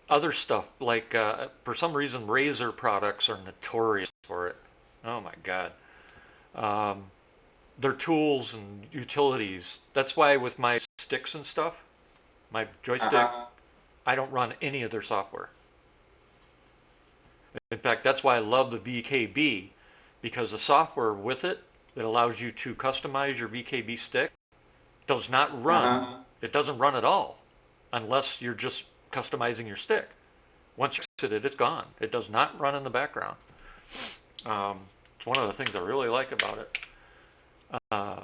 other stuff like for some reason Razer products are notorious for it. Oh my God. Um, their tools and utilities. That's why with my sticks and stuff, my joystick, Uh-huh. I don't run any of their software. In fact, that's why I love the VKB because the software with it that allows you to customize your VKB stick does not run. Uh-huh. It doesn't run at all unless you're just customizing your stick. Once you exit it, it's gone. It does not run in the background. It's one of the things I really like about it. Uh,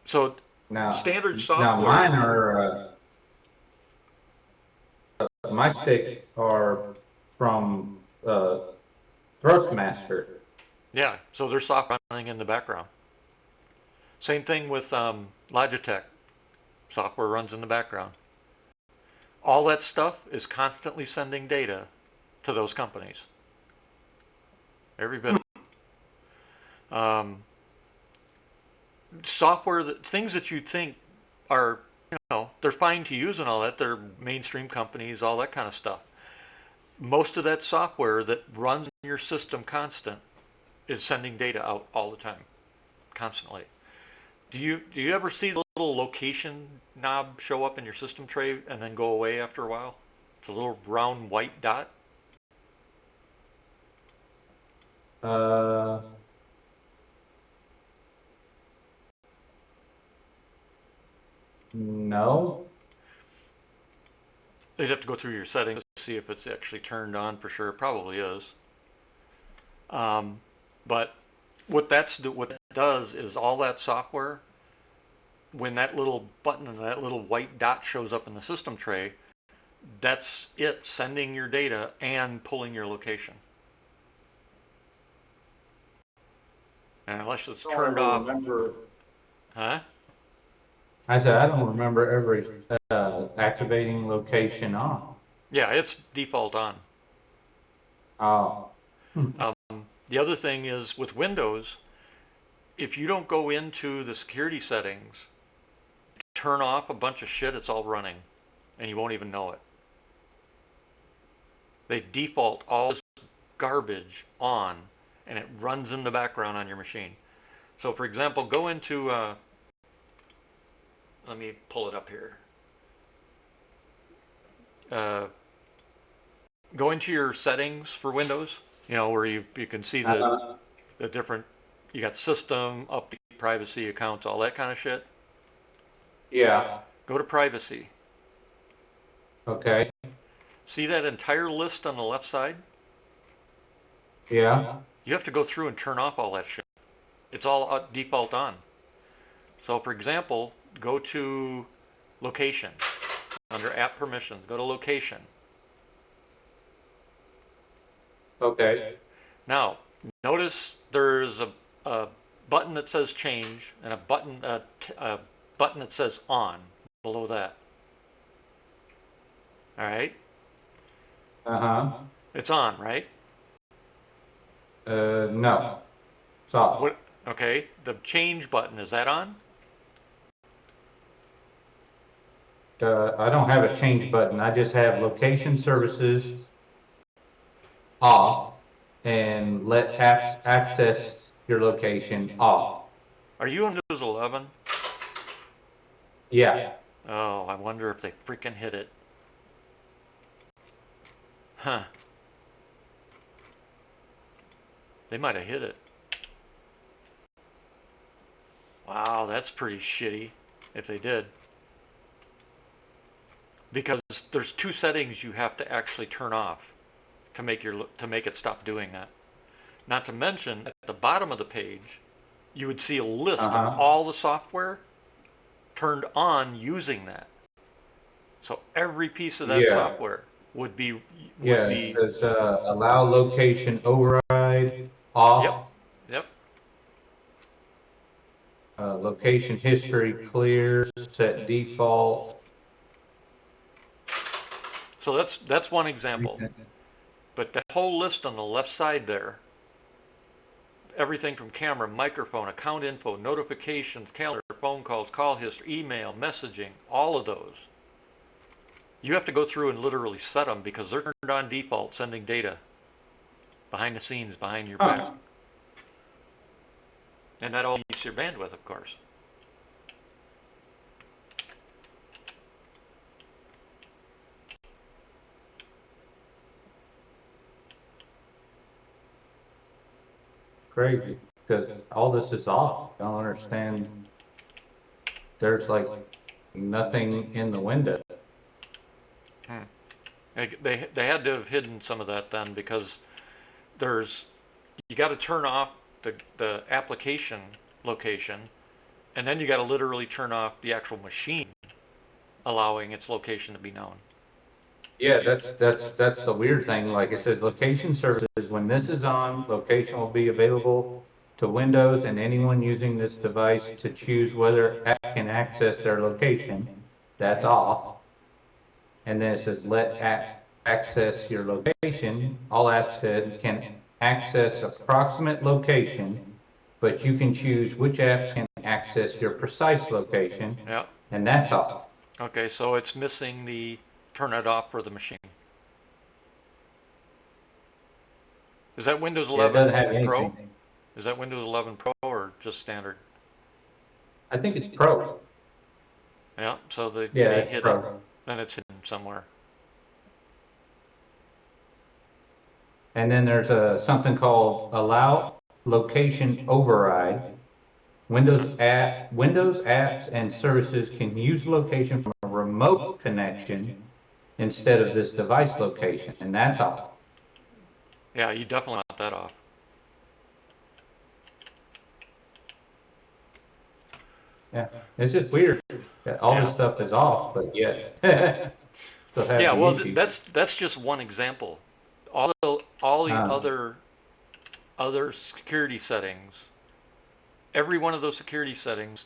so Now, standard now software. mine are my sticks are from Thrustmaster. Yeah, so there's software running in the background. Same thing with Logitech. Software runs in the background. All that stuff is constantly sending data to those companies. Every bit of software, things that you think are, they're fine to use and all that. They're mainstream companies, all that kind of stuff. Most of that software that runs in your system constant is sending data out all the time, constantly. Do you ever see the little location knob show up in your system tray and then go away after a while? It's a little round white dot. Uh, no. You'd have to go through your settings to see if it's actually turned on for sure. It probably is. Um, but what that does is all that software, when that little button and that little white dot shows up in the system tray, that's it sending your data and pulling your location. And unless it's I don't turned ever off, remember. huh? I said I don't remember ever activating location on. Yeah, it's default on. Oh. Hmm. The other thing is with Windows, if you don't go into the security settings, turn off a bunch of shit, it's all running, and you won't even know it. They default all this garbage on, and it runs in the background on your machine. So, for example, go into, let me pull it up here. Uh, go into your settings for Windows, where you can see Uh-huh. the different, you got system, update, privacy, accounts, all that kind of shit. Yeah. Go to privacy. Okay. See that entire list on the left side? Yeah. You have to go through and turn off all that shit. It's all default on. So, for example, go to location under app permissions. Go to location. Okay. Now, notice there's a button that says change and a button that says on below that. All right, Uh-huh. it's on, right? No. Stop. What? Okay, the change button, is that on? I don't have a change button. I just have location services off and let apps access your location off. Are you on Windows 11? Yeah. Oh, I wonder if they freaking hit it. Huh? They might have hit it. Wow, that's pretty shitty if they did. Because there's two settings you have to actually turn off to make it stop doing that. Not to mention at the bottom of the page, you would see a list of Uh-huh. all the software turned on using that. So every piece of that Yeah. software would be would Yeah. It be says allow location override yep, off. yep. Location history clear. Set default. So that's one example. But the whole list on the left side there, everything from camera, microphone, account info, notifications, calendar, phone calls, call history, email, messaging, all of those You have to go through and literally set them because they're turned on default, sending data behind the scenes, behind your back. Huh. And that all eats your bandwidth, of course. Crazy. Because all this is off. I don't understand. There's like nothing in the window. Hmm. They had to have hidden some of that then because there's you got to turn off the application location, and then you got to literally turn off the actual machine, allowing its location to be known. Yeah, that's the weird thing. Like it says, location services. When this is on, location will be available to Windows and anyone using this device to choose whether app can access their location. That's off. And then it says, let app access your location. All apps can access approximate location, but you can choose which apps can access your precise location, Yeah. and that's off. Okay, so it's missing the turn it off for the machine. Is that Windows Yeah, it 11 doesn't have Pro? anything. Is that Windows 11 Pro or just standard? I think it's Pro. Yeah, so Yeah, they it's hid it. Pro. Then it's hidden somewhere. And then there's something called Allow Location Override. Windows apps and services can use location from a remote connection instead of this device location, and that's off. Yeah, you definitely want that off. Yeah, it's just weird that all this Yeah. stuff is off, but yet still have Yeah, the well, issues. that's just one example. All the Uh, other security settings, every one of those security settings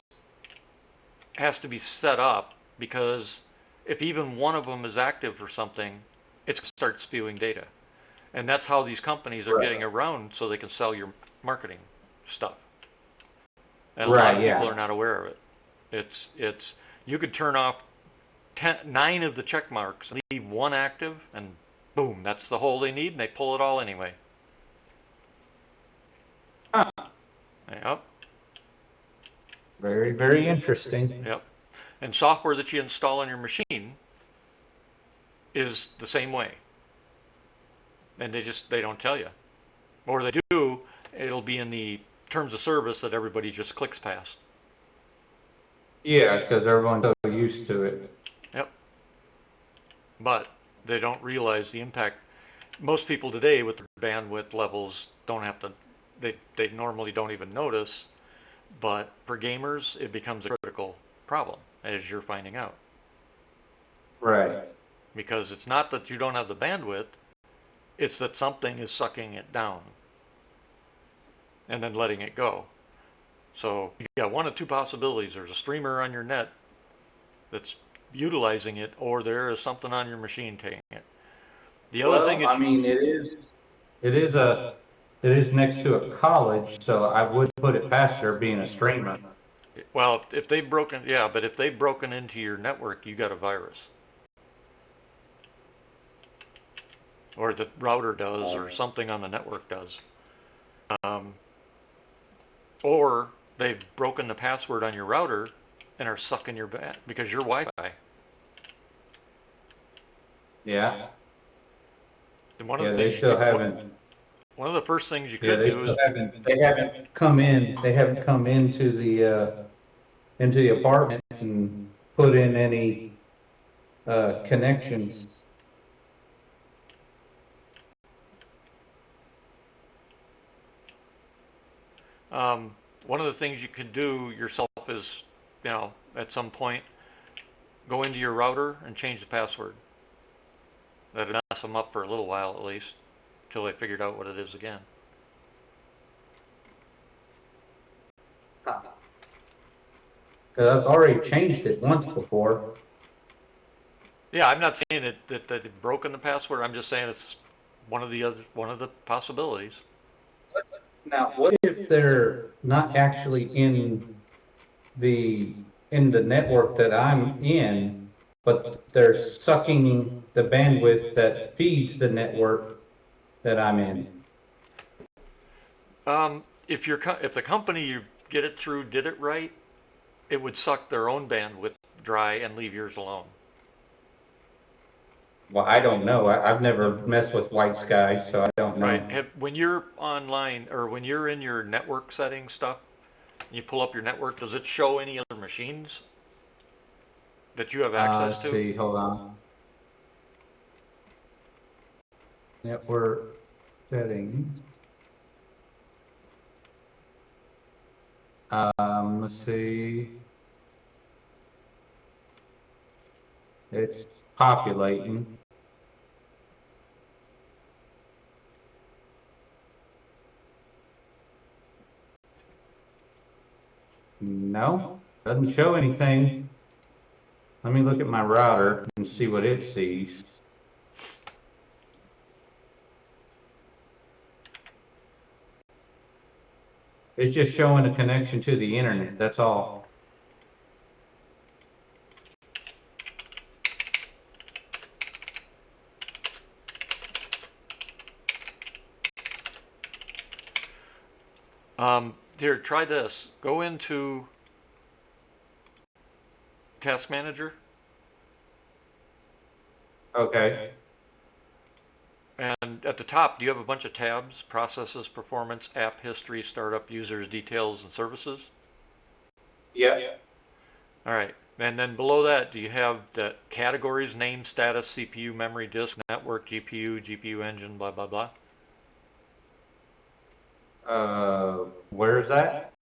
has to be set up because if even one of them is active or something, it's going to start spewing data. And that's how these companies are getting right. around so they can sell your marketing stuff. And a lot Right, of people yeah. are not aware of it. It's you could turn off 9 of the check marks, leave one active, and boom, that's the hole they need, and they pull it all anyway. Huh. Yep, Very, very interesting. yep. And software that you install on your machine is the same way, and they don't tell you, or they do. It'll be in the terms of service that everybody just clicks past. Yeah, because everyone's so used to it. Yep. But they don't realize the impact. Most people today with their bandwidth levels don't have to. They normally don't even notice. But for gamers, it becomes a critical problem, as you're finding out. Right. Because it's not that you don't have the bandwidth, it's that something is sucking it down and then letting it go. So you got one of two possibilities. There's a streamer on your net that's utilizing it, or there is something on your machine taking it. The other thing Well, that I mean, it is a, it is next to a college, so I would put it past her being a streamer. well, if they've broken, yeah, but if they've broken into your network, you got a virus, or the router does, or something on the network does. Um, Or they've broken the password on your router and are sucking your because you're Wi-Fi. Yeah. And one of Yeah, the they things you still could, haven't. one of the first things you Yeah, could they do still is, haven't. They haven't come in. They haven't come into the apartment and put in any connections. um, one of the things you could do yourself is, at some point, go into your router and change the password. That'd mess them up for a little while at least, until they figured out what it is again. Because I've already changed it once before. Yeah, I'm not saying that they've broken the password. I'm just saying it's one of the possibilities. Now, what if they're not actually the in the network that I'm in, but they're sucking the bandwidth that feeds the network that I'm in. If the company you get it through did it right, it would suck their own bandwidth dry and leave yours alone. Well, I don't know. I've never messed with white skies, so I don't Right. know. When you're online or when you're in your network settings stuff, and you pull up your network, does it show any other machines that you have access Let's to? see, hold on. Network settings. Let's see. It's populating. No, doesn't show anything. Let me look at my router and see what it sees. It's just showing a connection to the internet, that's all. Here, try this. Go into Task Manager, Okay. and at the top, do you have a bunch of tabs? Processes, performance, app history, startup, users, details, and services? Yep. All right. And then below that, do you have the categories, name, status, CPU, memory, disk, network, GPU, GPU engine, blah, blah, blah? Where is that?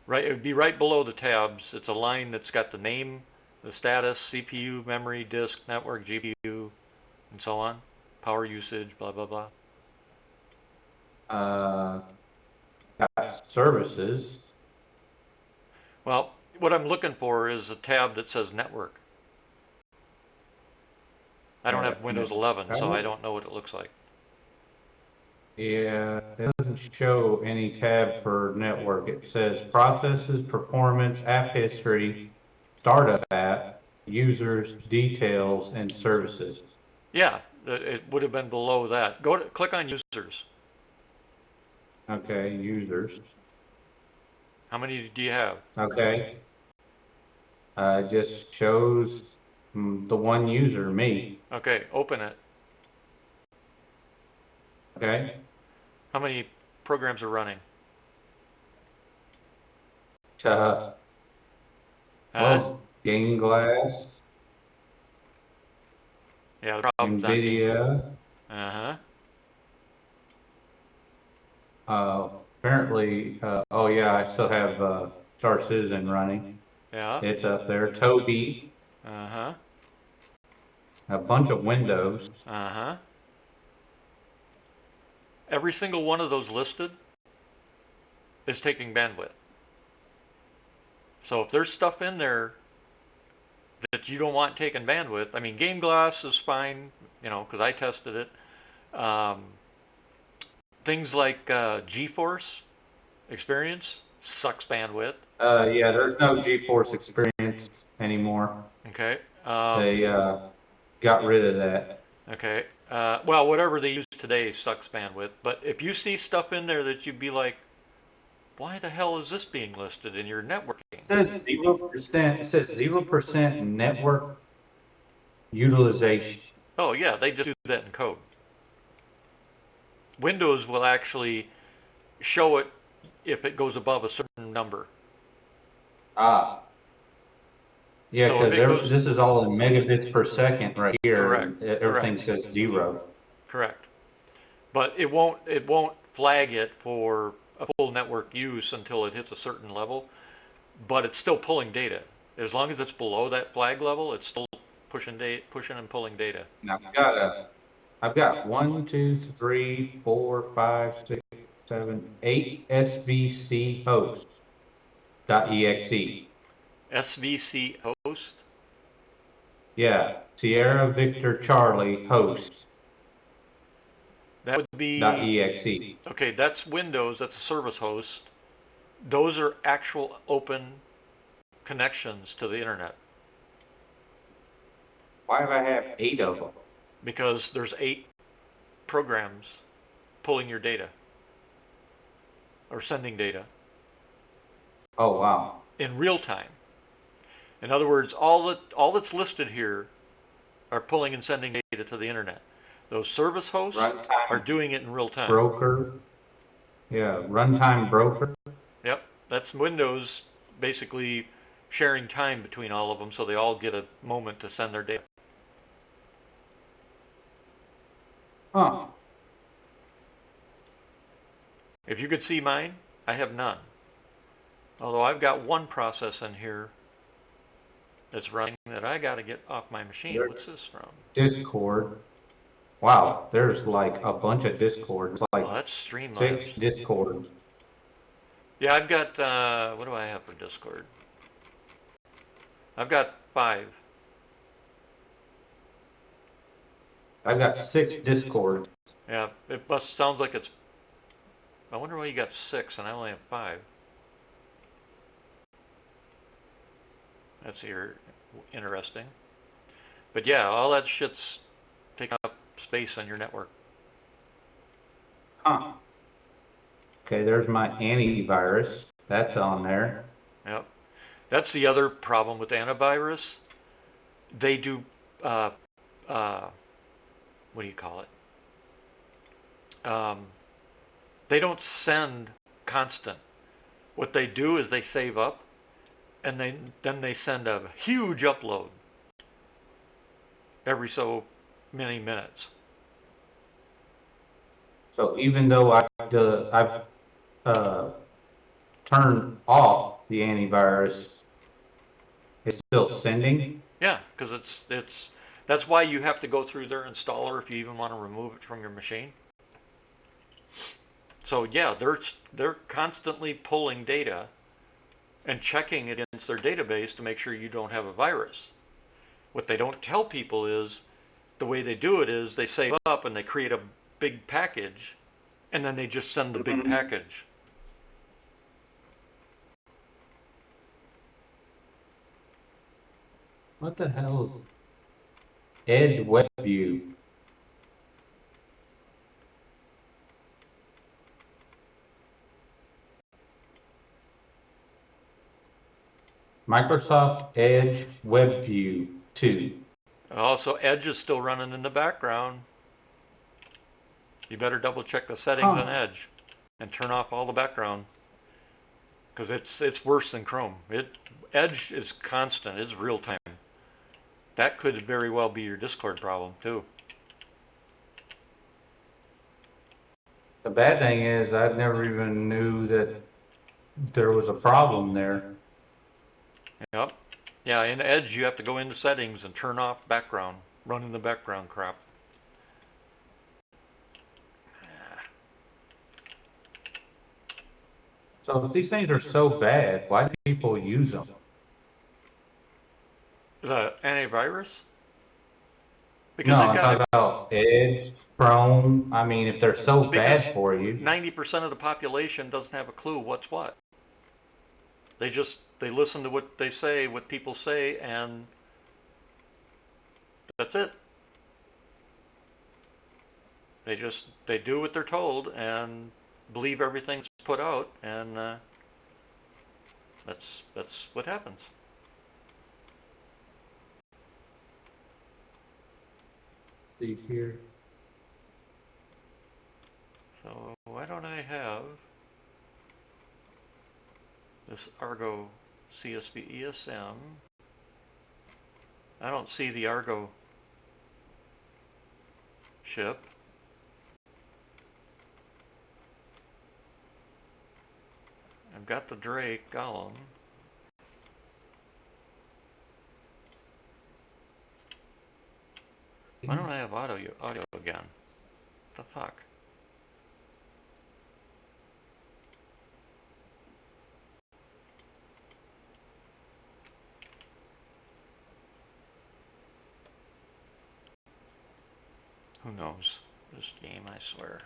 Right, it would be right below the tabs. It's a line that's got the name, the status, CPU, memory, disk, network, GPU, and so on. Power usage, blah, blah, blah. Uh, got services. Well, what I'm looking for is a tab that says network. I don't have Windows 11, so I don't know what it looks like. Yeah, it doesn't show any tab for network. It says processes, performance, app history, startup app, users, details, and services. Yeah, it would have been below that. Click on users. Okay, users. How many do you have? Okay, just shows the one user, me. Okay, open it. Okay, How many programs are running? uh, Huh? well, Gameglass, Yeah, the problem's not game. NVIDIA, Uh-huh. apparently, oh yeah, I still have Star Citizen running. Yeah. It's up there. Tobii, Uh-huh. a bunch of Windows. Uh-huh. Every single one of those listed is taking bandwidth. So if there's stuff in there that you don't want taking bandwidth, I mean, Gameglass is fine, because I tested it. Things like GeForce Experience sucks bandwidth. Yeah, there's no GeForce Experience anymore. Okay. They got rid of that. Okay. Well, whatever they use today sucks bandwidth. But if you see stuff in there that you'd be like, why the hell is this being listed in your networking? It says 0%. It says 0% network utilization. Oh, yeah, they just do that in code. Windows will actually show it if it goes above a certain number. Ah, yeah, So if it because goes, this is all in megabits per second right here, correct, and correct, everything says 0. correct. But it won't flag it for a full network use until it hits a certain level. But it's still pulling data. As long as it's below that flag level, it's still pushing and pulling data. Now I've got 1, 2, 3, 4, 5, 6, 7, 8 SVC hosts .exe. SVC host, Yeah, Sierra Victor Charlie host that would be, .exe. okay, that's Windows, that's a service host. Those are actual open connections to the internet. Why do I have 8 of them? because there's 8 programs pulling your data or sending data Oh, wow. in real time. In other words, all that's listed here are pulling and sending data to the internet. Those service hosts are Runtime doing it in real time. broker. Yeah, runtime broker. Yep, that's Windows basically sharing time between all of them so they all get a moment to send their data. Huh. If you could see mine, I have none. Although I've got one process in here that's running that I got to get off my machine. There's What's this from? Discord. Wow, there's like a bunch of Discords, like Oh, that's 6 Streamlabs. Discords. Yeah, I've got, what do I have for Discord? I've got 5. I've got 6 Discords. Yeah, it must sounds like it's. I wonder why you got 6 and I only have 5. That's interesting. But yeah, all that shit's taking up space on your network. Huh. Okay, there's my antivirus. That's on there. Yep. That's the other problem with antivirus. They do, uh, uh, what do you call it? They don't send constant. What they do is they save up, and then they send a huge upload every so many minutes. So even though I've uh, turned off the antivirus, it's still sending. Yeah, because it's that's why you have to go through their installer if you even want to remove it from your machine. So yeah, they're constantly pulling data and checking it against their database to make sure you don't have a virus. What they don't tell people is the way they do it is they save up and they create a big package and then they just send the big package. What the hell? Edge Web View. Microsoft Edge Web View 2. Also, Edge is still running in the background. You better double check the settings on Huh. Edge and turn off all the background because it's worse than Chrome. Edge is constant. It's real time. That could very well be your Discord problem too. The bad thing is I never even knew that there was a problem there. Yep. Yeah, in Edge you have to go into settings and turn off background, run in the background crap. So if these things are so bad, why do people use them? The antivirus? No, Because they've I'm got talking about Edge, Chrome. I mean, if they're so because bad for you. 90% of the population doesn't have a clue what's what. They listen to what they say, what people say, and that's it. They do what they're told and believe everything's put out, and that's what happens. See here. So why don't I have this Argo CSV ESM? I don't see the Argo ship. I've got the Drake Golem. Why don't I have audio again? What the fuck? Who knows? This game, I swear.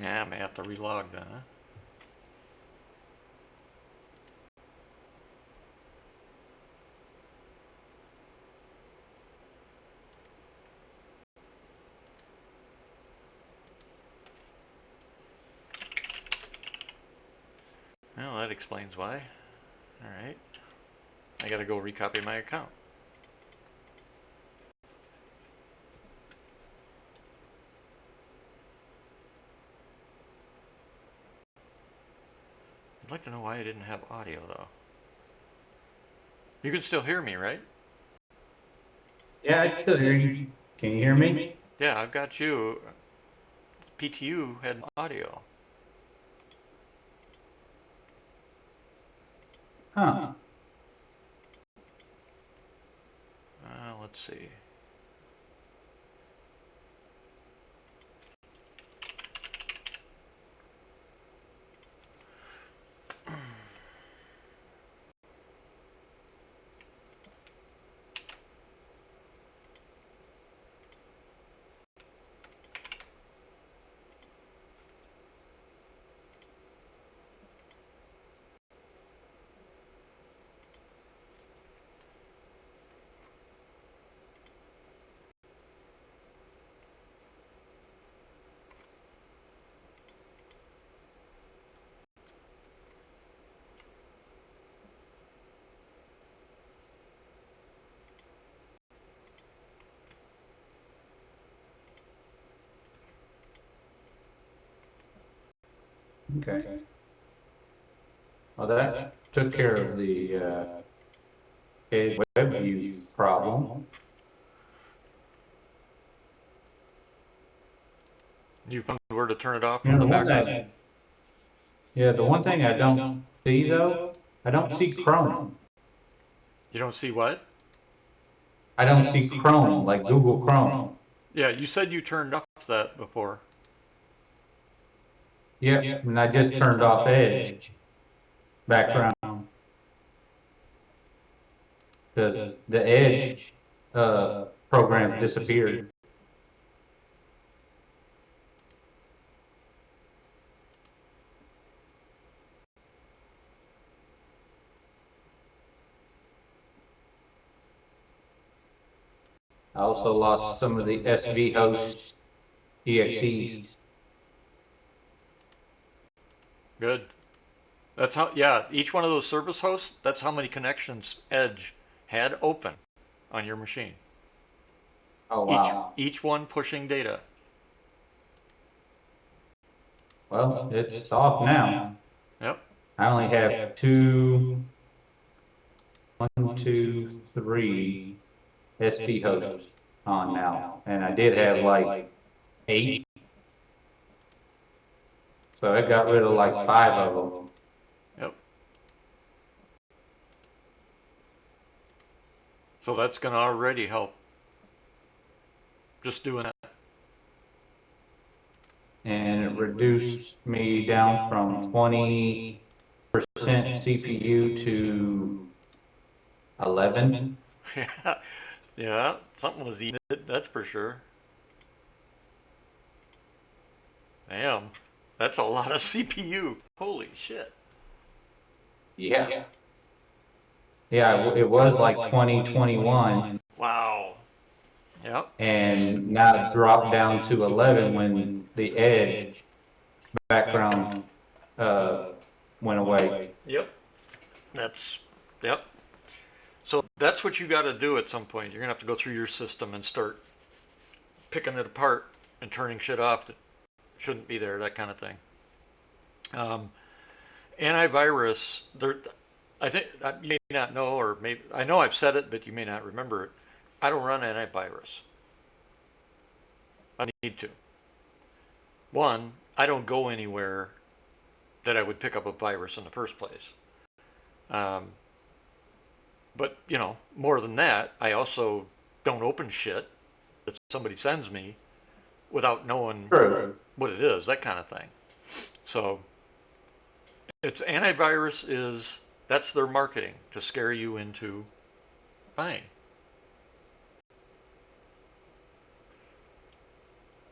Yeah, I may have to relog then, huh? Well, that explains why. Alright. I gotta go recopy my account. I'd like to know why I didn't have audio, though. You can still hear me, right? Yeah, I still hear you. Can you hear me? Yeah, I've got you. PTU had audio. Huh. Let's see. Okay. Well, that took care of the Edge web view problem. You found where to turn it off You from know, the background? the one thing I don't see though, I don't see Chrome. You don't see what? I don't see Chrome, like Google Chrome. Yeah, you said you turned off that before. Yep, and I just turned off Edge background. The Edge program disappeared. I also lost some of the SV host EXEs. Good. That's how, yeah, each one of those service hosts, that's how many connections Edge had open on your machine. Oh Each wow. each one pushing data. Well, it's off now. Yep. I only have one, two, three SV hosts on now, and I did have like 8, so I got rid of like 5 of them. Yep. So that's going to already help. Just doing that. And it reduced me down from 20% CPU to 11. Yeah. Yeah. Something was eating it, that's for sure. Damn. That's a lot of CPU. Holy shit. Yeah. Yeah, it was like 2021, Wow. Yep. and now it dropped down to 11 when the Edge background uh, went away. Yep. That's, yep. So that's what you got to do at some point. You're going to have to go through your system and start picking it apart and turning shit off that shouldn't be there, that kind of thing. Um, Antivirus, there, I think you may not know, or maybe I know I've said it, but you may not remember it. I don't run antivirus. I need to. One, I don't go anywhere that I would pick up a virus in the first place. Um, but more than that, I also don't open shit that somebody sends me without knowing True. what it is, that kind of thing. So it's antivirus is that's their marketing to scare you into buying.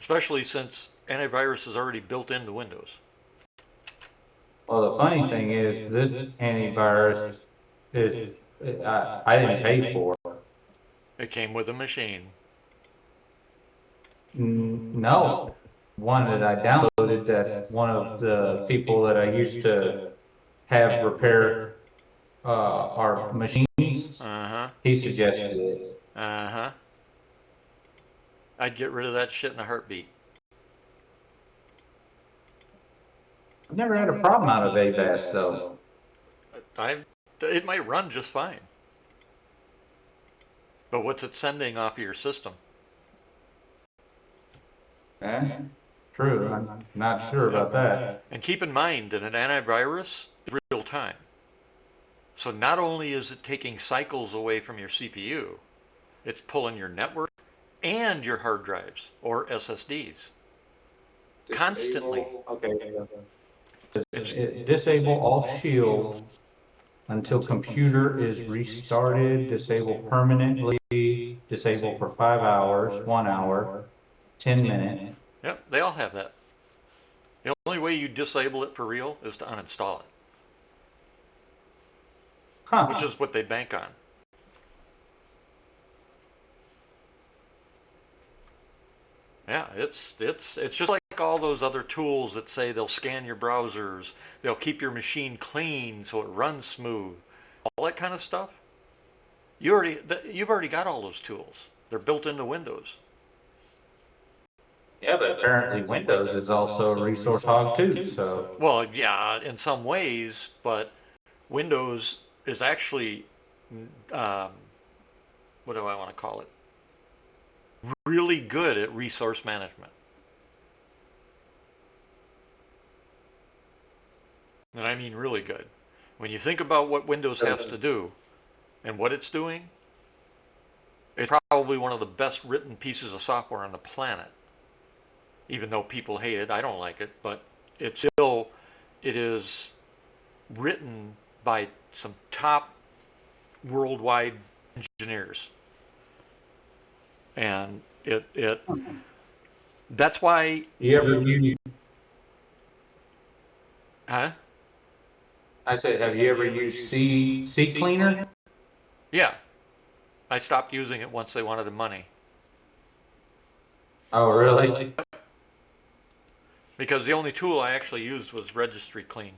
Especially since antivirus is already built into Windows. Well, the funny thing is, this antivirus is, I didn't pay for it. It came with a machine. No, one that I downloaded that one of the people that I used to have repair our machines, Uh-huh. he suggested it. Uh-huh. I'd get rid of that shit in a heartbeat. I've never had a problem out of AVAS though. It might run just fine. But what's it sending off of your system? Eh? True, I'm not sure about that. And keep in mind that an antivirus is real time. So not only is it taking cycles away from your CPU, it's pulling your network and your hard drives or SSDs constantly. Okay. Disable all shields until computer is restarted, disable permanently, disable for 5 hours, 1 hour, 10 minutes. Yep, they all have that. The only way you disable it for real is to uninstall it, which is what they bank on. Yeah, it's just like all those other tools that say they'll scan your browsers, they'll keep your machine clean so it runs smooth, all that kind of stuff. You've already got all those tools. They're built into Windows. Yeah, but apparently Windows is also a resource hog too, so. Well, yeah, in some ways, but Windows is actually, um, what do I want to call it? Really good at resource management. And I mean really good. When you think about what Windows has to do and what it's doing, it's probably one of the best written pieces of software on the planet. Even though people hate it, I don't like it, but it is written by some top worldwide engineers. And that's why. You ever used, Huh? I said, have you ever used C Cleaner? Yeah. I stopped using it once they wanted the money. Oh, really? Because the only tool I actually used was Registry Clean.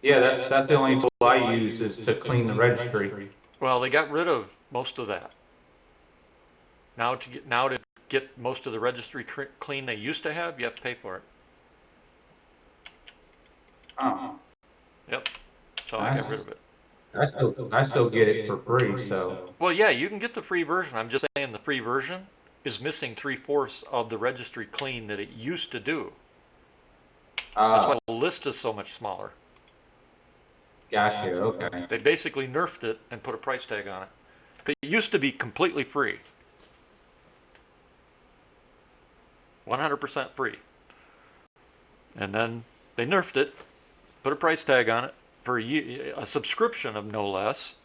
Yeah, that's the only tool I use is to clean the registry. Well, they got rid of most of that. Now to get most of the registry clean they used to have, you have to pay for it. Oh. Yep. So I got rid of it. I still get it for free, so. Well, yeah, you can get the free version. I'm just saying the free version is missing 3/4 of the registry clean that it used to do. That's why the list is so much smaller. Gotcha, okay. They basically nerfed it and put a price tag on it. It used to be completely free. 100% free. And then they nerfed it, put a price tag on it for a subscription of no less.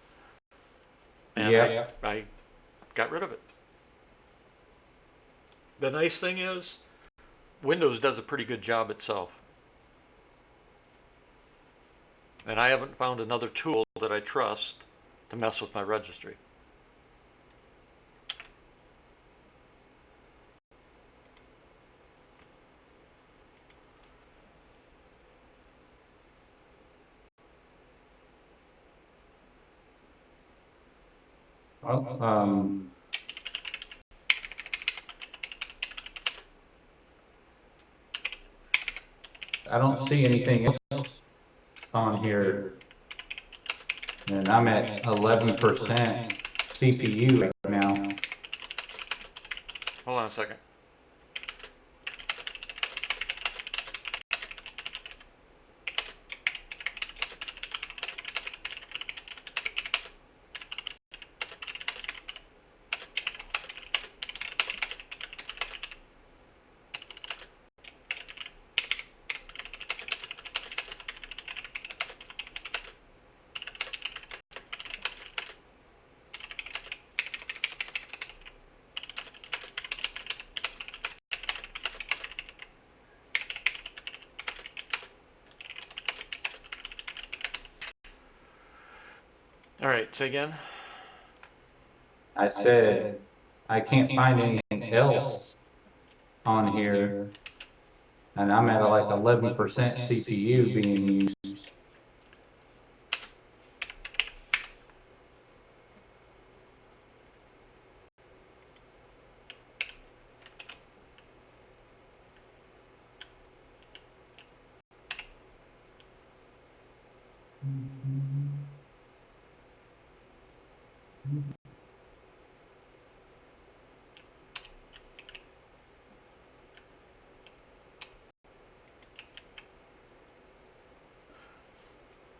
And Yeah. I got rid of it. The nice thing is, Windows does a pretty good job itself. And I haven't found another tool that I trust to mess with my registry. Well, I don't see anything else on here. And I'm at 11% CPU right now. Hold on a second. All right, say again. I said, I can't find anything else on here, and I'm at like 11% CPU being used.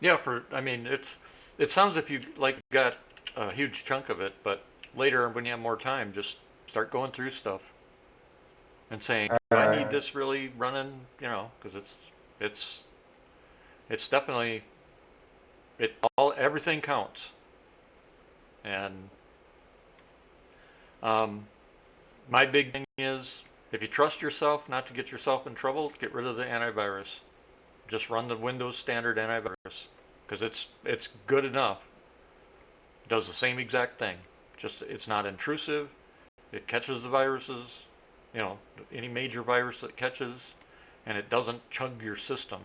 Yeah, I mean, it sounds if you like got a huge chunk of it, but later when you have more time, just start going through stuff and saying, do I need Alright, this really running? Because it's it's definitely everything counts. And um, my big thing is, if you trust yourself not to get yourself in trouble, get rid of the antivirus. Just run the Windows standard antivirus because it's good enough. It does the same exact thing. Just it's not intrusive. It catches the viruses, you know, any major virus that catches, and it doesn't chug your system.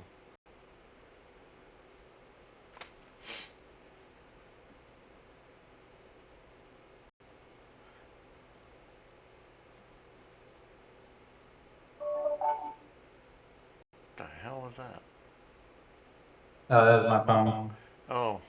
What the hell was that? that was my phone. Oh,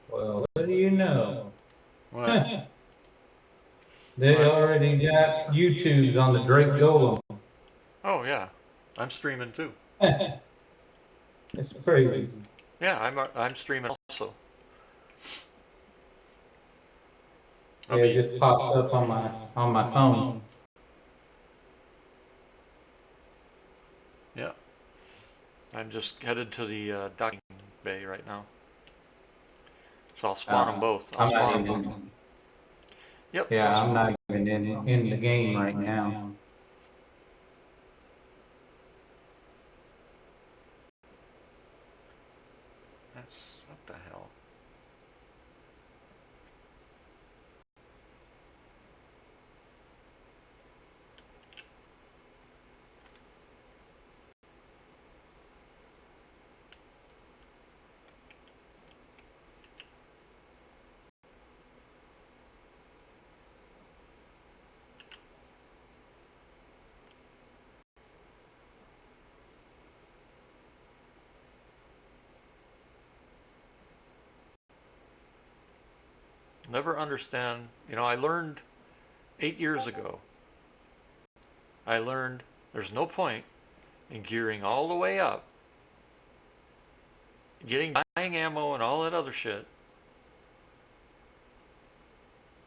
Well, what do you know? what? They What? already got YouTubes on the Drake Golem. Oh yeah, I'm streaming too. It's crazy. Yeah, I'm streaming also. I'll Yeah, it be just popped up on my phone. yeah. I'm just headed to the docking bay right now. So I'll spawn them both. I'll I'm not spawn them both. even. Yep. Yeah, I'm not even in the game right now. That's what the hell. Never understand. I learned 8 years ago. I learned there's no point in gearing all the way up, buying ammo and all that other shit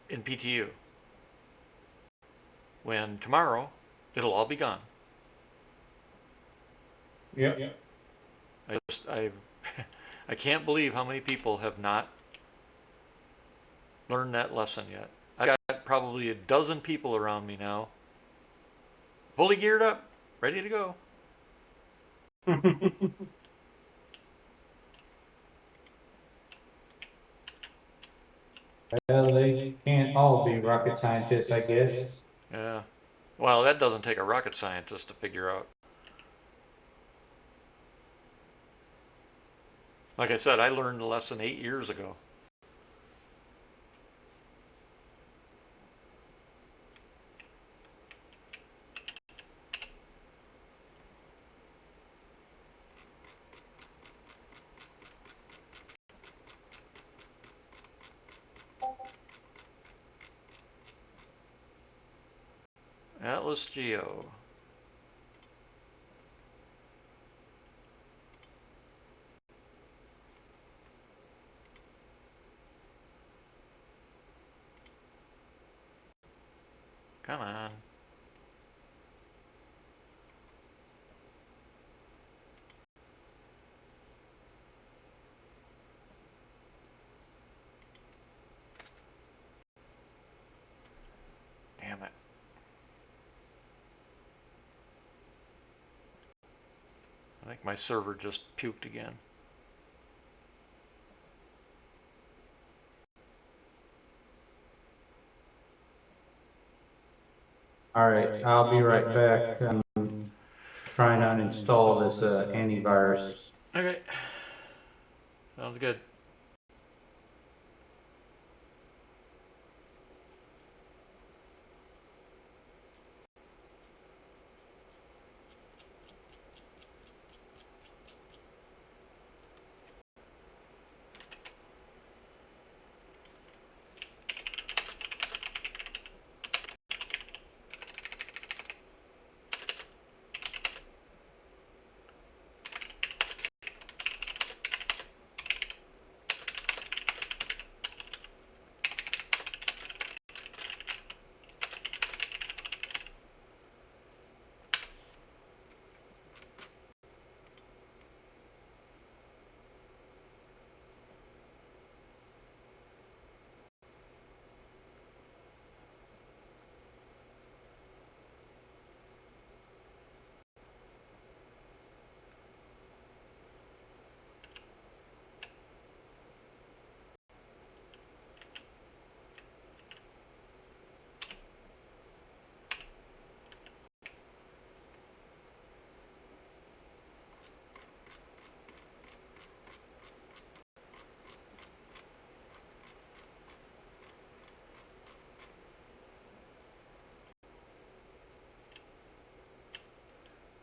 in PTU when tomorrow it'll all be gone. Yep. I I can't believe how many people have not learned that lesson yet. I got probably a dozen people around me now, fully geared up, ready to go. Well, they can't all be rocket scientists, I guess. Yeah. Well, that doesn't take a rocket scientist to figure out. Like I said, I learned the lesson 8 years ago. Atlas Geo. Come on. Damn it. I think my server just puked again. All right, I'll be right back. Trying to uninstall this antivirus. Okay. Sounds good.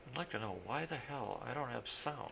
I'd like to know why the hell I don't have sound.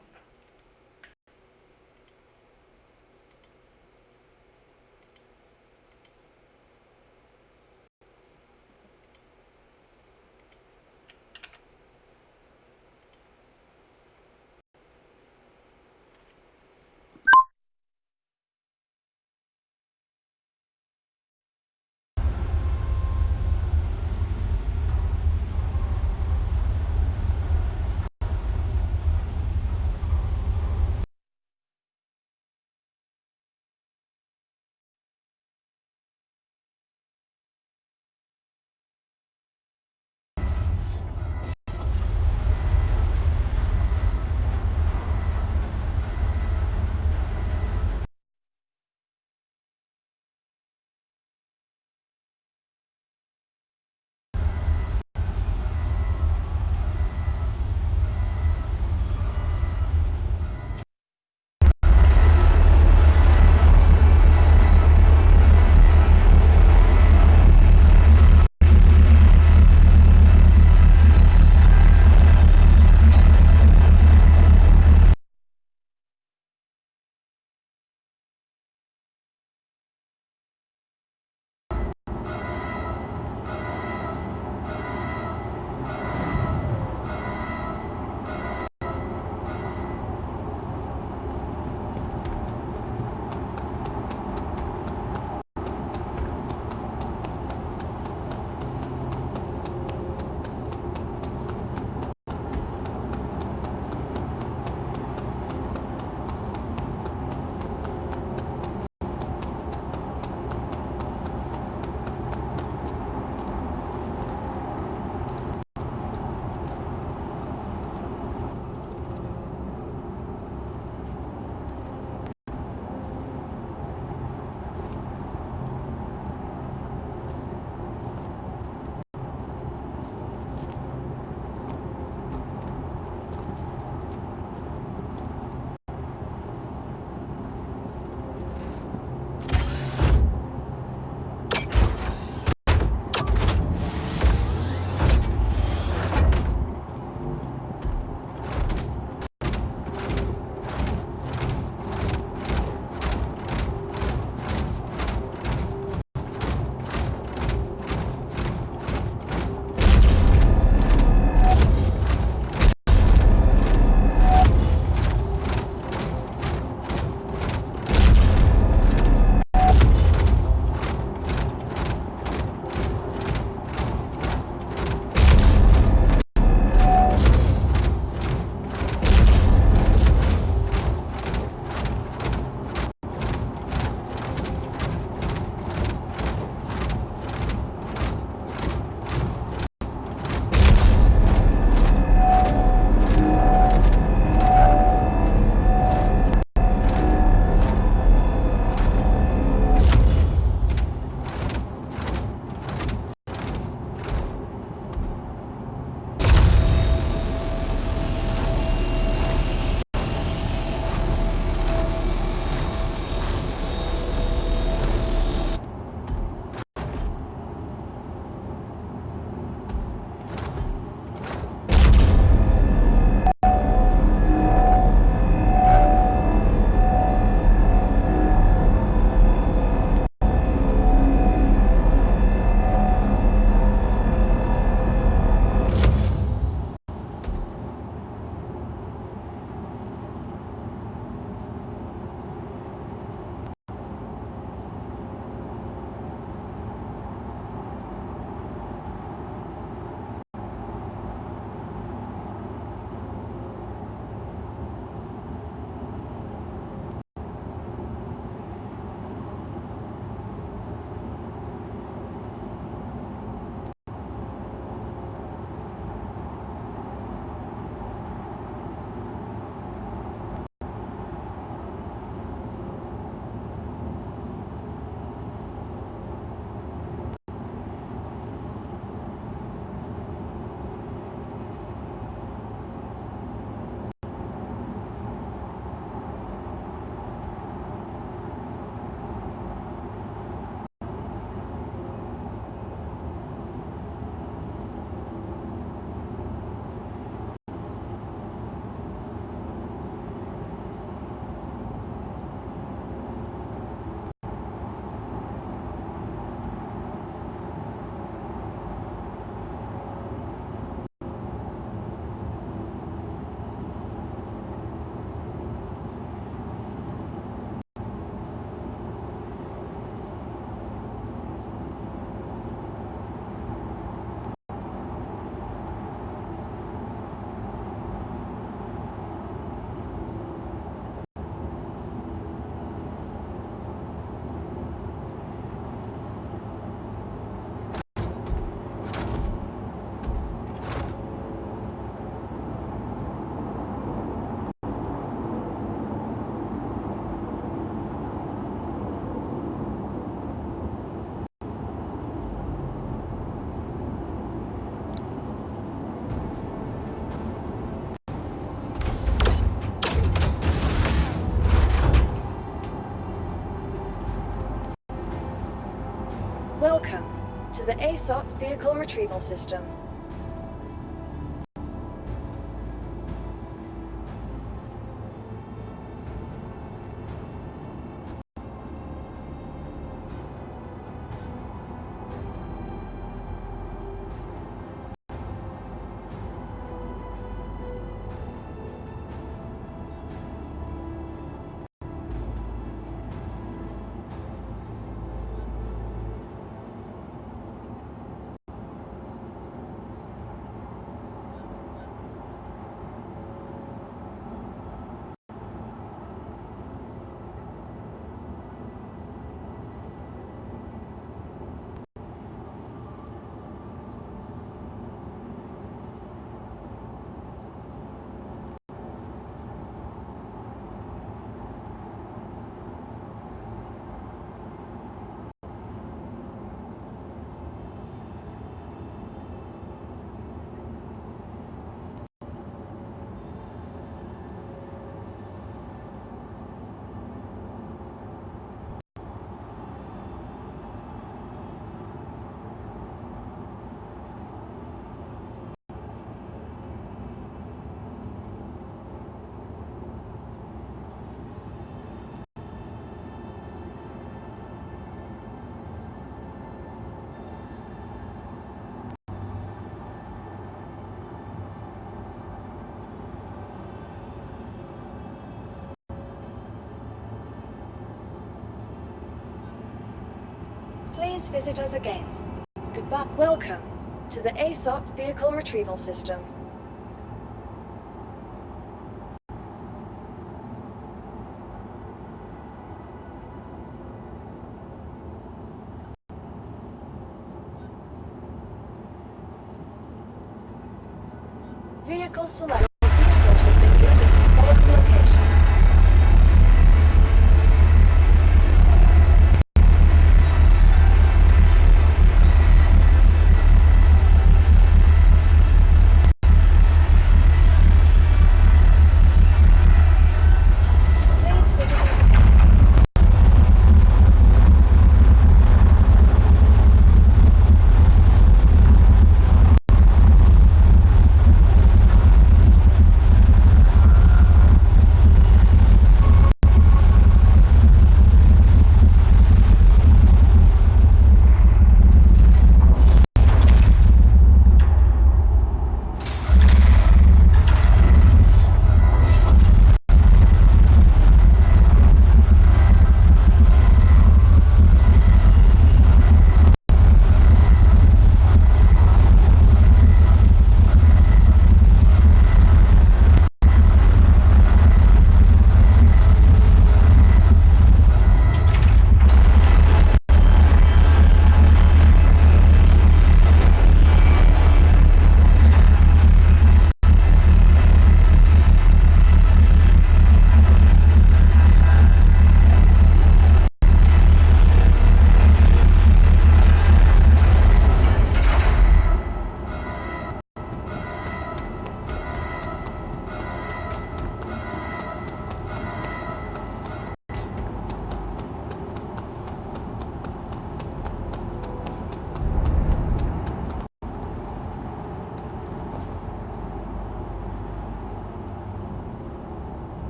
Welcome to the ASOP Vehicle Retrieval System. Please visit us again. Goodbye. Welcome to the ASOP Vehicle Retrieval System. Vehicle select. The vehicle has been delivered to the following location. Please visit us again.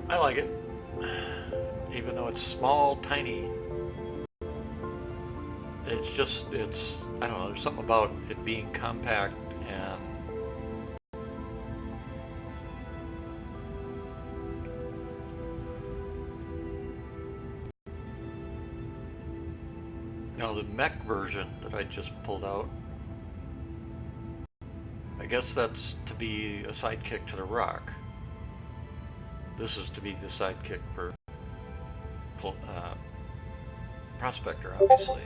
I like it. Even though it's small, tiny, I don't know, there's something about it being compact and now the mech version that I just pulled out, I guess that's to be a sidekick to the Rock. This is to be the sidekick for Prospector, obviously.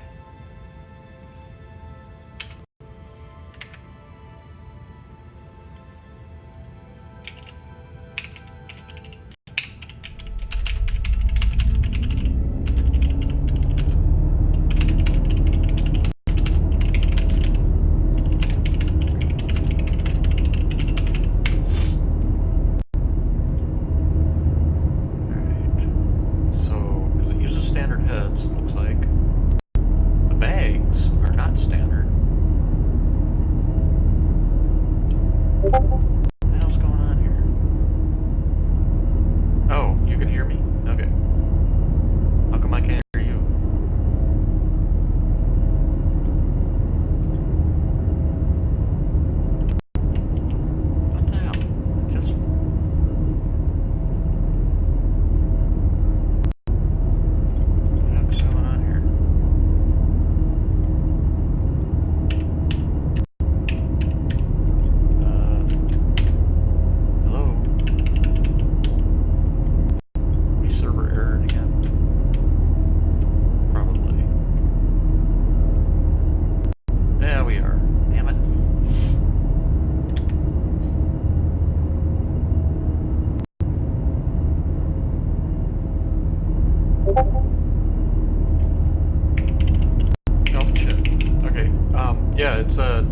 Yeah, it's as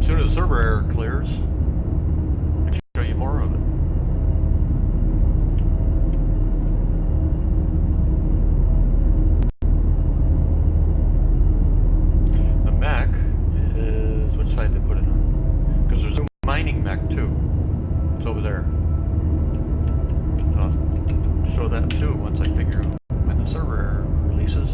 soon as the server error clears, I can show you more of it. The mech is which side they put it on? Because there's a mining mech too. It's over there. So I'll show that too once I figure out when the server error releases.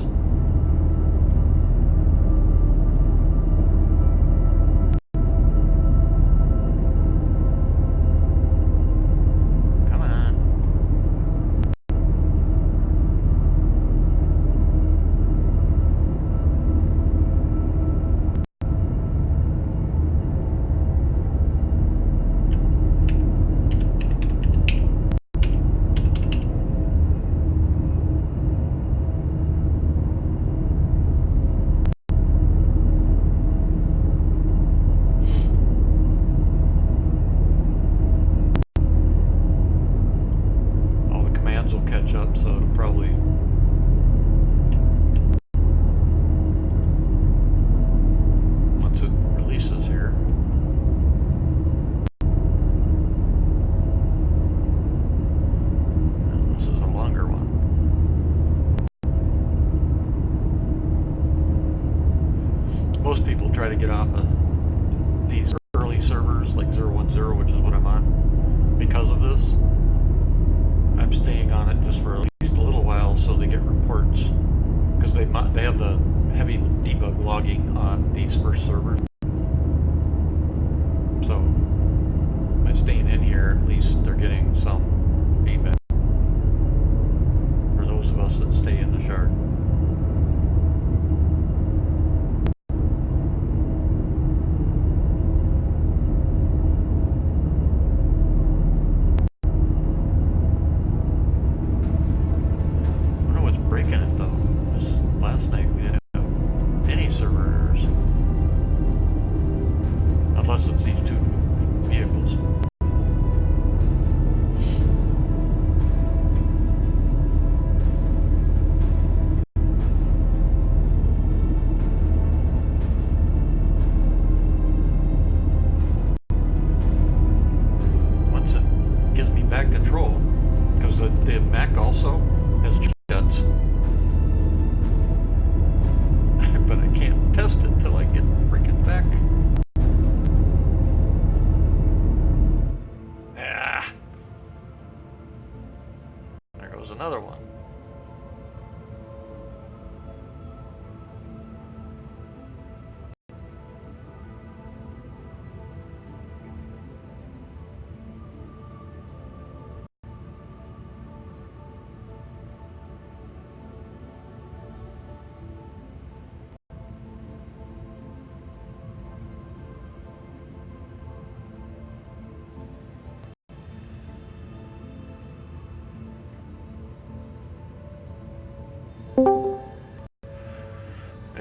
Try to get off of these early servers like 010, which is what I'm on. Because of this, I'm staying on it just for at least a little while so they get reports, because they have the heavy debug logging on these first servers. So by staying in here, at least they're getting some feedback for those of us that stay in the shard.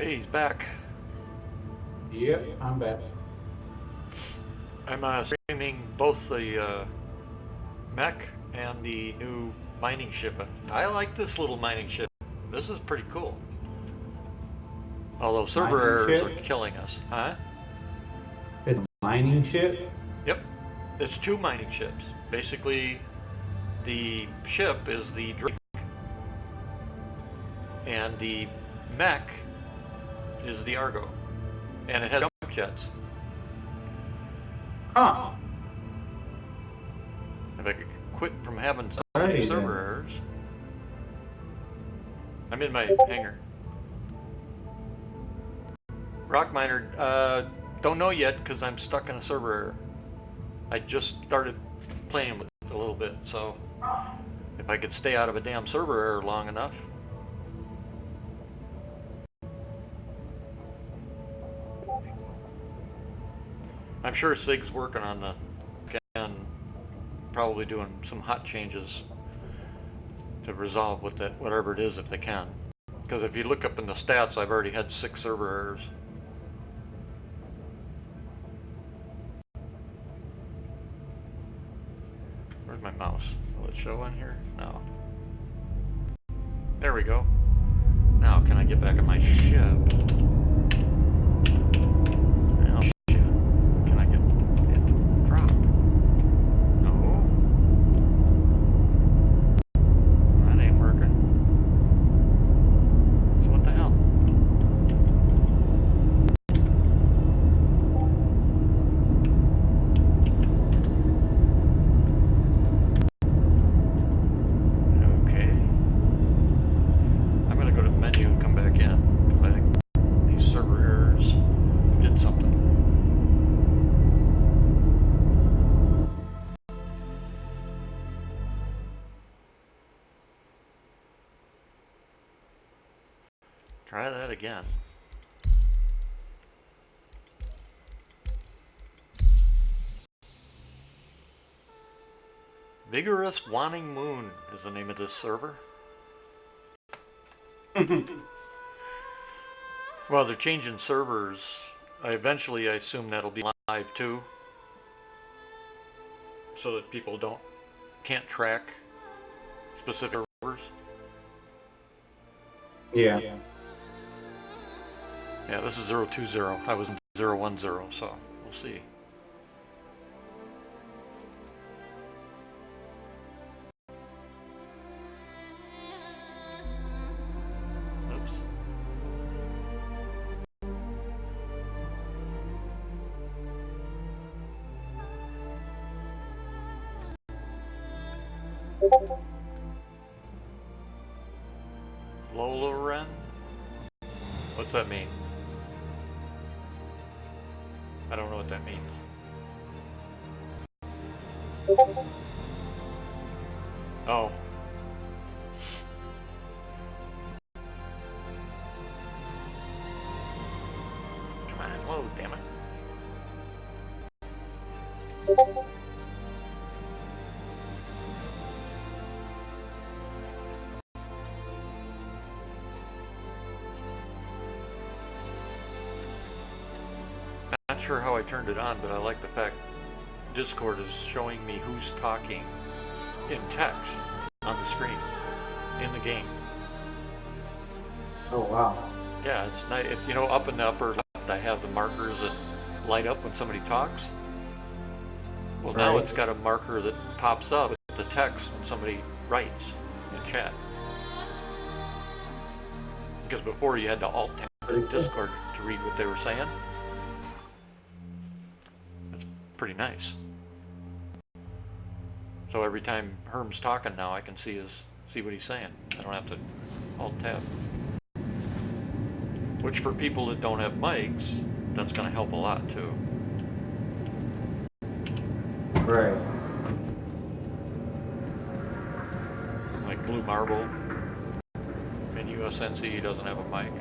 Okay, he's back. Yep, I'm back. I'm streaming both the mech and the new mining ship. I like this little mining ship. This is pretty cool. Although server Mining errors are ship? killing us. Huh? It's a mining ship? Yep. It's two mining ships. Basically, the ship is the Drake, and the mech is the Argo. And it has jump jets. Huh. If I could quit from having so many Alrighty server then. errors. I'm in my hangar. Rock miner, don't know yet because I'm stuck in a server error. I just started playing with it a little bit, so if I could stay out of a damn server error long enough. I'm sure Sig's working on the and probably doing some hot changes to resolve what that whatever it is if they can. Because if you look up in the stats, I've already had 6 server errors. Where's my mouse? Will it show on here? No. There we go. Now, can I get back on my ship? Oh, shit. Can I get it to drop? No. That ain't working. So what the hell? Okay. I'm gonna go to the menu and come back in, because I think these server errors did something. Try that again. Vigorous Wanting Moon is the name of this server. Well, they're changing servers. Eventually, I assume that'll be live too, so that people can't track specific servers. Yeah. Yeah, this is 020. I was in 010, so we'll see. Oops. Loloren? What's that mean? I don't know what that means. Oh. Come on, load, damn it. Not sure how I turned it on, but I like the fact Discord is showing me who's talking in text on the screen in the game. Oh, wow. Yeah, it's nice. It's, up in the upper left, I have the markers that light up when somebody talks. Well, now Right. it's got a marker that pops up with the text when somebody writes in chat. Because before you had to alt tab the Discord to read what they were saying. That's pretty nice. So every time Herm's talking now, I can see what he's saying. I don't have to alt tab. Which for people that don't have mics, that's going to help a lot too. Right. Like Blue Marble in USNC, he doesn't have a mic.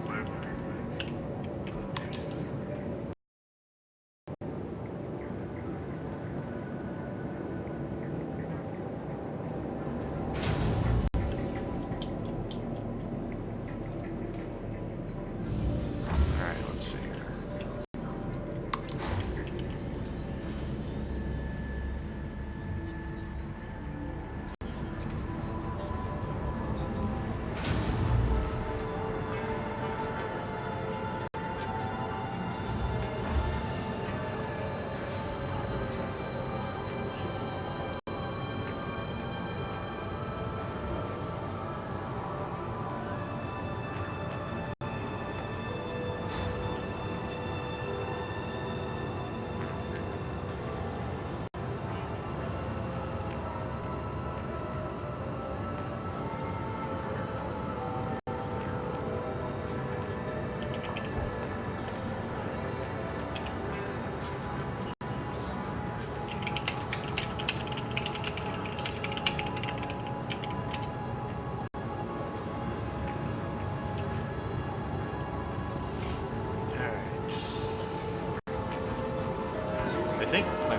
think my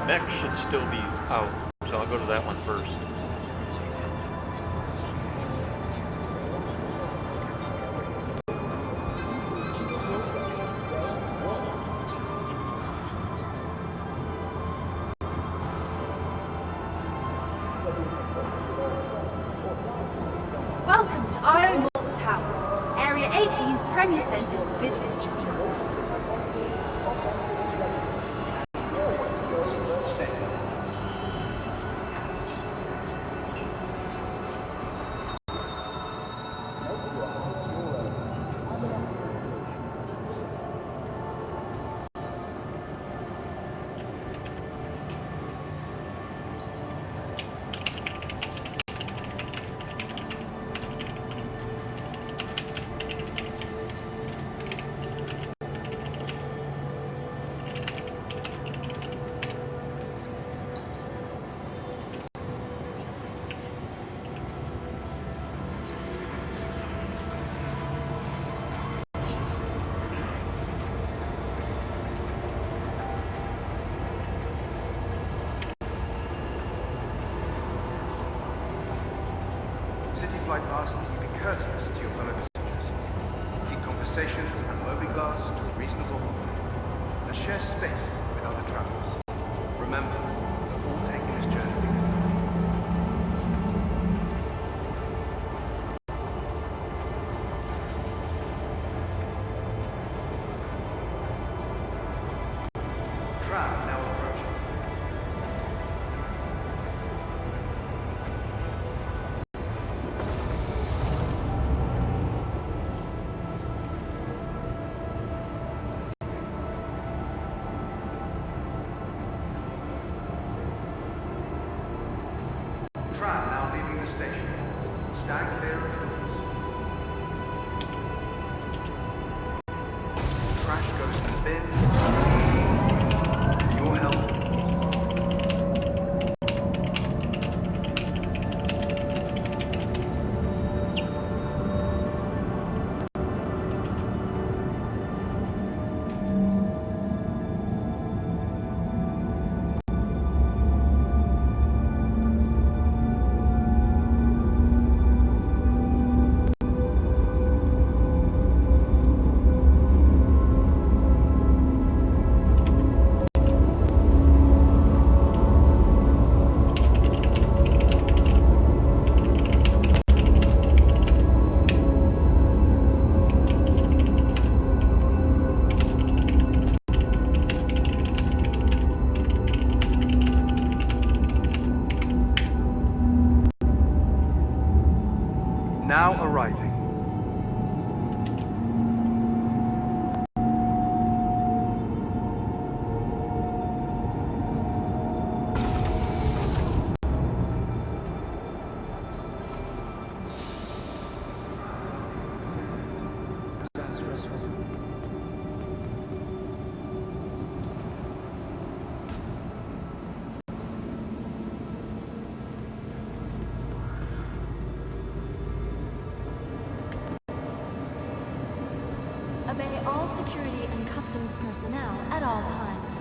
mech should still be out, so I'll go to that one first. Welcome to our own North Tower, Area 18's Premier Centre's business. City Flight asks that you be courteous to your fellow passengers. Keep conversations and Gameglass to a reasonable volume. And share space with other travelers. Remember, we're all taking this journey together. Tram now approaching. Tram now leaving the station. Stand clear of doors. Trash goes in the bin. Your help. Now arriving. That's stressful. Obey all security and customs personnel at all times.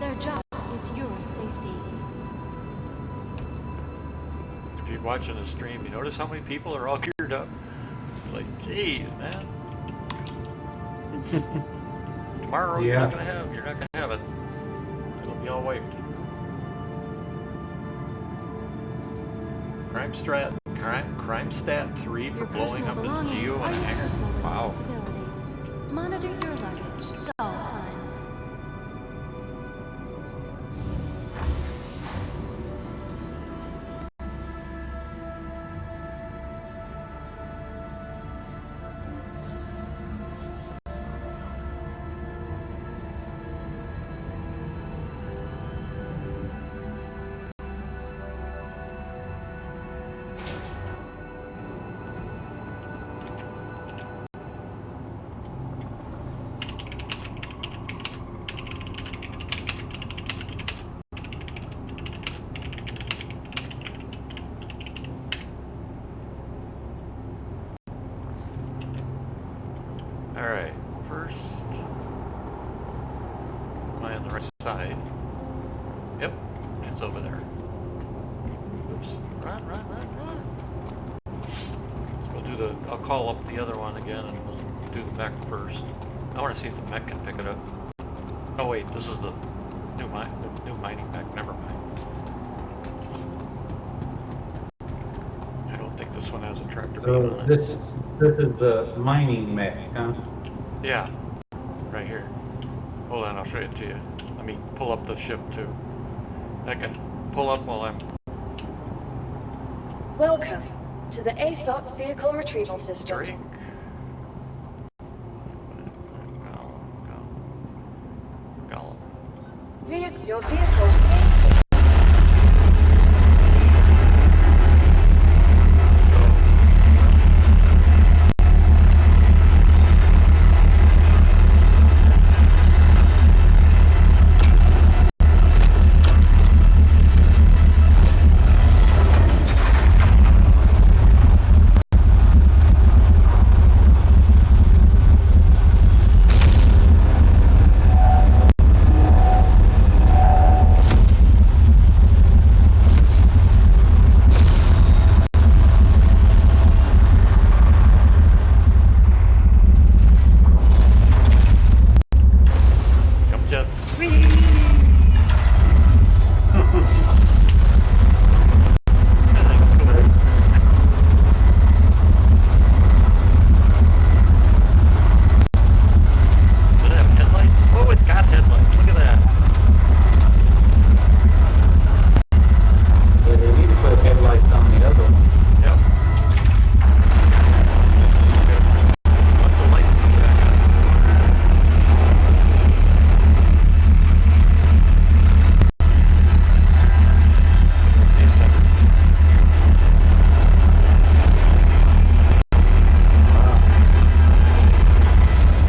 Their job is your safety. If you're watching the stream, you notice how many people are all geared up? It's like, geez, man. Tomorrow you're not gonna have it. It'll be all wiped. Crime stat 3 for Your blowing personal up a belongings Geo are and your Hanger. personal Wow. responsibility. Monitor your luggage at all times. Alright, first I on the right side? Yep, it's over there. Oops, run, run, run, run. So we'll do the, I'll call up the other one again and we'll do the mech first. I want to see if the mech can pick it up. Oh wait, this is the new mining mech, never mind. I don't think this one has a tractor beam So on it. this is the mining mech, huh? Yeah, right here. Hold on, I'll show it to you. Let me pull up the ship too. I can pull up while I'm... Welcome to the ASOP Vehicle Retrieval System. Drake. Gollum. Your vehicle. Jump jets. Whee! That's cool. Does it have headlights? Oh, it's got headlights. Look at that. Yeah, they need to put headlights on the other one. Yep. Once the lights come back on. Let's see if that...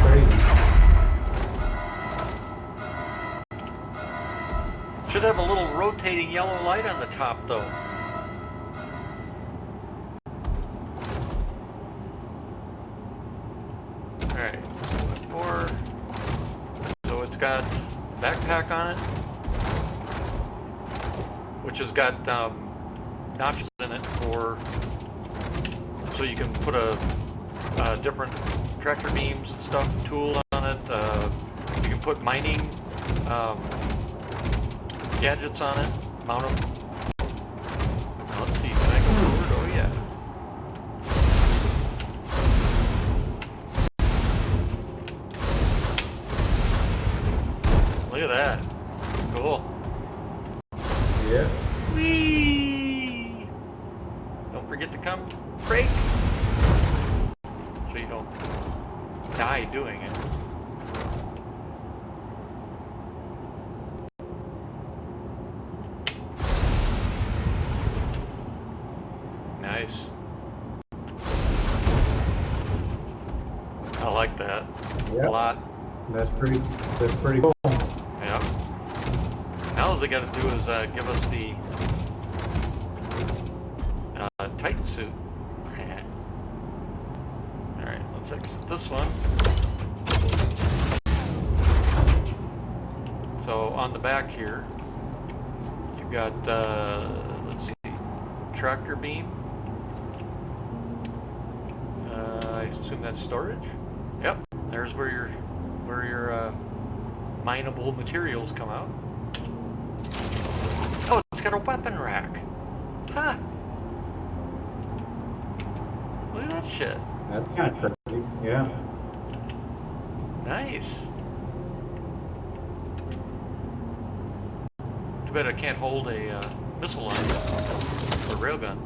Crazy. Should have a little rotating yellow light on the top though. Alright, four. So it's got backpack on it, which has got notches in it for, so you can put a different tractor beams and stuff, tool on it. You can put mining gadgets on it, mount them. Now let's see, can I go forward? Oh yeah. Look at that. Cool. Yeah. Whee! Don't forget to come brake. So you don't die doing it. Nice. I like that Yep. a lot. That's pretty cool. Yeah. Now all they got to do is give us the Titan suit. Alright, let's exit this one. So on the back here, you've got, let's see, tractor beam. I assume that's storage. Yep, there's where your mineable materials come out. Oh, it's got a weapon rack. Huh. Look at that shit. That's kind of crazy. Yeah. Nice. Too bad I can't hold a missile on this, or railgun.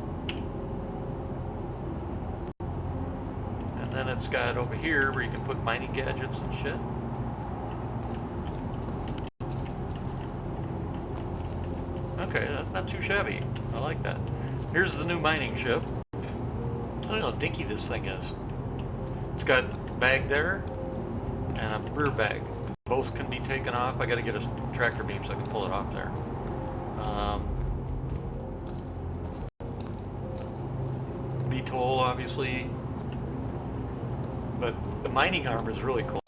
And then it's got over here where you can put mining gadgets and shit. Okay, that's not too shabby. I like that. Here's the new mining ship. I don't know how dinky this thing is. It's got a bag there and a rear bag. Both can be taken off. I gotta get a tractor beam so I can pull it off there. VTOL obviously, but the mining arm is really cool.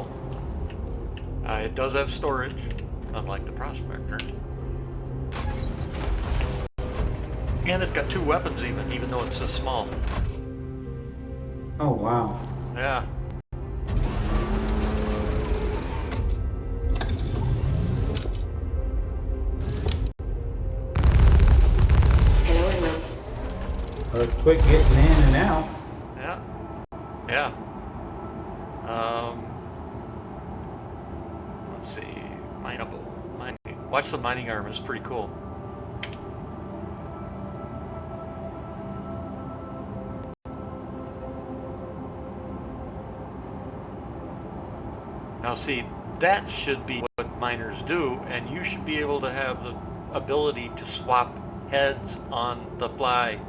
It does have storage, unlike the Prospector. And it's got two weapons even though it's so small. Oh, wow. Yeah. Hello and welcome. Well, it's quick getting in and out. Yeah. Yeah. Let's see. Mineable. Mining. Watch the mining arm. It's pretty cool. Now see, that should be what miners do, and you should be able to have the ability to swap heads on the fly.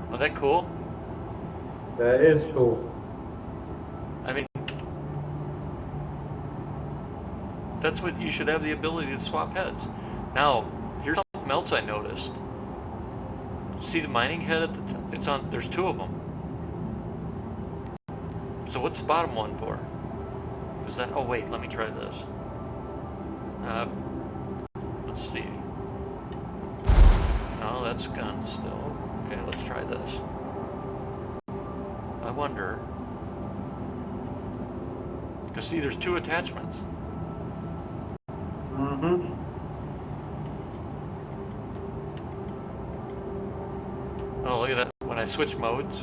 Isn't that cool? That is cool. I mean, that's what you should have, the ability to swap heads. Now, here's something else I noticed. See the mining head at the it's on, there's two of them. So what's the bottom one for? Is that, oh wait, let me try this. Let's see. No, that's gun still. Okay, let's try this. I wonder, because see, there's two attachments. Mm-hmm. Oh, look at that. When I switch modes.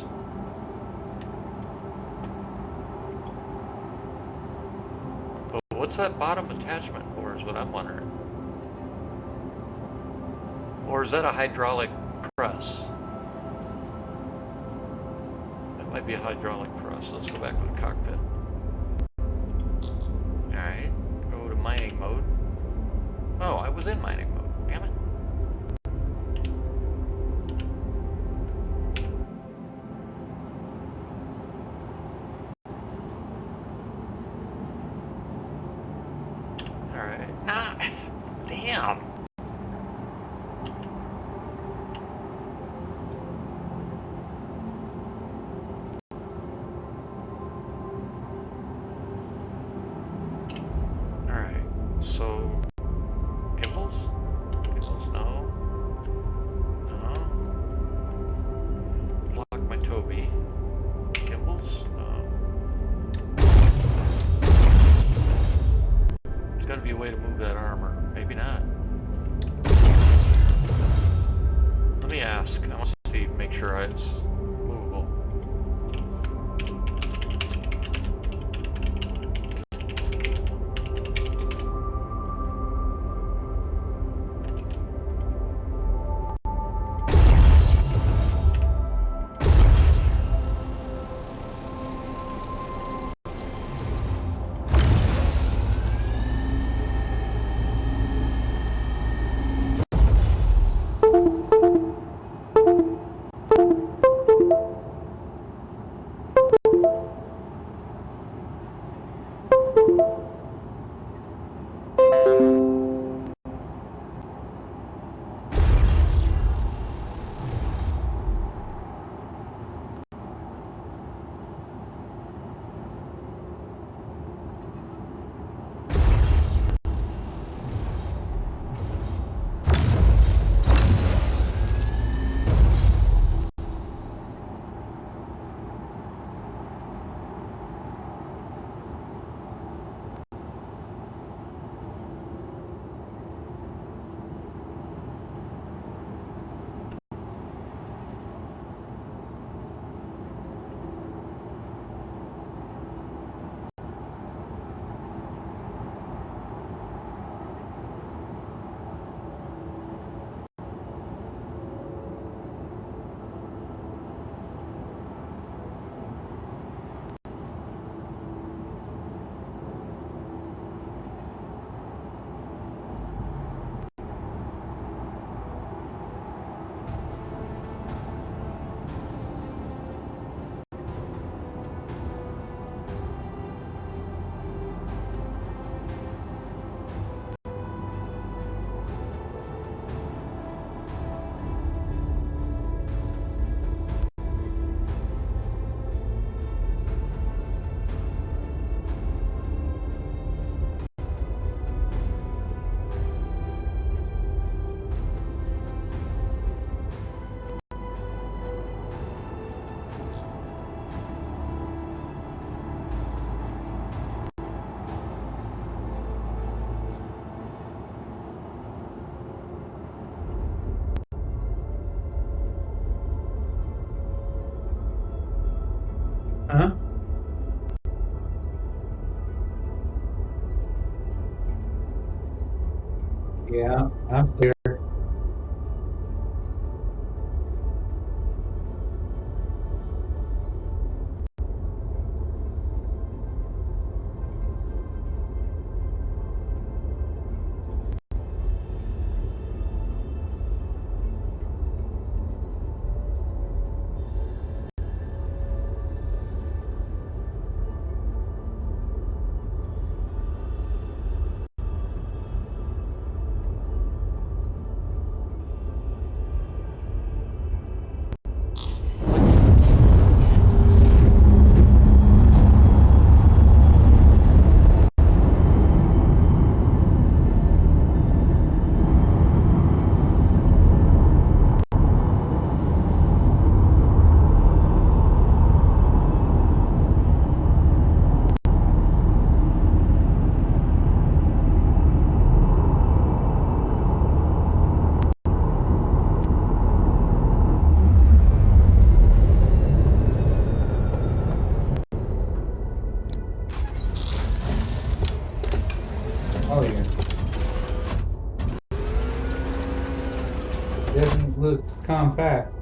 But what's that bottom attachment for is what I'm wondering. Or is that a hydraulic press? That might be a hydraulic press. Let's go back to the cockpit. Alright, go to mining mode. Oh, I was in mining mode. Damn it. Alright. Ah, damn. Alright, so gimbals? Gimbals, no. No. Lock my Tobii. Gimbals? No. There's gotta be a way to move that Yeah, I'm clear. Oh yeah, definitely looks compact.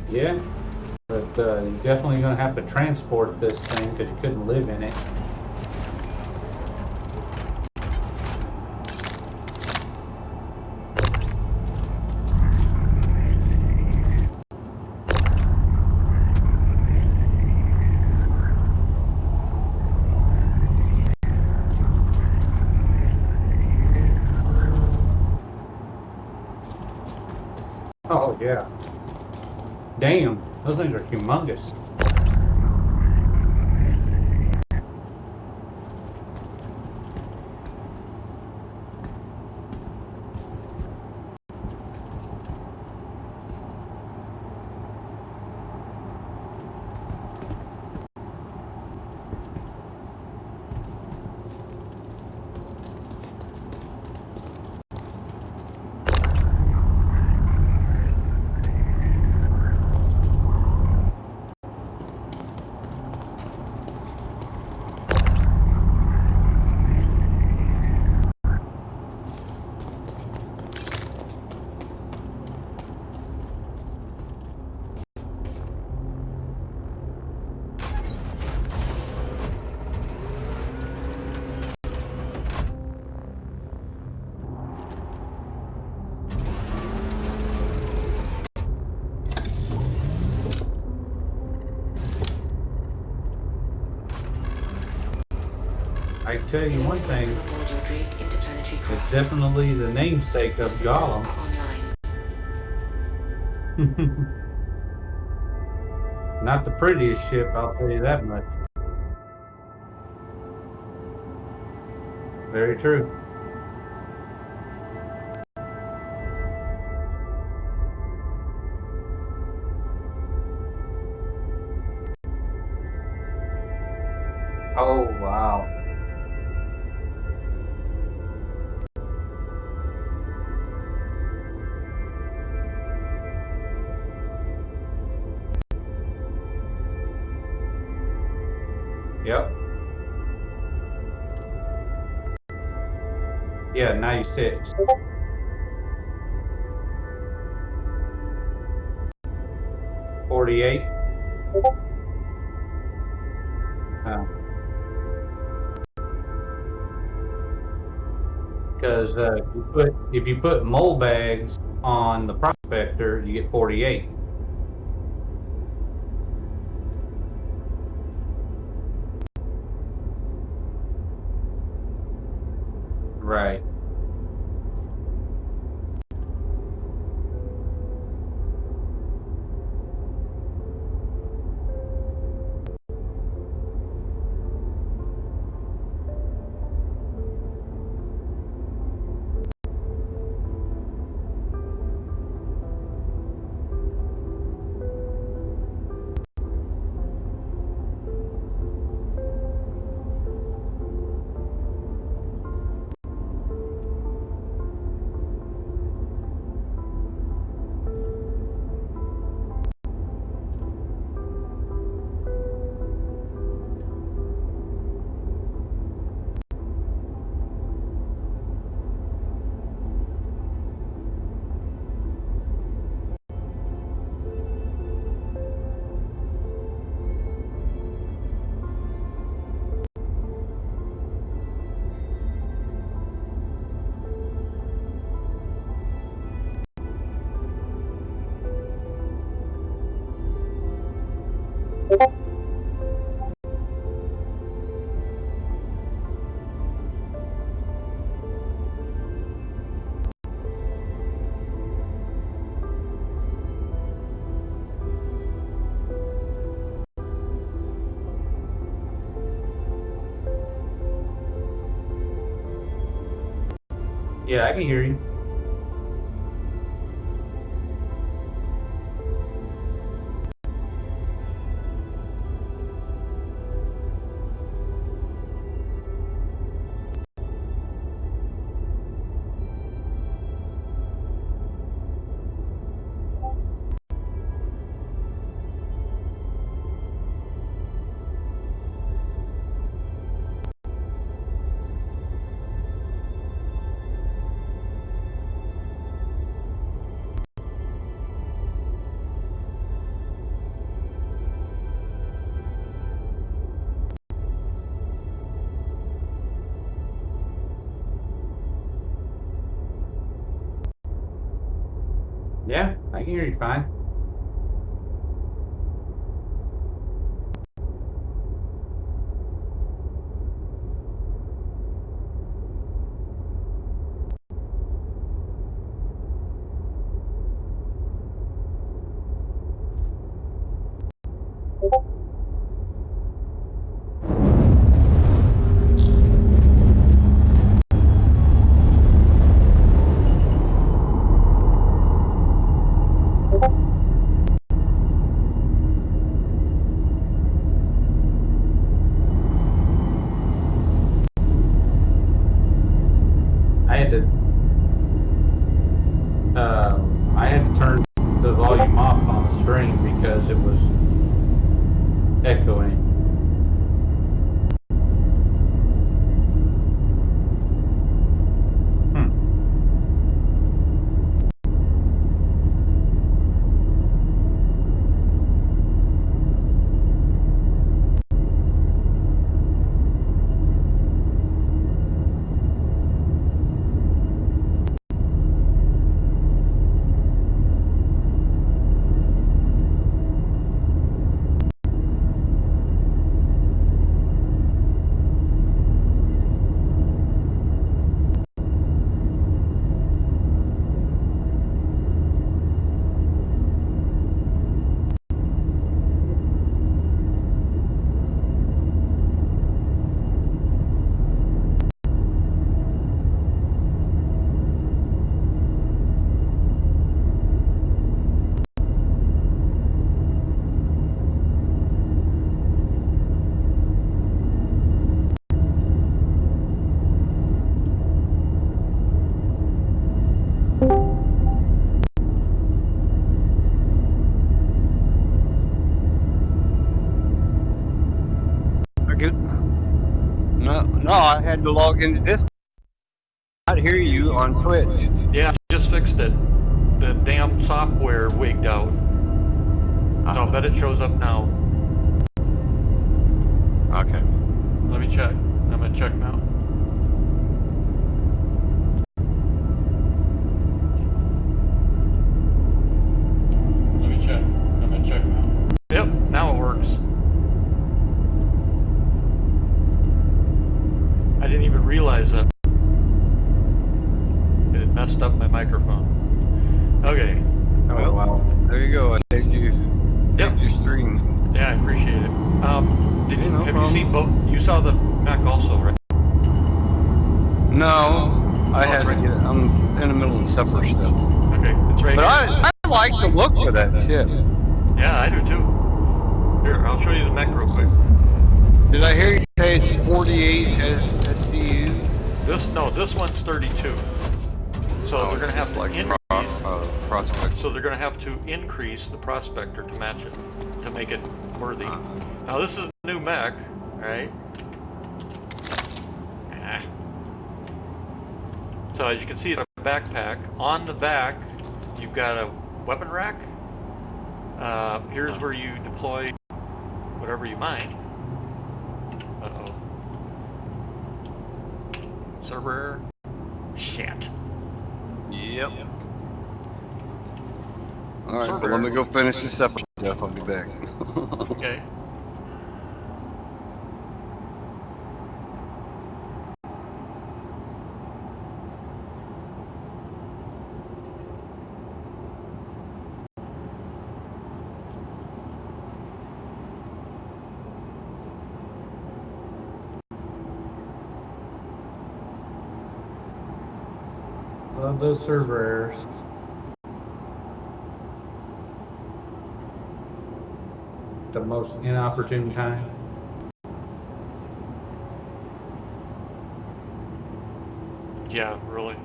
Yeah, but you're definitely gonna have to transport this thing because you couldn't live in it. Oh yeah. Damn, those things are humongous. can tell you one thing. It's definitely the namesake of Gollum. Not the prettiest ship, I'll tell you that much. Very true. Oh, wow. Yep. Yeah, 96. 48. Because if you put mole bags on the prospector, you get 48. Right. Yeah, I can hear you. Yeah, I can hear you fine. I had to I had to turn the volume off on the stream because it was echoing. Hmm. I had to log into Discord. I hear you on Twitch. Yeah, I just fixed it. The damn software wigged out. So I bet it shows up now. Okay. Let me check. I'm gonna check now. Let me check. I'm gonna check now. Yep, now it works. I didn't even realize that. It messed up my microphone. Okay. Oh, Well, wow. there you go. I saved you. Saved your stream. Yeah, I appreciate it. Hey, no Have problem. you seen both? You saw the Mac also, right? No, I had to get it. I'm in the middle of supper stuff. Okay, it's right But here. I like the look for that ship. Yeah, I do too. Here, I'll show you the Mac real quick. Did I hear you say it's 48 SCU? This one's 32. So Oh, they're it's gonna have just to like increase. prospect. So they're gonna have to increase the prospector to match it, to make it worthy. Now this is the new Mac, right? So as you can see, it's a backpack. On the back, you've got a weapon rack. Here's where you deploy whatever you mine. Uh-oh. Server error. Shit. Yep. Alright, Server let me error. go finish this supper stuff. I'll be back. Okay. Love those server errors. The most inopportune time. Yeah, really.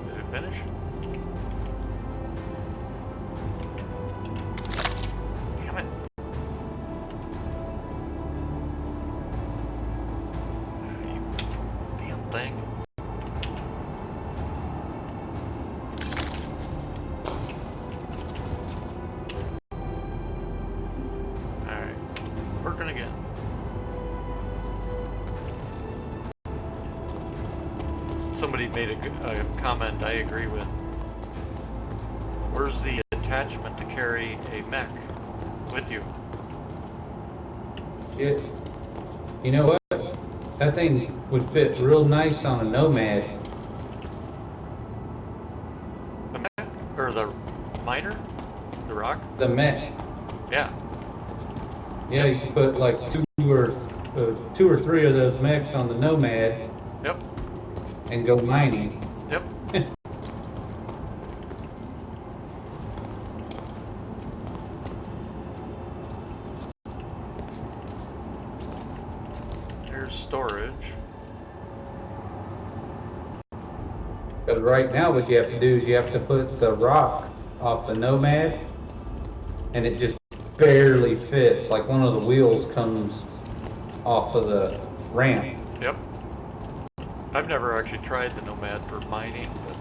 Did it finish? Damn it. You damn thing. Alright. Working again. Somebody made a comment I agree with. Where's the attachment to carry a mech with you? Shit. You know what? That thing would fit real nice on a Nomad. The mech? Or the miner? The rock? The mech. Yeah. Yeah, you could put like two or three of those mechs on the Nomad Yep. and go mining. Yep. Here's storage. Because right now what you have to do is you have to put the rock off the Nomad and it just barely fits. Like one of the wheels comes off of the ramp. Yep. I've never actually tried the Nomad for mining, but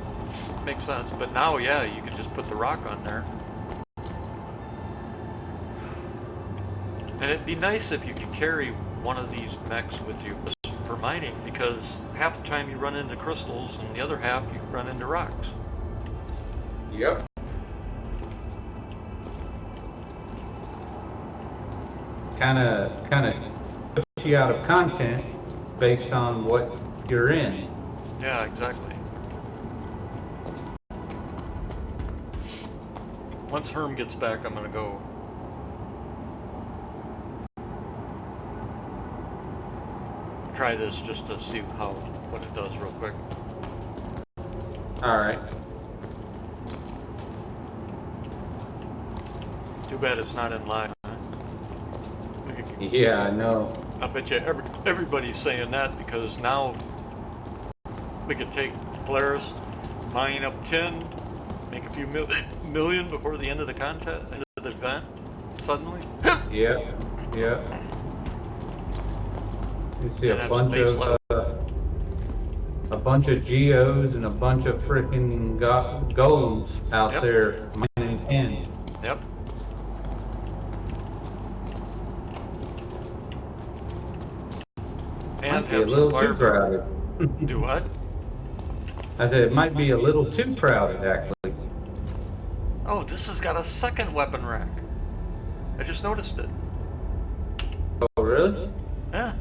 it makes sense. But now, yeah, you can just put the rock on there. And it'd be nice if you could carry one of these mechs with you for mining, because half the time you run into crystals and the other half you run into rocks. Yep. kind of puts you out of content based on what you're in. Yeah, exactly. Once Herm gets back, I'm gonna go. Try this just to see what it does real quick. All right. Too bad it's not in live. Huh? Yeah, I know. I bet you everybody's saying that because now we could take Polaris, mine up 10, make a few million before the end of the contest, end of the event, suddenly. Yeah, yeah. You see And have space left. a bunch of geos and a bunch of freaking golems out Yep. there mining 10. Yep. And Might be a have little some too firepower. crowded. Do what? I said it might be a little too crowded, actually. Oh, this has got a second weapon rack. I just noticed it. Oh, really? Yeah.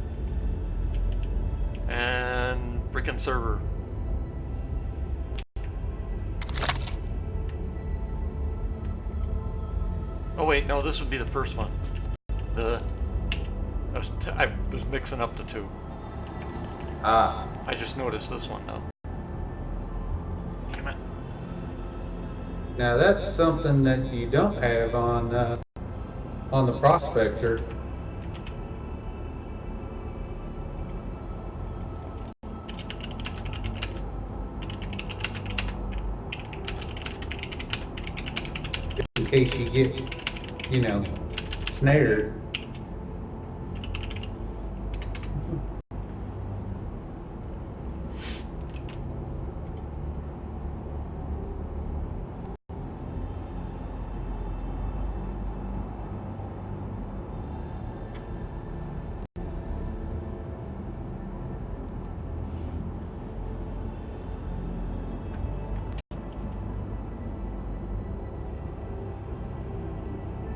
And freaking server. Oh wait, no, this would be the first one. I was mixing up the two. Ah. I just noticed this one now. Damn it. Now that's something that you don't have on the Prospector. In case you get, snared.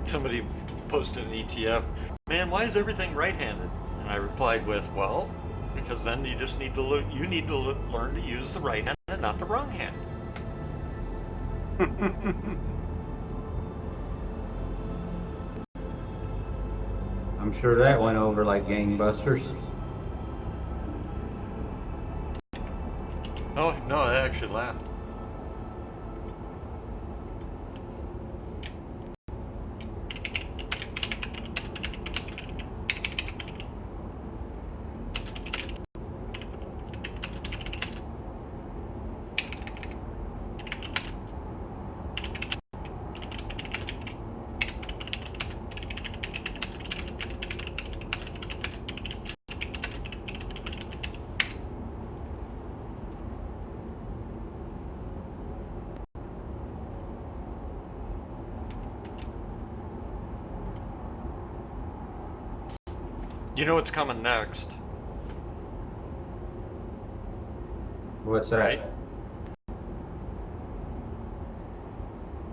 Somebody posted an ETF. Man, why is everything right-handed? And I replied with, well, because then you just need to learn to use the right hand and not the wrong hand. I'm sure that went over like gangbusters. Oh no, I actually laughed. You know what's coming next? What's that? Right?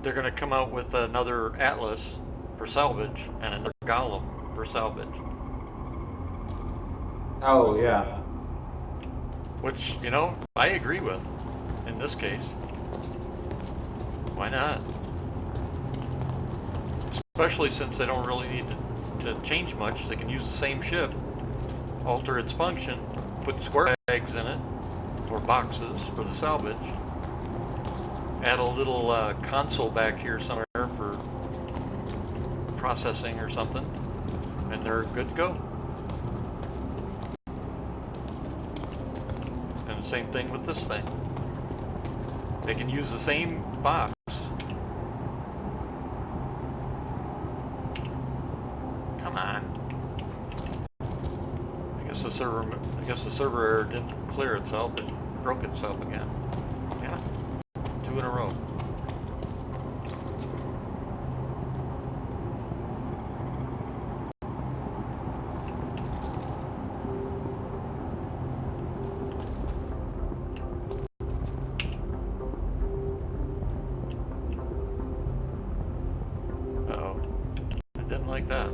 They're going to come out with another Atlas for salvage and another Golem for salvage. Oh, yeah. Which, I agree with in this case. Why not? Especially since they don't really need to change much. They can use the same ship, alter its function, put square bags in it, or boxes for the salvage, add a little console back here somewhere for processing or something, and they're good to go. And the same thing with this thing. They can use the same box. Come on. I guess the server error didn't clear itself. It broke itself again. Yeah. 2 in a row. Uh-oh. I didn't like that.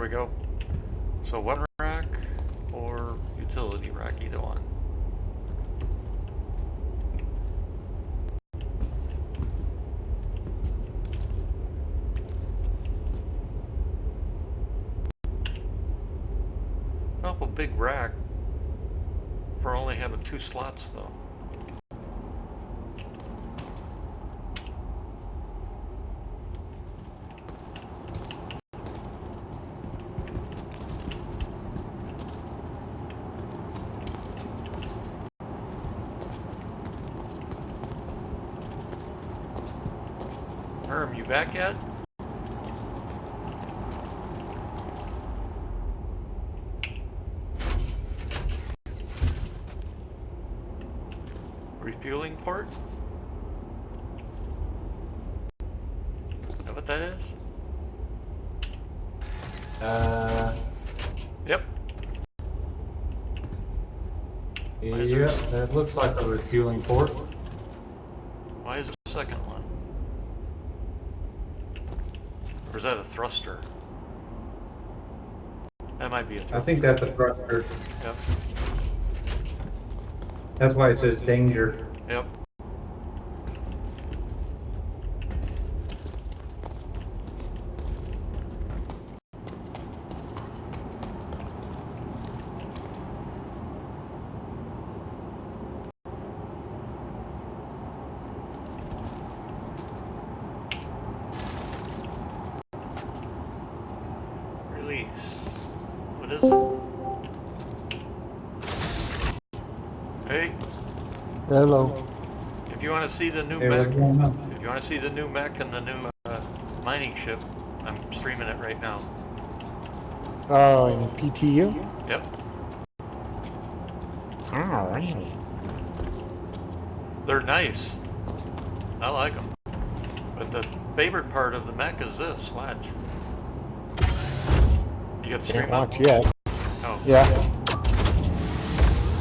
we go. So weapon rack or utility rack, either one. It's an awful big rack for only having 2 slots though. Herm, you back yet? Refueling port? Is that what that is? Yep. Yeah, that looks like a refueling port. Why is it the second one? Or is that a thruster? That might be a thruster. I think that's a thruster. Yep. That's why it says danger. Yep. Release. What is it? Hey, Hello. if you want to see the new Hey, mech, what's going on? if you want to see the new mech and the new mining ship, I'm streaming it right now. Oh, in PTU? Yep. Alright. They're nice. I like them. But the favorite part of the mech is this. Watch. You got the stream Can't up? watch yet. Oh. Yeah.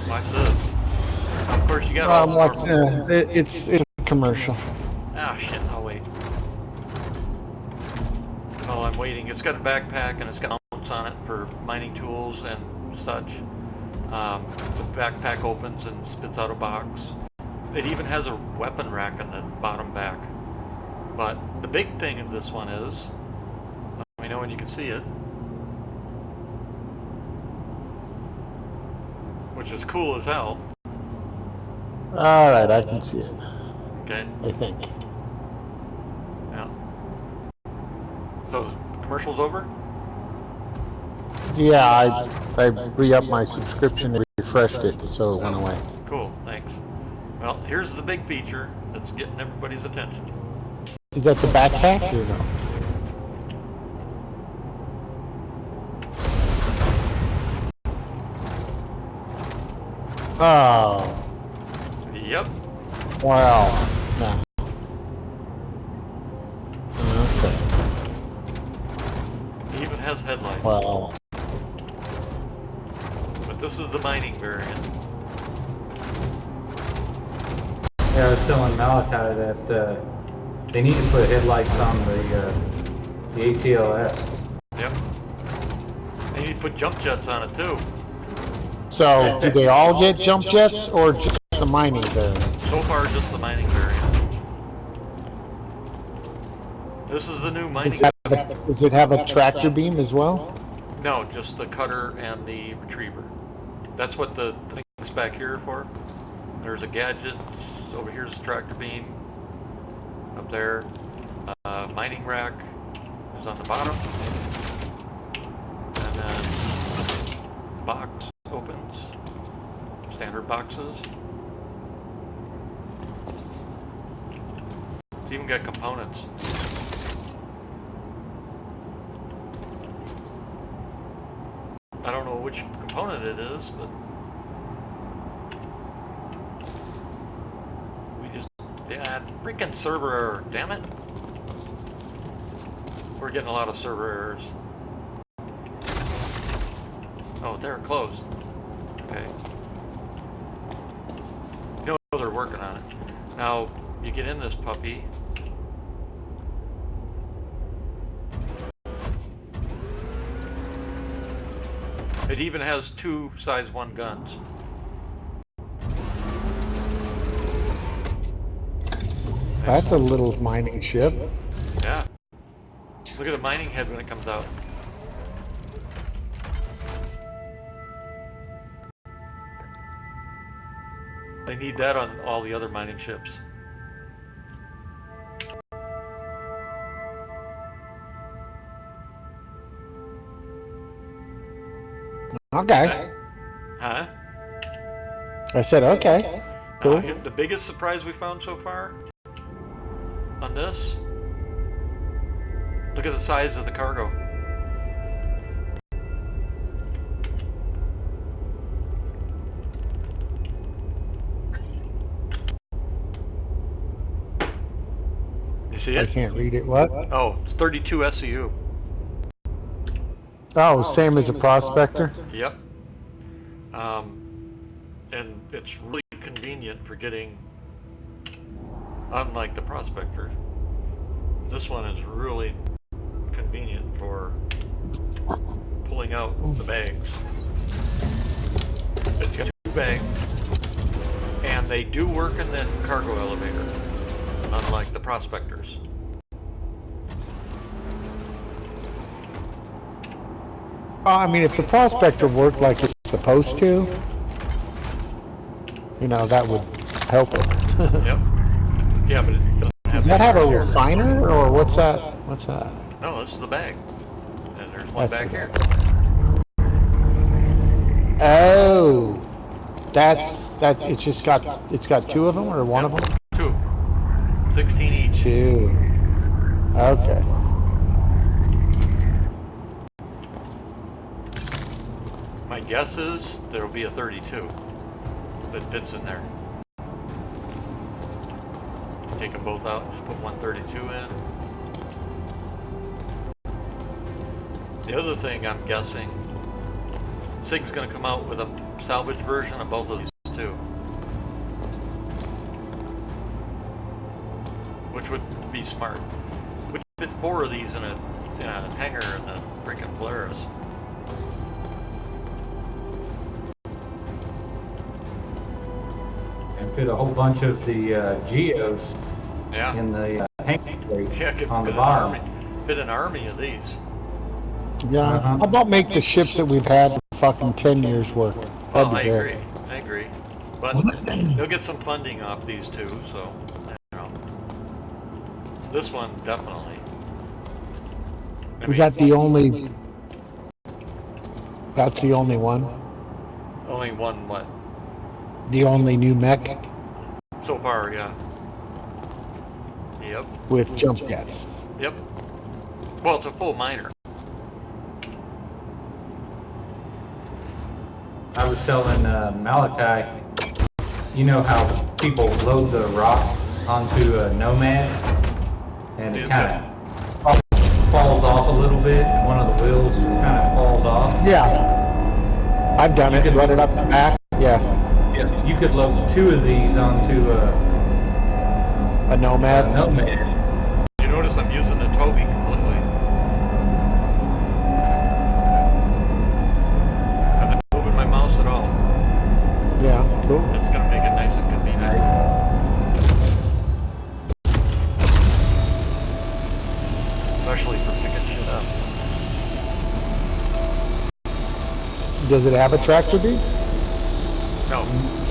Watch this. Of course, you got all I'm the watching. normal. It's a commercial. Ah, shit. I'll wait. While I'm waiting, it's got a backpack and it's got mounts on it for mining tools and such. The backpack opens and spits out a box. It even has a weapon rack in the bottom back. But the big thing of this one is, let me know when you can see it, which is cool as hell. Alright, I can see it. Okay. I think. Yeah. So commercial's over? Yeah, I re-upped my subscription and refreshed it, so it went away. Cool, thanks. Well, here's the big feature that's getting everybody's attention. Is that the backpack or no? Oh, Yep. wow. Nah. Okay. It even has headlights. Well, But this is the mining variant. Yeah, I was telling Malachi that they need to put headlights on the ATLS. Yep. They need to put jump jets on it too. so do they all get jump jets or just the mining variant? So far, just the mining variant. This is the new mining. Does it have a tractor beam as well? No, just the cutter and the retriever. That's what the thing's back here for. There's a gadget. Over here's the tractor beam. Up there. Mining rack is on the bottom. And then the box opens. Standard boxes. It's even got components. I don't know which component it is, but we just, yeah, freaking server error, damn it. We're getting a lot of server errors. Oh, they're closed. Okay. You know they're working on it. Now, you get in this puppy. It even has 2 size 1 guns. That's a little mining ship. Yeah. Look at the mining head when it comes out. They need that on all the other mining ships. Okay. Huh? I said okay. Cool. The biggest surprise we found so far on this, look at the size of the cargo. You see I it? can't read it. What? Oh, 32 SEU. Oh, same as a prospector? Yep. And it's really convenient for getting, unlike the prospector, this one is really convenient for pulling out the bags. It's got 2 bags, and they do work in the cargo elevator, unlike the prospectors. I mean, if the prospector worked like it's supposed to, you know, that would help it. Yep. Yeah, but it doesn't have. Does that have a refiner, or what's that? What's that? No, this is the bag. And there's one That's back here. Oh, that. It's got 2 of them, or one of them? 2. 16 each. 2. Okay. My guess is there'll be a 32 that fits in there. Take them both out, just put 132 in. The other thing I'm guessing, SIG's going to come out with a salvage version of both of these too. Which would be smart. We could fit 4 of these in a hangar in the freaking Polaris. And fit a whole bunch of the Geos Yeah. in the hangar Yeah, could on the fit bottom. fit an army of these. Yeah. How about make the ships that we've had for fucking 10 years work? Well, That'd I be great. agree. I agree. But they'll get some funding off these too, so you know. This one definitely. Is that the only? That's the only one. Only one what? The only new mech So far, yeah. Yep. with jump jets. Yep. Well, it's a full miner. I was telling Malachi, you know how people load the rock onto a Nomad, and it kind of falls off a little bit, and one of the wheels kind of falls off. Yeah, I've done it. Run it up the back. Yeah, Yeah, you could load 2 of these onto a Nomad. a Nomad. You notice I'm using the Tobii completely. I'm not moving my mouse at all. Yeah, cool. It's gonna make it nice and convenient. Especially for picking shit up. Does it have a tractor beam? No,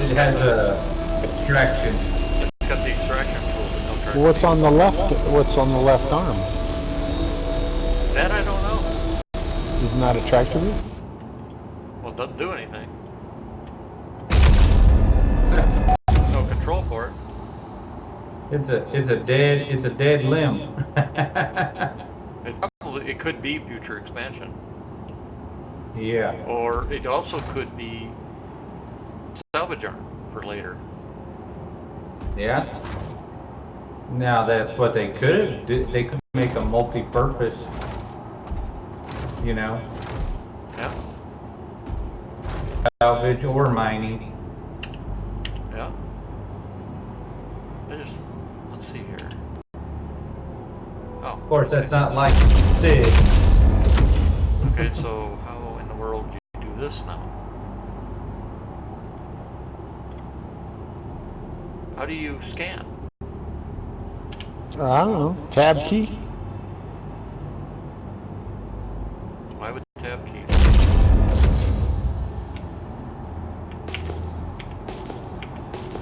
It has a extraction. it's got the extraction tool, but no traction. What's on the left? What's on the left arm? That I don't know. Isn't that a tractor beam? Well, it doesn't do anything. No control for it. It's a dead limb. It could be future expansion, Yeah. or it also could be salvage arm for later. Yeah. Now that's what they could do. They could make a multi-purpose, you know, Yeah, salvage or mining. yeah. Let's see here. Oh, Of course, that's not like SIG. okay. So how in the world do you do this now? How do you scan? I don't know. Tab key? Why would tab key?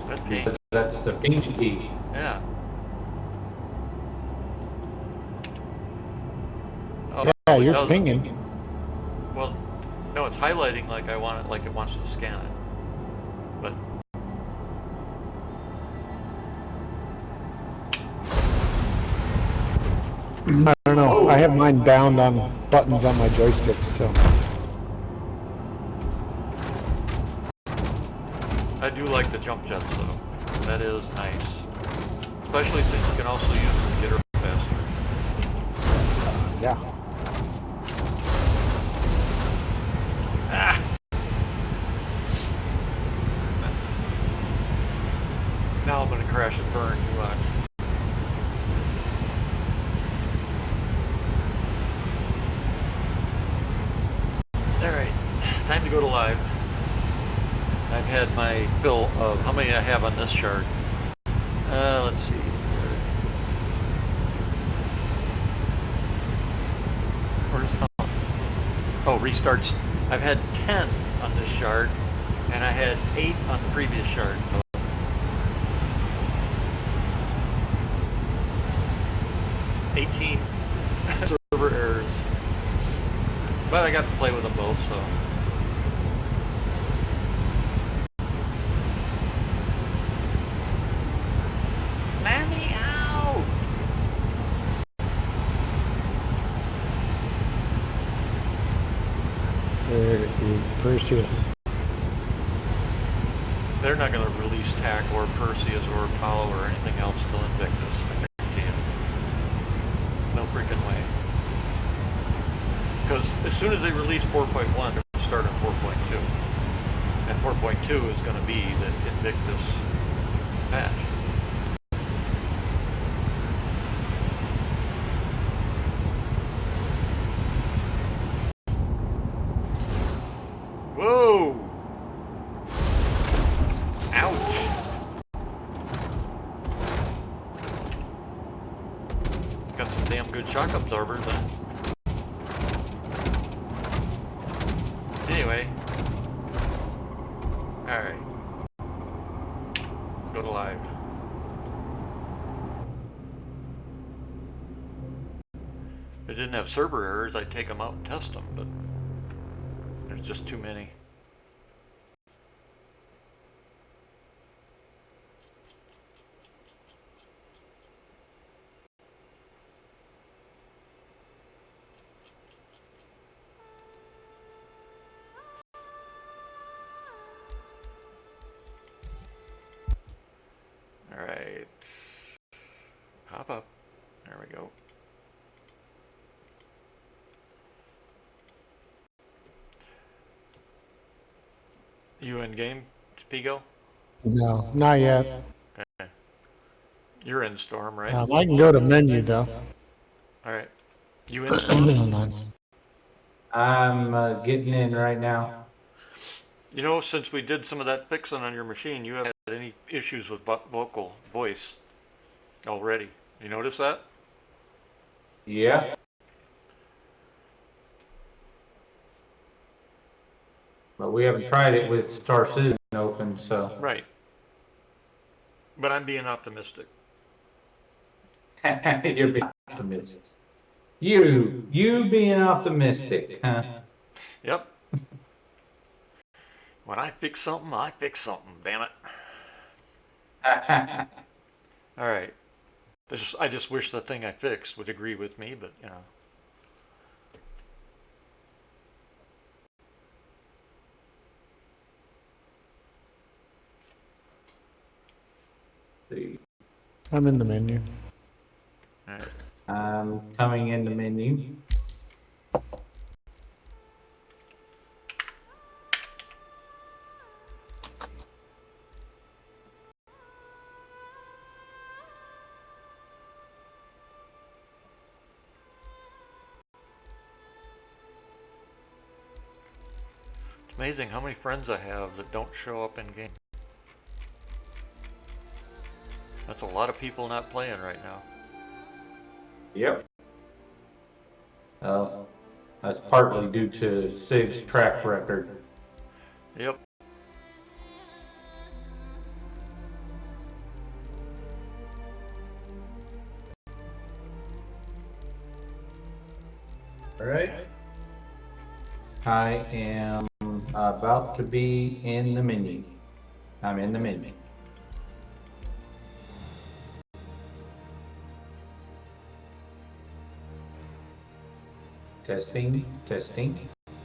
That pain. That's the pinch key. Yeah. Oh, Yeah, it you're doesn't. pinging. Well, no, it's highlighting like I want it, like it wants to scan it. But I don't know. I have mine bound on buttons on my joystick, so. I do like the jump jets though. That is nice. Especially since you can also use them to get her faster. Yeah. Ah! Now I'm gonna crash and burn, you watch. Alright, time to go to live. I've had my fill of how many I have on this chart. Let's see. Where's oh, restarts. I've had 10 on this shard, and I had 8 on the previous shard. So 18 server errors. But I got to play with them both, so. Let me out! There is the Perseus. They're not going to release TAC or Perseus or Apollo or anything else till Invictus. I guarantee it. No freaking way. Because as soon as they release 4.1, they're going to start on 4.2. And 4.2 is going to be the Invictus patch. Whoa! Ouch! Got some damn good shock absorbers then. Anyway. Alright. Let's go to live. If it didn't have server errors, I'd take them out and test them, but there's just too many. Alright. Hop up. There we go. You in game, Spigo? No, not yet. Okay. You're in Storm, right? I can go to menu though. Alright. You in Storm? Hold on. I'm getting in right now. You know, since we did some of that fixing on your machine, you haven't had any issues with vocal voice already. You notice that? Yeah. But we haven't tried it with Star Citizen open, so. Right. But I'm being optimistic. You're being optimistic. You being optimistic, huh? Yep. When I fix something, damn it. Alright. I just wish the thing I fixed would agree with me, but you know. I'm in the menu. Alright. I'm coming in the menu. Amazing how many friends I have that don't show up in game. That's a lot of people not playing right now. Yep. That's partly due to Sig's track record. Yep. All right. I am about to be in the menu. I'm in the menu. Testing, testing.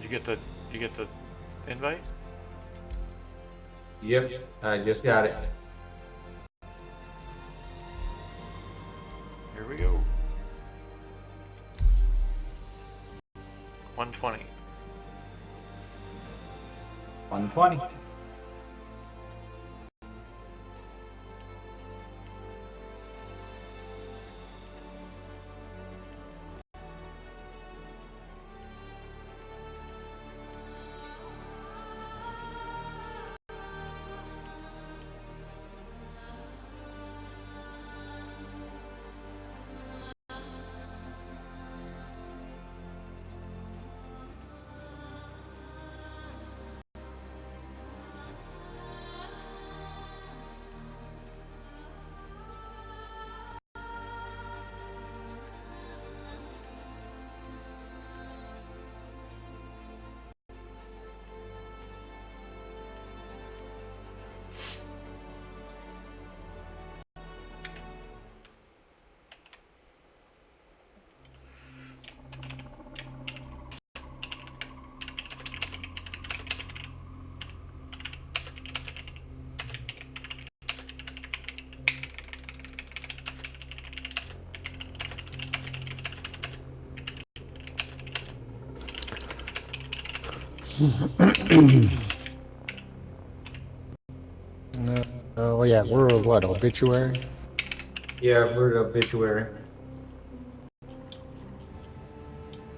Did you get the invite? Yep, I just got it. Here we go. 120. 120. Oh yeah, we're what, obituary? Yeah, we're the obituary.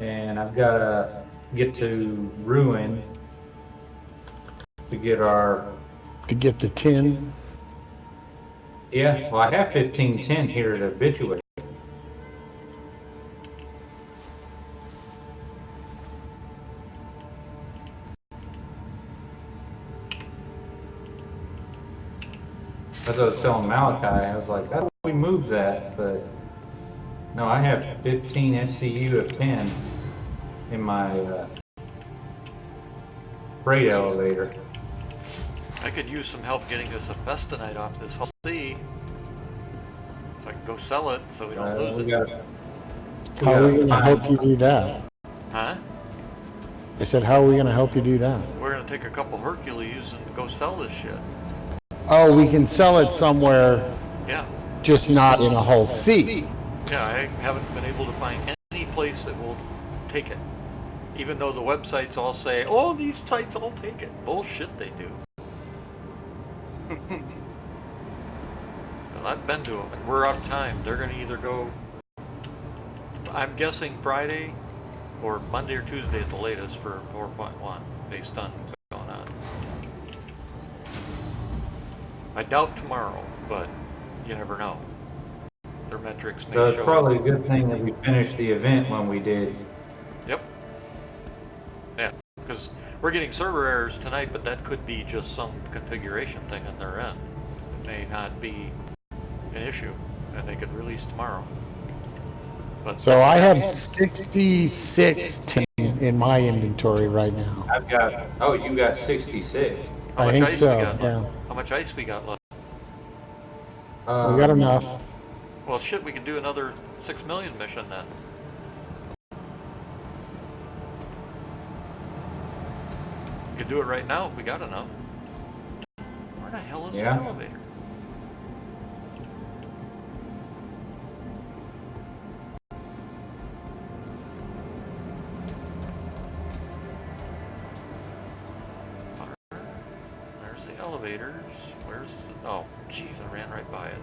And I've got to get to Ruin to get our... To get the tin? Yeah, well, I have 1510 here at obituary. As I was telling Malachi, I was like, how do we move that? But no, I have 15 SCU of 10 in my freight elevator. I could use some help getting this Festonite off this whole sea. So I can go sell it so we don't lose it. How are we going to help you do that? Huh? I said, how are we going to help you do that? We're going to take a couple Hercules and go sell this shit. Oh, we can sell it somewhere, Yeah. just not in a whole sea. Yeah, I haven't been able to find any place that will take it. Even though the websites all say, oh, these sites all take it. Bullshit, they do. Well, I've been to them, and we're out of time. They're going to either go, I'm guessing Friday, or Monday or Tuesday at the latest for 4.1, based on what's going on. I doubt tomorrow, but you never know. Their metrics may So show. it's probably a good thing that we finished the event when we did. Yep. Yeah, because we're getting server errors tonight, but that could be just some configuration thing on their end. It may not be an issue, and they could release tomorrow. But So I have 66 tin in my inventory right now. I've got, oh, you got 66. how I much think ice so, we got yeah. left? How much ice we got left? We got enough. Well, shit, we can do another 6 million mission then. We could do it right now if we got enough. Where the hell is the elevator? There's the elevators. Where's the... Oh, jeez, I ran right by it.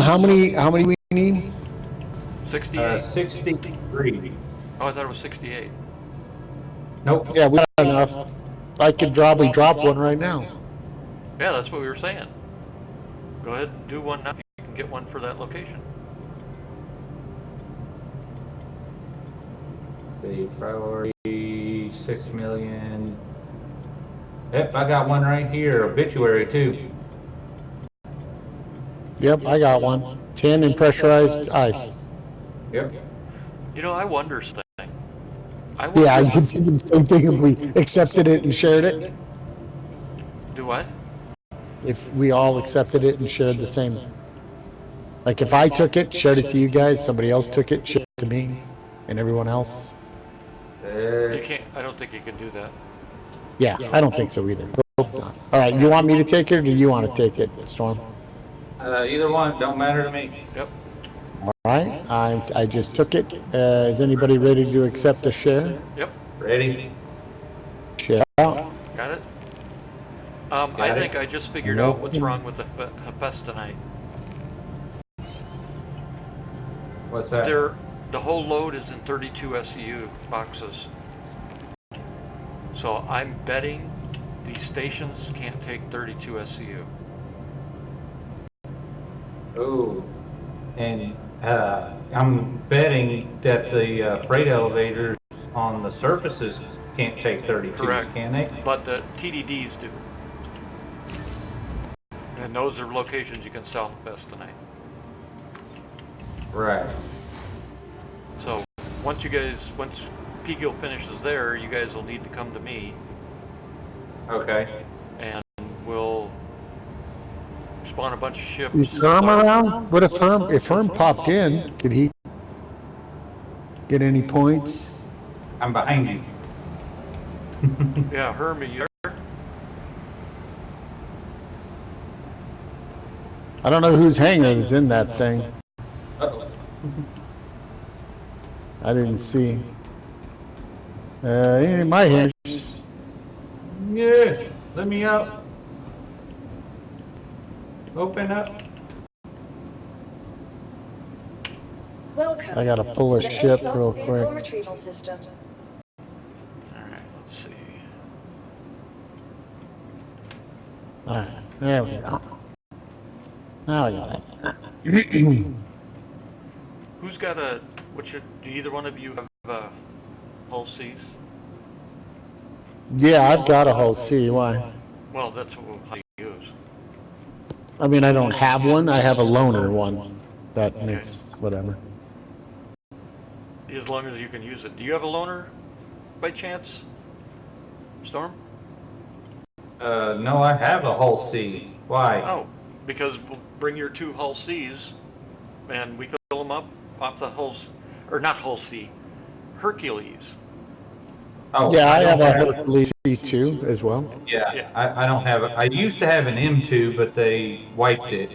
How many we need? 68? 63. Oh, I thought it was 68. Nope. Yeah, we got enough. I could probably drop one right now. Yeah, that's what we were saying. Go ahead and do one now. You can get one for that location. The priority 6 million. Yep, I got one right here, obituary too. Yep, I got one. 10 in pressurized ice. Yep. You know, I wonder something. I Yeah, I wonder. would think the same thing if we accepted it and shared it. Do what? If we all accepted it and shared the same. Like if I took it, shared it to you guys, somebody else took it, shared it to me, and everyone else. You can't. I don't think you can do that. Yeah, I don't think so either. Hope not. All right, you want me to take it or do you want to take it, Storm? Either one, don't matter to me. Yep. All right, I just took it. Is anybody ready to accept a share? Yep. Ready? Share out. Got it. Got I it. think I just figured out what's wrong with the Hephaestus tonight. What's that? The whole load is in 32 SEU boxes. So I'm betting these stations can't take 32 SEU. Oh, and I'm betting that the freight elevators on the surfaces can't take 32, Correct. can they? But the TDDs do. And those are locations you can sell best tonight. Right. So once P-Gill finishes there, you guys will need to come to me Okay. and we'll spawn a bunch of ships. Is Herm around? What if Herm popped in, could he get any points? I'm behind you. Yeah, Herm, are you there? I don't know whose hangar is in that thing. Uh-oh. I didn't see. In my hangar. Yeah, let me out. Open up. Welcome I gotta pull a to the ship ASOP real vehicle quick. retrieval system. Alright, let's see. Alright, there we go. Now we got it. Who's got do either one of you have hull Cs? Yeah, I've got a whole C. Why? Well, that's what we'll use. I mean, I don't have one. I have a loaner one. That makes whatever. As long as you can use it. Do you have a loaner by chance, Storm? No, I have a whole C. Why? Oh, because we'll bring your 2 hull Cs and we fill them up off the hulls, or not hull C, Hercules. Oh, Yeah, I don't have a Hercules C2 as well. Yeah, I don't have it. I used to have an M2, but they wiped it.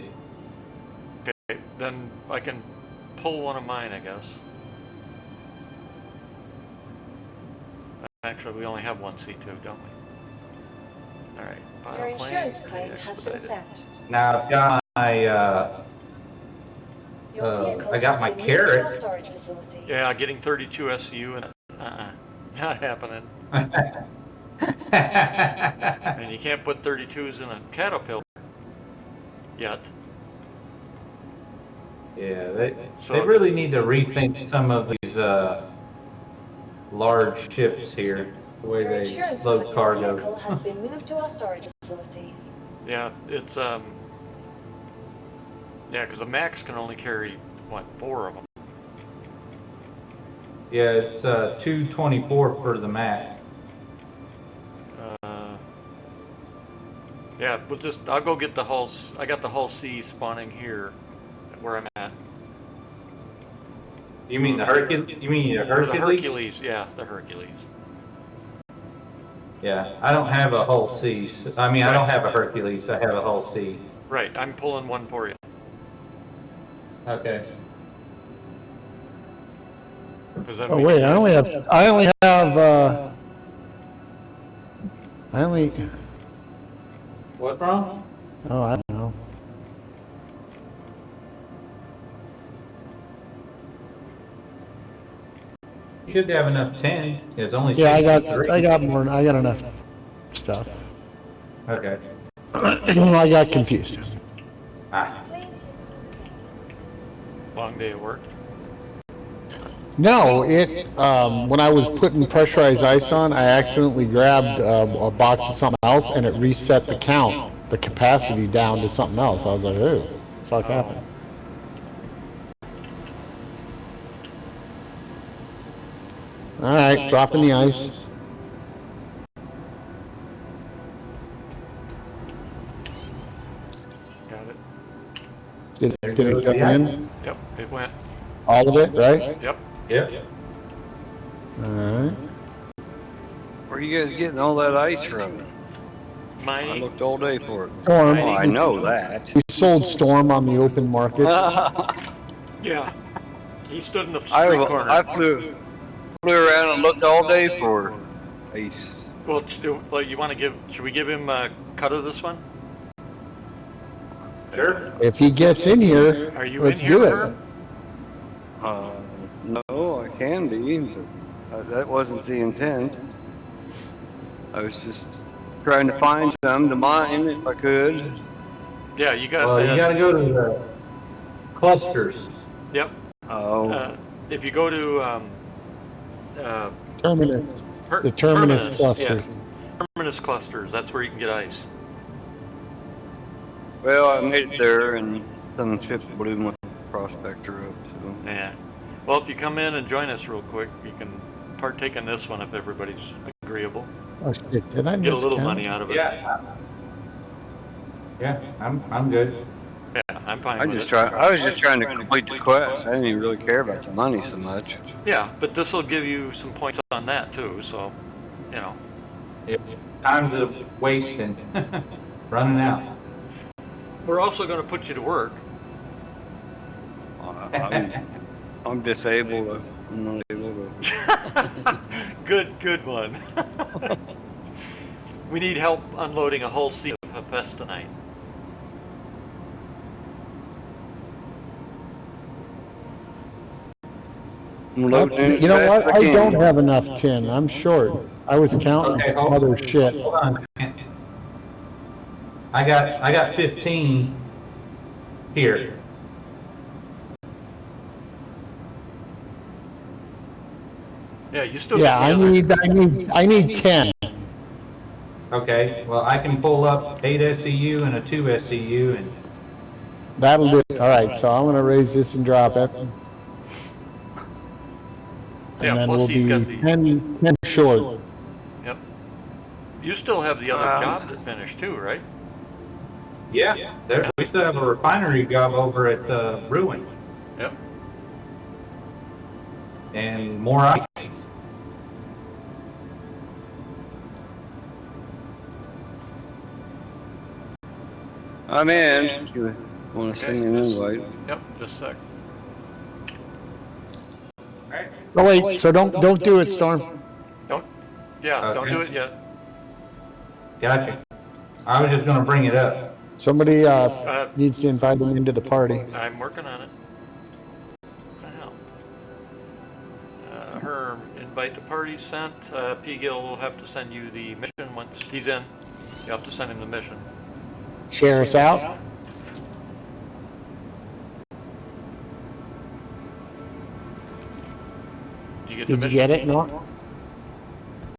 Okay, then I can pull one of mine, I guess. Actually, we only have one C2, don't we? Alright, Your final insurance plane, claim has been expedited. sent. Now I've got my, Your vehicle I got has my been moved to our carrot. storage facility. Yeah, getting 32 SU and not happening. And you can't put 32s in a Caterpillar yet. Yeah, they So- really need to rethink some of these large ships here, the way Your they insurance load claim cargo. vehicle has been moved to our storage facility. Yeah, it's yeah, because the Max can only carry what, 4 of them. Yeah, it's 224 for the Mac. Yeah, I'll go get the hulls. I got the hull C spawning here, where I'm at. You mean the Hercules? You mean the Or Hercules? the Hercules, yeah, the Hercules. Yeah, I don't have a hull C. I mean, I don't have a Hercules. I have a hull C. Right, I'm pulling one for you. Okay. 'Cause then Oh we wait, can- I only have. What's wrong? Oh, I don't know. You should have enough 10. It's only Yeah, I 63. got more. I got enough stuff. Okay. I got confused. Ah. Long day at work. No, when I was putting pressurized ice on, I accidentally grabbed a box of something else and it reset the count, the capacity down to something else. I was like, oh, fuck happened? Alright, dropping the ice. Got it. Did it go in? Yep, it went. All of it, right? Yep. Yep. Alright. Where are you guys getting all that ice from? I Mining. looked all day for it. Storm. Oh, I know that. We sold Storm on the open market. Yeah. He stood in the street I corner. flew around and looked all day for ice. Well, you want to give? Should we give him a cut of this one? Sure. If he gets in here, Are you let's in here, do Herb? it. No, I can be, but that wasn't the intent. I was just trying to find some to mine if I could. Yeah, you got. Well, you gotta go to the clusters. Yep. Oh, If you go to Terminus. The Terminus cluster. yes. Terminus clusters. That's where you can get ice. well, I made it there, and some ships blew my prospector up. So Yeah. Well, if you come in and join us real quick, you can partake in this one if everybody's agreeable. Oh shit, did I Get a miss little count? money out of it. Yeah. Yeah, I'm good. Yeah, I'm fine I with just it. try. I was just trying to complete the quest. I didn't even really care about the money so much. Yeah, but this will give you some points on that too. So, you know. Yep. Time's of wasting, running out. We're also going to put you to work. I'm disabled. I'm not able to. Good one. We need help unloading a whole sea of Hepes tonight. I'm loading in You know as what? fast as I can. don't have enough tin. I'm short. I was counting Okay, some other shit. Hold on. I got 15 here. Yeah, you still. Yeah, got the other- I need 10. Okay, well, I can pull up 8 SCU and a 2 SCU and, That'll do it. All right, so I'm gonna raise this and drop it. Yeah, And then plus we'll he's be got the- 10 short. Yep. You still have the other job to finish too, right? yeah, we still have a refinery job over at, Bruin Yep. and more ice. I'm in. You want to send me an invite? Yep. Just a sec. Oh wait, so don't do it, Storm. Don't. Yeah. Don't Okay. do it yet. Gotcha. I was just gonna bring it up. Somebody needs to invite him into the party. I'm working on it. What the hell? Her invite to party sent. P. Gill will have to send you the mission once he's in. You have to send him the mission. Share us out. Did you get Did the you mission? get it? No?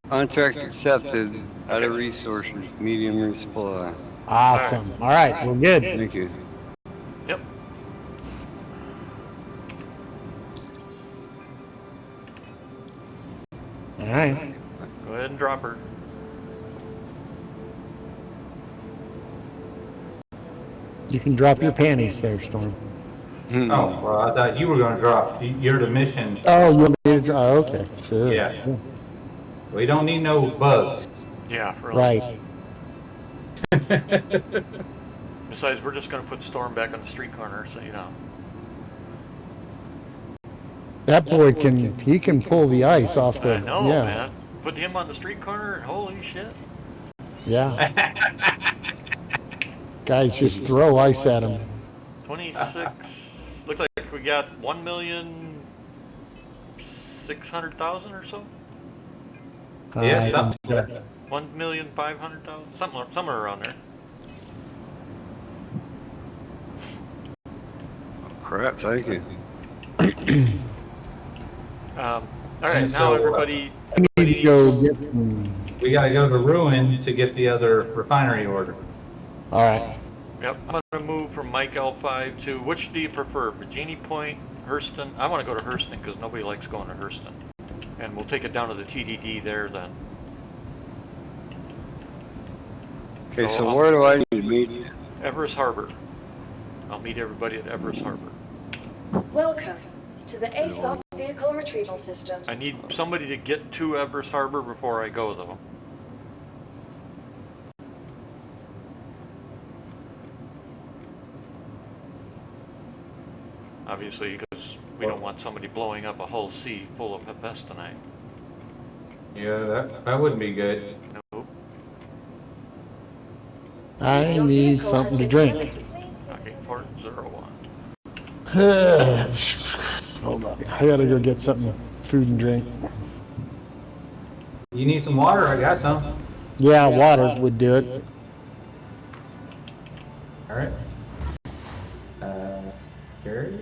Contract accepted. Out of resources. Medium resupply. Awesome. All right, we're good. Thank you. Yep. All right. Go ahead and drop her. You can drop your panties there, Storm. Oh, well, I thought you were gonna drop, you're the mission. Oh, you want me to drop? Oh, okay, sure. Yeah. We don't need no bugs. Yeah, really. Right. Besides, we're just going to put Storm back on the street corner, so you know. That boy he can pull the ice off the, I know, yeah. man. Put him on the street corner, holy shit. Yeah. Guys just throw ice at him. 26. Looks like we got 1,600,000 or so. Yeah, I can something. check. 1,500,000, somewhere around there. Crap, thank you. All right, And now so, everybody, I need to go get some. we gotta go to Ruin to get the other refinery order. All right. Yep, I'm gonna move from Mike L5 to, which do you prefer, Virginia Point, Hurston? I wanna go to Hurston because nobody likes going to Hurston. And we'll take it down to the TDD there then. Okay, so where do I need to meet? Everest Harbor. I'll meet everybody at Everest Harbor. Welcome to the ASOP Vehicle Retrieval System. I need somebody to get to Everest Harbor before I go though. Obviously, because we don't want somebody blowing up a whole sea full of hepestonite. Yeah, that wouldn't be good. Nope. I Your need vehicle something to has been drink. delivered. Please visit Okay, us port again. 01. Hold on. I gotta go get something, food and drink. You need some water? I got some. Yeah, water would do it. All right. Carry.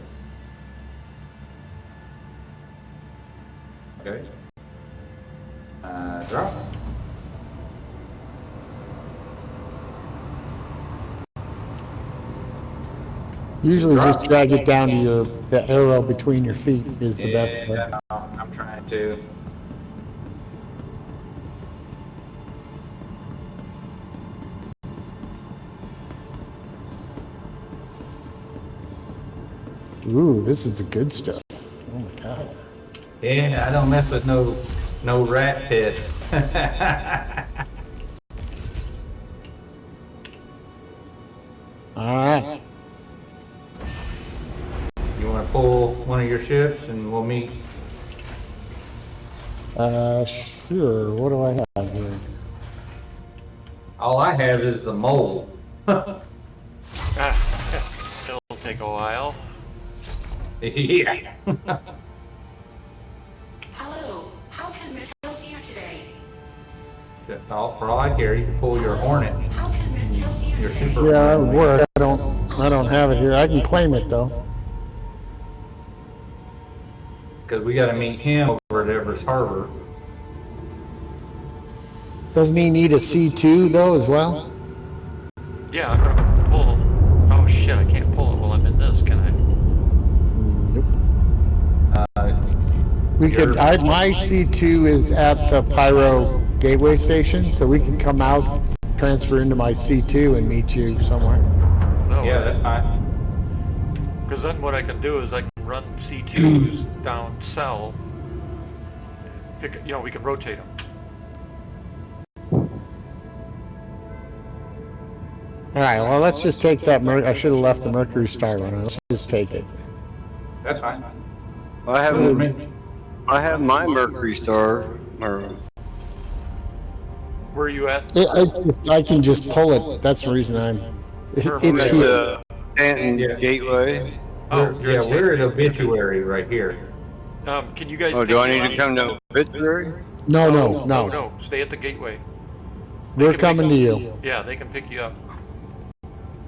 Okay. Drop. Usually just drag it down to the arrow between your feet is the best way. Yeah, I'm trying to. Ooh, this is the good stuff. Oh my god. Yeah, I don't mess with no rat piss. Alright. You want to pull one of your ships and we'll meet? Sure. What do I have here? All I have is the mole. Ah, it'll take a while. Yeah. Hello, how can Miss help you today? For all I care, you can pull your Hornet. How can Miss help you Your today? super. Yeah, that would work. I don't have it here. I can claim it though. Because we got to meet him over at Everest Harbor. Doesn't he need a C2 though as well? Yeah, I'm gonna pull. Oh shit, I can't pull it while I'm in this, can I? Nope. We could, my C2 is at the Pyro Gateway Station, so we can come out, transfer into my C2 and meet you somewhere. No. Yeah, that's fine. Because then what I can do is I can run C2s down cell. We can rotate them. Alright, well let's just take that I should have left the Mercury Star runner. Let's just take it. That's fine. I have my Mercury Star, or Where are you at? I can just pull it. That's the reason it's at here. the Stanton Yeah. Gateway. We're at Obituary right here. Can you guys? Oh, pick do I me need up? to come to Obituary? No. No. Stay at the gateway. We're coming to you. Yeah, they can pick you up.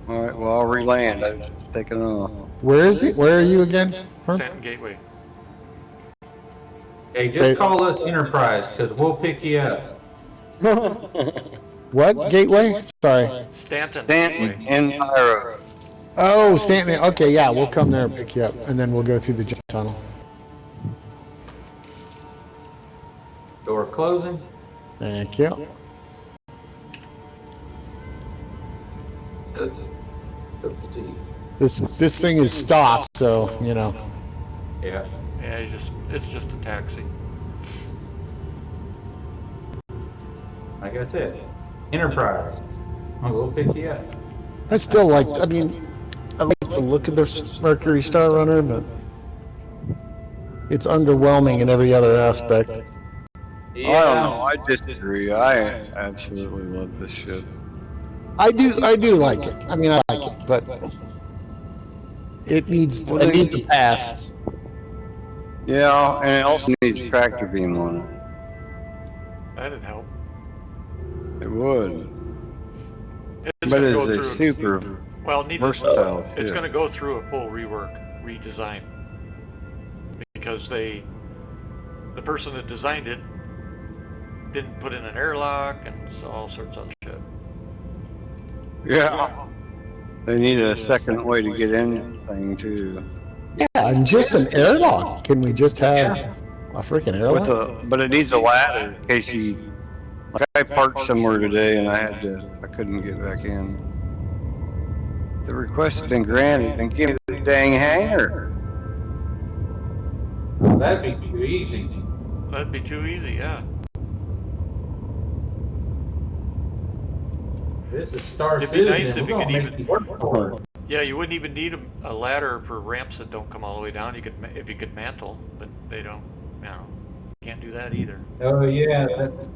All right, well, I'll reland. I was taking off. Where is it? Where are you again? Huh? Stanton Gateway. Hey, just Say- call us Enterprise because we'll pick you up. What gateway? Sorry. Stanton Stanton Gateway. and Pyro. Oh, Stanton. Okay, yeah, we'll come there and pick you up, and then we'll go through the jet tunnel. Door closing. Thank you. This thing is stock, so you know. Yeah. Yeah, it's just a taxi. Like I said, Enterprise. We'll pick you up. I still like. I mean, I like the look of this Mercury Star Runner, but it's underwhelming in every other aspect. Yeah. I don't know. I disagree. I absolutely love this ship. I do like it. I mean, I like it, but it needs a pass. Yeah, and it also needs a tractor beam on it. That'd help. It would. It's But going to it's go a through. super Well, it needs versatile it's ship. going to go through a full rework, redesign, because the person that designed it didn't put in an airlock and so all sorts of other shit. Yeah. They need a second way to get anything too. Yeah, and just an airlock. Can we just have a freaking With airlock? but it needs a ladder in case like I parked somewhere today and I couldn't get back in. The request has been granted, then give me the dang hangar. Well, that'd be too easy. That'd be too easy, yeah. This is Star It'd be Citizen. nice if We're you gonna could make even- you work for it. Yeah, you wouldn't even need a ladder for ramps that don't come all the way down. You could, if you could mantle, but they don't. You know, can't do that either. Oh, yeah, that's...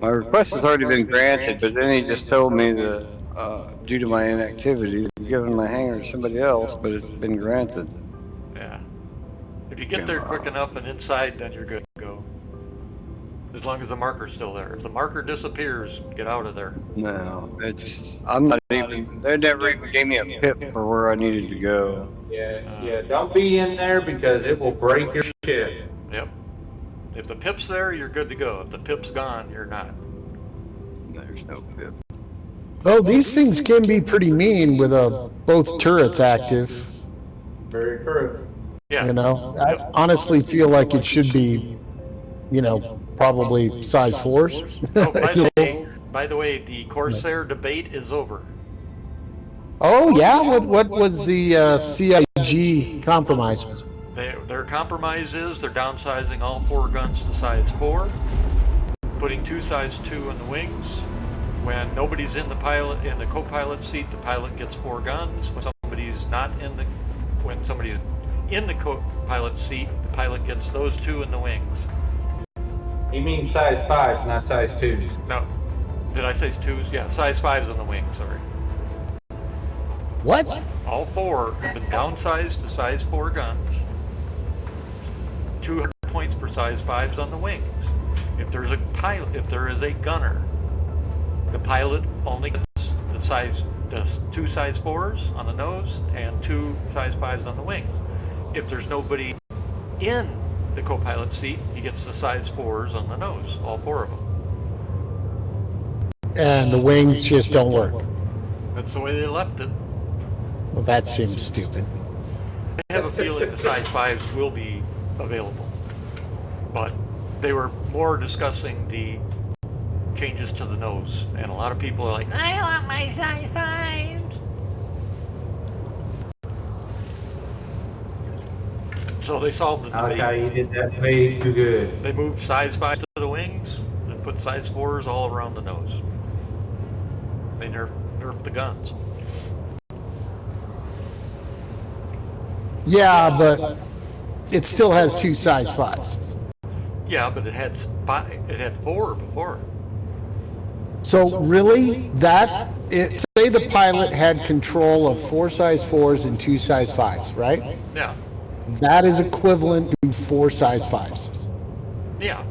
My request has already been granted, but then he just told me that due to my inactivity, they've given my hangar to somebody else, but it's been granted. Yeah. If you get there quick enough and inside, then you're good to go. As long as the marker's still there. If the marker disappears, get out of there. No, I'm not even, they never even gave me a pip for where I needed to go. Yeah, don't be in there because it will break your ship. Yep. If the pip's there, you're good to go. If the pip's gone, you're not. There's no pip. Oh, these things can be pretty mean with both turrets active. Very true. Yeah. You know, I honestly feel like it should be, probably size 4s. Oh, by the way, the Corsair debate is over. Oh yeah, what was the CIG compromise? Their compromise is they're downsizing all 4 guns to size 4, putting 2 size 2 in the wings. When nobody's in the co-pilot seat, the pilot gets 4 guns. When somebody's in the co-pilot seat, the pilot gets those 2 in the wings. You mean size 5s, not size 2s. No, did I say 2s? Yeah, size 5s on the wings. Sorry. What? All 4 have been downsized to size 4 guns. 200 points per size 5s on the wings. If there is a gunner, the pilot only gets the 2 size 4s on the nose and 2 size 5s on the wings. If there's nobody in the co-pilot seat, he gets the size 4s on the nose, all 4 of them. And the wings just don't work. That's the way they left it. Well, that seems stupid. I have a feeling the size 5s will be available, but they were more discussing the changes to the nose, and a lot of people are like, I want my size 5s. So they solved the debate. Okay, you did that way too good. They moved size 5s to the wings and put size 4s all around the nose. They nerfed the guns. Yeah, but it still has 2 size 5s. Yeah, but it had 4 before. So really, say the pilot had control of 4 size 4s and 2 size 5s, right? Yeah. That is equivalent to 4 size 5s. Yeah.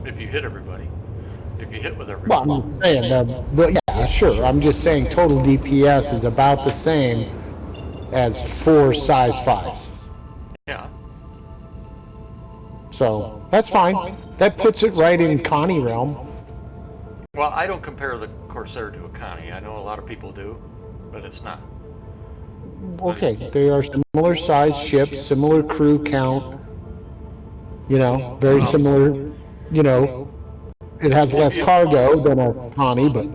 If you hit everybody. If you hit with Well, everybody. I'm saying, yeah, sure. I'm just saying total DPS is about the same as 4 size 5s. Yeah. So, that's fine. That puts it right in Connie realm. Well, I don't compare the Corsair to a Connie. I know a lot of people do, but it's not. Okay, they are similar size ships, similar crew count, very similar, it has less cargo than a Connie, but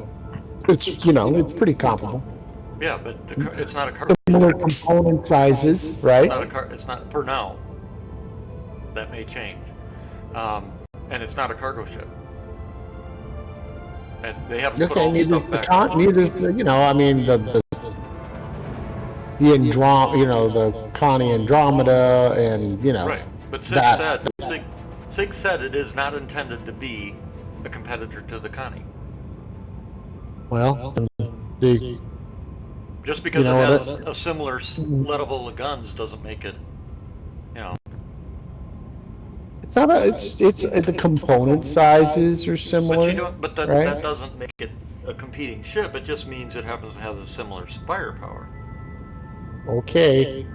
it's, it's pretty comparable. Yeah, but it's not a cargo. Similar component sizes, right? It's not for now. That may change. And it's not a cargo ship. And they haven't put all the neither stuff back. neither, the Connie Andromeda and, Right. But Sig said it is not intended to be a competitor to the Connie. well, Just because it has a similar level of guns doesn't make it You know, It's not a, it's the component sizes are but similar, you don't. But that right? doesn't make it a competing ship. It just means it happens to have a similar firepower. Okay.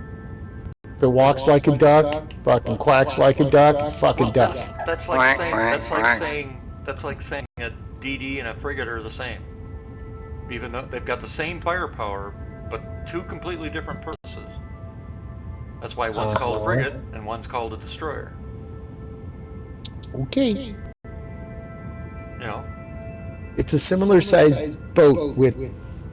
If it walks like a duck, fucking quacks like a duck, it's fucking Well, duck. that's like Quack, saying quack, that's like quack. saying that's like saying a DD and a frigate are the same, even though they've got the same firepower, but two completely different purposes. That's why one's called a frigate and one's called a destroyer. Okay. You know, It's a similar sized boat with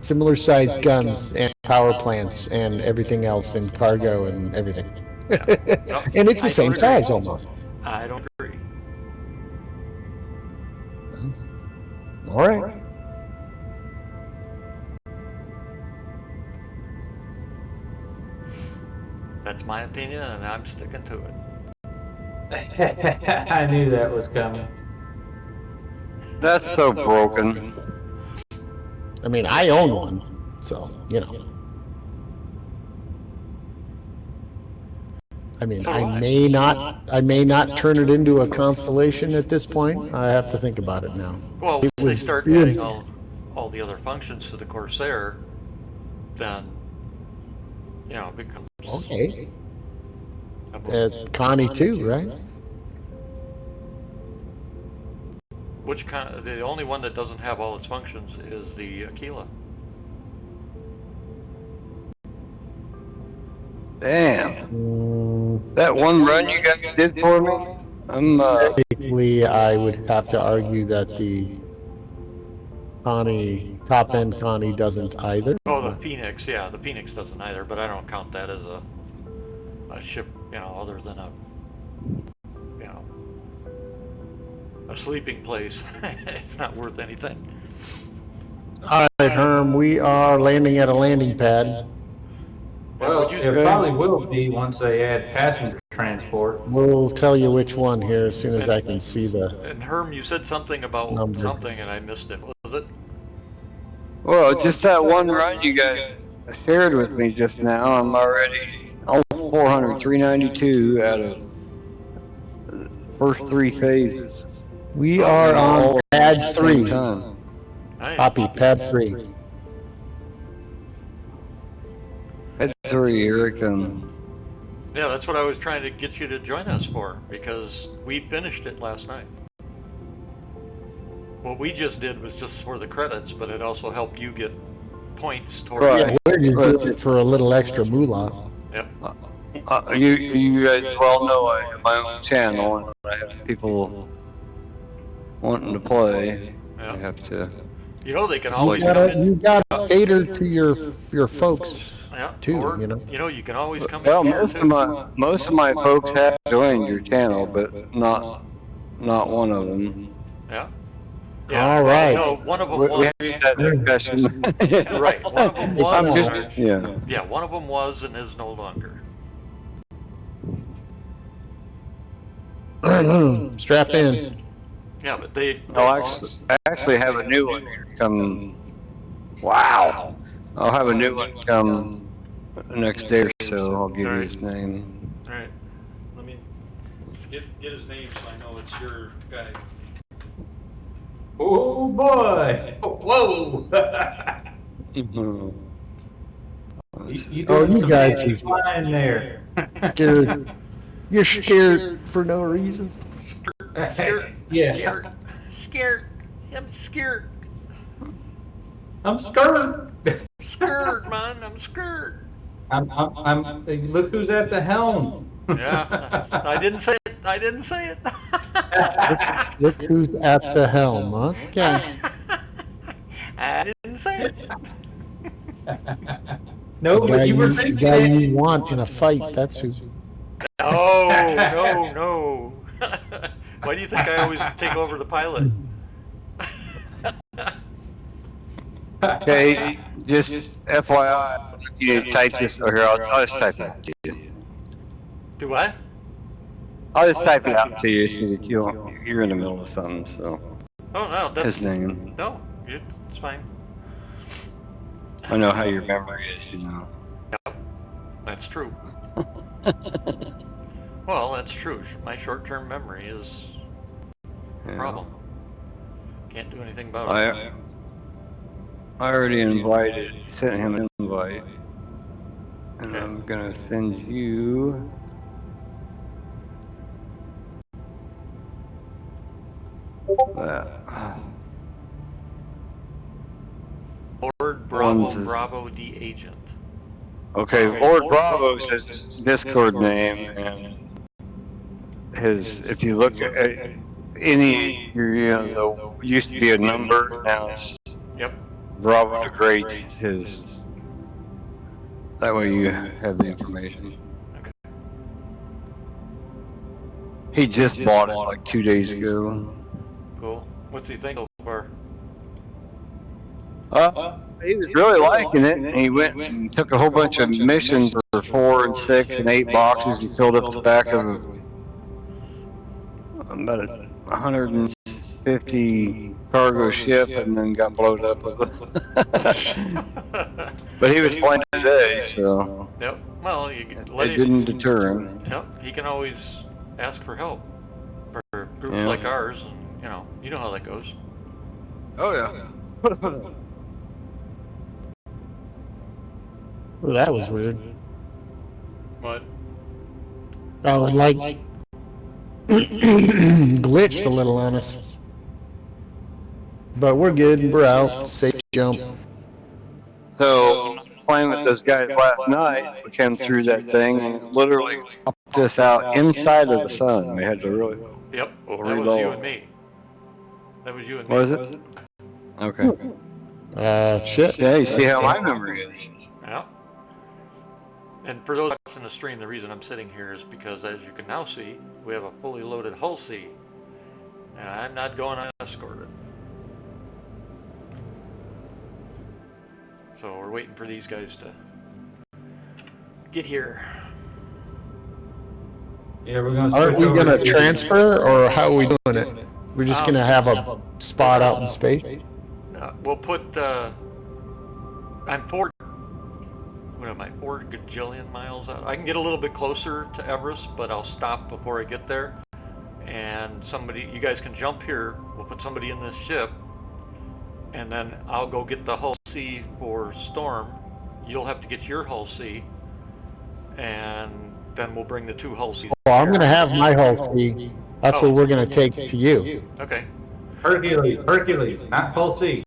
similar sized guns and power plants and everything else and cargo and everything. No, And it's the I same don't agree. size almost. I don't agree. All right. That's my opinion, and I'm sticking to it. I knew that was coming. That's so broken. I mean, I own one, so, you know. I mean, I may not turn it into a constellation at this point. I have to think about it now. Well, It once they was- start it adding was- all the other functions to the Corsair, then you know it becomes Okay. a- Connie too, right? which kind. The only one that doesn't have all its functions is the Aquila. Damn. Mm, That one run you guys did for me, I'm, Technically, I would have to argue that the Connie, top end Connie doesn't either. Oh, the Phoenix, yeah, the Phoenix doesn't either, but I don't count that as a ship, you know, other than a you know a sleeping place. It's not worth anything. All right, Herm, we are landing at a landing pad. Well, would you- it probably will be once they add passenger transport. We'll tell you which one here as soon as I can see the. And Herm, you said something about Number. something, and I missed it. What was it? well, just that one run you guys shared with me just now, I'm already almost 400, 392 out of the first three phases. We are All on at the pad same 3. time. Nice. Copy, pad 3. Pad 3, here it comes. Yeah, that's what I was trying to get you to join us for, because we finished it last night. What we just did was just for the credits, but it also helped you get points towards Right. Yeah, we're just doing it for a little extra moolah. Yep. You guys well know I have my own channel, and I have people wanting to play. Yeah. I have to. You know they can It's always like- come in. You gotta cater to your folks. Yeah. too, Or, you know. you can always come Well, in here most too. of my folks have joined your channel, but not one of them. Yeah. All right. No, one of them We was. had that discussion. Right. One of them was. I'm in just, our- yeah. Yeah, one of them was and is no longer. Strap in. Yeah, but they. I actually have a new one come. Wow. I'll have a new one come next day or so. I'll give you his name. All right. Let me get his name so I know it's your guy. Oh boy! Whoa! Mhm. You Oh, doing you some guys fancy are flying there. Scared. You're scared for no reason. Scared. Yeah. Scared. Scared. I'm scared. I'm scared. Scared, man. I'm scared. Look who's at the helm. Yeah. I didn't say it. I didn't say it. Look who's at the helm, huh? Okay. I didn't say it. No, but you were The thinking guy it. you want in a fight, that's who. No. Why do you think I always take over the pilot? Okay, just FYI, you need to type this, or here, I'll just type it to you. Do what? I'll just type it out to you so that you're in the middle of something, so. Oh, no, that's... His name. No, it's fine. I know how your memory is, you know. Yep, that's true. Well, that's true. My short-term memory is a Yeah. problem. Can't do anything about it. I already sent him an invite, and Okay. I'm gonna send you. That. Lord One Bravo says- Bravo D Agent. Okay, Lord Bravo's his Discord name, and if you look at there used to be a number, now it's Yep. Bravo the Great, his, that way you have the information. Okay. He just bought it like 2 days ago. Cool. What's he think so far? He was really liking it, and he went and took a whole bunch of missions for 4 and 6 and 8 boxes. He filled up the back of about a 150 cargo ship, and then got blown up with it. But he was playing today, so Yep. Well, you it let him. didn't deter him. Yep. He can always ask for help for groups Yeah. like ours, and you know how that goes. Oh yeah. Well, that was weird. What? Oh, it like glitched a little on us. But we're good. We're out. Safe jump. So, playing with those guys last night, we came through that thing and literally popped us out inside of the sun. We had to really Yep. go That was you reload. and me. That was you and me. Was it? Okay. Shit. Yeah, you see how my memory is. Yeah. And for those watching the stream, the reason I'm sitting here is because, as you can now see, we have a fully loaded hull C, and I'm not going unescorted. So we're waiting for these guys to get here. Yeah, we're gonna. Aren't we switch gonna over to- transfer, or how are we doing it? We're just gonna have a spot out in space? We'll put. I'm 4 gajillion miles out. I can get a little bit closer to Everest, but I'll stop before I get there. And you guys can jump here. We'll put somebody in this ship, and then I'll go get the hull C for Storm. You'll have to get your hull C, and then we'll bring the 2 hull Cs. Well, I'm gonna have my hull C. That's what we're gonna take to you. Okay. Hercules, not Hull C.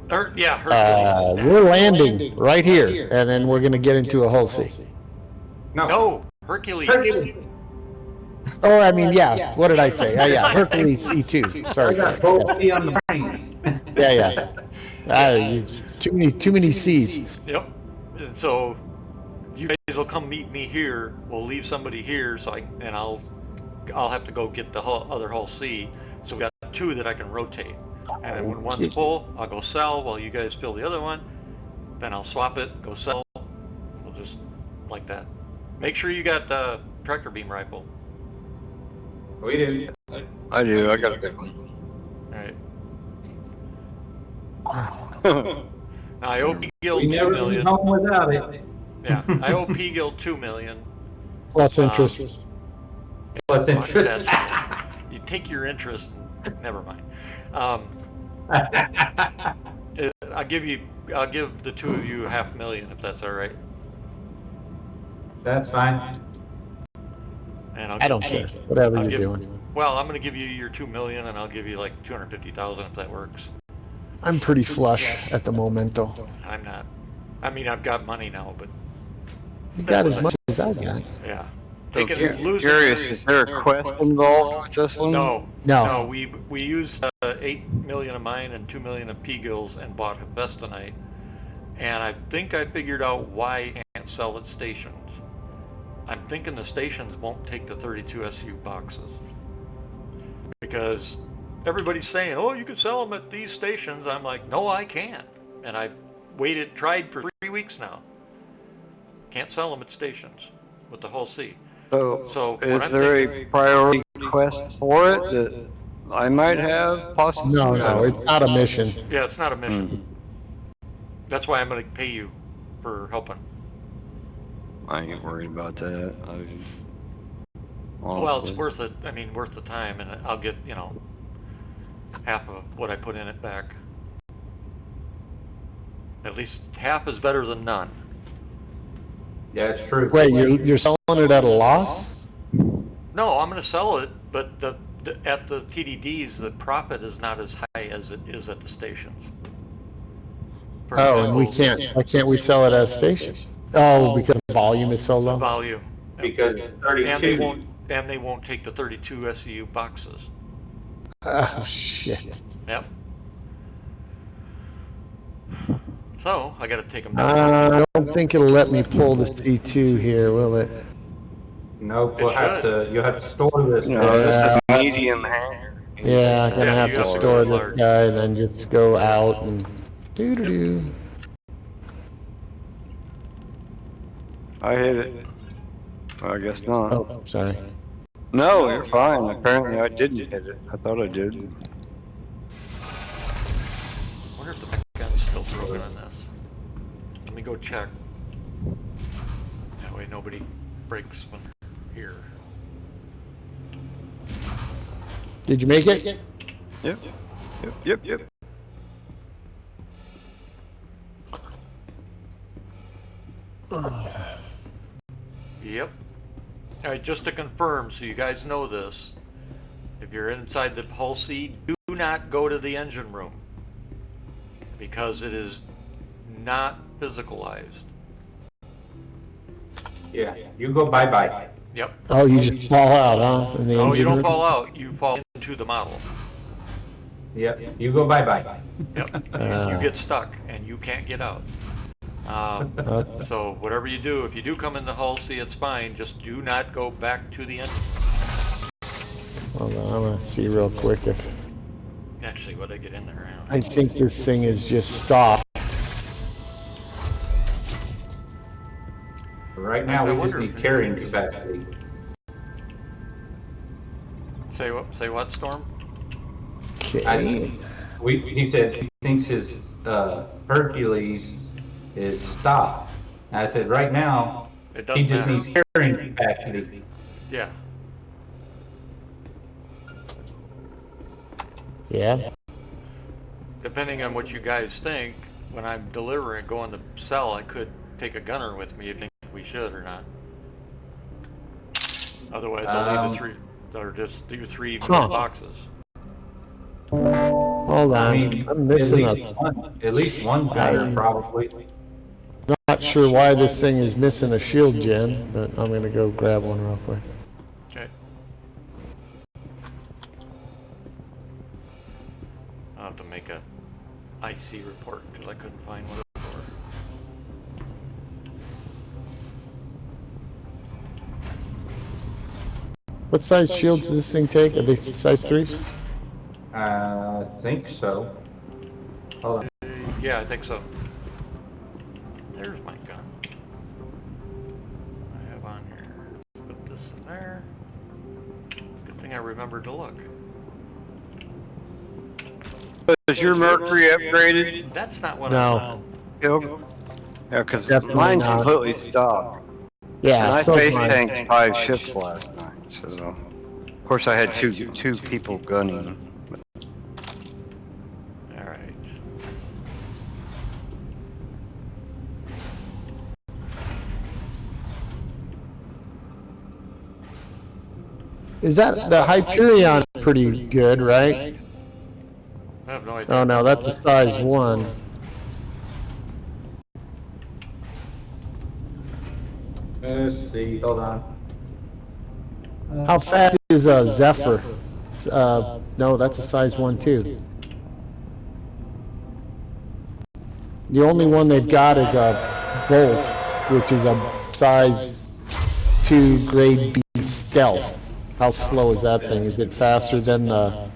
Hercules. We're landing right here, and then we're gonna get into a hull C. No, Hercules. Oh, I mean, yeah. What did I say? Yeah, Hercules C2. Sorry. I got Hull C on the brain. Yeah. Too many C's. Yep. And so you guys will come meet me here. We'll leave somebody here, I'll have to go get the other hull C. So we got 2 that I can rotate. And then when one's full, I'll go sell while you guys fill the other one. Then I'll swap it, go sell. We'll just like that. Make sure you got the tractor beam rifle. We do. I do. I got a big one. All right. Now I owe P-Guild We 2 never leave million. home without it. Yeah, I owe P-Guild 2 million. Plus interest. Plus interest. You take your interest. Never mind. I'll give the 2 of you $500,000 if that's all right. That's fine. And I don't care. Whatever I'll you're give- doing. Well, I'm going to give you your 2 million, and I'll give you like 250,000 if that works. I'm pretty flush at the momento. I'm not. I mean, I've got money now, but You got as much as I got. yeah. So They can lose. curious, is there a quest involved with this one? No. No. We used 8 million of mine and 2 million of P-Gills and bought Hephaestonite, and I think I figured out why I can't sell at stations. I'm thinking the stations won't take the 32 SU boxes because everybody's saying, "Oh, you can sell them at these stations." I'm like, "No, I can't," and I've tried for 3 weeks now. Can't sell them at stations with the hull C. So what is I'm there thinking- a priority quest for it that I might have possibly? No, it's not a mission. Yeah, it's not a mission. That's why I'm going to pay you for helping. I ain't worried about that. Well, it's honestly. worth it. I mean, worth the time, and I'll get, half of what I put in it back. At least half is better than none. Yeah, it's true. Wait, you're selling it at a loss? No, I'm going to sell it, but at the TDDs, the profit is not as high as it is at the stations. For Oh, and we example, can't, why can't we sell it at a station? Oh, because the volume is so the low? volume. Because And they won't take the 32 SEU boxes. Oh, shit. Yep. So I got to take them down. I don't think it'll let me pull the C2 here, will it? nope, It should. you'll have to store this. No, this Yeah. is medium hanger. Yeah, I'm gonna Yeah, have you to have to store go this large. guy and then just go out and doo-doo-doo. I hit it. Well, I guess not. Oh, sorry. No, you're fine. Apparently I didn't hit it. I thought I did. I wonder if the back end's still broken on this. Let me go check. That way nobody breaks when they're here. Did you make it? Yep. Yep. Yep. All right, just to confirm, so you guys know this, if you're inside the hull C, do not go to the engine room because it is not physicalized. Yeah, you go bye-bye. Yep. Oh, you just fall out, huh? In the No, you engine don't room? fall out. You fall into the model. Yep, you go bye-bye. Yep. You get stuck and you can't get out. So whatever you do, if you do come in the hull C, it's fine. Just do not go back to the engine. Hold on, I'm gonna see real quick if, Actually, what I get in there? I think this thing is just stopped. Right now, I we just wonder need if- carrying capacity. Say what? Say what, Storm? Okay. He said he thinks his Hercules is stopped. And I said, right now, It he doesn't just matter. needs carrying capacity. Yeah. Yeah. Depending on what you guys think, when I'm delivering, going to sell, I could take a gunner with me. You think we should or not? Otherwise, I'll leave the three, or just do 3 Huh. boxes. Hold I on, mean, I'm missing at least one gunner probably. not sure why this thing is missing a shield gen, but I'm gonna go grab one real quick. Okay. I'll have to make a IC report because I couldn't find one before. What size shields does this thing take? Are they size 3s? I think so. Hold on. Yeah, I think so. There's my gun. I have on here. Put this in there. Good thing I remembered to look. Is your Mercury upgraded? That's not what No. I'm on. Yep. Yeah, because Definitely mine's not. completely stopped. And Yeah, I so face mine. tanked 5 ships last night, so of course I had two people gunning. All right. Is that, the Hyperion pretty good, right? I have no idea. Oh no, that's a size 1. Let's see, hold on. How fast is a Zephyr? No, that's a size 1 too. The only one they've got is a Bolt, which is a size 2 grade B stealth. How slow is that thing? Is it faster than the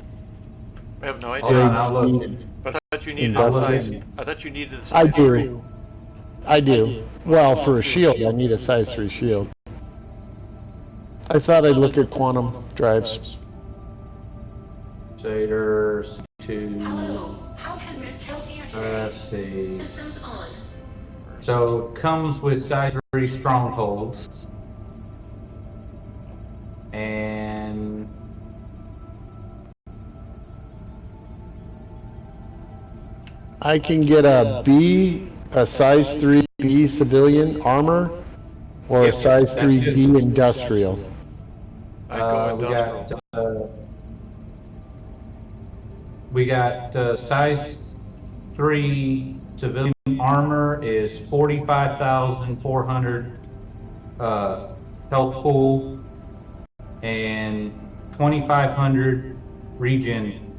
I have no Hold idea. on, I'll look. grade C? I thought you needed a Industrial. size. I thought you needed a size. I do. I do. Well, for a shield, I need a size 3 shield. I thought I'd look at quantum drives. Shaders to, Hello, how can Miss help you today? let's see. Systems on. So comes with size 3 strongholds. And I can get a size 3B civilian armor, or a Yep, size that's 3D just- industrial. I'd go we industrial. got size 3 civilian armor is 45,400 health pool and 2,500 regen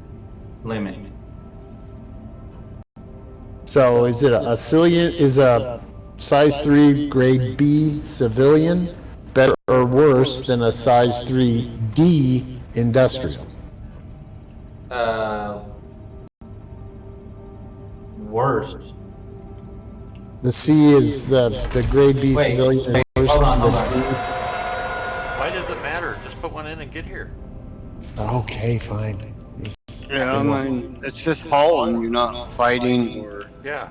limit. So is it a civilian, is a size 3 grade B civilian better or worse than a size 3D industrial? Worst. The C is the grade B Wait, civilian is worse hold on, than hold the on. Why does it matter? Just put one in and get here. Okay, fine. Yeah, I mean, it's just hauling. You're not fighting or Yeah.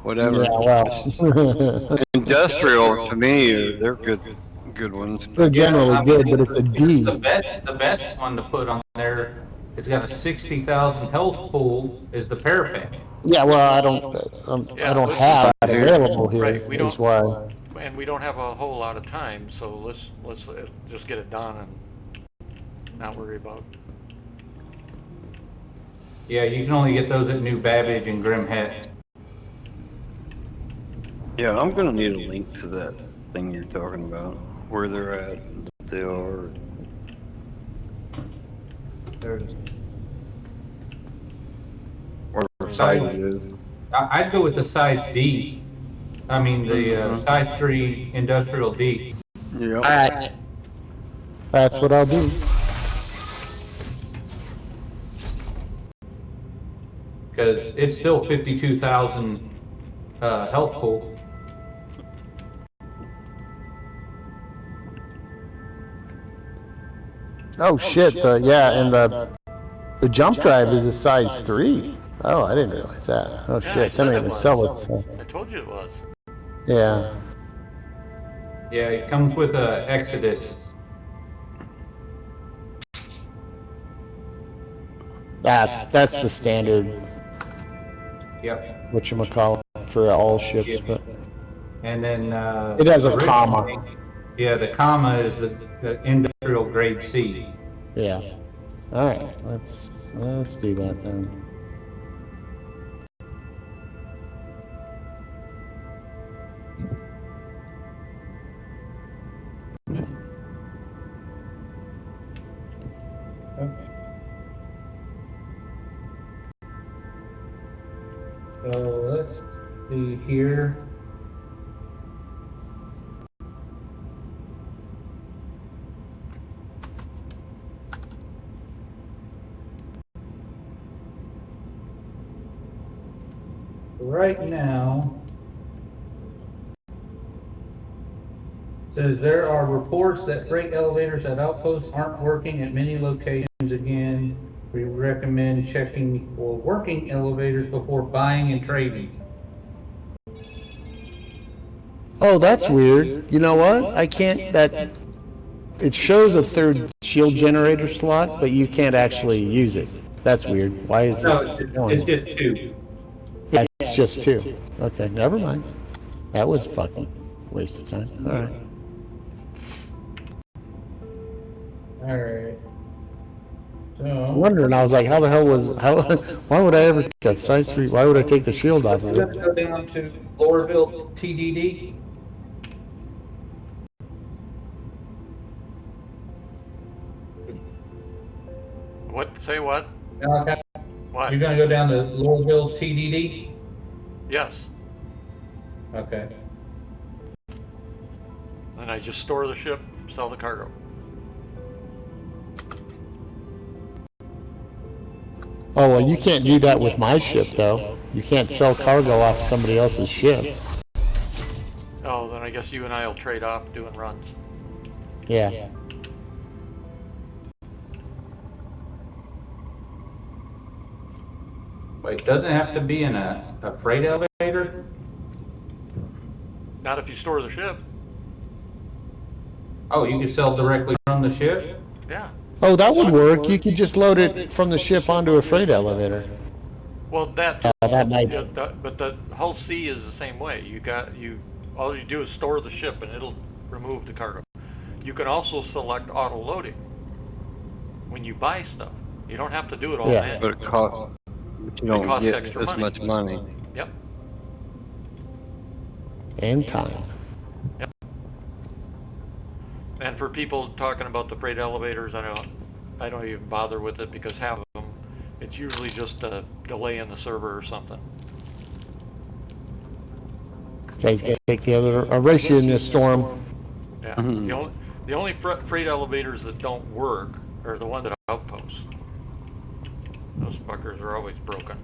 whatever. Yeah, well, Industrial to me, they're good ones. they're generally good, but it's a D. The best one to put on there, it's got a 60,000 health pool, is the parapet. Yeah, well, I don't have it available here, Right, we is don't, why. and we don't have a whole lot of time, so let's just get it done and not worry about. Yeah, you can only get those at New Babbage and Grim Het. Yeah, I'm gonna need a link to that thing you're talking about, where they're at, what they are. Or size it is. I'd go with the size D. I mean, the size 3 industrial D. Yeah. Alright. That's what I'll do. Because it's still 52,000 health pool. Oh shit, yeah, and the jump drive is a size 3. Oh, I didn't realize that. Oh Yeah, I shit, said they don't it even was. sell it, so. I told you it was. Yeah. Yeah, it comes with a Exodus. That's the standard, Yep. whatchamacallit, for all ships, but And then it has a originally- comma. Yeah, the comma is the industrial grade C. Yeah. Alright, let's do that then. Okay. So let's see here. Right now, says there are reports that freight elevators at outposts aren't working at many locations again. We recommend checking for working elevators before buying and trading. Oh, that's weird. You know what? I can't, it shows a third shield generator slot, but you can't actually use it. That's weird. Why is No, it it's going? just two. Yeah, it's just 2. Okay, never mind. That was fucking waste of time. Alright. Alright. I'm So, wondering, I was like, how the hell why would I ever take that size 3, why would I take the shield off of let's it? go down to Lorville TDD. What? Say what? Okay. What? You're gonna go down to Lorville TDD? Yes. Okay. And I just store the ship, sell the cargo. Oh, well, you can't do that with my ship, though. You can't sell cargo off somebody else's ship. Oh, then I guess you and I will trade off doing runs. Yeah. Wait, doesn't it have to be in a freight elevator? Not if you store the ship. Oh, you can sell directly from the ship? Yeah. Oh, that would work. You could just load it from the ship onto a freight elevator. Well, that That might. yeah, but the Hull C is the same way. All you do is store the ship and it'll remove the cargo. You can also select auto loading when you buy stuff. You don't have to do it all Yeah. But manually. but you It don't costs get extra as money. much money. Yep. And time. Yep. And for people talking about the freight elevators, I don't even bother with it because half of them, it's usually just a delay in the server or something. Guys, gotta take the other. I'll race you in this storm. Yeah. Mhm. The only freight elevators that don't work are the ones at outposts. Those fuckers are always broken.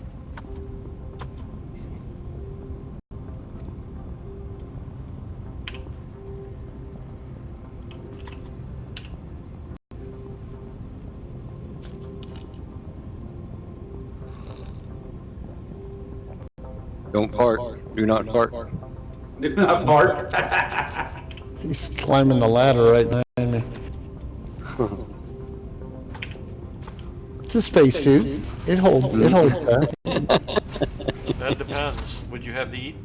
Don't park. Do not park. Do not park. He's climbing the ladder right behind me. It's a spacesuit. It holds that. That depends. Would you have to eat?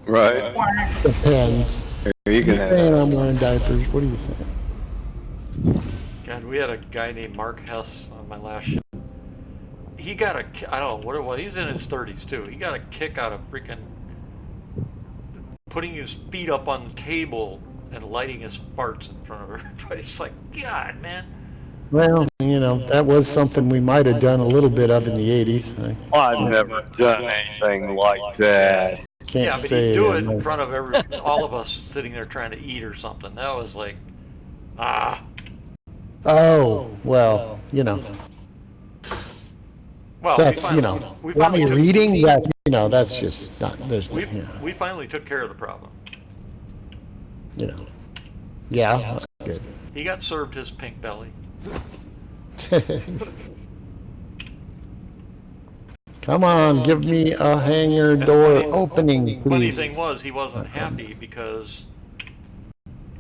Right. Depends. Here, you can You're have saying it. I'm wearing diapers. What are you saying? God, we had a guy named Mark Hess on my last ship. He got I don't know what it was. He's in his 30s too. He got a kick out of freaking putting his feet up on the table and lighting his farts in front of everybody. It's like, God, man. Well, that was something we might have done a little bit of in the 80s. I've never done anything like that. Can't Yeah, but say he'd do I it in know. front of all of us sitting there trying to eat or something. That was like, Oh, well, Well, that's, we while finally you're took, reading, that, that's just not, there's, we finally took care of the problem. Yeah, that's good. He got served his pink belly. Come on, give me a hangar door opening, Funny please. thing was, he wasn't happy because,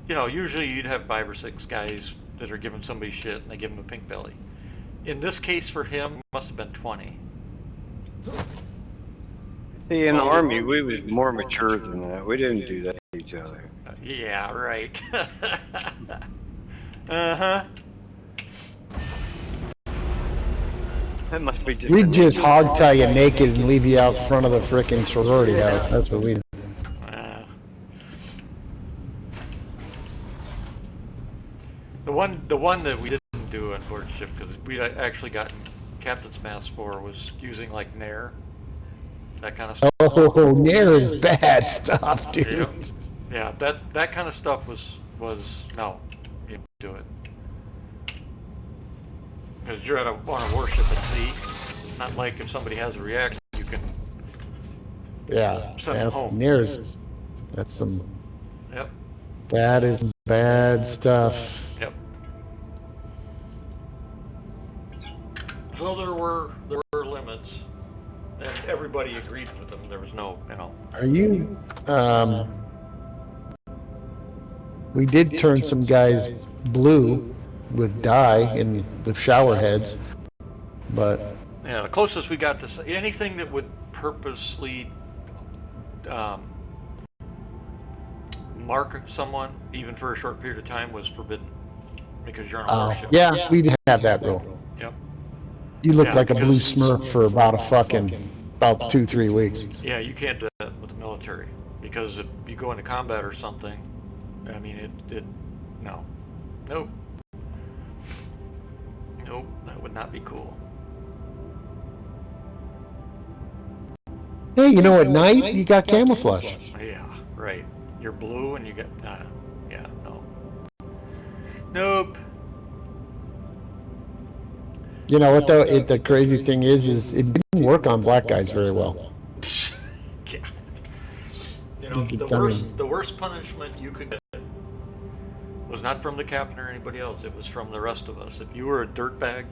usually you'd have 5 or 6 guys that are giving somebody shit and they give him a pink belly. In this case for him, it must have been 20. See, in the Army, we was more mature than that. We didn't do that to each other. Yeah, right. Uh-huh. That must be just. We'd just hog tie you naked and leave you out front of the frickin' sorority house. That's what we do. The one that we didn't do on board ship because we'd actually gotten captain's mast for was using like Nair, that kind of stuff. Oh, Nair is bad stuff, dude. Yep. Yeah, that kind of stuff was no, you don't do it because you're on a warship at sea. Not like if somebody has a reaction, you can send them home. Nair's, that's some. Yep. That is bad stuff. Yep. So there were limits, and everybody agreed with them. There was no, Are you, we did turn some guys blue with dye in the shower heads, but. Yeah, the closest we got to anything that would purposely mark someone, even for a short period of time, was forbidden because you're on a warship. Yeah, we didn't have that rule. Yep. You looked Yeah, like a blue because- smurf for about 2-3 weeks. Yeah, you can't do that with the military because if you go into combat or something, I mean, no. Nope. Nope, that would not be cool. Hey, at night, you got camouflage. Yeah, right. You're blue and you get, yeah, no. Nope. You know what, though? The crazy thing is it didn't work on black guys very well. The worst punishment you could get was not from the captain or anybody else. It was from the rest of us. If you were a dirtbag,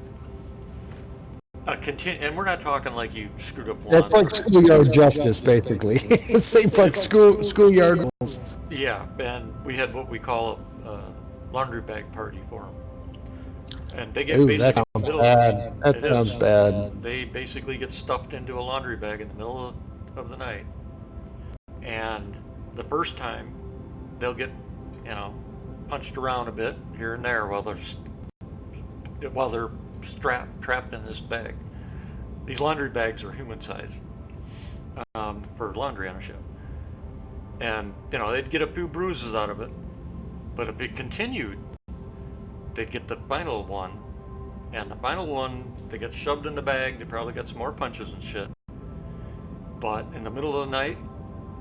And we're not talking like you screwed up That's laundry. like schoolyard justice, basically. It's like schoolyard rules. Yeah, and we had what we call a laundry bag party for them. And they get Ooh, that basically sounds middle. bad. That It sounds is. bad. They basically get stuffed into a laundry bag in the middle of the night. And the first time, they'll get, you know, punched around a bit here and there while they're trapped in this bag. These laundry bags are human size for laundry on a ship, and you know they'd get a few bruises out of it. But if it continued, they'd get the final one, and the final one they get shoved in the bag. They probably got some more punches and shit. But in the middle of the night,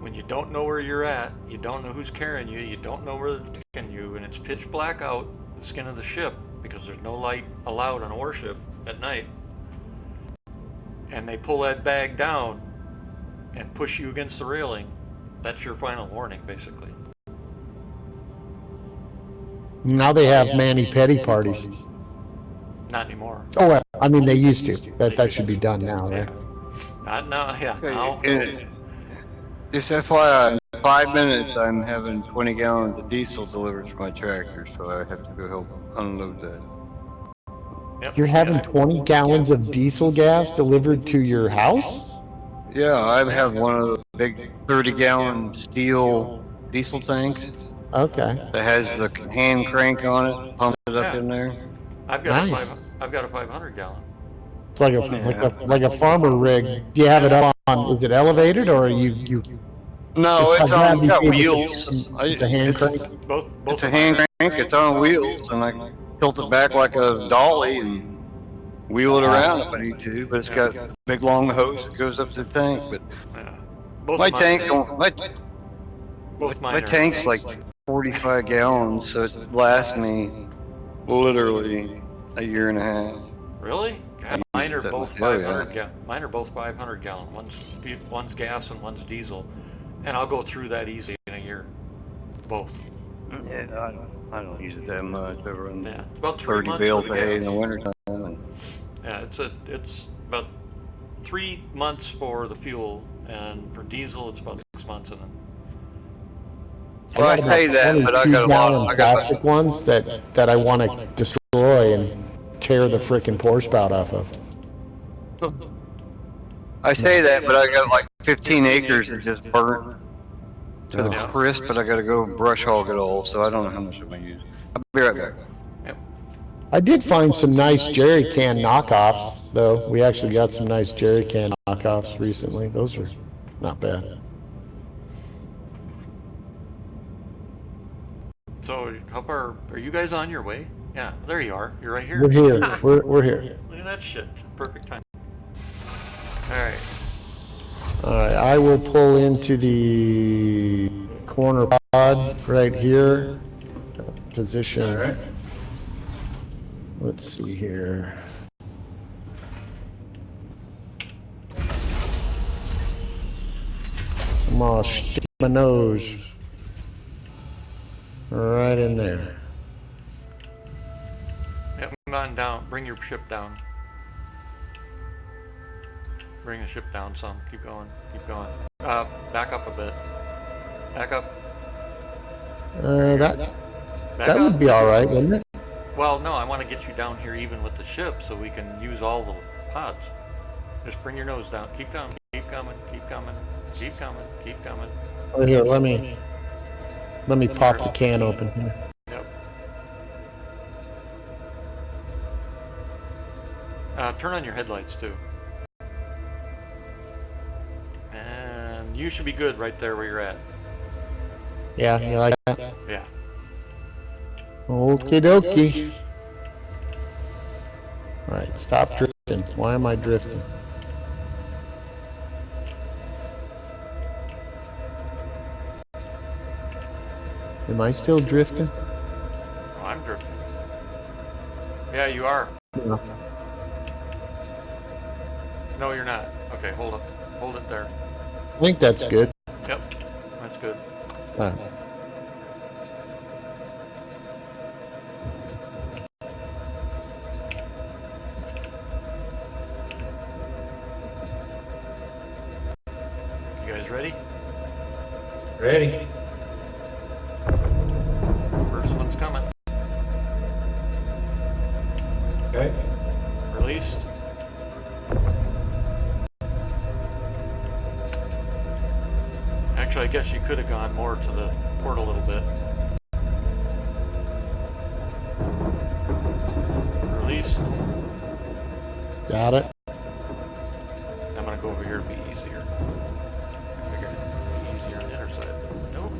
when you don't know where you're at, you don't know who's carrying you, you don't know where they're taking you, and it's pitch black out the skin of the ship because there's no light allowed on a warship at night, and they pull that bag down and push you against the railing, that's your final warning, basically. Now they have mani-pedi parties. Not anymore. Oh, well, I mean, they used to. That should be done now, right? Not now, yeah. Now, Just FYI, in 5 minutes I'm having 20 gallons of diesel delivered to my tractor, so I have to go help unload that. yep, You're having yeah. 20 gallons of diesel gas delivered to your house? Yeah, I have one of the big 30-gallon steel diesel tanks Okay. that has the hand crank on it, pump it up in there. I've got Nice. I've got a 500 gallon. It's like a farmer rig. Do you have it up on? Is it elevated or are you? No, it's on, got wheels. It's a hand crank. Both It's a of mine hand crank, it's on wheels, and I tilt it back like a dolly and wheel it around if I need to, but it's got a big long hose that goes up to the tank. But Yeah. Both my of mine tank, are- both my mine are- tank's like 45 gallons, so it lasts me literally a year and a half. Really? God, I mine use are it that both much. Oh, 500 Mine are both 500 gallon. One's gas and one's diesel, and I'll go through that easy in a year. Both. Yeah, I don't use it that much. I run Yeah, it's about 3 30 months bales for a the day in gas. the wintertime. And Yeah, it's about 3 months for the fuel, and for diesel it's about 6 months, and then well, I say that, but I got a lot. I got plastic ones that I want to destroy and tear the frickin' pour spout off of. I say that, but I got like 15 acres that just burnt to the Yeah. crisp, but I gotta go brush hog it all, so I don't know how much I'm gonna use. I'll be right back. yep. I did find some nice jerry can knockoffs, though. We actually got some nice jerry can knockoffs recently. Those are not bad. So how far are you guys on your way? Yeah, there you are. You're right here. We're here. We're here. Look at that shit. Perfect time. All right. All right, I will pull into the corner pod right here. Position. Let's see here. I'm gonna stick my nose right in there. Yep, come on down. Bring your ship down. Bring the ship down some. Keep going. Keep going. Back up a bit. Back up. That Back that up. would be all right, wouldn't it? Well, no, I want to get you down here even with the ship so we can use all the pods. Just bring your nose down. Keep down. Keep coming. Keep coming. Keep coming. Keep coming. Oh, here, let me pop the can open here. Yep. Turn on your headlights too. And you should be good right there where you're at. Yeah, you like that? Yeah. Okie dokie. Alright, stop drifting. Why am I drifting? Am I still drifting? Oh, I'm drifting. Yeah, you are. No. No, you're not. Okay, hold up. Hold it there. I think that's good. Yep. That's good. Alright. ready? Ready? First one's coming. Okay. Released. Actually, I guess you could have gone more to the port a little bit. Released. Got it. I'm gonna go over here and be easier. I figured it'd be easier on the inner side, but nope.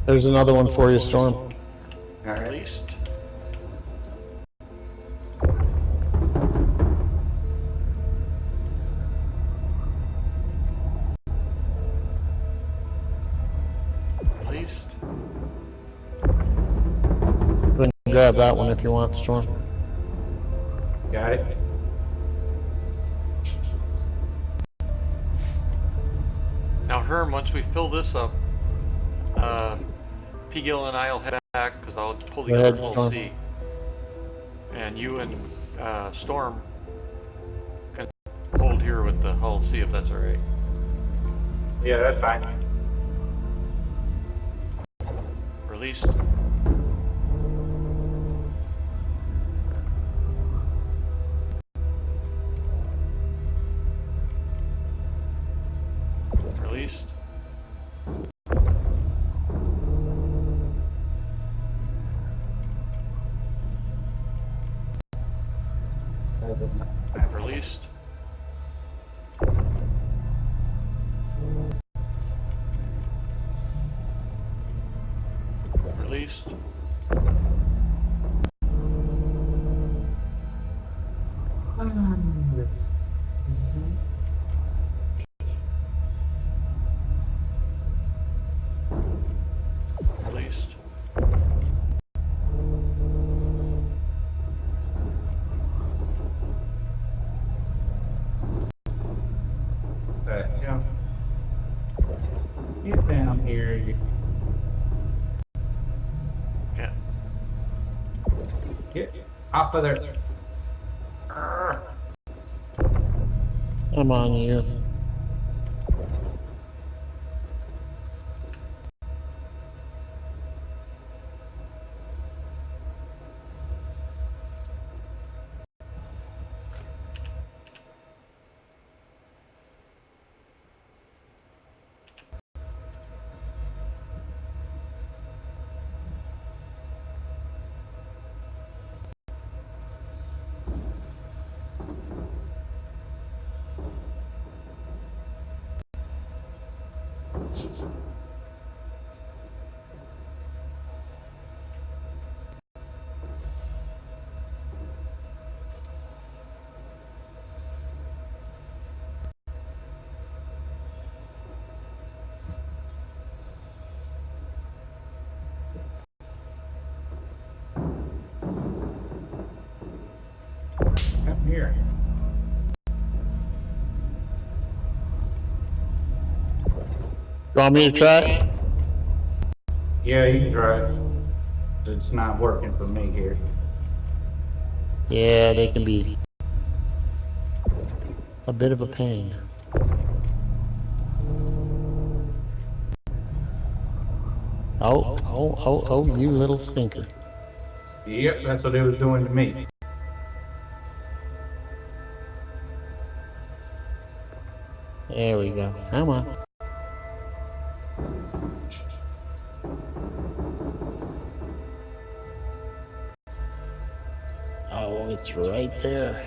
There's another one for you, Storm. All right. Released. Released. Go ahead and grab that one if you want, Storm. Got it. Now, Herm, once we fill this up, P. Gill and I'll head back because I'll pull Go together ahead, Hull Storm. C. And you and Storm can hold here with the Hull C if that's alright. Yeah, that's fine. Released. Released. Released. Released. Released. Yeah. Get down here. Yeah. Get off of there. I'm on you. Come here. You want me to try it? Yeah, you can drive. It's not working for me here. Yeah, they can be a bit of a pain. Oh, you little stinker. Yep, that's what it was doing to me. There we go. Come on. Oh, it's right there.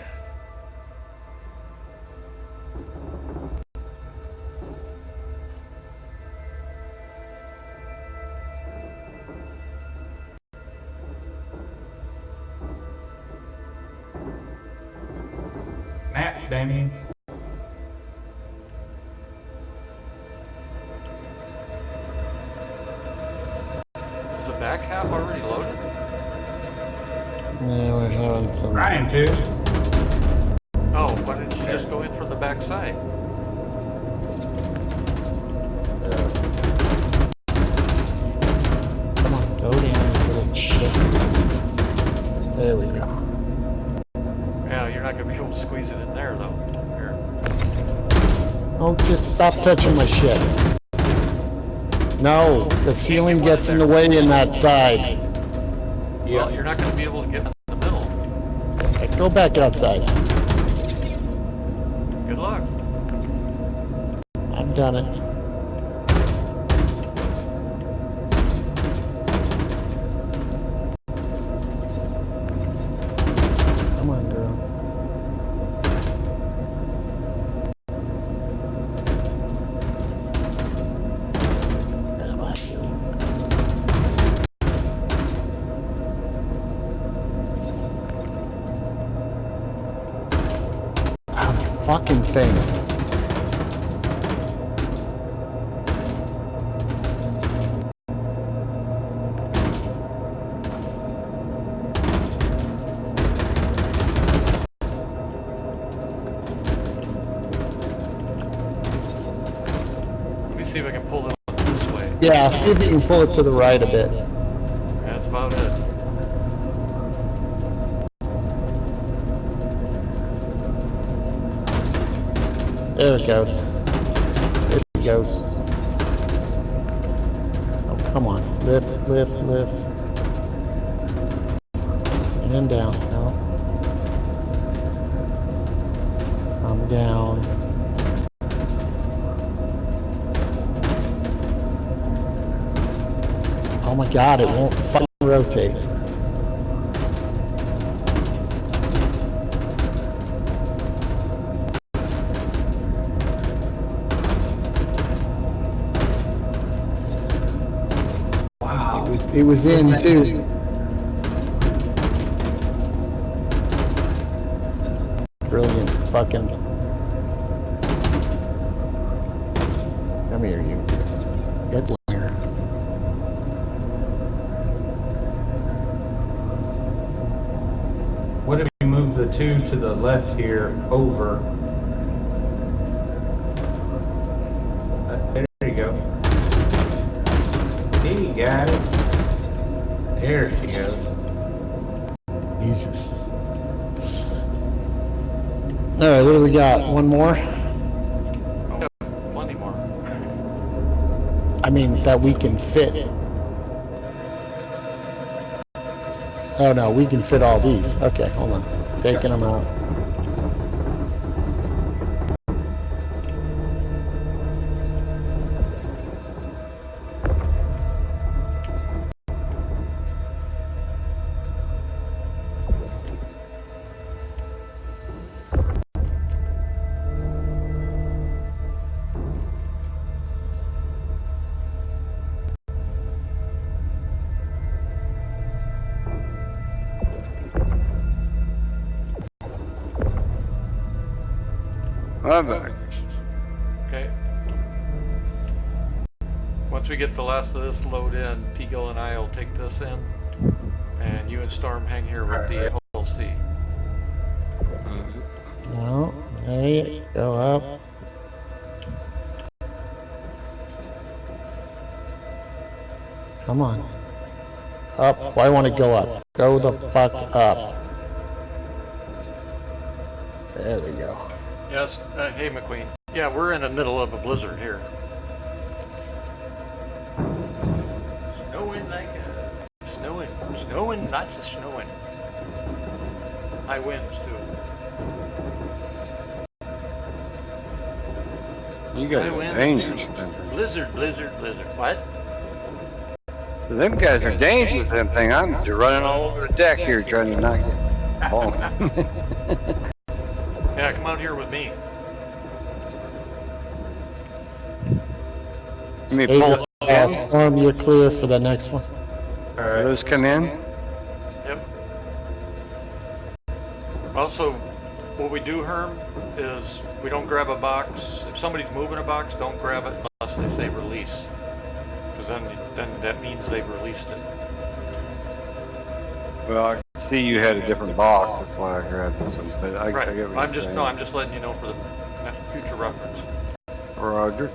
Nap, Damien. Is the back half already loaded? Yeah, we're having some. Trying to. Oh, why didn't you just go in from the back side? Come on, go down, you little shit. there though. Here. Oh, just stop touching my shit. No, the ceiling gets in the way in that side. Well, you're not going to be able to get in the middle. Go back outside. Good luck. I've done it. Come on, girl. How about you? Fucking thing. Let me see if I can pull it this way. Yeah, see if you can pull it to the right a bit. That's about it. There it goes. There it goes. Oh, come on. Lift, lift, lift. And down. No. I'm down. Oh my god, it won't fucking rotate. Wow. It was in too. Brilliant fucking. Come here, you. Get here. What if we move the two to the left here over? There you go. He got it. There she goes. Jesus. Alright, what do we got? One more? Oh, plenty more. I mean, that we can fit. Oh no, we can fit all these. Okay, hold on. Taking them out. Bye-bye. Okay. Once we get the last of this load in, Peagle and I will take this in, and you and Storm hang here with the LC. No, there, go up. Come on. Up. Why want to go up? Go the fuck up. There we go. Yes, hey McQueen. Yeah, we're in the middle of a blizzard here. Snowing like snowing, lots of snowing. High winds too. You guys High are winds, dangerous. blizzard. What? So them guys are dangerous with them thing. I'm just running all over the deck here trying to knock it. Oh. Yeah, come out here with me. You mean Hey, pull in? Storm, you're clear for the next one. Alright. Those come in? Yep. Also, what we do, Herm, is we don't grab a box. If somebody's moving a box, don't grab it unless they say release. Because then that means they've released it. Well, I can see you had a different box, that's why I grabbed this one. But I Right. get what I'm you're just saying. I'm just letting you know for the future reference. Roger.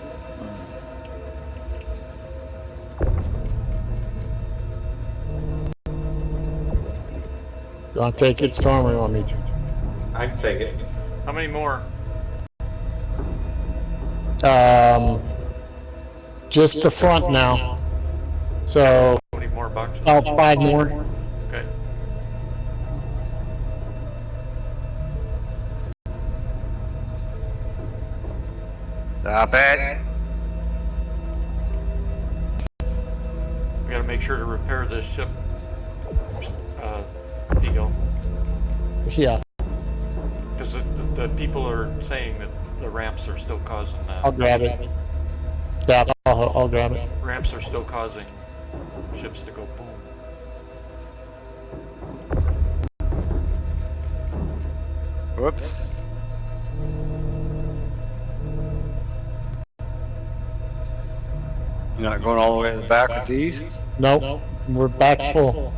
You want to take it, Storm, or you want me to? I can take it. How many more? Just the front now. So, How many more boxes? about 5 more. Okay. Stop it. We gotta make sure to repair this ship, Eagle. Yeah, Because the people are saying that the ramps are still causing I'll grab it. Yeah, I'll grab it. ramps are still causing ships to go boom. Whoops. You're not going all the way to the back with these? Nope, we're back full.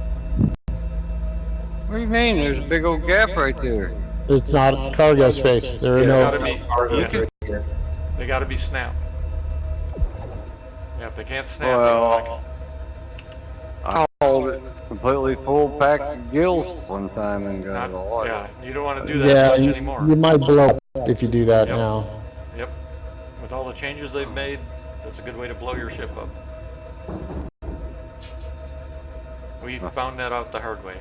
What do you mean? There's a big old gap right there. It's not cargo space. There are It's no. gotta be, Cargo's yeah, right there. they gotta be snapped. Yeah, if they can't snap, Well, I hauled it completely full pack of gills one time and got it all yeah, out. you don't wanna do that Yeah, much you anymore. might blow up if you do that Yep. now. Yep. With all the changes they've made, that's a good way to blow your ship up. We found that out the hard way.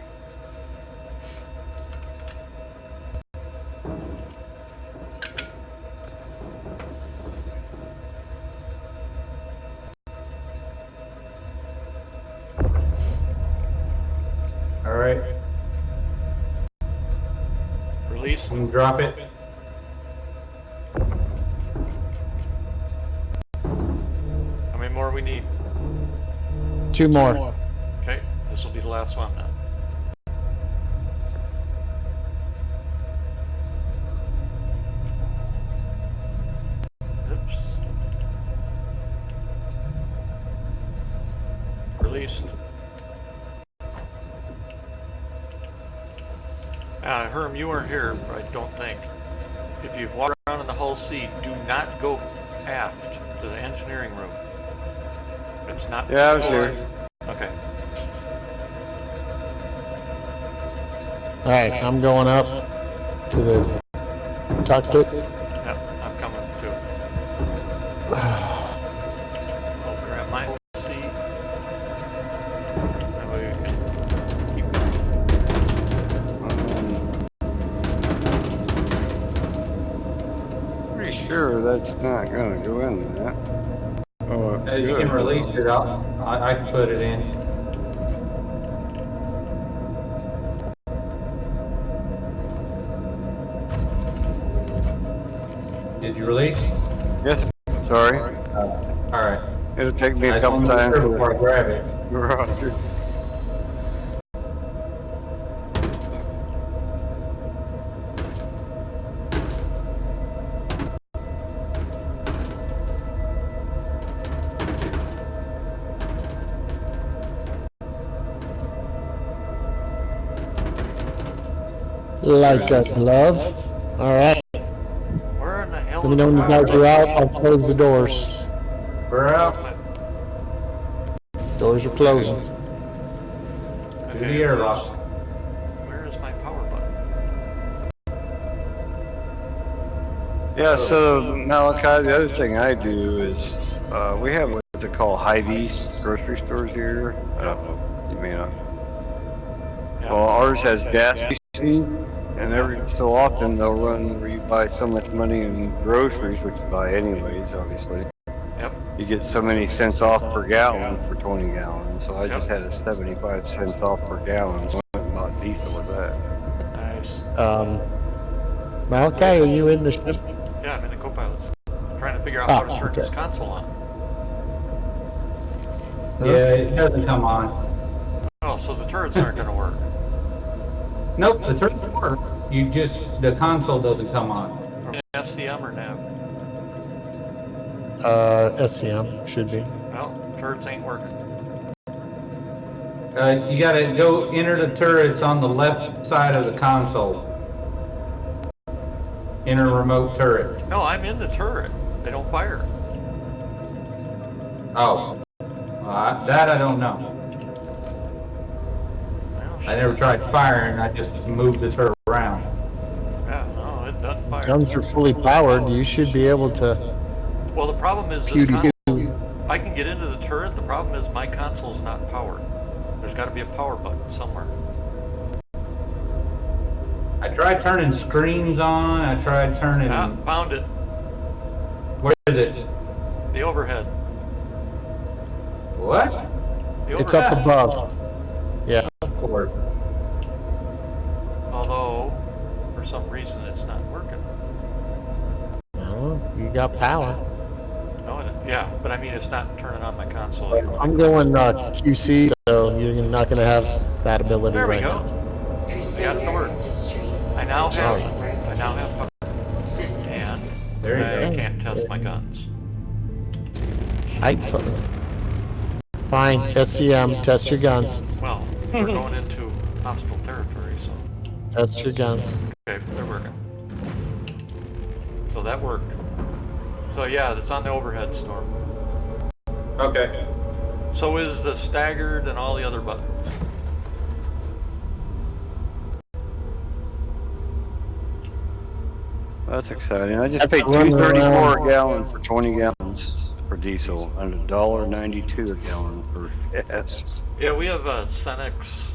All right, Release. I'm gonna drop it. How many more we need? 2 more. Okay, this will be the last one then. Oops. Released. Herm, you weren't here, I don't think. If you've walked around in the hull C, do not go aft to the engineering room. It's not. Yeah, I was here. Okay. Alright, I'm going up to the cockpit. Yep, I'm coming too. I'll grab my seat. That way we can keep Pretty sure that's not gonna go in that. Oh, You can release it. I can put it in. Did you release? Yes, sorry. All right. It'll take me I a just couple wanna make times. sure before I grab it. Roger. Like a glove. Alright, Where in the hell let me is know when you my guys power are out. button? I'll close the doors. We're out. Doors are closing. Do the airlock. Where is my power button? Yeah, so Malachi, the other thing I do is, we have what they call Hy-Vees grocery stores here. I don't know, you may not. Yeah. Well, ours has gas station, and every so often they'll run where you buy so much money in groceries, which you buy anyways, obviously. Yep. You get so many cents off per gallon for 20 gallons, so I just Yep. had a 75 cents off per gallon, so I went and bought diesel with that. Nice. Malachi, are you in the ship? Yeah, I'm in the co-pilots. I'm trying to figure out how to turn this okay. console on. Yeah, it doesn't come on. Oh, so the turrets aren't going to work. Nope, the turrets work. The console doesn't come on. SCM or nav? SCM, should be. Well, turrets ain't working. You gotta go enter the turrets on the left side of the console. Enter remote turret. No, I'm in the turret. They don't fire. Oh. That I don't know. Well, I never tried firing, I just moved the turret around. Yeah, no, Doesn't fire. Guns are fully powered. You should be able to Well, the problem is this pew console. pew. I can get into the turret. The problem is my console's not powered. There's got to be a power button somewhere. I tried turning screens on, I tried turning... Ah, found it. Where is it? The overhead. What? The It's up overhead. above. Yeah. Of course. Although, for some reason, it's not working. Oh, you got power. No, yeah, but I mean, it's not turning on my console. I'm going QC, so you're not going to have that ability There we right go. now. I got it to work. I now have power. And There you I go. can't test my guns. Fine, SCM, test your guns. Well, we're going into hostile territory, so. Test your guns. Okay, they're working. So that worked. So yeah, it's on the overhead, Storm. Okay. So is the staggered and all the other buttons. That's exciting. I just That's paid running $2.34 around. a gallon for 20 gallons for diesel and $1.92 a gallon for gas. Yeah, we have Cenex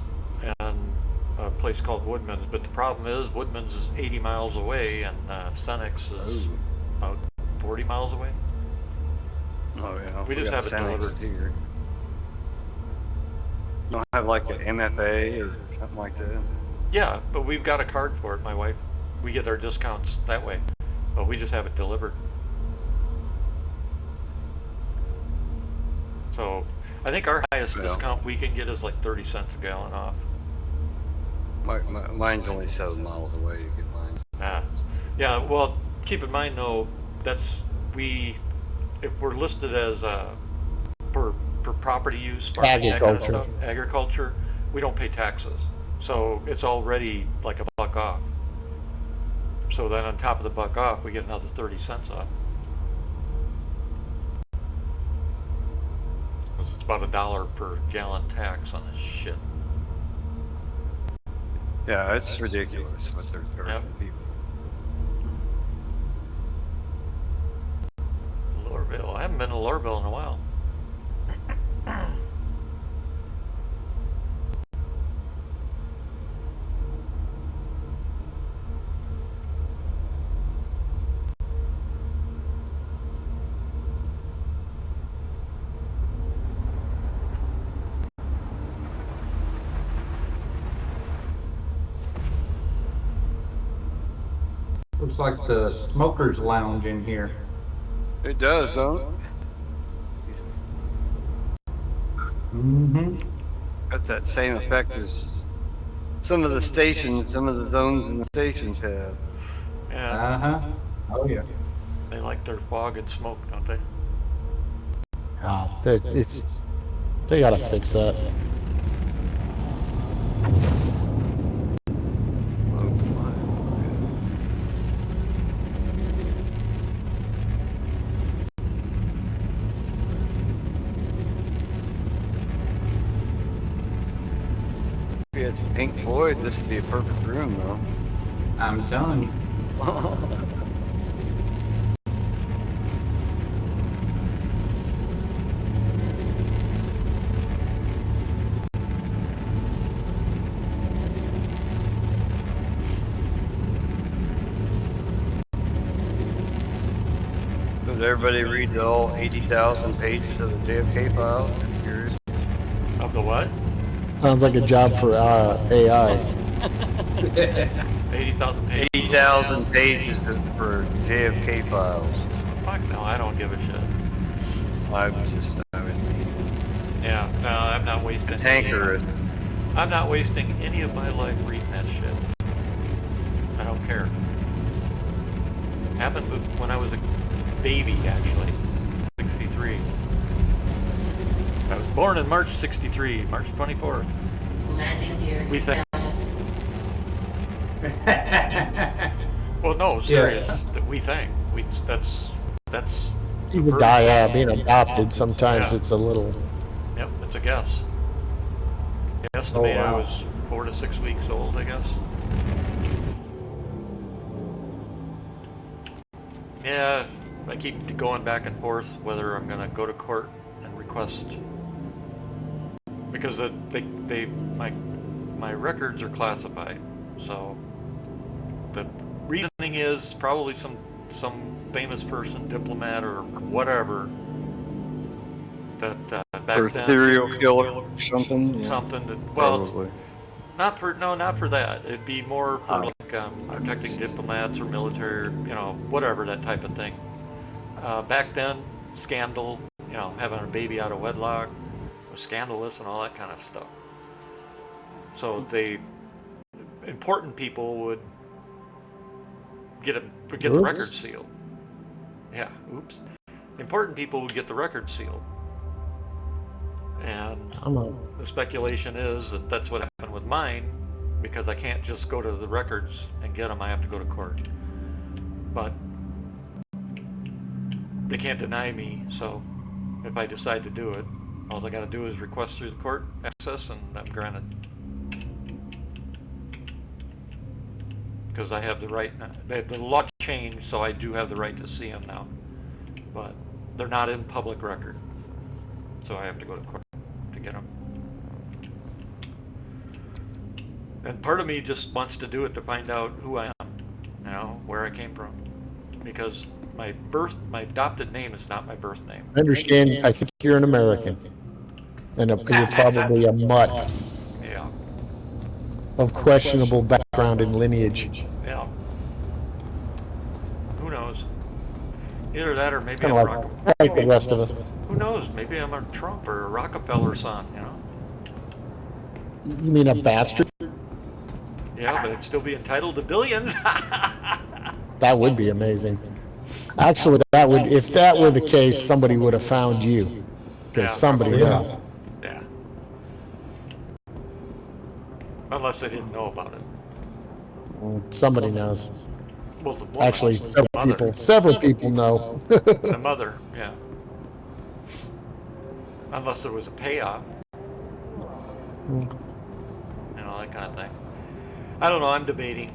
and a place called Woodman's, but the problem is Woodman's is 80 miles away and Cenex is about 40 miles away. Oh yeah. We just got have it Cenex delivered. here. Don't have like an MFA or something like that. Yeah, but we've got a card for it, my wife. We get our discounts that way, but we just have it delivered. So I think our highest Yeah. discount we can get is like 30 cents a gallon off. Mine's only 7 miles away. You get mine. Ah, yeah. Well, keep in mind though, that's if we're listed as for property use, farming, that kind of Agriculture. stuff, agriculture, we don't pay taxes, so it's already like a buck off. So then on top of the buck off, we get another 30 cents off. 'Cause it's about $1 per gallon tax on this shit. Yeah, it's ridiculous what they're charging Yep. people. Lorville. I haven't been to Lorville in a while. Looks like the smoker's lounge in here. It does, don't it? Mm-hmm. Got that same effect as some of the stations, some of the zones in the stations have. Yeah, Uh-huh. Oh, yeah. they like their fog and smoke, don't they? Wow, they gotta fix that. Oh, my. If you had some Pink Floyd, this would be a perfect room, though. I'm telling you. Does everybody read the all 80,000 pages of the JFK files? I'm curious. Of the what? Sounds like a job for AI. 80,000 pages. 80,000 pages for JFK files. Fuck no, I don't give a shit. I mean, Yeah, no, I'm not wasting. tankerous. I'm not wasting any of my life reading that shit. I don't care. Happened when I was a baby, actually. 63. I was born in March 63, March 24th. Landing gear. We think. Well, no, serious. We think. That's. Even being adopted, sometimes Yeah. it's a little. Yep, it's a guess. Guess to Oh, me, I wow. was 4 to 6 weeks old, I guess. Yeah, I keep going back and forth whether I'm gonna go to court and request because my records are classified. So the reasoning is probably some famous person, diplomat or whatever, that back Or then serial killer or something. Yeah, something that probably. not for that. It'd be more for Oh. like protecting diplomats or military, whatever that type of thing. Back then, scandal, having a baby out of wedlock was scandalous and all that kind of stuff. So important people would get the record Oops. sealed. Yeah, oops. Important people would get the record sealed. And I'm a, the speculation is that that's what happened with mine because I can't just go to the records and get them. I have to go to court. But they can't deny me, so if I decide to do it, all I got to do is request through the court access and I'm granted. Because I have the right, the law changed, so I do have the right to see them now. But they're not in public record, so I have to go to court to get them. And part of me just wants to do it to find out who I am, where I came from. Because my adopted name is not my birth name. I understand. I think you're an American, and you're probably a mutt Yeah, of questionable background and lineage. yeah. Who knows? Either that or maybe Kind I'm of Rockefeller. like the rest of us. Who knows? Maybe I'm a Trump or a Rockefeller son, You mean a bastard? Yeah, but I'd still be entitled to billions. That would be amazing. Actually, that would, if that were the case, somebody would have found you. Because Yeah, somebody probably. knows. Yeah. Unless they didn't know about it. Somebody knows. Well, the woman, Actually, the several people know. the mother, yeah. Unless there was a payoff, that kind of thing. I don't know. I'm debating.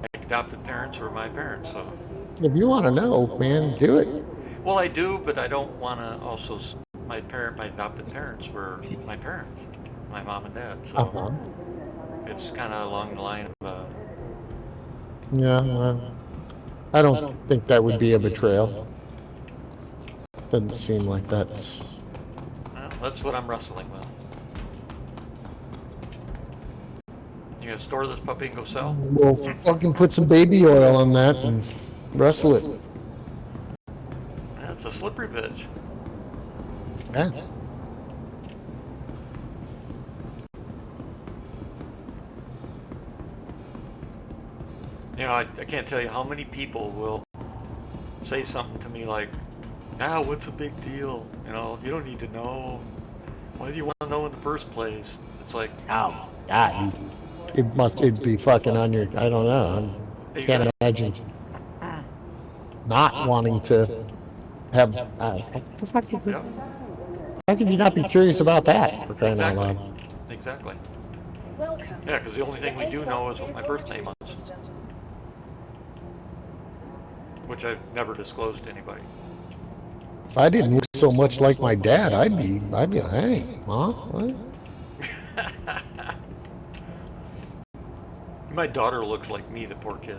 My adopted parents or my parents, so. If you want to know, man, do it. Well, I do, but I don't want to also. My adopted parents were my parents, my mom and dad. So Uh-huh. it's kind of along the line of. Yeah, well, I don't think that would be a betrayal. Doesn't seem like that's... Well, that's what I'm wrestling with. You gonna store this puppy and go sell? We'll fucking put some baby oil on that and wrestle it. Yeah, it's a slippery bitch. Yeah. I can't tell you how many people will say something to me like, what's the big deal? You don't need to know. Why do you want to know in the first place? It's like, Oh, God. It'd be fucking on your, I don't know. I can't imagine not wanting to have, how could you not be curious about that, for crying out loud? Exactly. Welcome. Yeah, because the only thing we do know is what my birth name was, which I've never disclosed to anybody. If I didn't look so much like my dad, I'd be like, hey, Ma, what? My daughter looks like me, the poor kid.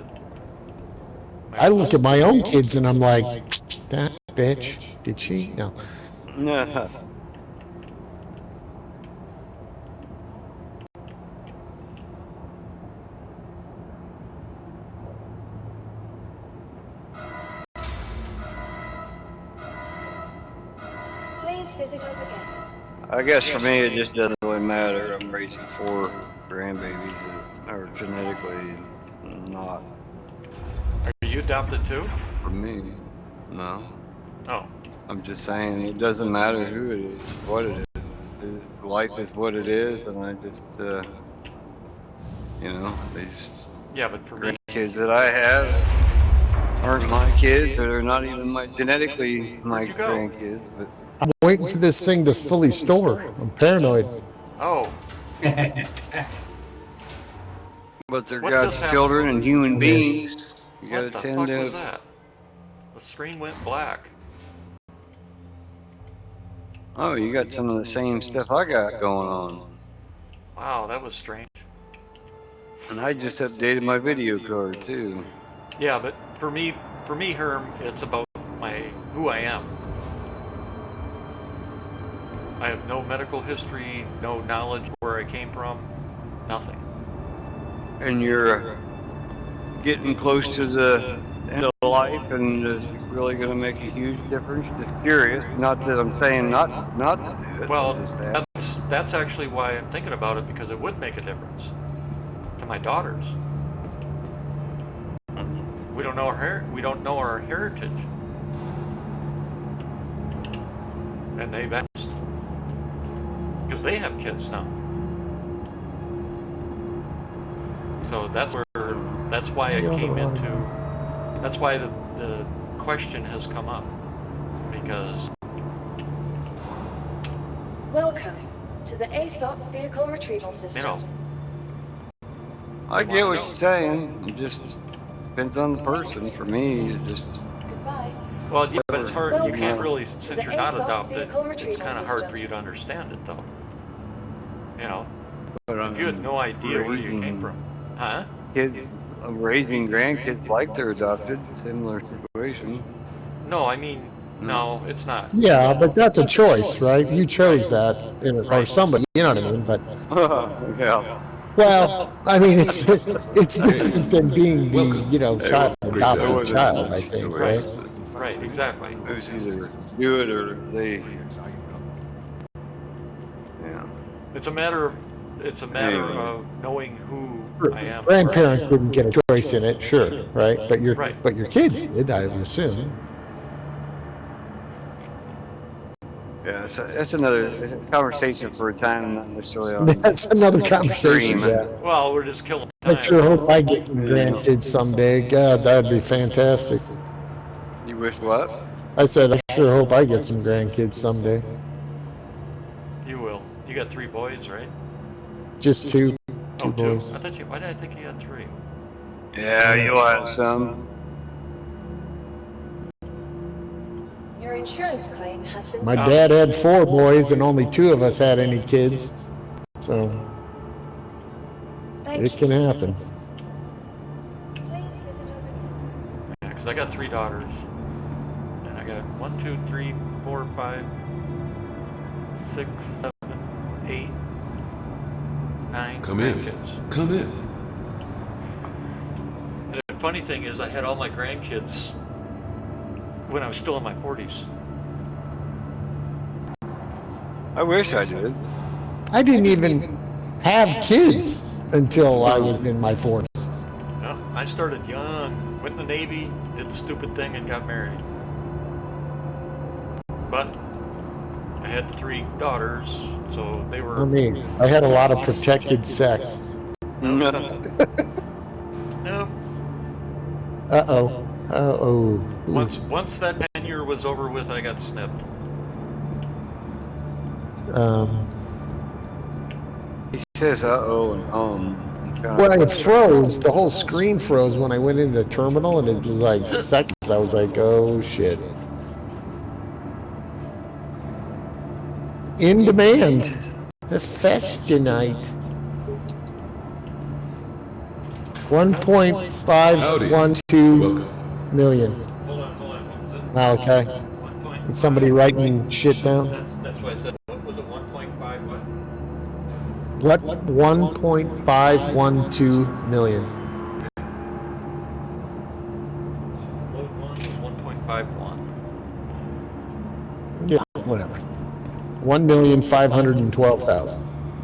I look at my own kids and I'm like, that bitch, did she? No. Yeah. Please visit us again. I guess for me, it just doesn't really matter. I'm raising 4 grandbabies that are genetically not Are you adopted too? for me. No. Oh. I'm just saying it doesn't matter who it is, what it is. Life is what it is, and I just, these Yeah, but for me, grandkids that I have aren't my kids, or they're not even genetically my Where'd you go? grandkids, but I'm waiting for this thing to fully store. I'm paranoid. oh, but they're What God's just happened? children and human beings. You what gotta the tend fuck to was that? screen went black. Oh, you got some of the same stuff I got going on. Wow, that was strange. And I just updated my video card too. Yeah, but for me, Herm, it's about who I am. I have no medical history, no knowledge where I came from, nothing. And you're getting close to the end of life, and is it really going to make a huge difference? Just curious. Not that I'm saying not to do it. Well, Just ask. that's actually why I'm thinking about it, because it would make a difference to my daughters. We don't know our heritage, and they've asked because they have kids now. So that's why it came into. That's why the question has come up, because. Welcome to the ASOP vehicle retrieval system. You know, I get what you're saying. It just depends on the person. For me, it just. Goodbye. well, yeah, but it's hard. You Welcome can't really, to since the you're not ASOP adopted, vehicle it's retrieval kind of hard system. for you to understand it, though. You know, But if you had no idea where you came raising from, huh? Kids, raising grandkids like they're adopted, similar situation. No, I mean, no, it's not. Yeah, but that's a choice, right? You chose that, or somebody, you know what I mean? But Yeah. well, I mean, it's different than being the child adopted child, I think, right? Right, exactly. It was either do it or they. Yeah. It's a matter Anyway. of knowing who I am. Grandparents didn't get a choice in it, sure, right? But your Right. kids did, I would assume. Yeah, so that's another conversation for a time, not necessarily on. That's another conversation. Stream. Yeah. Well, we're just killing time. I sure hope I get some grandkids someday. God, that'd be fantastic. You wish what? I said I sure hope I get some grandkids someday. You will. You got 3 boys, right? Just two Oh, 2. boys. Why did I think you had 3? Yeah, you'll have some. Your insurance claim has been My dad had 4 boys, and only 2 of us had any kids, so Thank it you. can happen. Please visit us again. Yeah, because I got 3 daughters, and I got 1, 2, 3, 4, 5, 6, 7, 8, 9 Come in. grandkids. Come in. And the funny thing is, I had all my grandkids when I was still in my 40s. I wish I did. I didn't even have kids until I was in my 40s. Yeah, I started young, went in the Navy, did the stupid thing, and got married. But I had 3 daughters, so they were. I mean, I had a lot of protected sex. Nope. Uh-oh. Uh-oh. Once that tenure was over with, I got snipped. He says uh-oh and When it froze, the whole screen froze when I went into the terminal, and it was like seconds. I was like, oh shit. In demand. The Festinite. 1.512 Welcome. million. Hold on. Okay. Is somebody writing shit down? That's why I said, what was it, 1.5 What? what? 1.512 million. Load 1 was 1.51. Yeah, whatever. 1,512,000.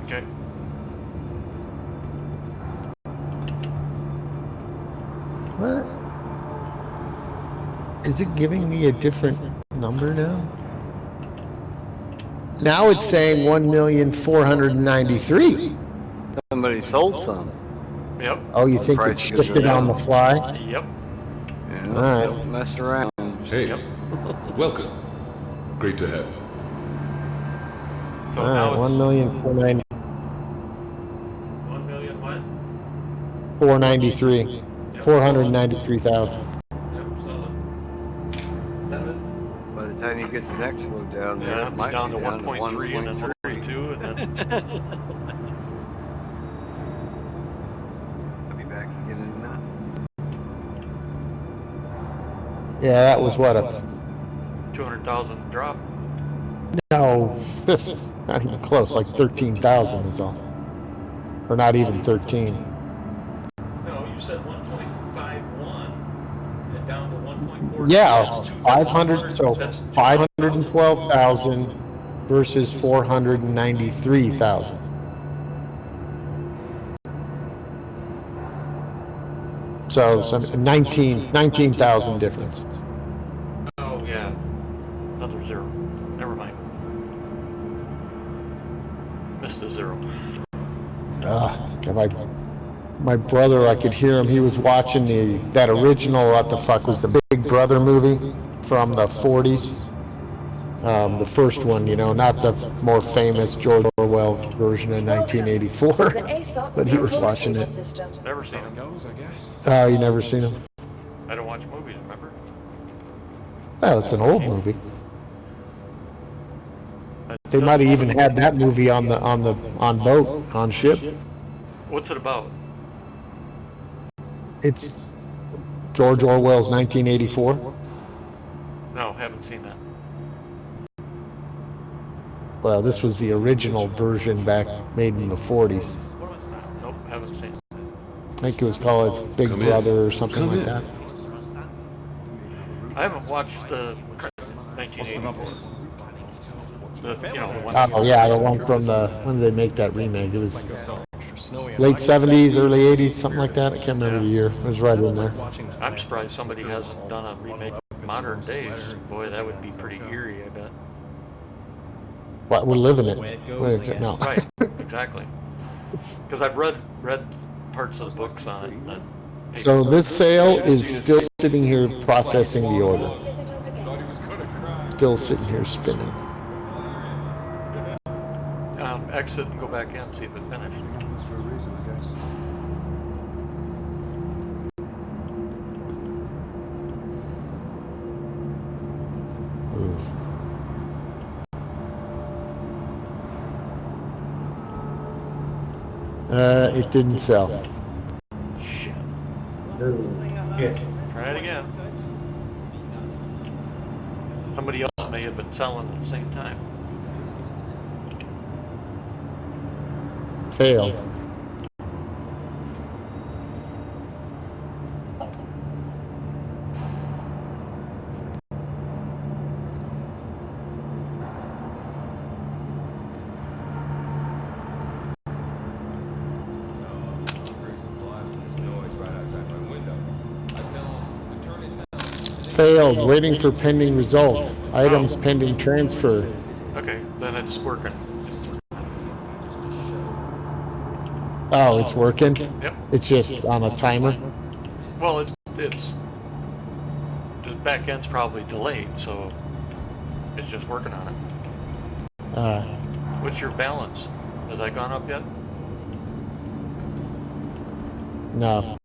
Okay. What? Is it giving me a different number now? Now it's saying 1,493,000. somebody sold some. Yep. Oh, you think it Price goes shifted on the down. fly? Yep. Yeah, Alright. don't mess around. Hey, Yep. welcome. Great to have you. So All now right, it's 1,493,000. 1 million what? 493. 493,000. Yep, solid. time you get the next load down there, Yeah, it it'll be might down be to down to 1.3 and then 1.3. 1.2 and then I'll be back again in a minute. Yeah, that was what, a, 200,000 drop. no, not even close, like 13,000 is all. Or not even 13. No, you said 1.51 and down to 1.43. Yeah, 500, so 512,000 versus 493,000. So some 19,000 difference. Oh yeah, another zero. Never mind. Missed a zero. My brother, I could hear him. He was watching that original. What the fuck was the Big Brother movie from the 40s? The first one, you know, not the more famous George Orwell version of 1984, The ASOP but he was vehicle watching retrieval it. system. Never seen him. Oh, you never seen him? I don't watch movies, remember? Well, it's an old movie. They might have even had that movie on boat, on ship. What's it about? It's George Orwell's 1984. No, haven't seen that. Well, this was the original version back made in the 40s. Nope, haven't seen it. I think it was called Big Come in. Brother or something Come like in. that. I haven't watched the 1984. The one. Oh yeah, the one from when did they make that remake? It was late 70s, early 80s, something like that. I can't remember the year. It was right in there. I'm surprised somebody hasn't done a remake modern days. Boy, that would be pretty eerie, I bet. What, we're living it. No. Right, exactly. Because I've read parts of the books on it. So this sale is still sitting here processing the order. Visit us again. Still sitting here spinning. Exit and go back in, see if it finished. Oof. It didn't sell. Shit. Yeah. Try it again. Somebody else may have been selling at the same time. Failed. Failed. Waiting for pending result. Items pending transfer. Okay, then it's working. Oh, it's working? Yep. It's just on a timer? Well, it's the back end's probably delayed, so it's just working on it. What's your balance? Has that gone up yet? No.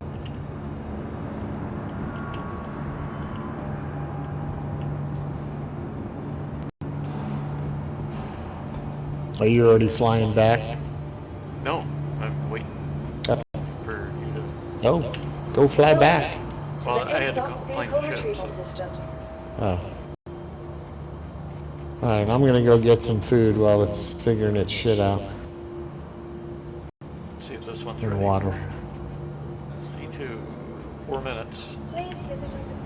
Are you already flying back? No, I'm waiting for you to. Oh, go fly back. Well, The I had to ASOP plane vehicle the ship. retrieval So. system. Oh. Alright, I'm gonna go get some food while it's figuring its shit out. See if this one's And ready. water. C2, 4 minutes. Please visit us again.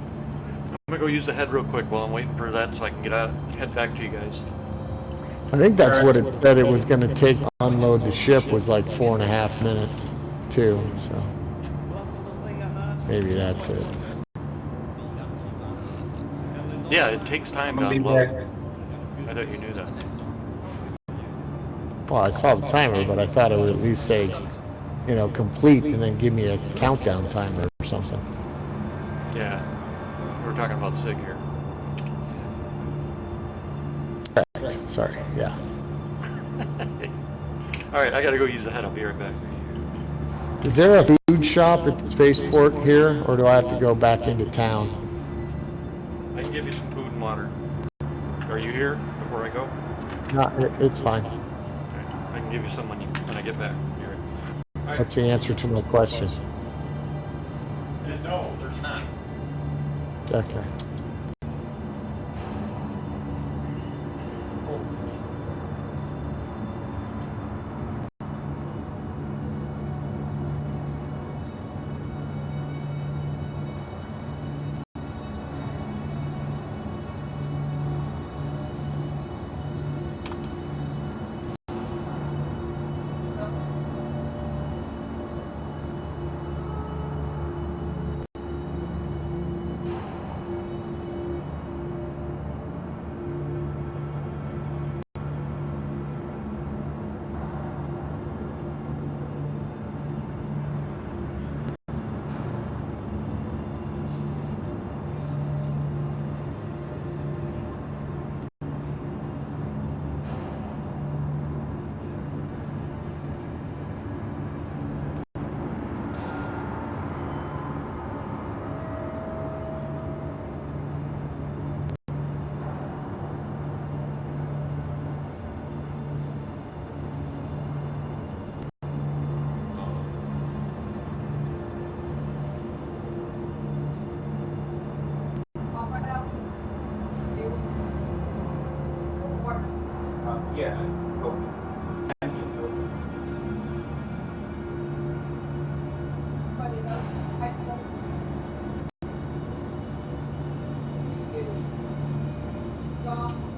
I'm gonna go use the head real quick while I'm waiting for that, so I can get out, head back to you guys. I think that's what it said it was gonna take to unload the ship was like 4.5 minutes, too, so. Maybe that's it. Yeah, it takes time to I'll be unload. back. I thought you knew that. Well, I saw the timer, but I thought it would at least say, you know, complete and then give me a countdown timer or something. Yeah, we're talking about SIG here. Correct. Sorry, yeah. Alright, I gotta go use the head. I'll be right back. Is there a food shop at the spaceport here, or do I have to go back into town? I can give you some food and water. Are you here before I go? No, it's fine. Okay. I can give you some when I get back. You're right. That's the answer to my question. No, there's not. Okay. Yeah.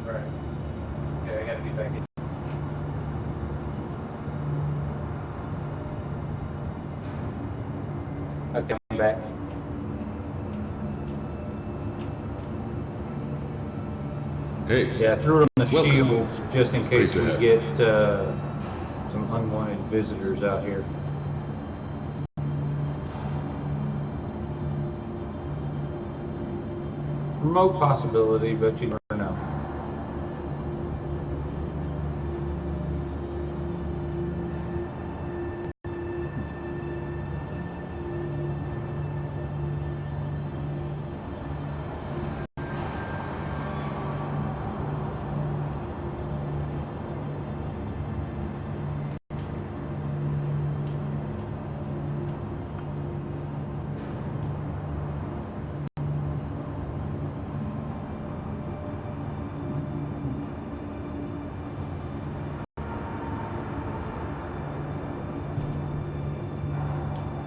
Right. Okay, I gotta get back in. Okay, I'm back. Hey, Yeah, I threw on the welcome. shields just in case Great to we have get some unwanted visitors out here. Remote possibility, but you never know.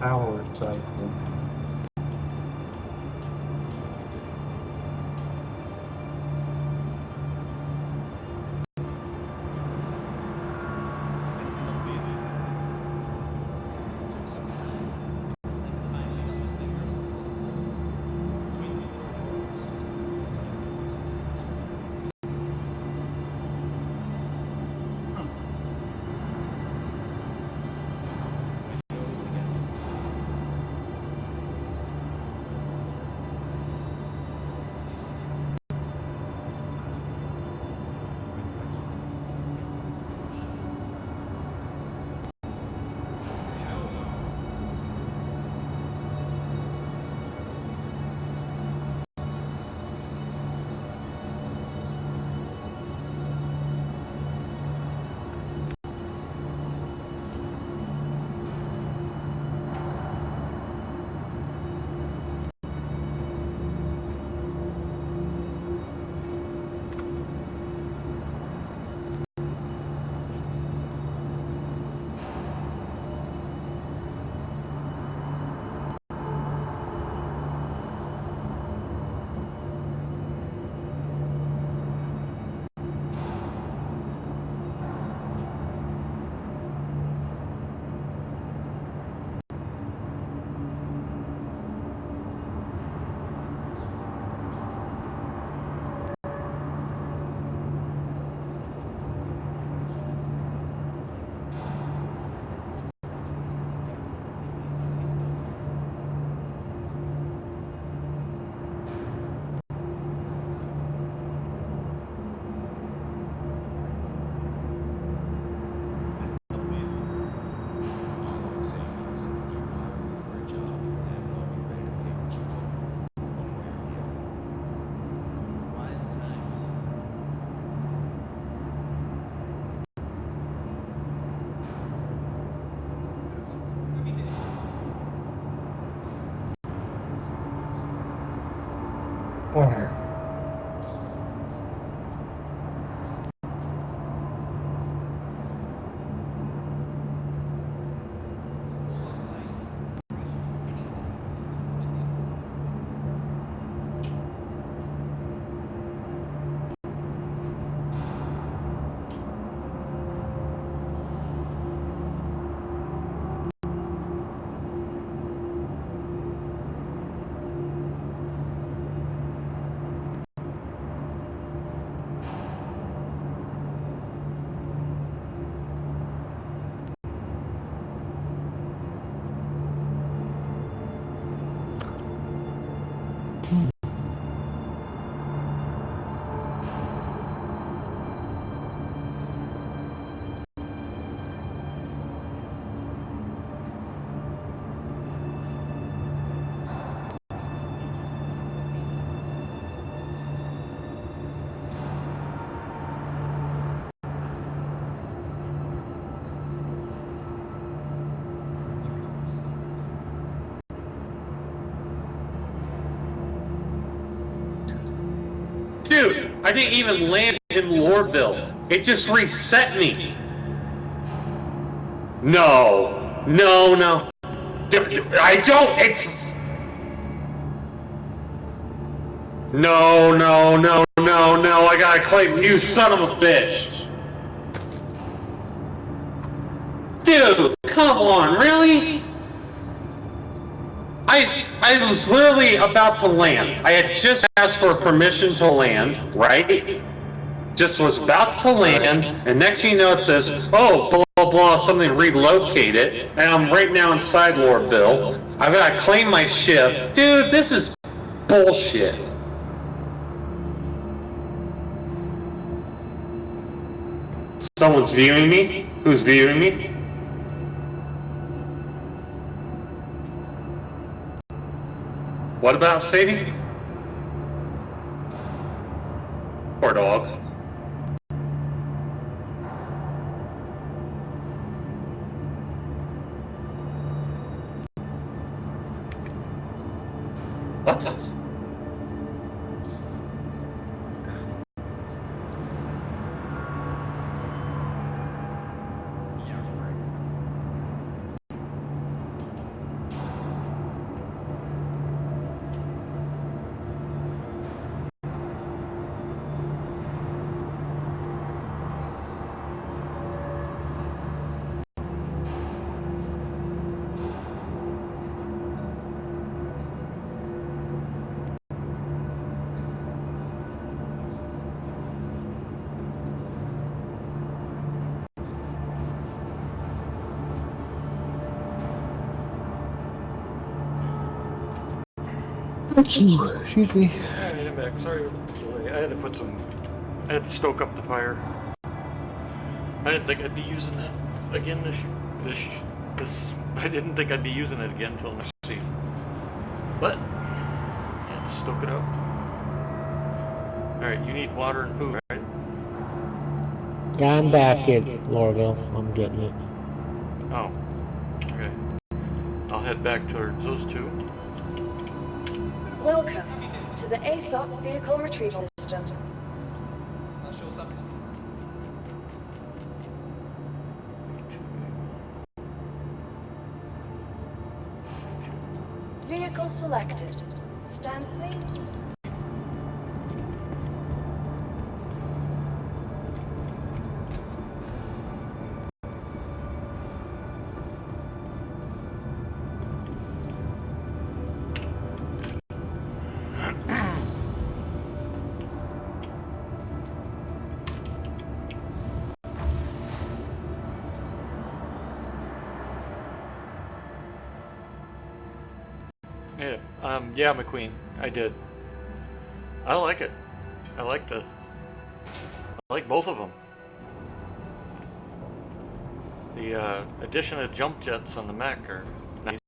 Power cycle. Alright. Dude, I didn't even land in Lorville. It just reset me. No. No, no. I don't, it's... No, no, no, no, no, I gotta claim you son of a bitch. Dude, come on, really? I was literally about to land. I had just asked for permission to land, right? Just was about to land, and next thing you know it says, oh, blah, blah, blah, something relocated, and I'm right now inside Lordville. I've got to claim my ship. Dude, this is bullshit. Someone's viewing me? Who's viewing me? What about Sadie? Poor dog. What? Excuse me. Alright, I'm back. Sorry for the delay. I had to stoke up the fire. I didn't think I'd be using that again I didn't think I'd be using it again until next week. But, yeah, just stoke it up. Alright, you need water and food, right? Yeah, I'm back at Lorville. I'm getting it. Oh, okay. I'll head back towards those two. Welcome to the ASOP Vehicle Retrieval System. Vehicle selected. Stand please. Yeah, McQueen, I did. I like it. I like both of them. The addition of jump jets on the mech are nice,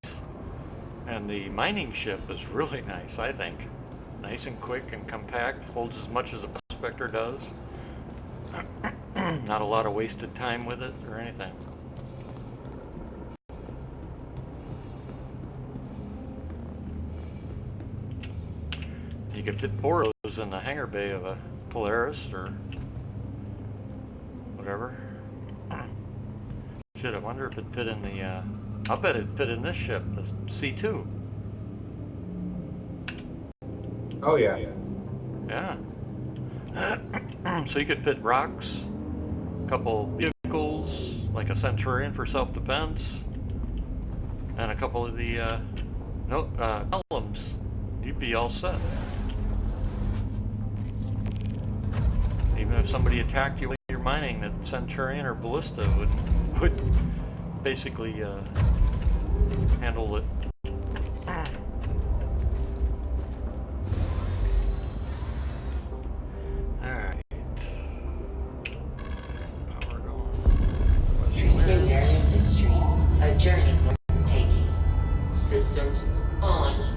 and the mining ship is really nice, I think. Nice and quick and compact, holds as much as a Prospector does. Not a lot of wasted time with it or anything. You could fit 4 of those in the hangar bay of a Polaris or whatever. Shit, I wonder if it'd fit in the, I'll bet it'd fit in this ship, the C2. Oh yeah. Yeah. So you could fit rocks, a couple vehicles, like a Centurion for self-defense, and a couple of the, columns. You'd be all set. Even if somebody attacked you while you're mining, that Centurion or Ballista would basically handle it. Alright. Power going. Through Savior Industries, a journey was taking. Systems on.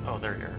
Oh, there you are.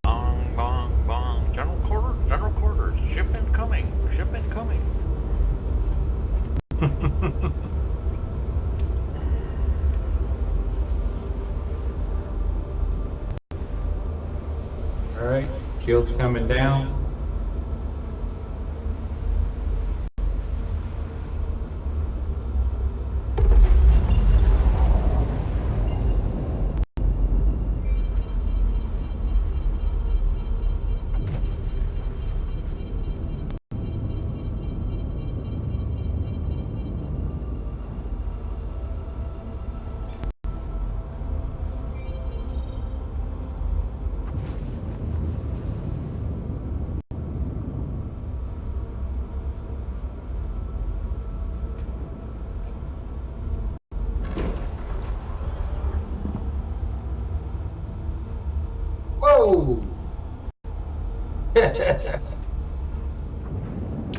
Bong, bong, bong. General quarters. Ship incoming. Ship incoming. All right, shield's coming down.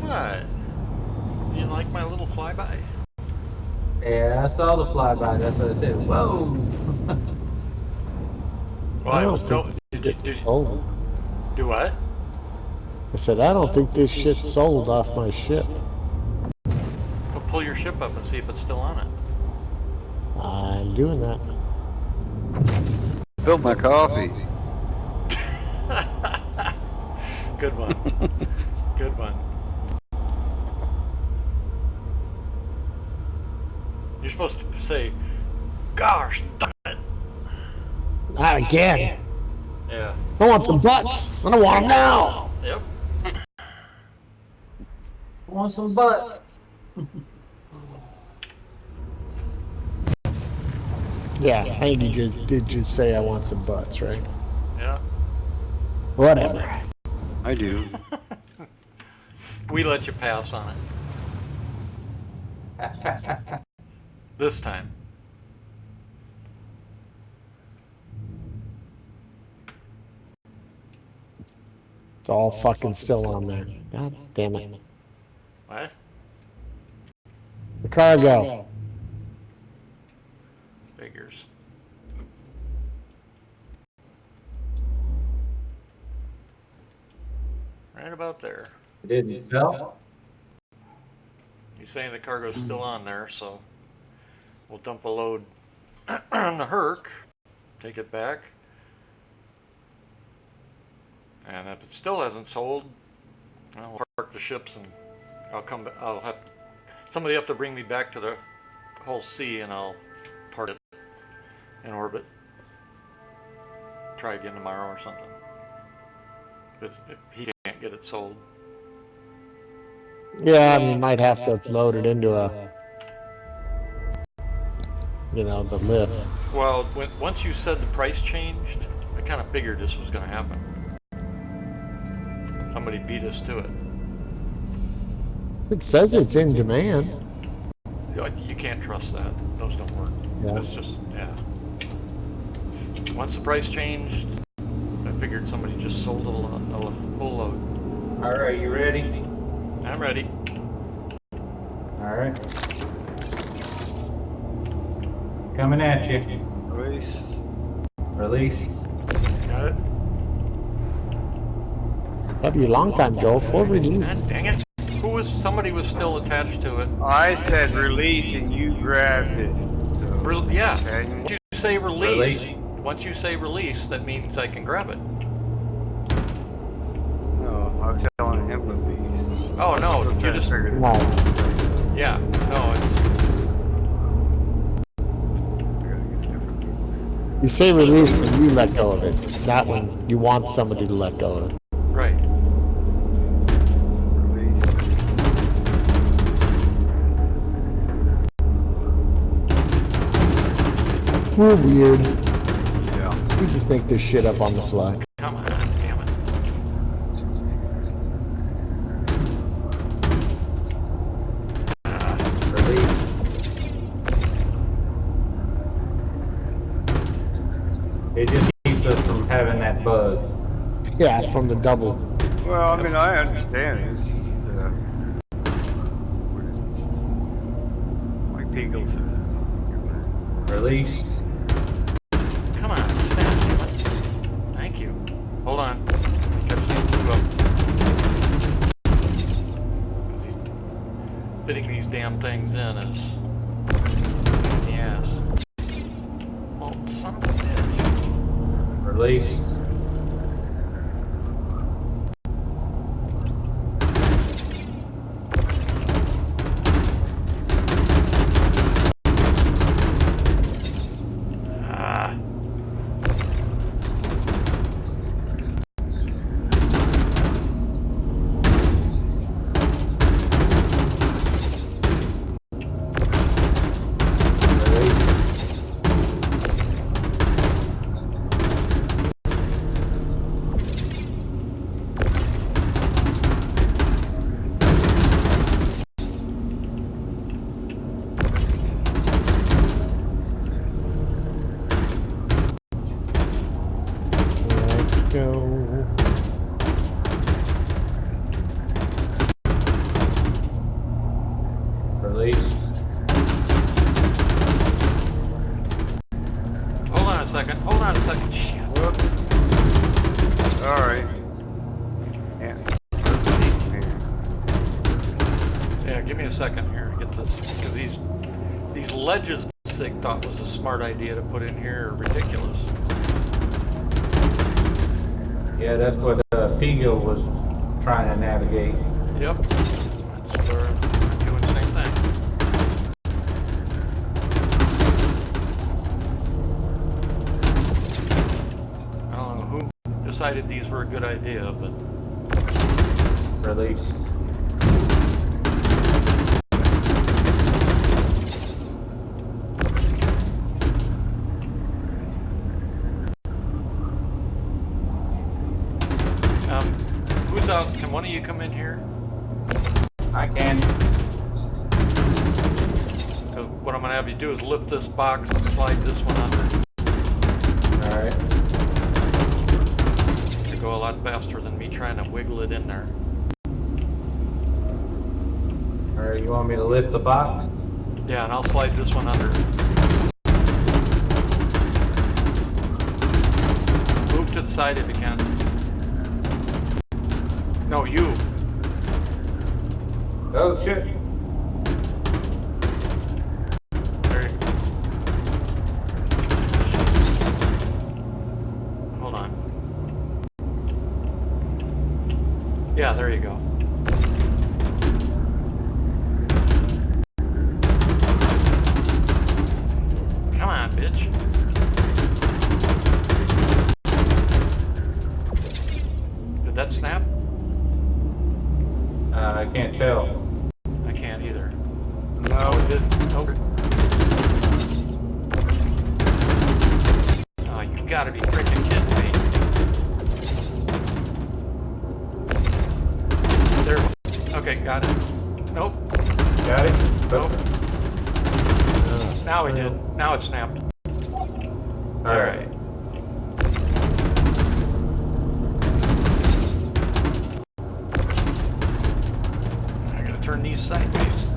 What? You like my little flyby? Yeah, I saw the flyby. That's what I said. Whoa. Well, I I don't was no. think Did this you shit's sold. do what? I said, I don't think this shit's sold off my ship. Well, pull your ship up and see if it's still on it. I'm doing that. Spilled my coffee. Good one. Good one. You're supposed to say, "Gosh, darn it!" Not again. Yeah. I want some butts. I don't want them now. Yep. Want some butts? Yeah, I think he did just say I want some butts, right? Yeah. Whatever. I do. We let you pass on it this time. It's all fucking still on there. God damn it. What? The cargo. Figures. Right about there. It didn't sell? He's saying the cargo's still on there, so we'll dump a load on the Herc, take it back, and if it still hasn't sold, I'll park the ships and I'll have somebody have to bring me back to the whole sea, and I'll park it in orbit. Try again tomorrow or something. If he can't get it sold. Yeah, I mean, might have to load it into a, the lift. Well, once you said the price changed, I kind of figured this was going to happen. Somebody beat us to it. It says it's in demand. You can't trust that. Those don't work. Yeah. It's just, yeah. Once the price changed, I figured somebody just sold a full load. All right, you ready? I'm ready. All right. Coming at you. Release. Release. Got it? Have you long time, Joe. Full release. God dang it. Somebody was still attached to it. I said release and you grabbed it. So, Yeah. okay. Once you say release, Release. once you say release, that means I can grab it. No, I was telling him release. Oh, no, you just, figured it No. out. yeah, no, You say release when you let go of it, not when you want somebody to let go of it. right. Release. We're weird. Yeah. We just make this shit up on the fly. Come on, damn it. Release. It just keeps us from having that bug. Yeah, it's from the double. Well, I mean, I understand it. It's, like Peagle says. Release. Come on, snap, damn it. Thank you. Hold on. Catch these two up. Fitting these damn things in is in the ass. Oh, son of a bitch. Release. Ah. Release. a second here. Get this, because these ledges Sig thought was a smart idea to put in here are ridiculous. Yeah, that's what Pegel was trying to navigate. Yep. That's where I'm doing the same thing. I don't know who decided these were a good idea, but Release. who's out? Can one of you come in here? I can. Because what I'm going to have you do is lift this box and slide this one under. Alright. To go a lot faster than me trying to wiggle it in there. Alright, you want me to lift the box? Yeah, and I'll slide this one under. Move to the side if you can. No, you. Oh shit. There you Hold on. Yeah, there you go. Come on, bitch. Did that snap? I can't tell. I can't either. No. Oh, it did. Nope. Oh, you gotta be freaking kidding me. There. Okay, got it. Nope. Got it? Nope. Now it did. Now it snapped. Alright. I gotta turn these sideways.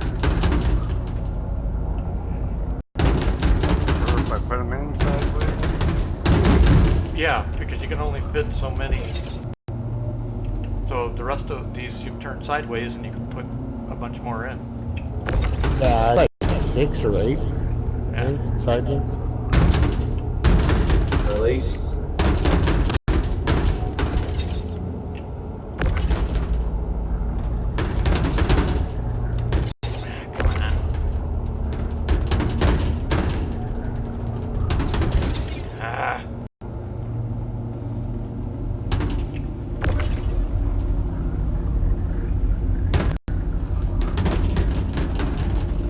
Or if I put them in sideways. Yeah, because you can only fit so many. So the rest of these you turn sideways and you can put a bunch more in. Yeah, like 6 or 8. Yeah. Right? Sideways. Release. Come on. Ah.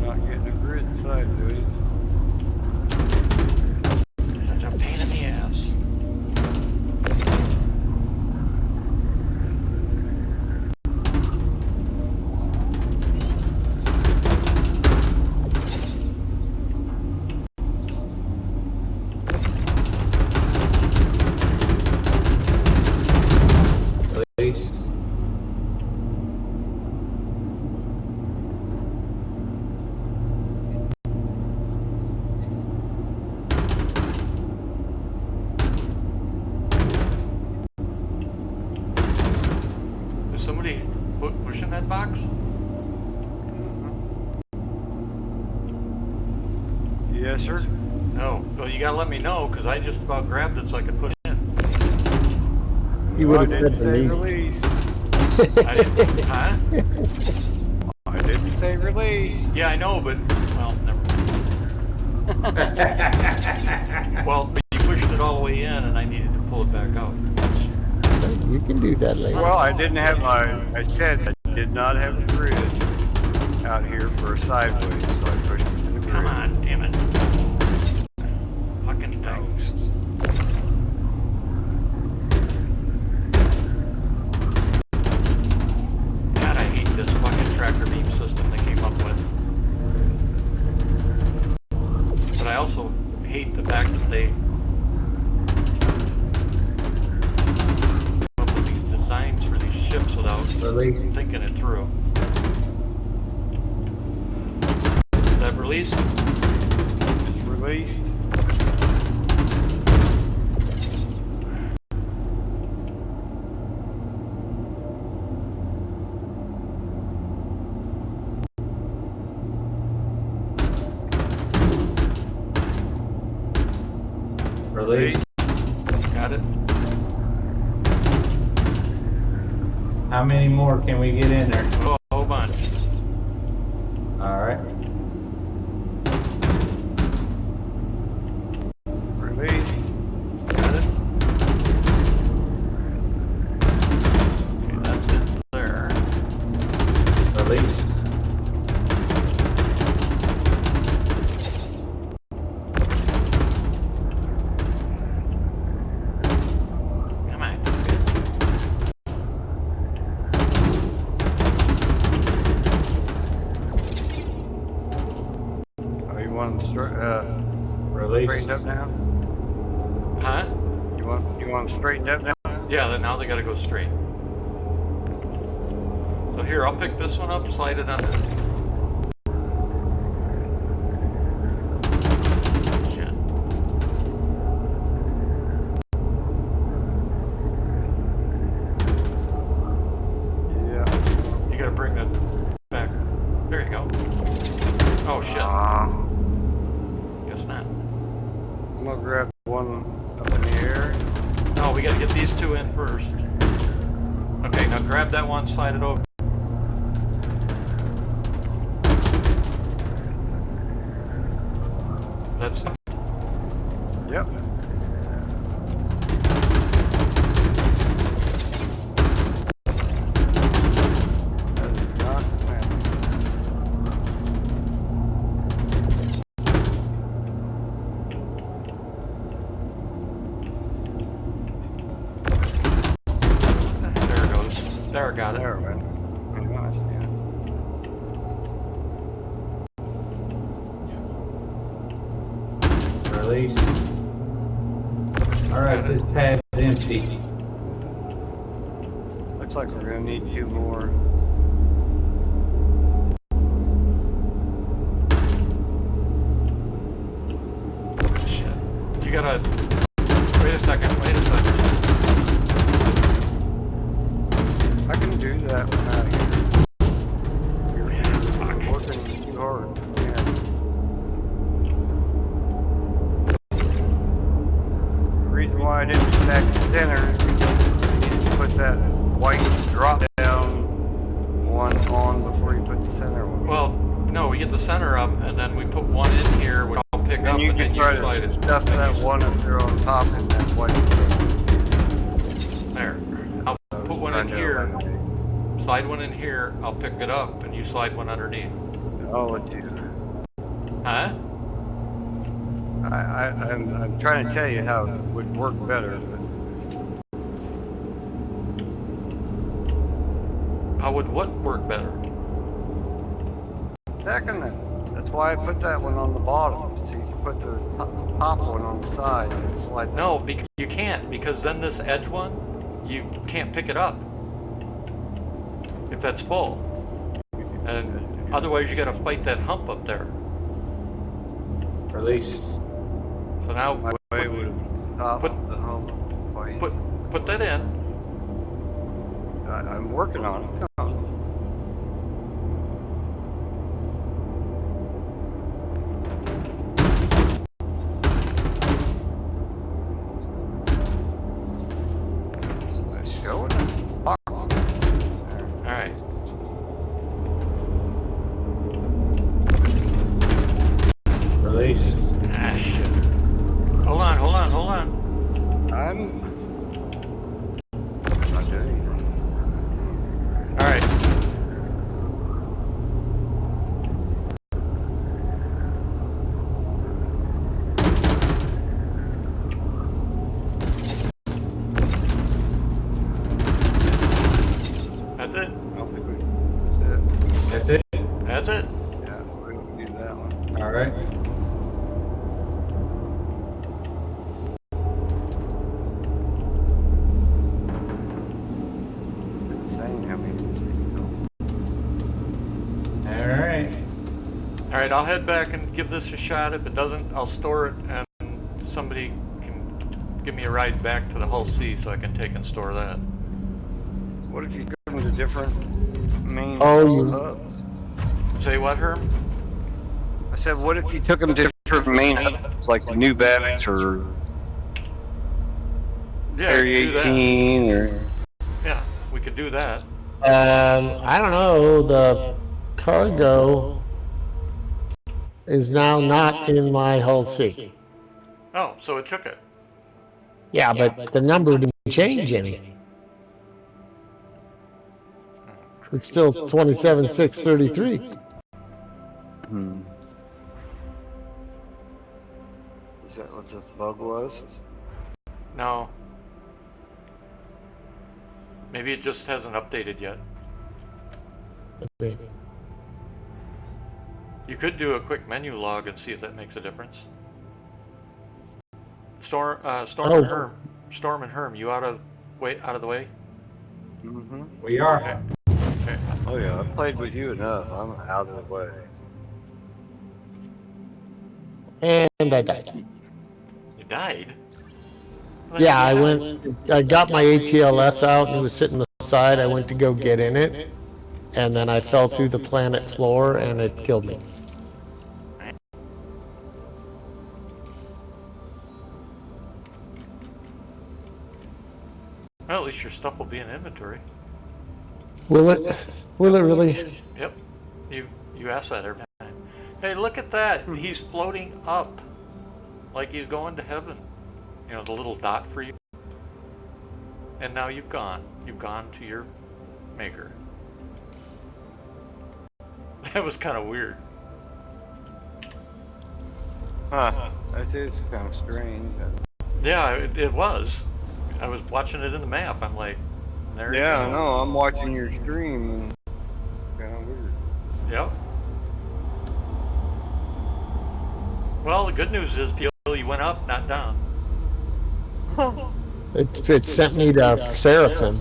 Not getting a grid sideways. Such a pain in the ass. Release. Is somebody pushing that box? Yes, sir. No. Well, you gotta let me know because I just about grabbed it so I could push it in. You Well, would I have didn't said say release. release. I didn't. Huh? I didn't say release. Yeah, I know, but well, never mind. Well, but you pushed it all the way in, and I needed to pull it back out. You can do that later. Well, I didn't have I said I did not have a grid out here for a sideways, so I pushed it to the grid. Come on, damn it! Fucking things. God, I hate this fucking tractor beam system they came up with. But I also hate the fact that they come up with these designs for these ships without Release. thinking it through. Is that released? It's released. Release. Got it. How many more can we get in there? Oh, a whole bunch. Alright. Release. Got it. Okay, that's it there. Release. Come on. Oh, you want them Release. straightened up now? Huh? You want them straightened up now? Yeah, then now they gotta go straight. So here, I'll pick this one up, slide it under. Shit. Yeah. You gotta bring that back. There you go. Oh shit. Guess not. I'm gonna grab one up in the air. No, we gotta get these two in first. Okay, now grab that one, slide it over. That's Yep. That is not happening. there it goes. There, I got it. There, man. Very nice, yeah. Release. Alright, this pad's empty. Looks like we're gonna need two more. Shit. You gotta. Wait a second, wait a second. I can do that one out here. You're working too hard. Yeah. The reason why I didn't stack the center is because you need to put that white drop down one on before you put the center one. Well, no, we get the center up, and then we put one in here, which I'll pick up, And you and then can you try slide to it. stuff that one up there on top in that white. There. I'll put one in here, slide one in here, I'll pick it up, and you slide one underneath. I'll let you. Huh? I'm trying to tell you how it would work better, but How would what work better? stacking that. That's why I put that one on the bottom, so you can put the top one on the side and slide. No, you can't, because then this edge one, you can't pick it up if that's full. And otherwise you gotta fight that hump up there. Release. So now My way would have top put- the hump. White. put that in. I'm working on it. It's showing it. Alright. Release. Ah, shit. Hold on, hold on, hold on. I'm not doing anything. Alright. That's it. I don't think we. That's That's it? That's it. it. Yeah, we don't need that one. Alright. It's saying how many. Alright. Alright, I'll head back and give this a shot. If it doesn't, I'll store it and somebody can give me a ride back to the Hull C so I can take and store that. What if you go into different main Oh, you- hubs? Say what, Herm? I said, what if you took them to different main hubs, like the new Babbage or Yeah, Area do that. 18 or... Yeah, we could do that. I don't know, the cargo is now not in my Hull C. Oh, so it took it. Yeah, but the number didn't change any. It's still 27,633. Hmm. Is that what the bug was? No. Maybe it just hasn't updated yet. You could do a quick menu log and see if that makes a difference. Storm and Herm. Storm and Herm, you out of the way? Mm-hmm. We are. Okay. Okay. Oh yeah, I played with you enough. I'm out of the way. And I died. You died? Yeah, I got my ATLS out and it was sitting on the side. I went to go get in it, and then I fell through the planet floor and it killed me. Well, at least your stuff will be in inventory. Will it? Will it really? Yep. You ask that every time. Hey, look at that. He's floating up. Like he's going to heaven. You know, the little dot for you. And now you've gone. You've gone to your maker. That was kind of weird. Huh. That is kind of strange. Yeah, it was. I was watching it in the map. I'm like, there you Yeah, go. I know. I'm watching your stream and kind of weird. Yep. Well, the good news is, Peel, you went up, not down. It sent me to Seraphim.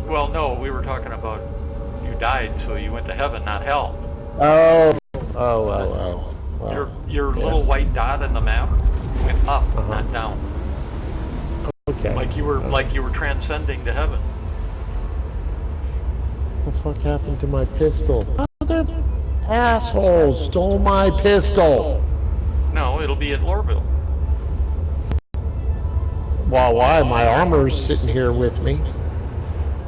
Well, no, we were talking about you died, so you went to heaven, not hell. Oh. Your little white dot in the map went up, not down. Okay. Like you were transcending to heaven. What the fuck happened to my pistol? Mother asshole stole my pistol. No, it'll be at Lorville. Well, why? My armor's sitting here with me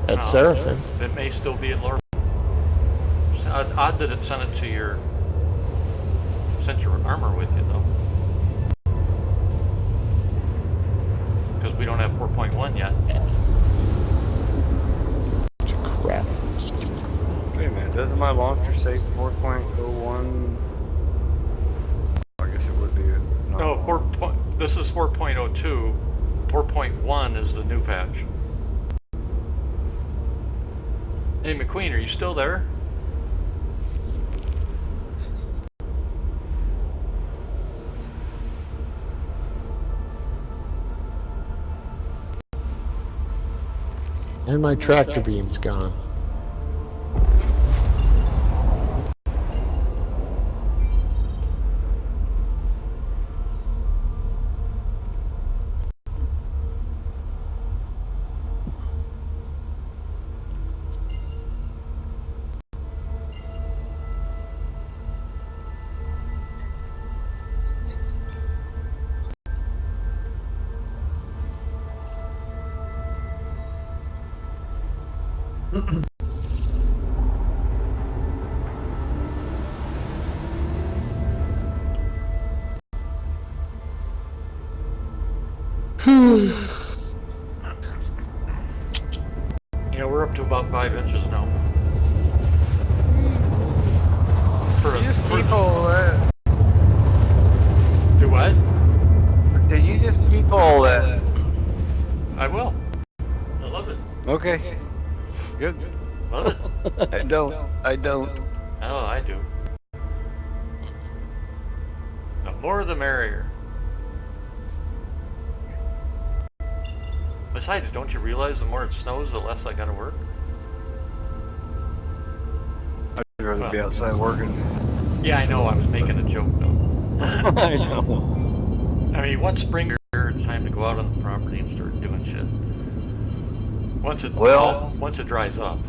at Seraphim. It may still be at Lorville. It's odd that it sent your armor with you though, because we don't have 4.1 yet. Crap. Wait a minute. Doesn't my launcher say 4.01? I guess it would be. No, this is 4.02. 4.1 is the new patch. Hey, McQueen, are you still there? And my tractor beam's gone. Yeah, we're up to about 5 inches now. You just keep all that. Do what? Did you just keep all that? I will. I love it. Okay. Good. Love it. I don't. Oh, I do. The more the merrier. Besides, don't you realize the more it snows, the less I gotta work? I'd rather be outside working. Yeah, I know. I was making a joke, though. I know. I mean, once spring here, it's time to go out on the property and start doing shit. Once it dries up.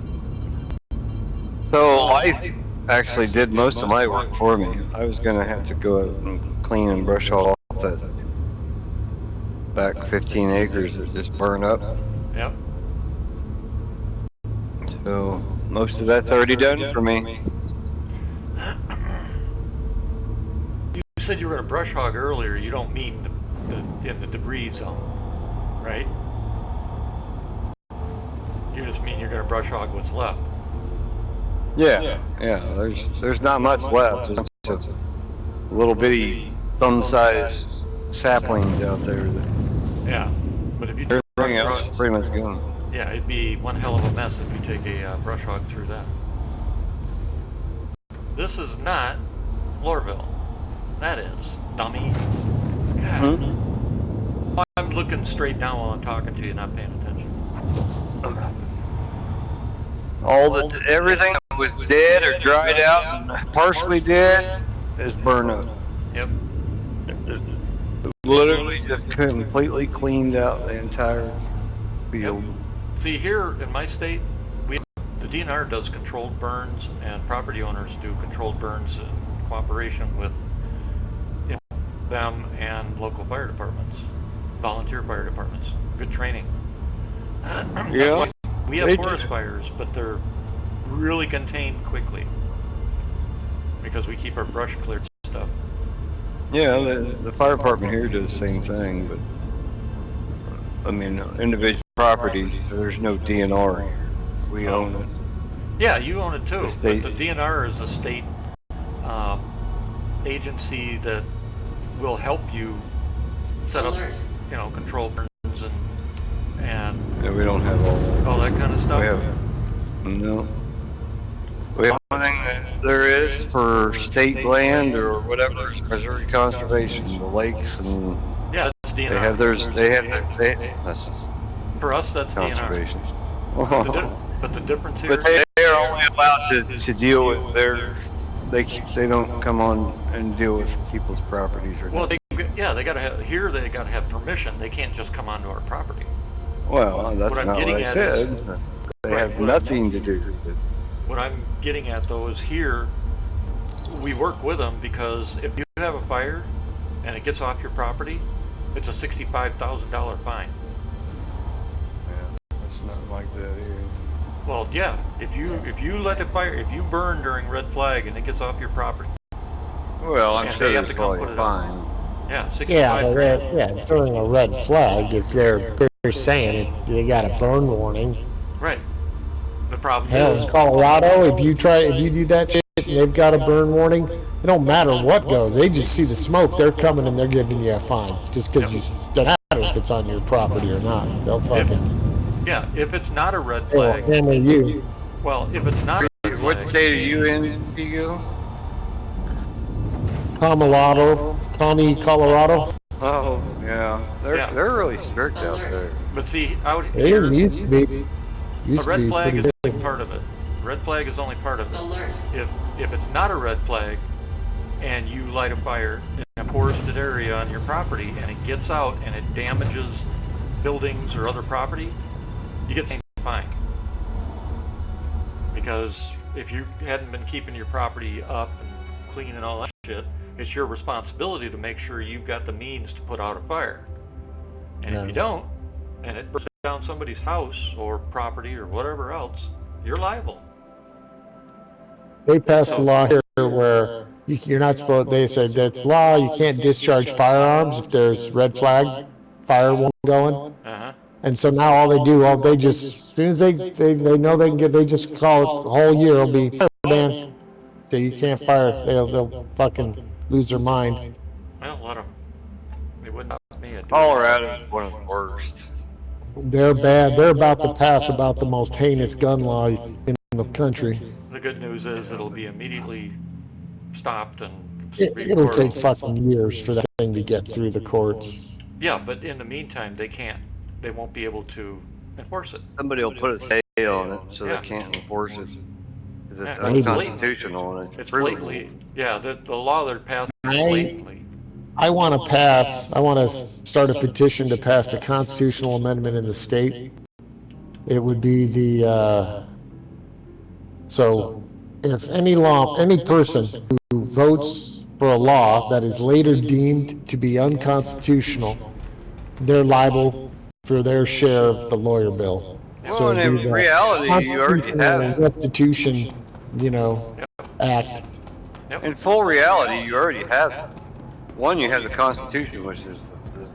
So I actually did most of my work for me. I was gonna have to go out and clean and brush all off that back 15 acres that just burn up. Yep. So most of that's already done for me. You said you were going to brush hog earlier. You don't mean in the debris zone, right? You just mean you're going to brush hog what's left. Yeah. There's not much left. There's just a little bitty thumb-sized saplings out there. Yeah, but if you do Everything else is pretty much gone. yeah, it'd be one hell of a mess if you take a brush hog through that. This is not Lorville. That is, dummy. God. I'm looking straight down while I'm talking to you, not paying attention. Everything that was dead or dried out and partially dead is burned up. Yep. Literally just completely cleaned out the entire field. Yep. See, here in my state, the DNR does controlled burns, and property owners do controlled burns in cooperation with them and local fire departments, volunteer fire departments. Good training. Yeah. We have forest fires, but they're really contained quickly because we keep our brush cleared stuff. Yeah, the fire department here does the same thing, but I mean, individual properties, there's no DNR here. We own it. Yeah, you own it too. The But the DNR is a state agency that will help you set up, control burns and Yeah, we don't have all that kind of stuff. We have, no. We have one thing that there is for state land or whatever is Missouri Conservation, the lakes and yeah, that's DNR. they have that's for us, that's conservation. DNR. But the difference here. But they are only allowed to deal with they don't come on and deal with people's properties or well, they gotta have permission. They can't just come onto our property. Well, that's what I'm not getting what I at said. is, they have nothing to do with it. What I'm getting at though is here, we work with them because if you have a fire and it gets off your property, it's a $65,000 fine. Yeah, it's not like that here. Well, yeah, if you let the fire, if you burn during red flag and it gets off your property. Well, I'm and sure they have it's to come probably put it fine. up. Yeah, 65. Yeah, during a red flag, if they're saying it, they got a burn warning. Right. The problem Hell, is in Colorado, if you do that shit and they've got a burn warning, it don't matter what goes. They just see the smoke, they're coming and they're giving you a fine. Just because it doesn't matter if it's on your property or not. They'll fucking... yeah, if it's not a red They'll flag. hammer you. Well, if it's not a red What flag. state are you in, Vigo? Colorado. Oh, yeah. They're really strict out there. But see, out They here, didn't used to be. a red flag is only part of it. Red flag is only part of it. Alert. If it's not a red flag and you light a fire in a forested area on your property and it gets out and it damages buildings or other property, you get the same fine. Because if you hadn't been keeping your property up and clean and all that shit, it's your responsibility to make sure you've got the means to put out a fire. And if you don't, and it burns down somebody's house or property or whatever else, you're liable. They passed a law here where you're not supposed, they said that's law, you can't discharge firearms if there's red flag, fire one going. Uh-huh. And so now all they do, as soon as they know they can get, they just call it the whole year, it'll be fire ban. So you can't fire, they'll fucking lose their mind. Well, let them. They wouldn't stop me. Colorado's one of the worst. They're bad, they're about to pass about the most heinous gun law in the country. The good news is it'll be immediately stopped and It'll take fucking years for that thing to get through the courts. Yeah, but in the meantime, they won't be able to enforce it. Somebody will put a stay on it so Yeah. they can't enforce it. 'Cause it's Yeah, unconstitutional and It's proven. blatantly, yeah, the law they're passing is I- blatantly. I want to start a petition to pass the constitutional amendment in the state. It would be so if any person who votes for a law that is later deemed to be unconstitutional they're liable for their share of the lawyer bill. Well, So and it'd in be the reality, you already have Constitutional it. Restitution, you know, Act. In full reality, you already have it. One, you have the Constitution, which is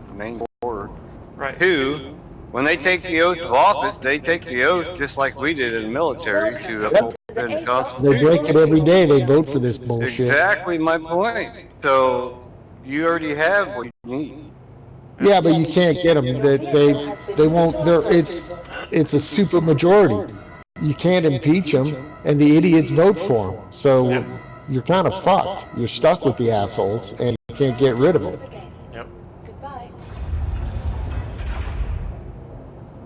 the main core. Right. Two, when they take the oath of office, they take the oath just like we did in the military to uphold the They Constitution. break it every day, they vote for this bullshit. Exactly my point. So, you already have what you need. Yeah, but you can't get them. They won't. It's a super majority. You can't impeach them, and the idiots vote for them. So you're kind of fucked. You're stuck with the assholes, and you can't get rid of them Yep. Goodbye.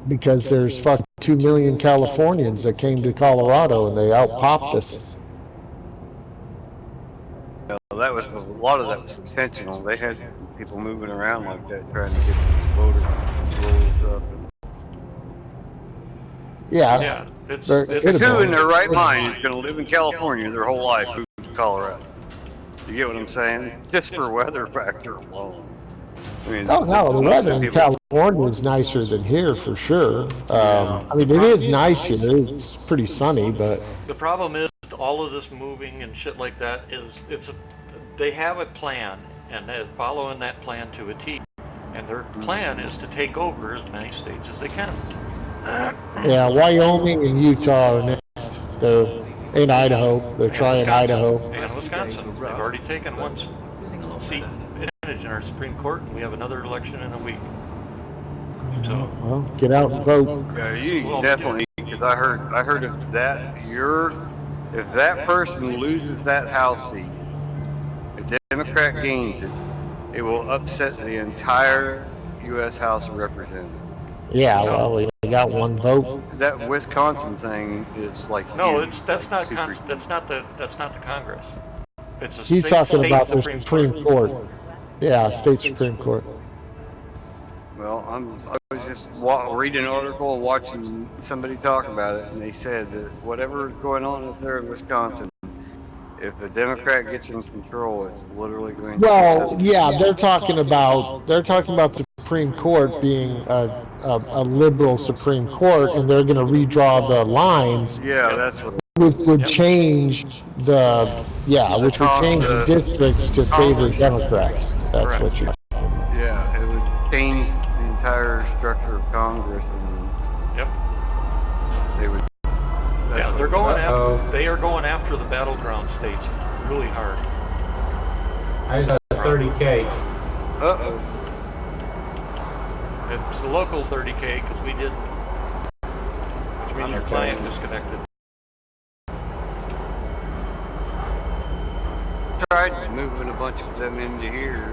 because there's fucking 2 million Californians that came to Colorado and they outpopped us. That was a lot of that was intentional. They had people moving around like that, trying to get the voter rolls up. Yeah. Yeah. It's Who in their right mind is going to live in California their whole life, move to Colorado? You get what I'm saying? Just for weather factor alone. I mean, Oh no, the most weather of in people- California is nicer than here for sure. I mean, it is nice here. It's pretty sunny, but the problem is all of this moving and shit like that is they have a plan and they're following that plan to a T. And their plan is to take over as many states as they can. yeah, Wyoming and Utah are next. They're in Idaho. They're trying Wisconsin. Idaho. And Wisconsin. They've already taken one seat in our Supreme Court, and we have another election in a week. So, Well, get out and vote. Yeah, you Well, definitely, because I heard of that. If that person loses that House seat, a Democrat gains it, it will upset the entire U.S. House of Representatives. Yeah, well, we got one vote. That Wisconsin thing is like no, huge, that's like not super that's not the Congress. It's a He's state, talking state about the Supreme Supreme Court. Yeah, state Supreme Court. Well, I was just reading an article and watching somebody talk about it, and they said that whatever is going on up there in Wisconsin, if a Democrat gets in control, it's literally going to. Well, yeah, they're talking about the Supreme Court being a liberal Supreme Court, and they're going to redraw the lines, Yeah, that's what. which would change which would change the districts to favor Democrats. That's Correct. what you. Yeah, it would change the entire structure of Congress, and Yep. they would. Yeah, they're going after. They are going after the battleground states really hard. I got 30K. Uh-oh. It's the local 30K because we didn't, which means your client disconnected. Tried moving a bunch of them into here. A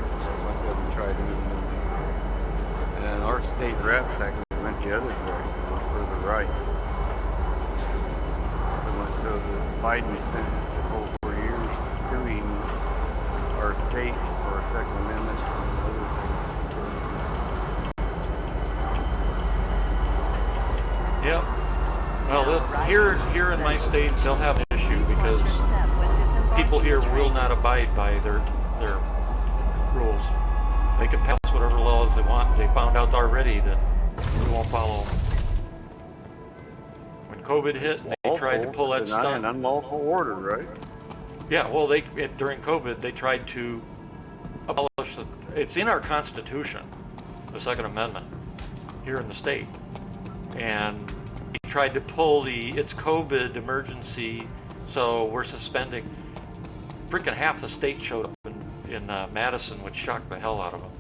bunch of them tried moving them into here. And our state rep actually went the other direction, went further right. So the Biden spent the whole 4 years suing our state for a Second Amendment and other things. Yep. Well, here in my state, they'll have an issue because people here will not abide by their rules. They can pass whatever laws they want. They found out already that we won't follow them. When COVID hit, they tried to pull that Denying stunt. unlawful order, right? Yeah, well, during COVID, they tried to abolish it's in our Constitution, the Second Amendment, here in the state. And they tried to pull it's COVID emergency, so we're suspending. Freaking half the state showed up in Madison, which shocked the hell out of them.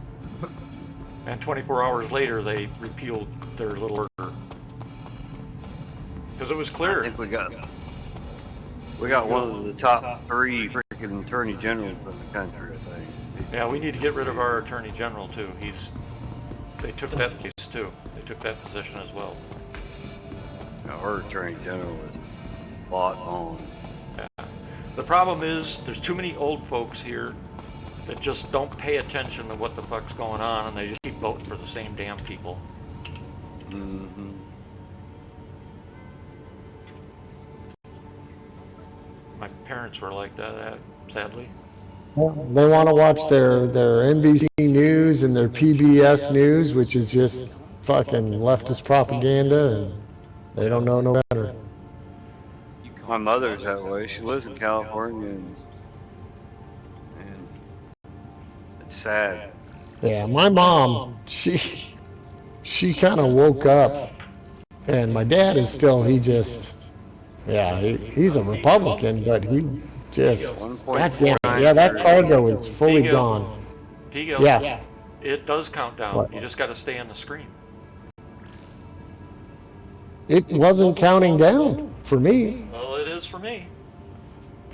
And 24 hours later, they repealed their little order. Because it was clear. I think we got one of the top 3 freaking attorney generals in the country, I think. Yeah, we need to get rid of our attorney general too. They took that place too. They took that position as well. Now, our attorney general is spot on. Yeah. The problem is there's too many old folks here that just don't pay attention to what the fuck's going on, and they just keep voting for the same damn people. Mm-hmm. My parents were like that, sadly. Well, they want to watch their NBC News and their PBS News, which is just fucking leftist propaganda, and they don't know no better. My mother's that way. She lives in California, and it's sad. Yeah, my mom, she kind of woke up, and my dad is still, he's a Republican, but he just, God damn it, yeah, that cargo is fully Eagle. gone. Eagle, Yeah. it does count down. What? You just got to stay on the screen. It wasn't counting down for me. Well, it is for me.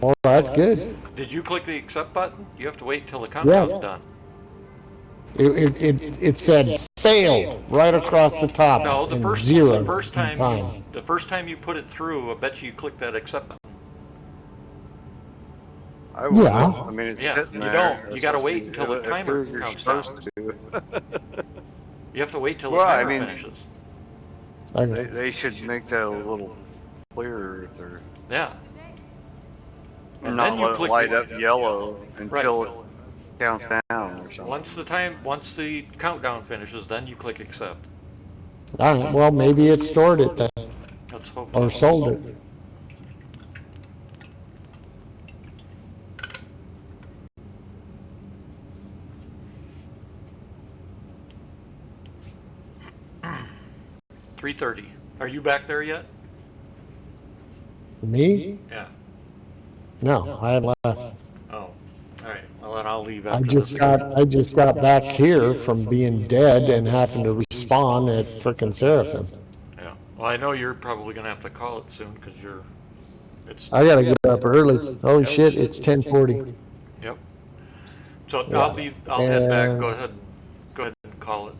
Well, that's good. Did you click the accept button? You have to wait until the countdown's done. It said failed right across the top. No, the and first zero time the first time you put it through, I bet you clicked that accept button. I wouldn't. Yeah. I mean, it's Yeah, sitting you there. don't. That's You got to what wait until the it timer appears you're counts supposed down. to do. You have to wait till the Well, I timer mean, finishes. They should make that a little clearer if they're Yeah. And not then you let it click light up yellow until Right. it counts down or something. Once the countdown finishes, then you click accept. All right, well, maybe it stored it then, Let's hope or so. sold it. $3:30. Are you back there yet? Me? Yeah. No, I had left. Oh. All right. Well, then I'll leave after this. I just got back here from being dead and having to respawn at frickin' Seraphim. Yeah. Well, I know you're probably gonna have to call it soon because it's. I gotta get up early. Holy shit, it's 10:40. Yep. So Yeah. I'll head back. And- Go ahead and call it.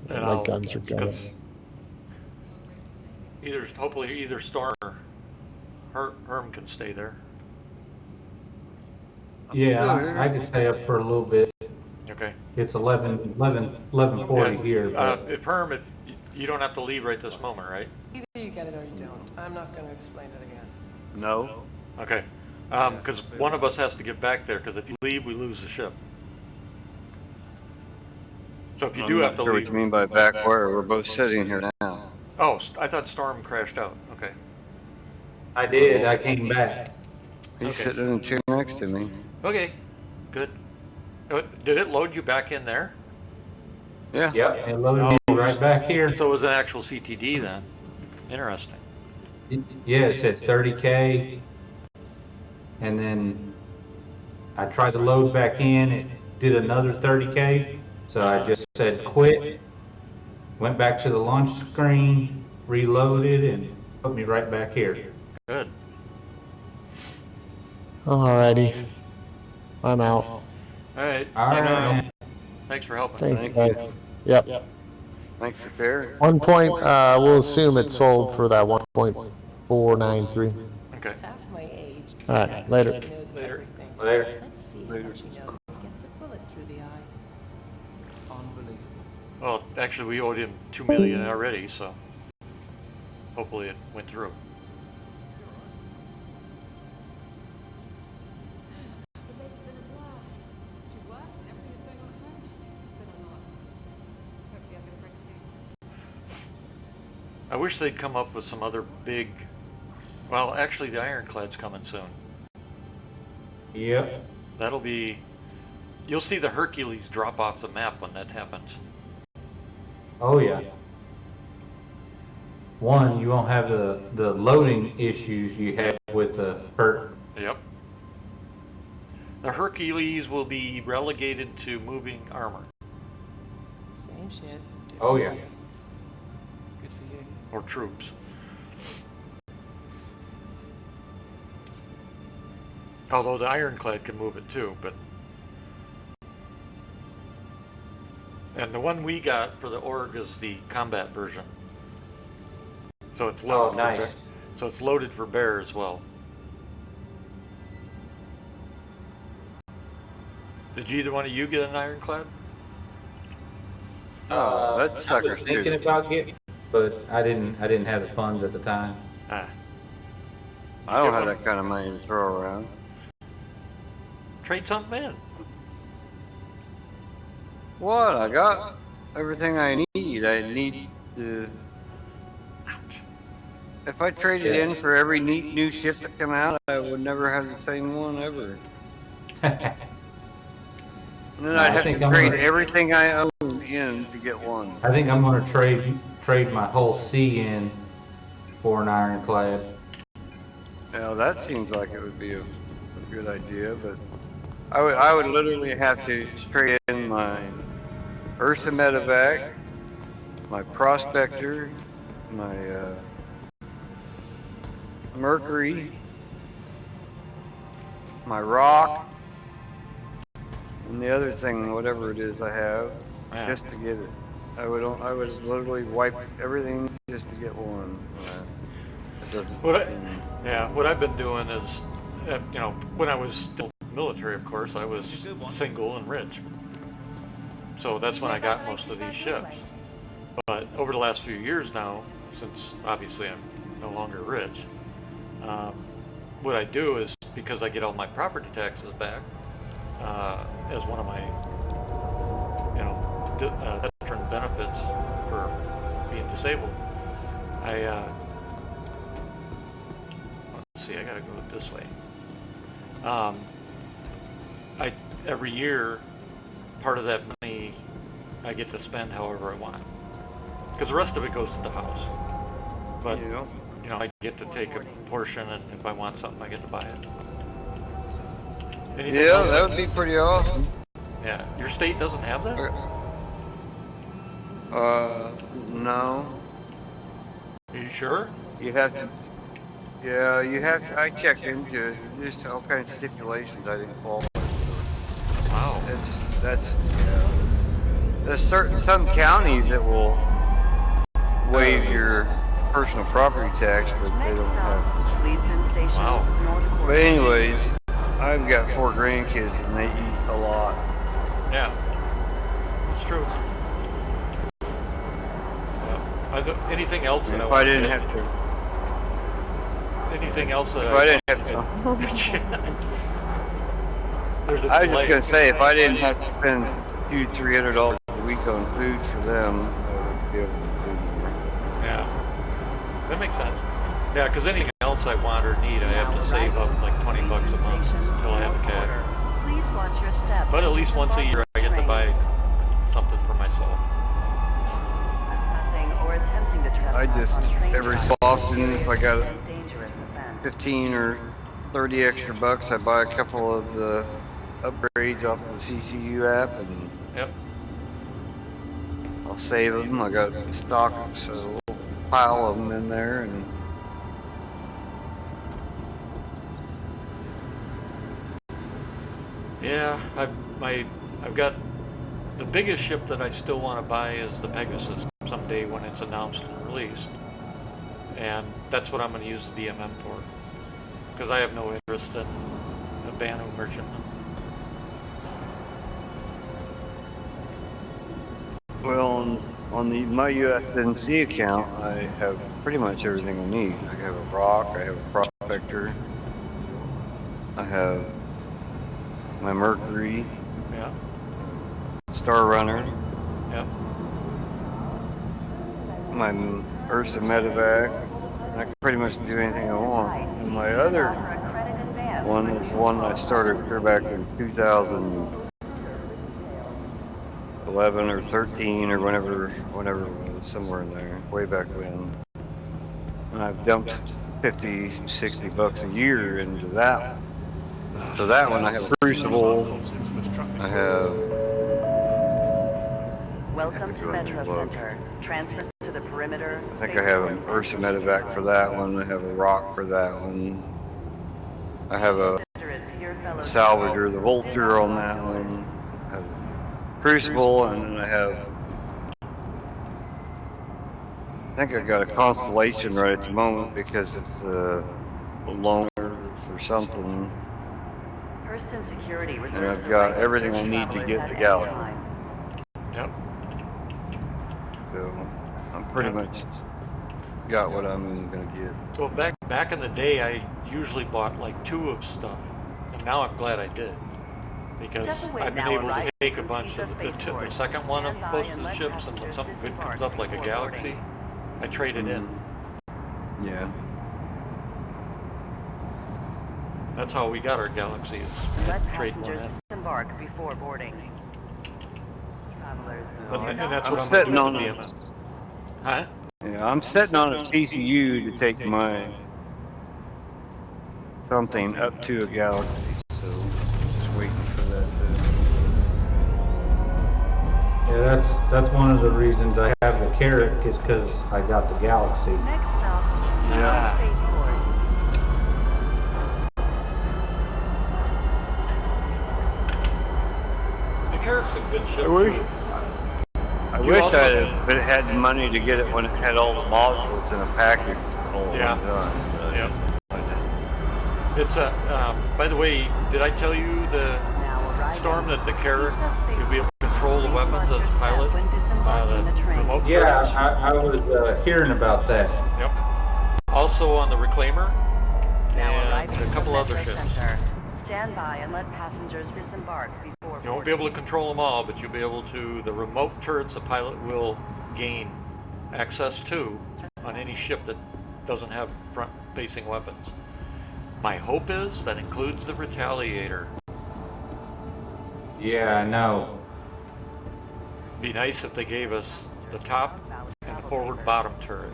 And My guns are going. Hopefully either Storm or Herm can stay there. Yeah, I could stay up for a little bit. Okay. It's 11:40 here. But If you don't have to leave right this moment, right? Either you get it or you don't. I'm not going to explain it again. No. Okay. Because one of us has to get back there. Because if you leave, we lose the ship. So if you do have to Sure what leave. you mean by back where? We're both sitting here now. Oh, I thought Storm crashed out. Okay. I did. I came back. He's Okay. sitting in the chair next to me. Okay. Good. Did it load you back in there? Yeah. Yep, it loaded me right back here. So it was an actual CTD then. Interesting. Yeah, it said 30K. And then I tried to load back in. It did another 30K. So I just said quit. Went back to the launch screen, reloaded, and put me right back here. Good. Alrighty. I'm out. All right. All Hey, no, right. Thanks for helping. Thanks, Thank guys. Yep. Thanks for sharing. 1 we'll assume it's sold for that 1.493. Okay. Half my age. All right, later. He knows Later. everything. Later. Let's see how Later. much he knows. Gets a bullet through the eye. Unbelievable. Well, actually, we owed him $2 million already, so hopefully it went through. The day's been a blur. She's worked and everything is going on at home. It's been a lot. Hopefully I'll get a break soon. I wish they'd come up with some other big. Well, actually, the Ironclad's coming soon. Yep. That'll be. You'll see the Hercules drop off the map when that happens. Oh yeah. One, you won't have the loading issues you had with the Hurt. Yep. The Hercules will be relegated to moving armor Same shit. Oh yeah. Good for you. or troops. Although the Ironclad can move it too, but. And the one we got for the Org is the combat version. So it's loaded. Oh, nice. For bear. So it's loaded for bear as well. Did either one of you get an Ironclad? Oh, that I was sucker's thinking too. about getting, but I didn't have the funds at the time. Ah. I don't have that kind of money to throw around. Trade something in. What? I got everything I need. I need to. If I traded in for every neat new ship that come out, I would never have the same one ever. And then No, I'd I have think to I'm trade gonna. everything I own in to get one. I think I'm gonna trade my whole sea in for an ironclad. Now that seems like it would be a good idea, but I would literally have to trade in my Ursa Medevac, my Prospector, my Mercury, my Rock, and the other thing, whatever it is I have, Yeah. just to get it. I would literally wipe everything just to get one. It doesn't seem. What I've been doing is, when I was still military, of course, I was single and rich. So that's when I got most of these ships. But over the last few years now, since obviously I'm no longer rich, what I do is, because I get all my property taxes back as one of my, veteran benefits for being disabled, let's see, I gotta go this way. Every year, part of that money I get to spend however I want, because the rest of it goes to the house. But I get to take a portion, and if I want something, I get to buy it. Anything else? That would be pretty awesome. Yeah, your state doesn't have that? No. Are you sure? You have to. Yeah, you have to. I checked into it. There's all kinds of stipulations I didn't qualify for. Wow. That's. There's some counties that will waive your personal property tax, but they don't have. Wow. But anyways, I've got 4 grandkids and they eat a lot. Yeah, it's true. Anything else that If I didn't have to. Anything else that If I didn't have to. There's a I was delay. just gonna say, if I didn't have to spend $200-300 a week on food for them, I would be able to do more. Yeah, that makes sense. Yeah, because anything else I want or need, I have to save up like $20 a month until I have the cash. Please watch your steps. But at least once a year, I get to buy something for myself. Or attempting to I trespass just, on train every tracks so often, if I got is a dangerous offense. 15 or 30 extra bucks, I buy a couple of the upgrades off the CCU app, and Yep. I'll save them. I got stock, so a little pile of them in there, and Yeah, I've got the biggest ship that I still want to buy is the Pegasus someday when it's announced and released, and that's what I'm going to use the DMM for, because I have no interest in a Banu merchantman. well, on my USNC account, I have pretty much everything I need. I have a Rock, I have a Prospector, I have my Mercury, Yeah. Star Runner, Yep. my Ursa Medevac. I can pretty much do anything I want. And my other one is one I started clear back in 2011 or 13 or whenever it was, somewhere in there, way back when. And I've dumped 50, 60 bucks a year into that. So that one, I have a Crucible, I have... Welcome to Metro Center. Transfer to the perimeter. I think I have an Ursa Medevac for that one, I have a Rock for that one. I have a Salvager, the Vulture on that one. I have Crucible, and then I have... I think I've got a Constellation right at the moment because it's a loaner for something. Person security And I've got everything I need to get to Galaxy. Yep. So I'm pretty much got what I'm gonna get. Well, back in the day, I usually bought like 2 of stuff, and now I'm glad I did. Because Step away I've been now, able to arrive take a from bunch of the spaceport. second one of Stand by most of and the let ships, and when passengers something good disembark comes up like a before Galaxy, boarding. I trade it in. Yeah. That's how we got our Galaxy, is Let trade one passengers in. disembark before boarding. Travelers, And that's I'm what I'm going sitting to on do a, to BMS. Huh? yeah, I'm sitting on a TCU to take my something up to a Galaxy, so just waiting for that Yeah, that's one of the reasons I have the Carrack is because I got the Galaxy. Next stop, Yeah. spaceport. The Carrack's a good ship, I wish, too. I You wish also- I'd have but had money to get it when it had all the modules in a package all at Yeah. one time. But Yep. I didn't. It's a, by the way, did I tell you the Now arriving. Storm that the Carrack, Spaceport. you'll be able to control the weapons as a pilot, When disembarking the train. remote Yeah, turrets? I was hearing about that. Yep. Also on the Reclaimer, Now and arriving a couple from other Metro ships. Center. Stand by and let passengers disembark before You won't be able to control them all, but you'll be able to, the remote turrets the pilot will gain access to on any ship that doesn't have front-facing weapons. My hope is that includes the Retaliator. Yeah, I know. Be nice if they gave us the top and the forward bottom turret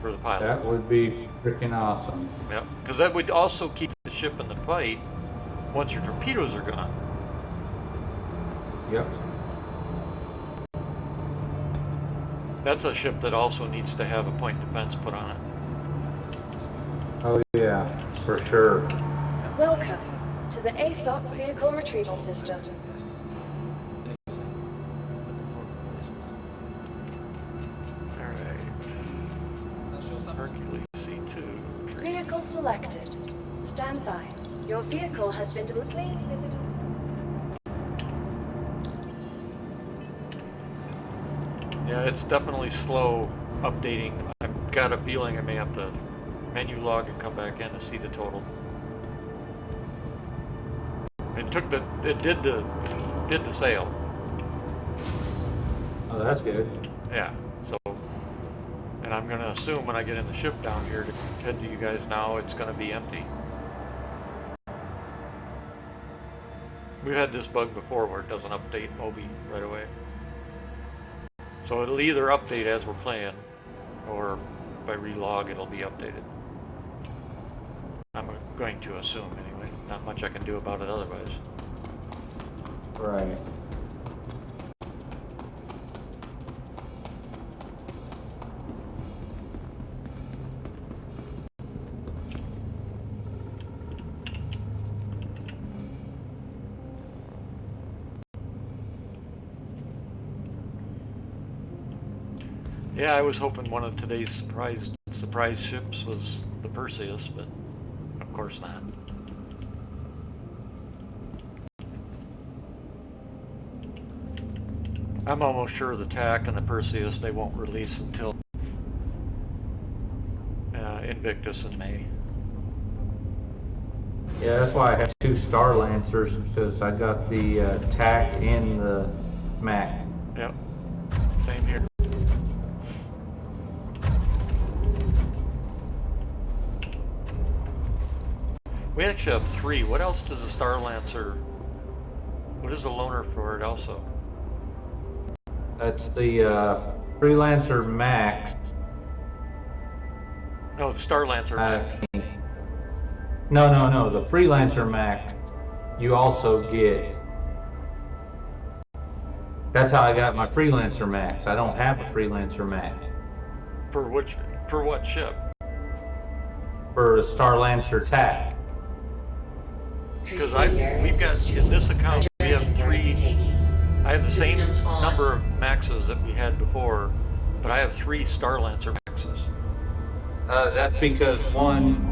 for the pilot. That would be freaking awesome. Yep, because that would also keep the ship in the fight once your torpedoes are gone. Yep. That's a ship that also needs to have a point defense put on it. Oh yeah, for sure. Welcome to the ASOP Vehicle Retrieval System. Alright. Hercules C2. Vehicle selected. Stand by. Your vehicle has been delivered. Please visit us. Yeah, it's definitely slow updating. I've got a feeling I may have to menu log and come back in to see the total. It did the sale. Oh, that's good. Yeah, so, and I'm gonna assume when I get in the ship down here to head to you guys now, it's gonna be empty. We've had this bug before where it doesn't update Moby right away. So it'll either update as we're playing, or if I relog it'll be updated. I'm going to assume anyway. Not much I can do about it otherwise. Right. Yeah, I was hoping one of today's surprise ships was the Perseus, but of course not. I'm almost sure the TAC and the Perseus they won't release until Invictus in May. Yeah, that's why I have two Star Lancers, because I got the TAC and the Mac. Yep, same here. We actually have three. What else does a Star Lancer? What is the loaner for it also? That's the Freelancer Max. No, the Star Lancer Max. No. The Freelancer Max, you also get. That's how I got my Freelancer Max. I don't have a Freelancer Max. For what ship? For the Star Lancer TAC. Because we've got, in this account, we have three. I have the same number of Maxes that we had before, but I have three Star Lancer Maxes. That's because one,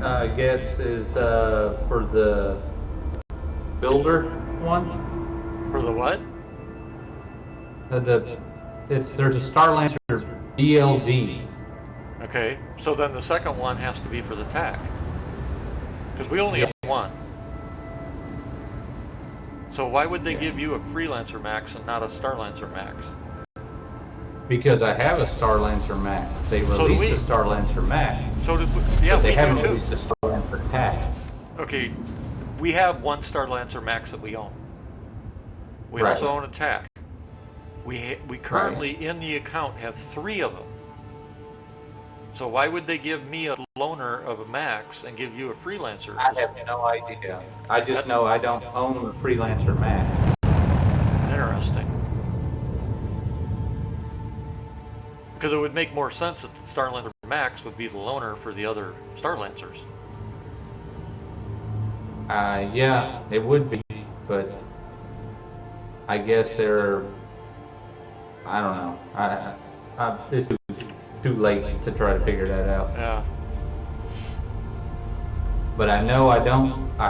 I guess, is for the builder one. For the what? There's a Star Lancer BLD. Okay, so then the second one has to be for the TAC. Because we only have one. So why would they Yeah. give you a Freelancer Max and not a Starlancer Max? Because I have a Starlancer Max. They So do released we. the Starlancer Max, So did we, yeah, but they we haven't do too. released the Starlancer Tac. Okay, we have one Starlancer Max that we own. We Right. also own a TAC. We currently in the account have 3 of them. So why would they give me a loaner of a Max and give you a Freelancer? I have no idea. I just know I don't own a Freelancer Max. Interesting. Because it would make more sense that the Starlancer Max would be the loaner for the other Starlancers. Yeah, it would be, but I guess I don't know. It's too late to try to figure that out. Yeah. But I know I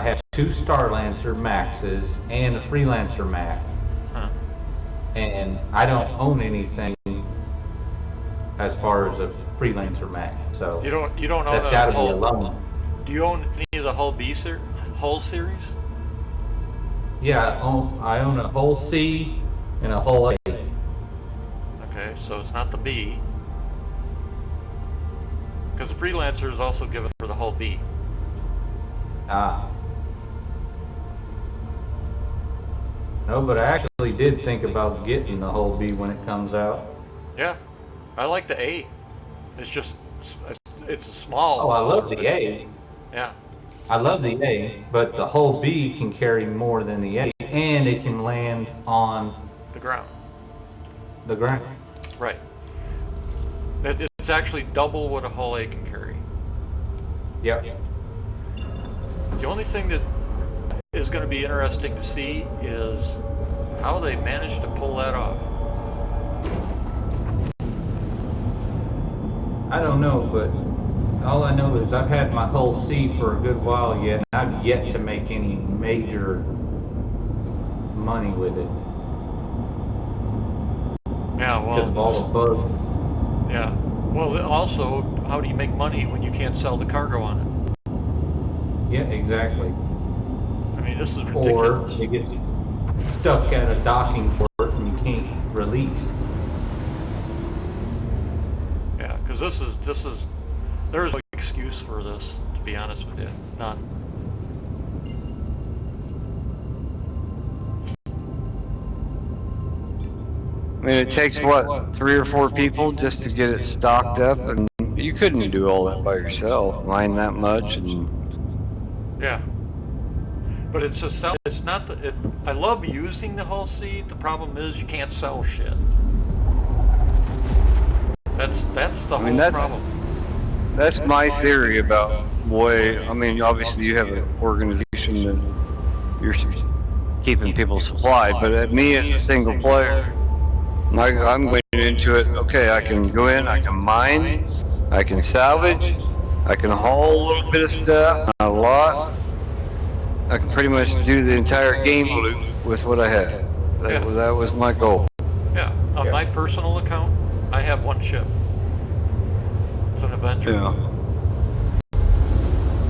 have 2 Starlancer Maxes and a Freelancer Max, Huh. and I don't own anything as far as a Freelancer Max, so You don't own that's a gotta be a Hull. loan. Do you own any of the Hull series? Yeah, I own a Hull C and a Hull A. Okay, so it's not the B. Because the Freelancer is also given for the Hull B. No, but I actually did think about getting the Hull B when it comes out. Yeah, I like the A. It's just, it's a small. Oh, I love the A. Yeah. I love the A, but the Hull B can carry more than the A, and it can land on The ground. the ground. Right. It's actually double what a Hull A can carry. Yep. The only thing that is going to be interesting to see is how they managed to pull that off. I don't know, but all I know is I've had my Hull C for a good while yet, and I've yet to make any major money with it. Yeah, well. Because of all the bugs. Yeah. Well, also, how do you make money when you can't sell the cargo on it? Yeah, exactly. I mean, this is Or ridiculous. it gets stuck at a docking port and you can't release. Yeah, because there is no excuse for this, to be honest with you. None. I mean, it takes what, 3 or 4 people just to get it stocked up, and you couldn't do all that by yourself, mine that much, and Yeah. But it's not I love using the Hull C. The problem is you can't sell shit. That's the whole problem. That's my theory about I mean, obviously you have an organization that you're keeping people supplied, but me as a single player, I'm going into it, okay, I can go in, I can mine, I can salvage, I can haul a little bit of stuff, not a lot. I can pretty much do the entire game loop with what I have. That was my goal. Yeah. On my personal account, I have 1 ship. It's an Avenger. Yeah.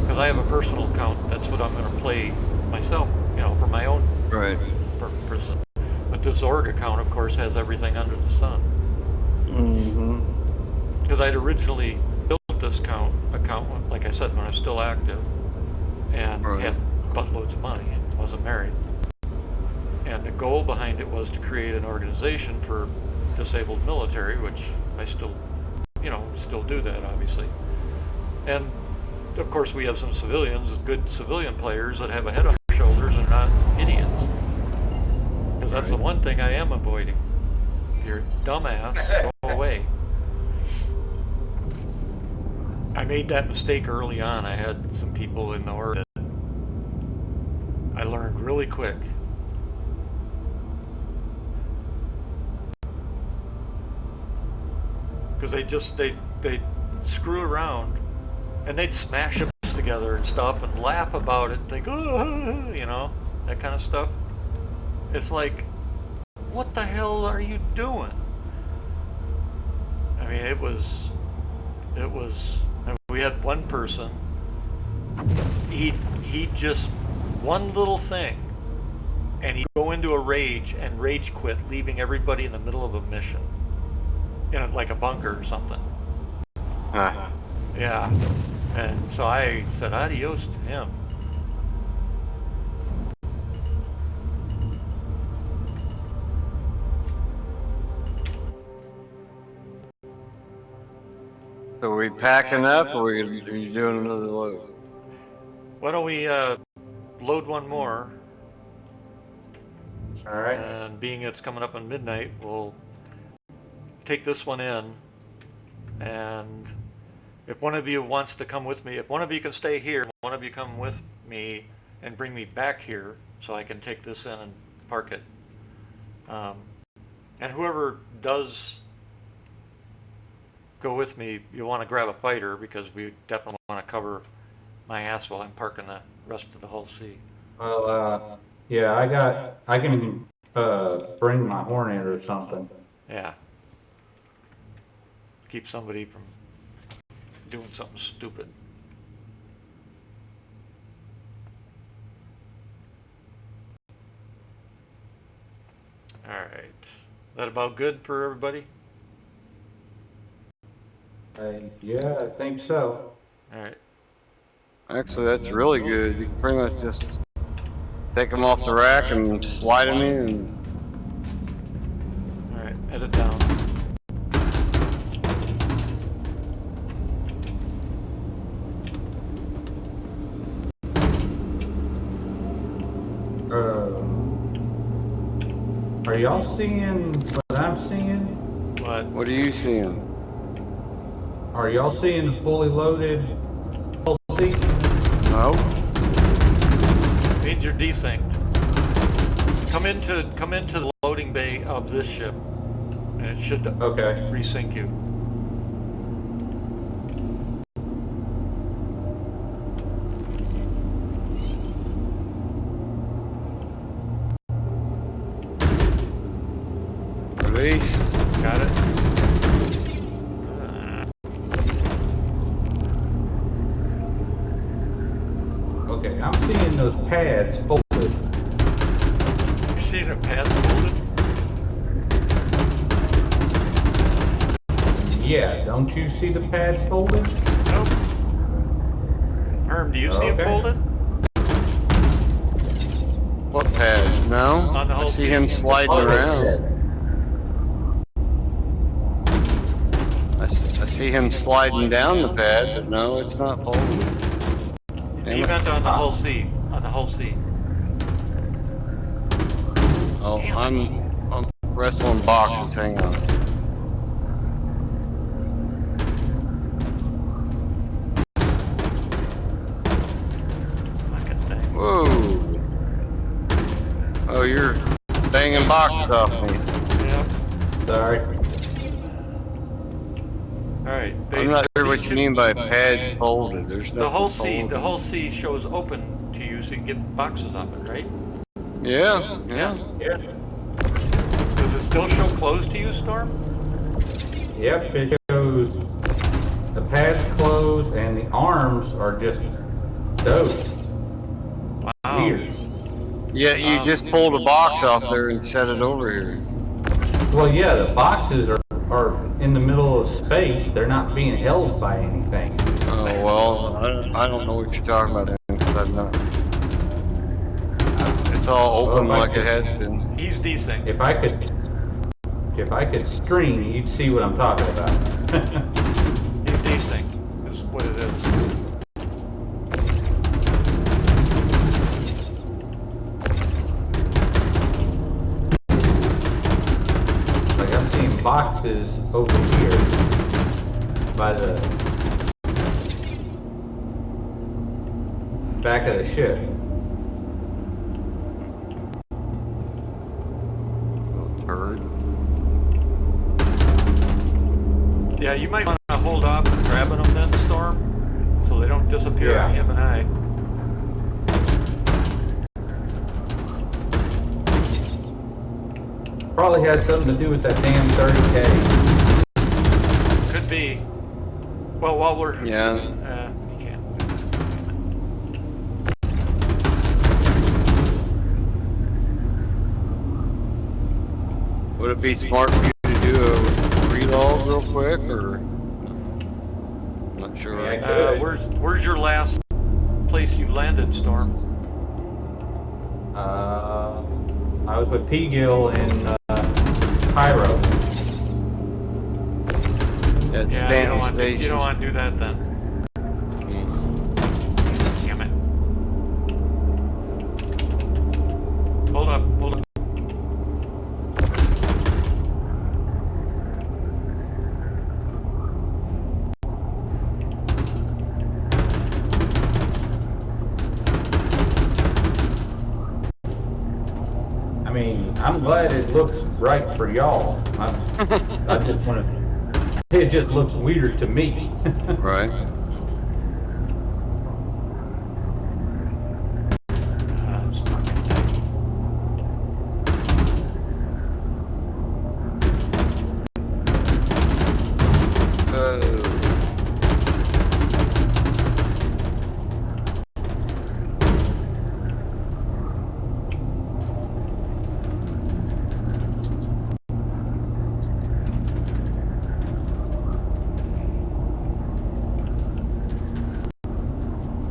Because I have a personal account, that's what I'm going to play myself, for my own purposes. But this org account, of course, has everything under the sun. Mm-hmm. Because I'd originally built this account, like I said, when I was still active, and had buttloads of money and wasn't married. And the goal behind it was to create an organization for disabled military, which I still do that, obviously. And of course, we have some civilians, good civilian players that have a head on their shoulders and are not idiots. Because that's the one thing I am avoiding. If you're a dumbass, go away. I made that mistake early on. I had some people in the org that I learned really quick. Because they screw around and they'd smash ships together and stuff and laugh about it and think, oh, that kind of stuff. It's like, what the hell are you doing? I mean, it was, we had one person, he just, one little thing and you go into a rage and rage quit, leaving everybody in the middle of a mission, like a bunker or something. Yeah, and so I said adios to him. So we packing up, or are you doing another load? Why don't we load one more? All right. And being it's coming up on midnight, we'll take this one in. And if one of you wants to come with me, if one of you can stay here, one of you come with me and bring me back here so I can take this in and park it. And whoever does go with me, you want to grab a fighter because we definitely want to cover my ass while I'm parking the rest of the whole sea. Well, yeah, I can bring my Hornet or something. Yeah. Keep somebody from doing something stupid. Alright. That about good for everybody? Yeah, I think so. Alright. Actually, that's really good. You can pretty much just take them off the rack and slide them in. Alright, edit down. Are y'all seeing what I'm seeing? What? What are you seeing? Are y'all seeing the fully loaded full seat? No. Means you're desynced. Come into the loading bay of this ship, and it should resync you. Release. Got it. Okay, I'm seeing those pads folded. You're seeing the pads folded? Yeah, don't you see the pads folded? Nope. Herm, do you see them folded? What pads? No. On the whole I see him sliding around. I see him sliding down the pad, but no, it's not folded. He meant on the whole seat. On the whole seat. Oh, I'm wrestling boxes. Hang on. Fucking thing. Whoa. Oh, you're banging boxes off me. Yeah. Sorry. Alright. I'm not sure what you mean by pads folded. There's no. The whole sea shows open to you so you can get boxes off it, right? Yeah. Does it still show closed to you, Storm? Yep, it shows the pads closed and the arms are just those. Wow. Weird. Yeah, you just pulled a box off there and set it over here. Well, yeah, the boxes are in the middle of space. They're not being held by anything. Oh, well, I don't know what you're talking about then, because I'm not. It's all open like it has been. He's desynced. If I could stream, you'd see what I'm talking about. He's desynced. Is what it is. I'm seeing boxes over here by the back of the ship. Bird. Yeah, you might want to hold off on grabbing them then, Storm, so they don't disappear on him and I. Probably has something to do with that damn 30K. Could be. Well, while we're... Yeah. You can't. Would it be smart for you to do a relog real quick, or? Not sure. Where's your last place you landed, Storm? I was with P-Gill in Cairo. At Stanton Station. You don't want to do that then. Damn it. Hold up. I mean, I'm glad it looks right for y'all. I just want to. It just looks weird to me. Right. That's fucking tight.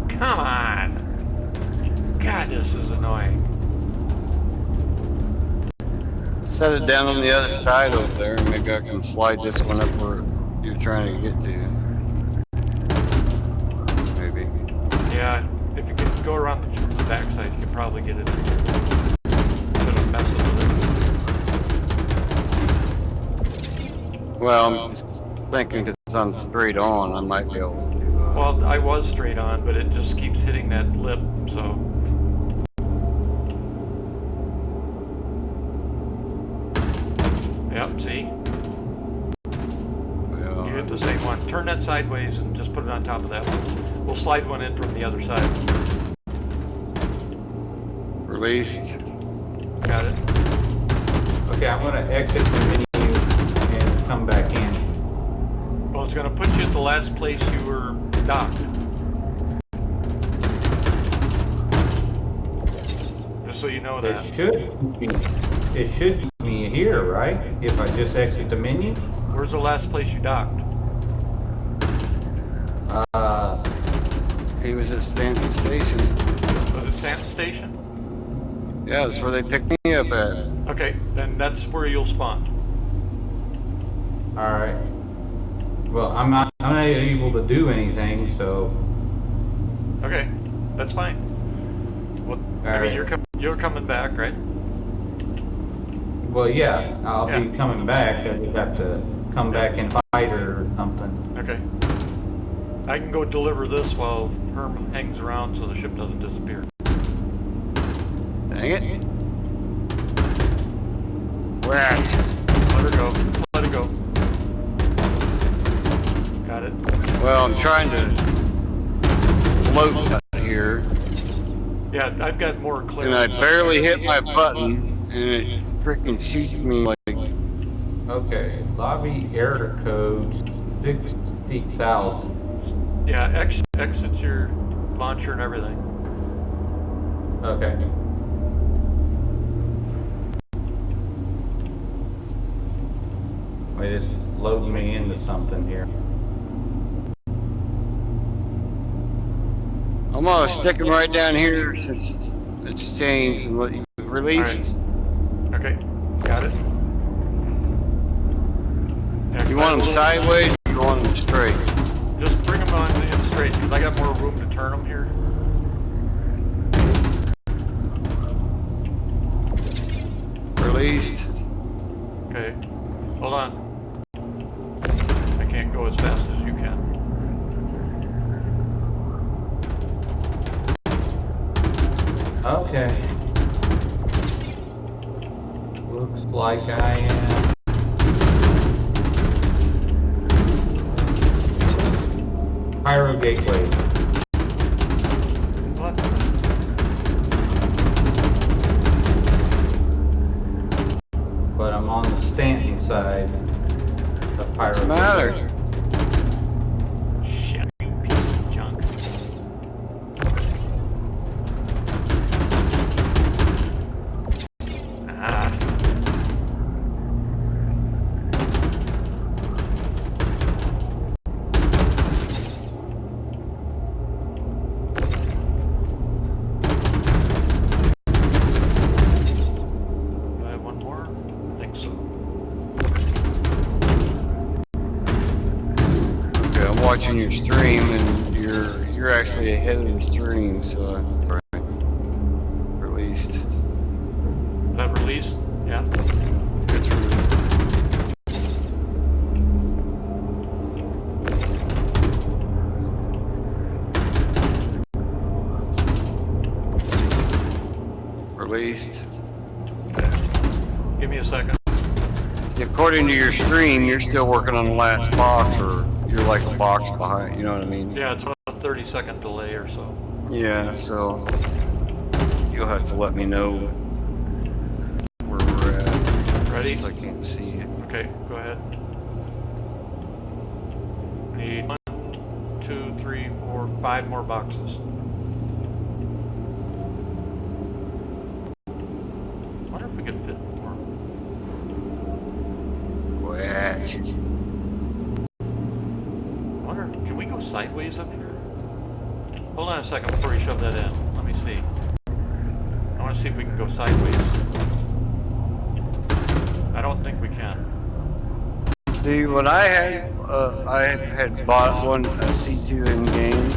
Come on! God, this is annoying. Set it down on the other side over there, and maybe I can slide this one up where you're trying to get to. Maybe. Yeah, if you could go around the backside, you could probably get it. Instead of messing with it. Well, I'm just thinking because I'm straight on, I might be able to. Well, I was straight on, but it just keeps hitting that lip, so. Yep, see? Well, You hit the same one. Turn that sideways and just put it on top of that one. We'll slide one in from the other side. Released. Got it. Okay, I'm gonna exit the menu and come back in. Well, it's going to put you at the last place you were docked. Just so you know that. It should be me here, right? If I just exit the menu? Where's the last place you docked? He was at Stanton Station. Was it Stanton Station? Yeah, that's where they picked me up at. Okay, then that's where you'll spawn. Alright. Well, I'm not able to do anything, so. Okay, that's fine. Well, I mean, you're coming back, right? Well, yeah, I'll be coming back. I just have to come back and fight or something. Okay. I can go deliver this while Herm hangs around so the ship doesn't disappear. Dang it. Where at you? Let her go. Let it go. Got it. Well, I'm trying to float out here. Yeah, I've got more clearance. And I barely hit my button, and it freaking shoots me like... Okay, lobby error code 60,000. Yeah, exit your launcher and everything. Okay. Wait, it's loading me into something here. I'm gonna stick him right down here since it's changed and let you release. Right. Okay, got it. Yeah, You want him sideways or you want him straight? Just bring them on in straight, because I got more room to turn them here. Released. Okay, hold on. I can't go as fast as you can. Okay. Looks like I am. Pyro Gateway. What? But I'm on the Stanton side of Pyro What's the matter? Gateway. Shit, you piece of junk. watching your stream, and you're actually ahead of the stream, so right. Released. Is that released? Yeah. It's released. Released. Give me a second. According to your stream, you're still working on the last box, or you're like a box behind, you know what I mean? Yeah, it's about a 30-second delay or so. Yeah, so you'll have to let me know where we're at. Ready? 'Cause I can't see it. Okay, go ahead. Need 1, 2, 3, 4, 5 more boxes. I wonder if we could fit more. What? I wonder, can we go sideways up here? Hold on a second before you shove that in. Let me see. I want to see if we can go sideways. I don't think we can. See, when I had bought one, a C2 in game,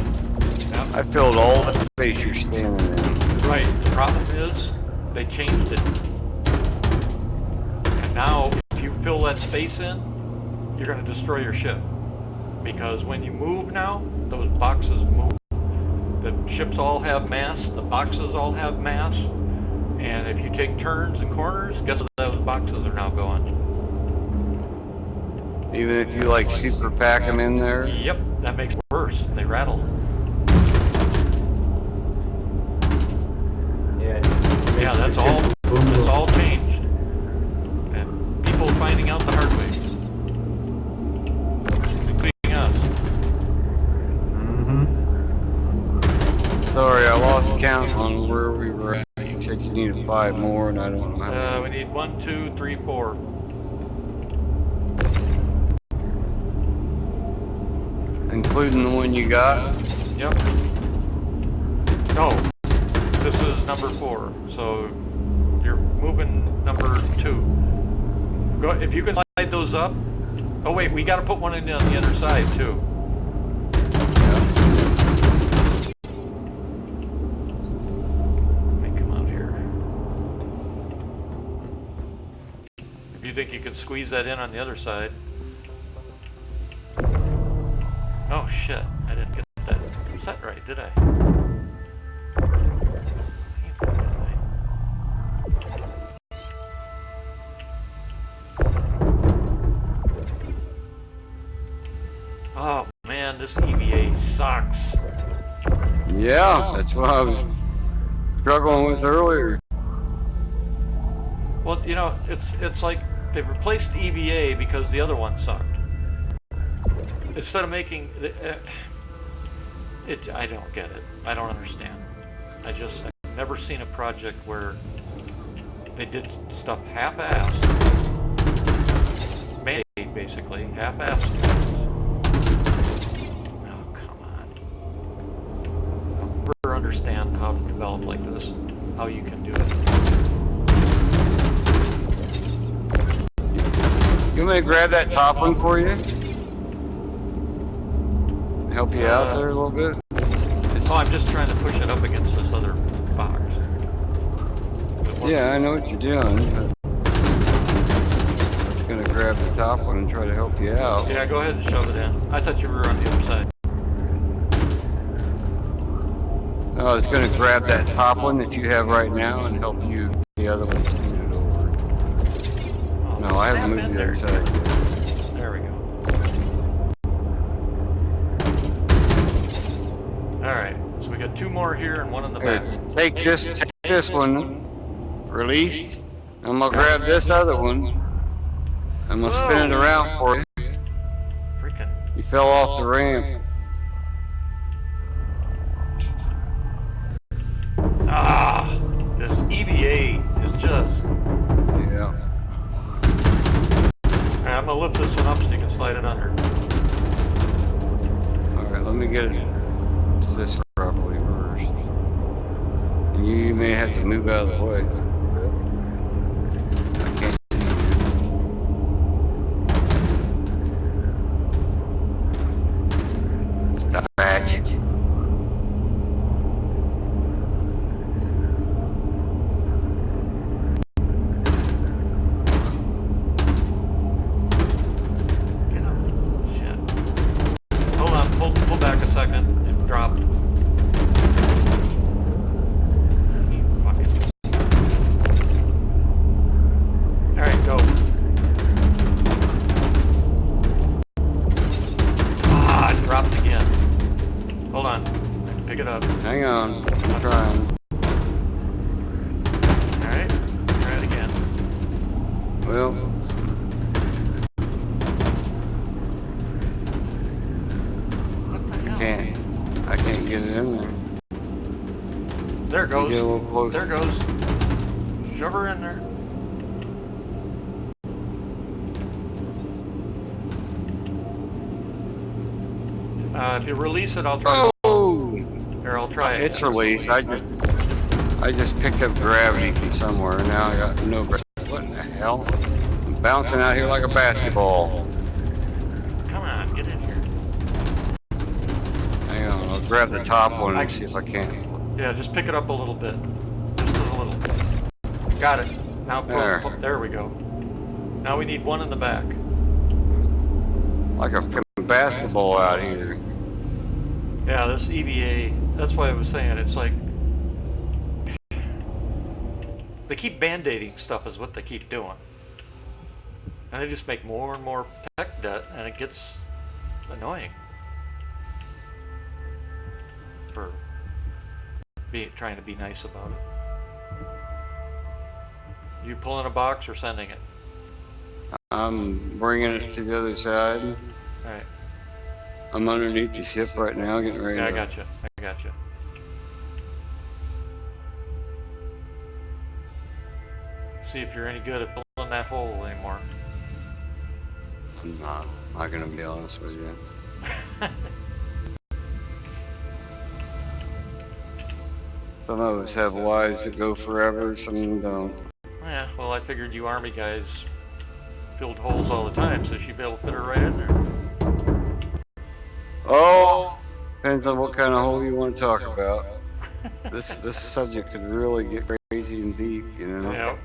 Yep. I filled all the space you're standing in. Right. The problem is, they changed it. And now, if you fill that space in, you're going to destroy your ship. Because when you move now, those boxes move. The ships all have mass, the boxes all have mass, and if you take turns and corners, guess what those boxes are now going? Even if you like super pack them in there. Yep, that makes it worse. They rattle. Yeah, that's all changed. And people finding out the hard way. Including us. Sorry, I lost count on where we were at. You said you needed 5 more, and I don't know how many. We need 1, 2, 3, 4. Including the one you got? Yep. No. This is number 4. So you're moving number 2. Go if you can slide those up. Oh wait, we got to put one in on the other side too. Let me come out here. If you think you can squeeze that in on the other side. Oh shit, I didn't get that set right, did I? Oh man, this EVA sucks. Yeah, that's what I was struggling with earlier. Well, you know, it's like they replaced EVA because the other one sucked. Instead of making it, I don't get it. I don't understand. I've never seen a project where they did stuff half-assed, made basically half-assed. Oh come on! I'll never understand how to develop like this. How you can do it. You want me to grab that top one for you? Help you out there a little bit? Oh, I'm just trying to push it up against this other box. Yeah, I know what you're doing. I'm just gonna grab the top one and try to help you out. Yeah, go ahead and shove it in. I thought you were on the other side. No, I was gonna grab that top one that you have right now and help you the other one scoot it over. Oh, No, I haven't moved the other side. There we go. Alright, so we got 2 more here and 1 in the back. Take this one, release. I'm gonna grab this other one. I'm gonna spin it around for you. Freaking. You fell off the ramp. Ah, this EVA is just. Yeah. Alright, I'm gonna lift this one up so you can slide it under. Alright, let me get this properly first. And you may have to move out of the way. I can't see you. second. It dropped. You fucking... Alright, go. Ah, it dropped again. Hold on. Pick it up. Hang on. I'm trying. Alright, try it again. Well, What the hell? I can't get it in there. There it goes. Get a little closer. There it goes. Shove her in there. If you release it, I'll try. Oh! Here, I'll try it. It's released. I just picked up gravity from somewhere. Now I got no gravity. What in the hell? I'm bouncing out here like a basketball. Come on, get in here. Hang on, I'll grab the top one and see if I can. Yeah, just pick it up a little bit. Just a little. Got it. Now there we go. Now we need one in the back. Like a f***ing basketball out here. Yeah, this EVA, that's why I was saying, it's like... They keep band-aiding stuff is what they keep doing. And they just make more and more tech debt, and it gets annoying. For trying to be nice about it. You pulling a box or sending it? I'm bringing it to the other side. Alright. I'm underneath the ship right now, getting ready Yeah, I to... got you. I got you. See if you're any good at pulling that hole anymore. I'm not gonna be honest with you. Some of us have lives that go forever, some don't. Yeah, well, I figured you Army guys filled holes all the time, so she'd be able to fit her right in there. Oh, depends on what kind of hole you want to talk about. This subject could really get crazy and deep, you know. Yep.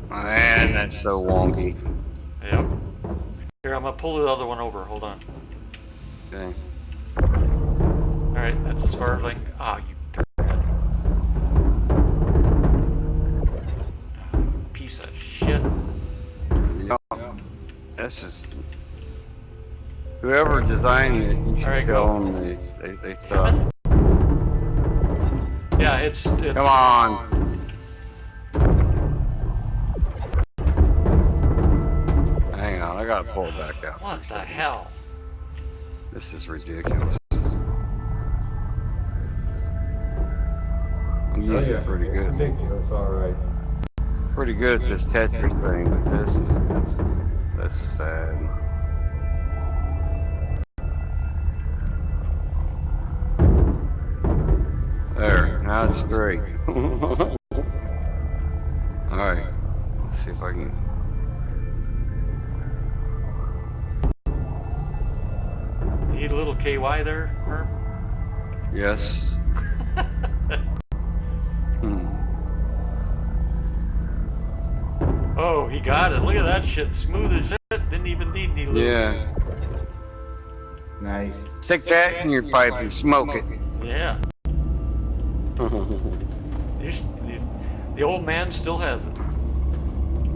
Man, that's so wonky. Yep. Here, I'm gonna pull the other one over. Hold on. Okay. Alright, that's as far as I can. Ah, you dirtbag. Piece of shit. Yeah. This is... Whoever designed it, you should tell them they thought. Yeah, it's... Come on. Hang on, I gotta pull it back out. What the hell? This is ridiculous. I'm usually pretty good. Ridiculous, alright. Pretty good at this Tetris thing, but that's sad. There, now it's straight. Alright, let's see if I can... Need a little KY there, Herb? Yes. Oh, he got it. Look at that shit. Smooth as shit. Didn't even need any lube. Yeah. Nice. Stick that in your pipe and smoke it. Yeah. The old man still has it.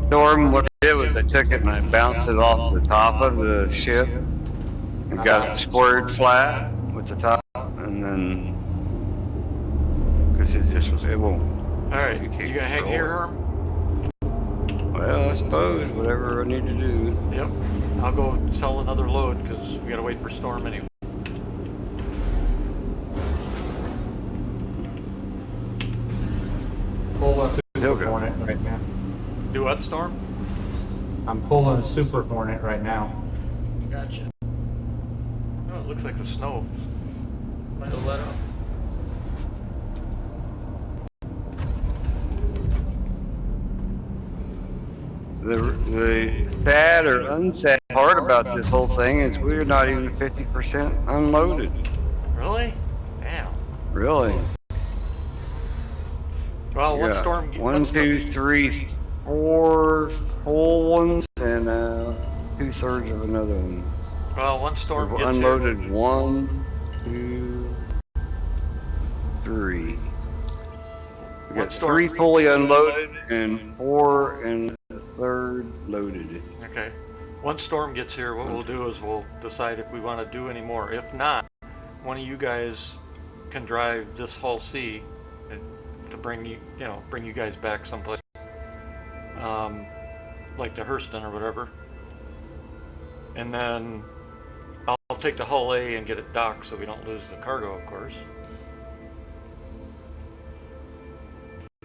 Storm, what I did was I took it and I bounced it off the top of the ship and got it squared flat with the top, and then because it won't. All right, you gonna hang here, Herm? Well, I suppose whatever I need to do. Yep. I'll go sell another load because we gotta wait for Storm anyway. Pull a Super Hornet right now. Do what, Storm? I'm pulling a Super Hornet right now. Gotcha. Oh, it looks like the snow might have let up. The sad or unsad part about this whole thing is we're not even 50% unloaded. Really? Damn. Really? Well, Yeah. 1, 2, 3, 4 full ones and 2/3 of another one. Well, one storm We've gets unloaded here. 1, 2, 3. We One got storm. 3 fully unloaded and 4 and the third loaded. Okay. Once storm gets here, what we'll do is we'll decide if we want to do any more. If not, one of you guys can drive this Hull C and to bring you guys back someplace, like to Hurston or whatever. And then I'll take the Hull A and get it docked so we don't lose the cargo, of course.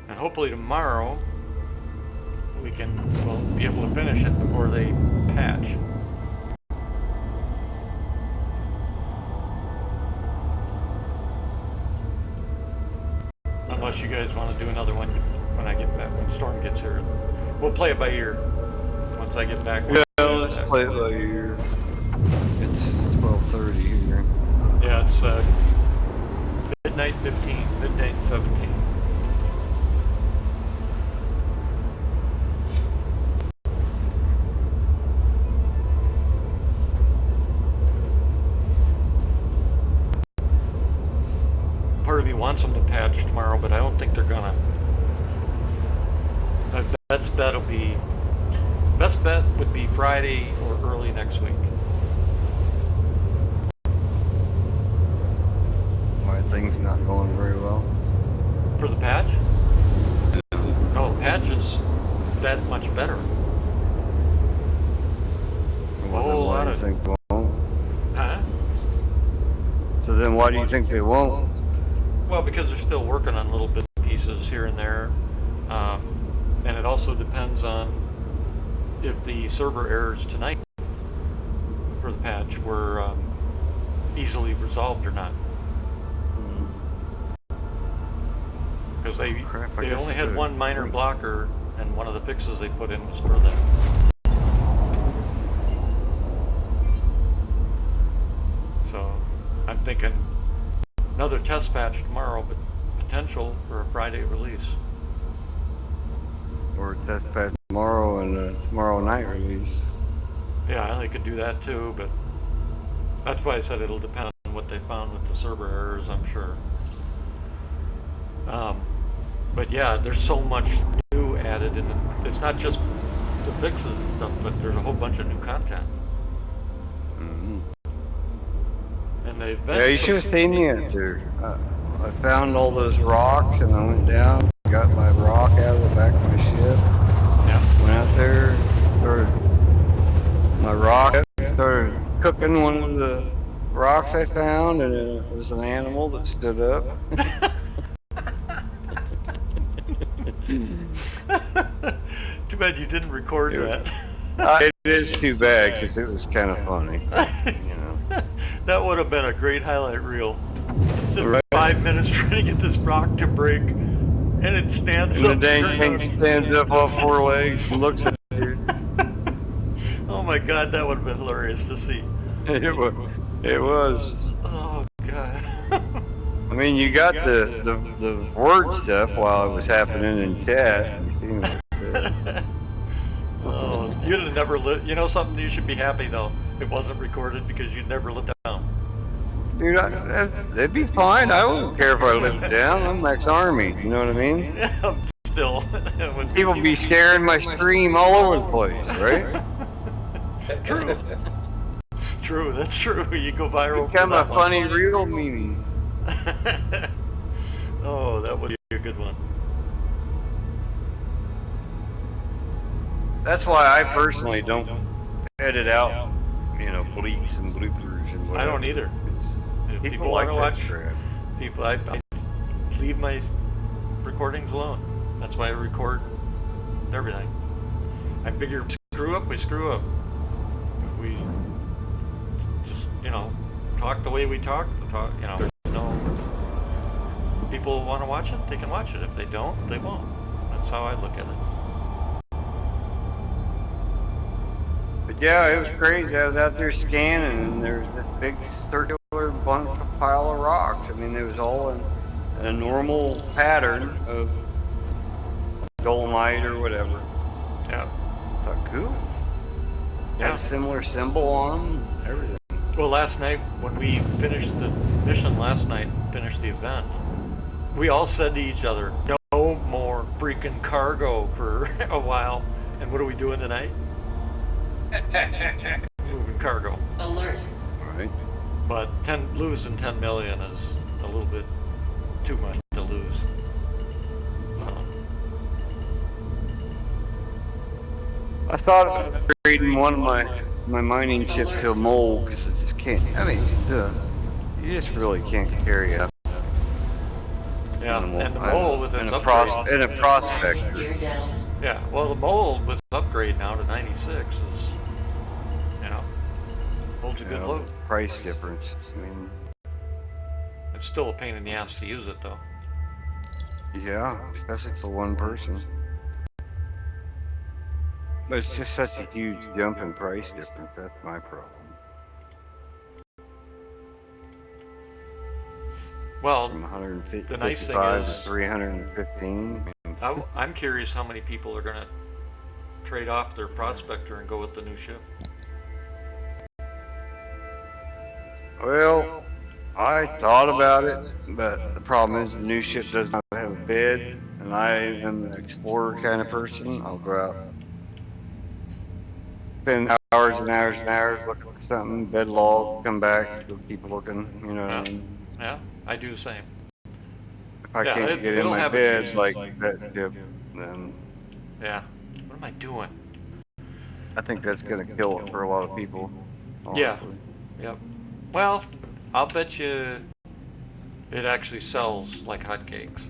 And hopefully tomorrow we'll be able to finish it before they patch. Unless you guys want to do another one when I get back, when Storm gets here. We'll play it by ear. Once I get back. Yeah, let's play it by ear. It's 12:30 here. Yeah, it's midnight 15, midnight 17. Part of me wants them to patch tomorrow, but I don't think they're gonna. My best bet would be Friday or early next week. Why things not going very well? For the patch? No, patch is that much better. Well, then why do you think they won't? Huh? So then why do you think they won't? Well, because they're still working on little bit pieces here and there. And it also depends on if the server errors tonight for the patch were easily resolved or not. Because they only had one minor blocker, and one of the fixes they put in was for that. So I'm thinking another test patch tomorrow, but potential for a Friday release. Or a test patch tomorrow and a tomorrow night release. Yeah, they could do that too, but that's why I said it'll depend on what they found with the server errors, I'm sure. But yeah, there's so much new added in it. It's not just the fixes and stuff, but there's a whole bunch of new content. Mm-hmm. And they Yeah, you should have seen me out there. I found all those rocks and I went down, got my rock out of the back of my ship. Yeah. Went out there, started cooking one of the rocks I found, and it was an animal that stood up. Too bad you didn't record that. It is too bad because it was kind of funny. You know. That would have been a great highlight reel. Right. 5 minutes trying to get this rock to break, and it stands up. And the dang thing stands up on 4 legs and looks at you. Oh my God, that would have been hilarious to see. It was. Oh God. I mean, you got the word stuff while it was happening in chat. You seen like that. Oh, you'd have never lived. You know something? You should be happy though. It wasn't recorded because you'd never lived down. Dude, that'd be fine. I wouldn't care if I lived down. I'm ex-army. You know what I mean? Yeah, still. People be sharing my stream all over the place, right? True. True, that's true. You go viral. Become a funny reel meme. Oh, that would be a good one. That's why I personally don't edit out, bleeps and bloopers and whatever. I don't either. If people like want to watch, crap. I leave my recordings alone. That's why I record everything. I figure screw up, we screw up. If we just, talk the way we talk, there's no... People want to watch it, they can watch it. If they don't, they won't. That's how I look at it. But yeah, it was crazy. I was out there scanning, and there was this big circular pile of rocks. I mean, it was all in a normal pattern of dolomite or whatever. Yeah. I thought, cool. Yeah. Had a similar symbol on them, everything. Well, last night when we finished the mission finished the event, we all said to each other, "No more freaking cargo for a while." And what are we doing tonight? Moving cargo. Alert. Right. But losing 10 million is a little bit too much to lose. So. I thought about upgrading one of my mining ships to a mole because I just can't. I mean, you just really can't carry up. Yeah, and the mole with its and upgrade. and a prospector. Gear down. Yeah, well, the mole with its upgrade now to 96 is, holds a good load. Price difference. I mean, it's still a pain in the ass to use it though. Yeah, especially for one person. But it's just such a huge jump in price difference. That's my problem. Well, From 155 the nice thing to is 315. I'm curious how many people are going to trade off their prospector and go with the new ship. Well, I thought about it, but the problem is the new ship does not have a bed, and I am an explorer kind of person. I'll go out, spend hours and hours and hours looking for something, bed log, come back, go keep looking, you know what I mean? Yeah, I do the same. If I can't get in my bed like that ship, then yeah. What am I doing? I think that's gonna kill it for a lot of people. Honestly. Yeah. Yep. Well, I'll bet you it actually sells like hotcakes.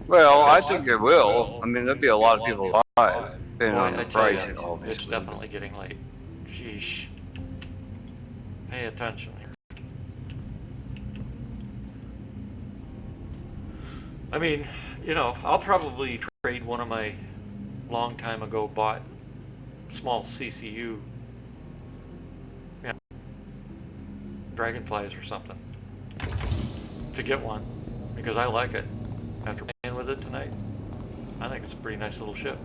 Well, I think it will. I mean, there'll be a lot of people who buy it, depending on the price, obviously. It's definitely getting late. Sheesh. Pay attention here. I mean, I'll probably trade one of my long time ago bought small CCU dragonflies or something to get one because I like it. After playing with it tonight, I think it's a pretty nice little ship.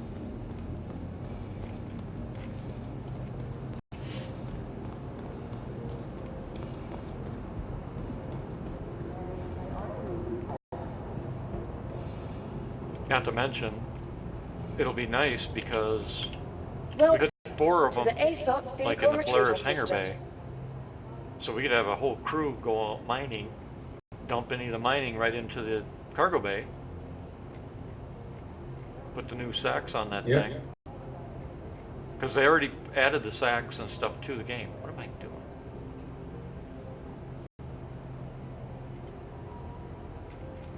Not to mention, it'll be nice because we could have 4 of them, like in the Polaris hangar bay. So we could have a whole crew go out mining, dump any of the mining right into the cargo bay, put the new sacks on that thing. Because they already added the sacks and stuff to the game. What am I doing?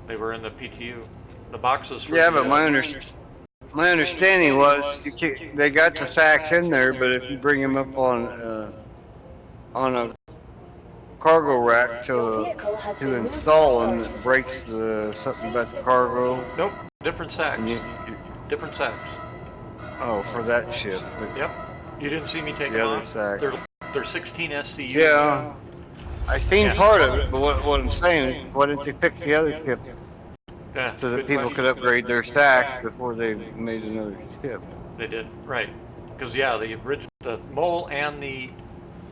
They were in the PTU. The boxes for but my understanding was they got the sacks in there, but if you bring them up on a cargo rack to install them, it breaks something about the cargo. Nope, different sacks. Different sacks. Oh, for that ship. Yep. You didn't see me take them off? Sack. They're 16 SCU. Yeah. I seen part of it, but what I'm saying is, why didn't they pick the other ship so that people could upgrade their stacks before they made another ship? They did, right? Because the mole and the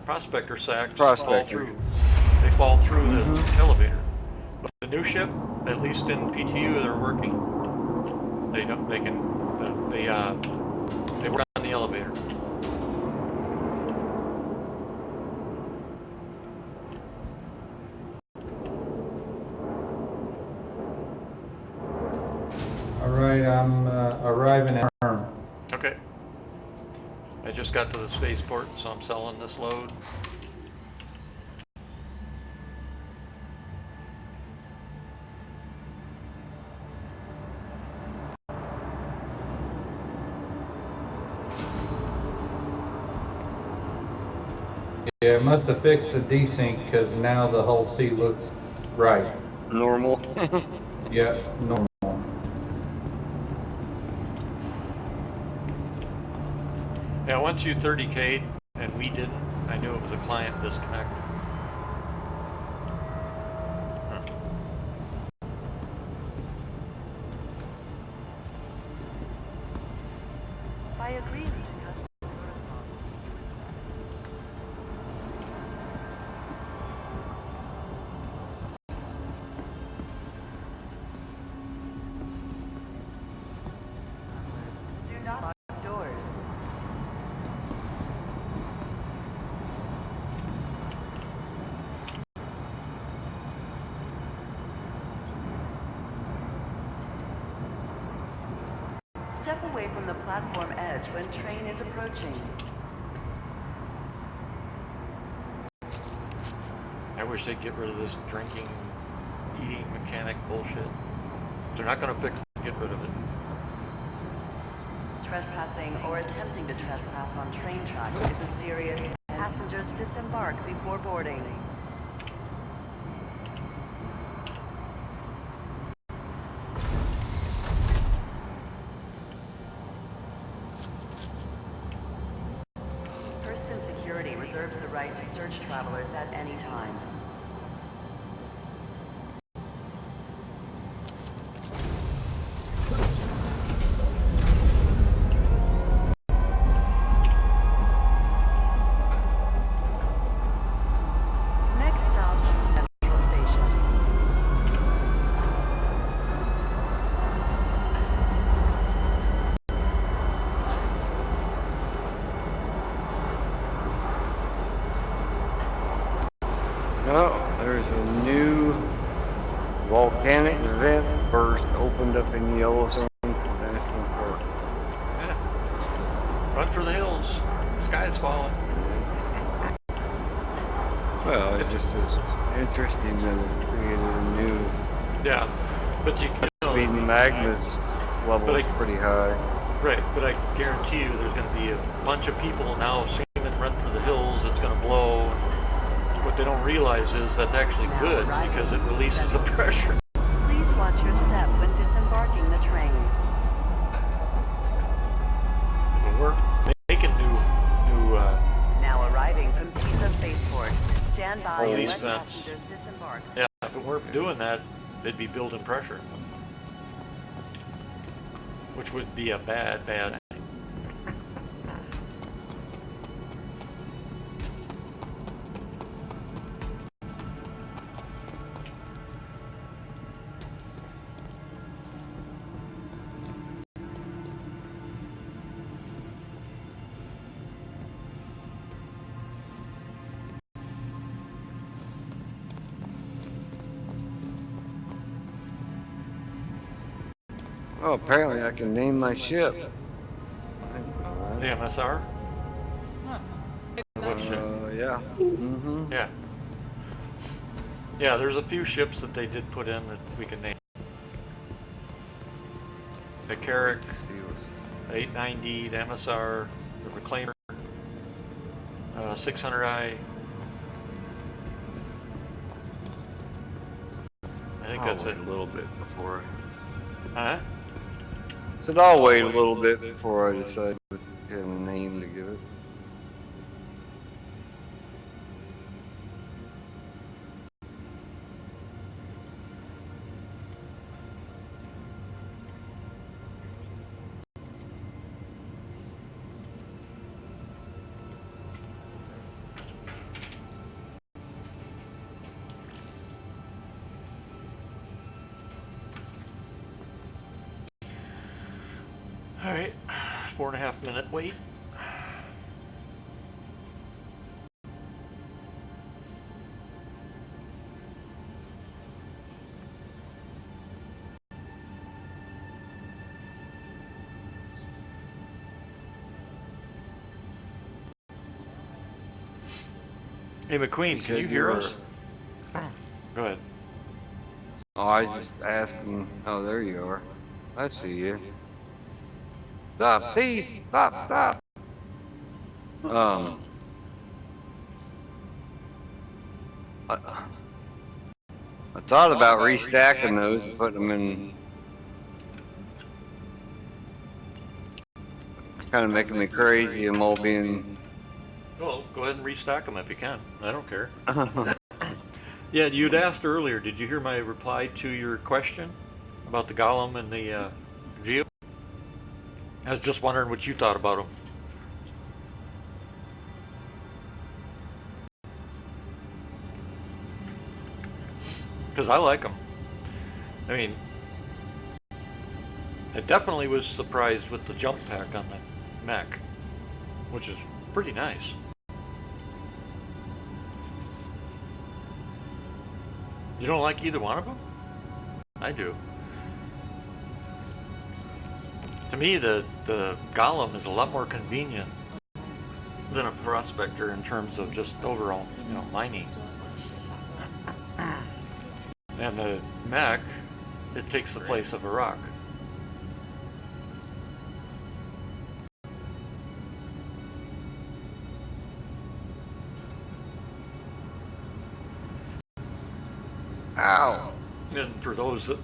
prospector sacks fall through. They fall through the elevator. But the new ship, at least in PTU, they're working. They work on the elevator. Alright, I'm arriving at Herm. Okay. I just got to the spaceport, so I'm selling this load. Yeah, it must have fixed the desync because now the whole sea looks right. Normal. Yeah, normal. Yeah, once you 30K'd and we didn't, I knew it was a client disconnect. I agree with the customs protocol. Do not lock doors. Step away from the platform edge when train is approaching. I wish they'd get rid of this drinking, eating mechanic bullshit. They're not going to fix it, get rid of it. Trespassing or attempting to trespass on train tracks is a serious. Passengers disembark before boarding. Person security reserves the right to search travelers at any time. Next stop, Central Station. Oh, there's a new volcanic vent burst opened up in Yellowstone National Park. Yeah. Run for the hills. The sky's falling. Well, it just is interesting that it created a new Yeah. But you speed magma's level is pretty high. Right, but I guarantee you there's going to be a bunch of people now screaming run for the hills, it's going to blow. What they don't realize is that's actually good because it releases the pressure. Please watch your step when disembarking the train. We're making new Now arriving from Pisa Spaceport. Stand by and release let vents. passengers disembark. Yeah, if it weren't doing that, they'd be building pressure. Which would be a bad thing. Oh, apparently I can name my ship. The MSR? What ship? Yeah. Mm-hmm. Yeah. Yeah, there's a few ships that they did put in that we can name. The Carrack, the 890, the MSR, the Reclaimer, 600i. I think that's it. A little bit before Huh? said I'll wait a little bit before I decide what kind of name to give it. Alright, 4.5 minute wait. Hey McQueen, can you hear us? Go ahead. Oh, I just asking. Oh, there you are. I see you. Stop, thief! Stop, stop! I, I thought about restacking those and putting them in. Kind of making me crazy. I'm all being. Well, go ahead and restock them if you can. I don't care. Yeah, you'd asked earlier, did you hear my reply to your question about the Golem and the Geo? I was just wondering what you thought about them. Because I like them. I mean, I definitely was surprised with the jump pack on the mech, which is pretty nice. You don't like either one of them? I do. To me, the Golem is a lot more convenient than a Prospector in terms of just overall, mining. And the mech, it takes the place of a rock. Ow. And for those that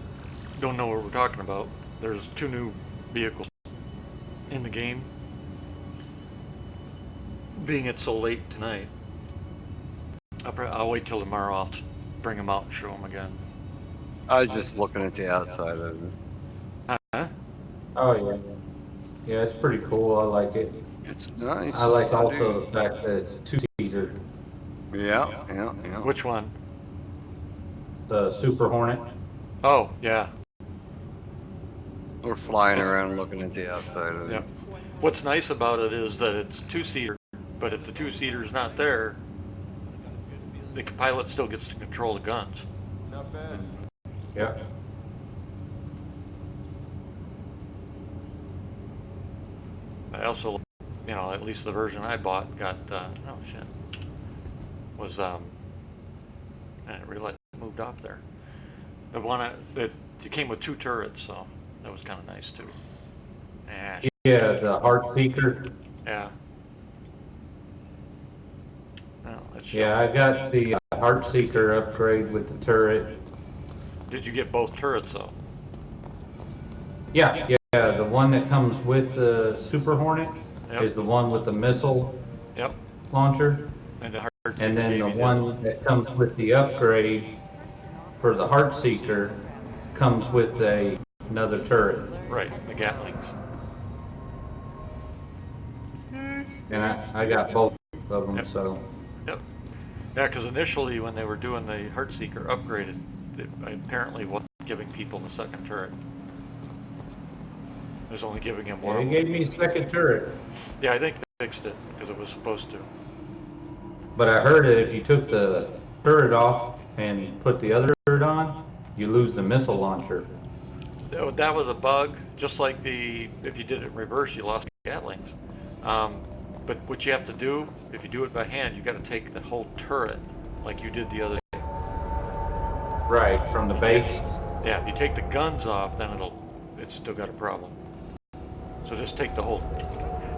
don't know what we're talking about, there's 2 new vehicles in the game. Being it so late tonight, I'll wait till tomorrow. I'll bring them out and show them again. I was just looking at the outside of it. Huh? Oh yeah. Yeah, it's pretty cool. I like it. It's nice. I like also the fact that it's 2-seater. Yeah. Which one? The Super Hornet. Oh, yeah. We're flying around looking at the outside of it. Yep. What's nice about it is that it's 2-seater, but if the 2-seater is not there, the pilot still gets to control the guns. Not bad. Yep. I also, at least the version I bought got, was, I didn't realize it moved off there. The one that it came with 2 turrets, so that was kind of nice too. Yeah, the Heart Seeker. Yeah. Well, Yeah, I got the Heart Seeker upgrade with the turret. Did you get both turrets though? Yeah, the one that comes with the Super Hornet is the one with the missile launcher. And the Heart Seeker And then the one that comes with the upgrade for the Heart Seeker comes with another turret. Right, the Gatlings. And I got both of them, so. Yep. Yeah, because initially when they were doing the Heartseeker upgraded, it apparently wasn't giving people the second turret. It was only giving him one. Yeah, they gave me a second turret. Yeah, I think they fixed it because it was supposed to. But I heard that if you took the turret off and put the other turret on, you lose the missile launcher. That was a bug, just like if you did it in reverse, you lost the Gatlings. But what you have to do, if you do it by hand, you got to take the whole turret, like you did the other day. Right, from the base. Yeah, if you take the guns off, then it's still got a problem. So just take the whole,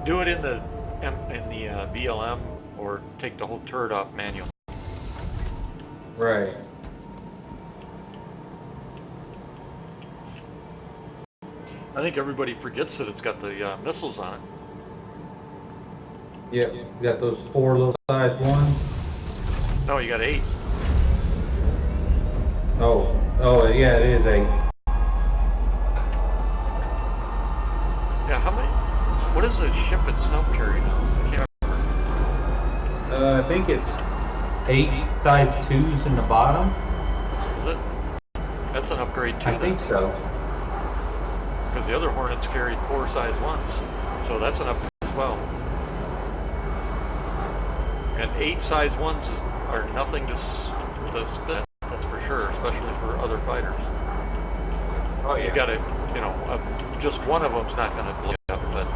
do it in the BLM, or take the whole turret off manually. Right. I think everybody forgets that it's got the missiles on it. Yep, you got those 4 little size ones. No, you got 8. Oh, yeah, it is 8. Yeah, how many? What does the ship itself carry now? I can't remember. I think it's 8 size 2s in the bottom. Is it? That's an upgrade too. I think so. Because the other Hornets carried 4 size 1s, so that's an upgrade as well. And 8 size 1s are nothing to spit, that's for sure, especially for other fighters. Oh yeah. You gotta, just one of them's not gonna blow up, but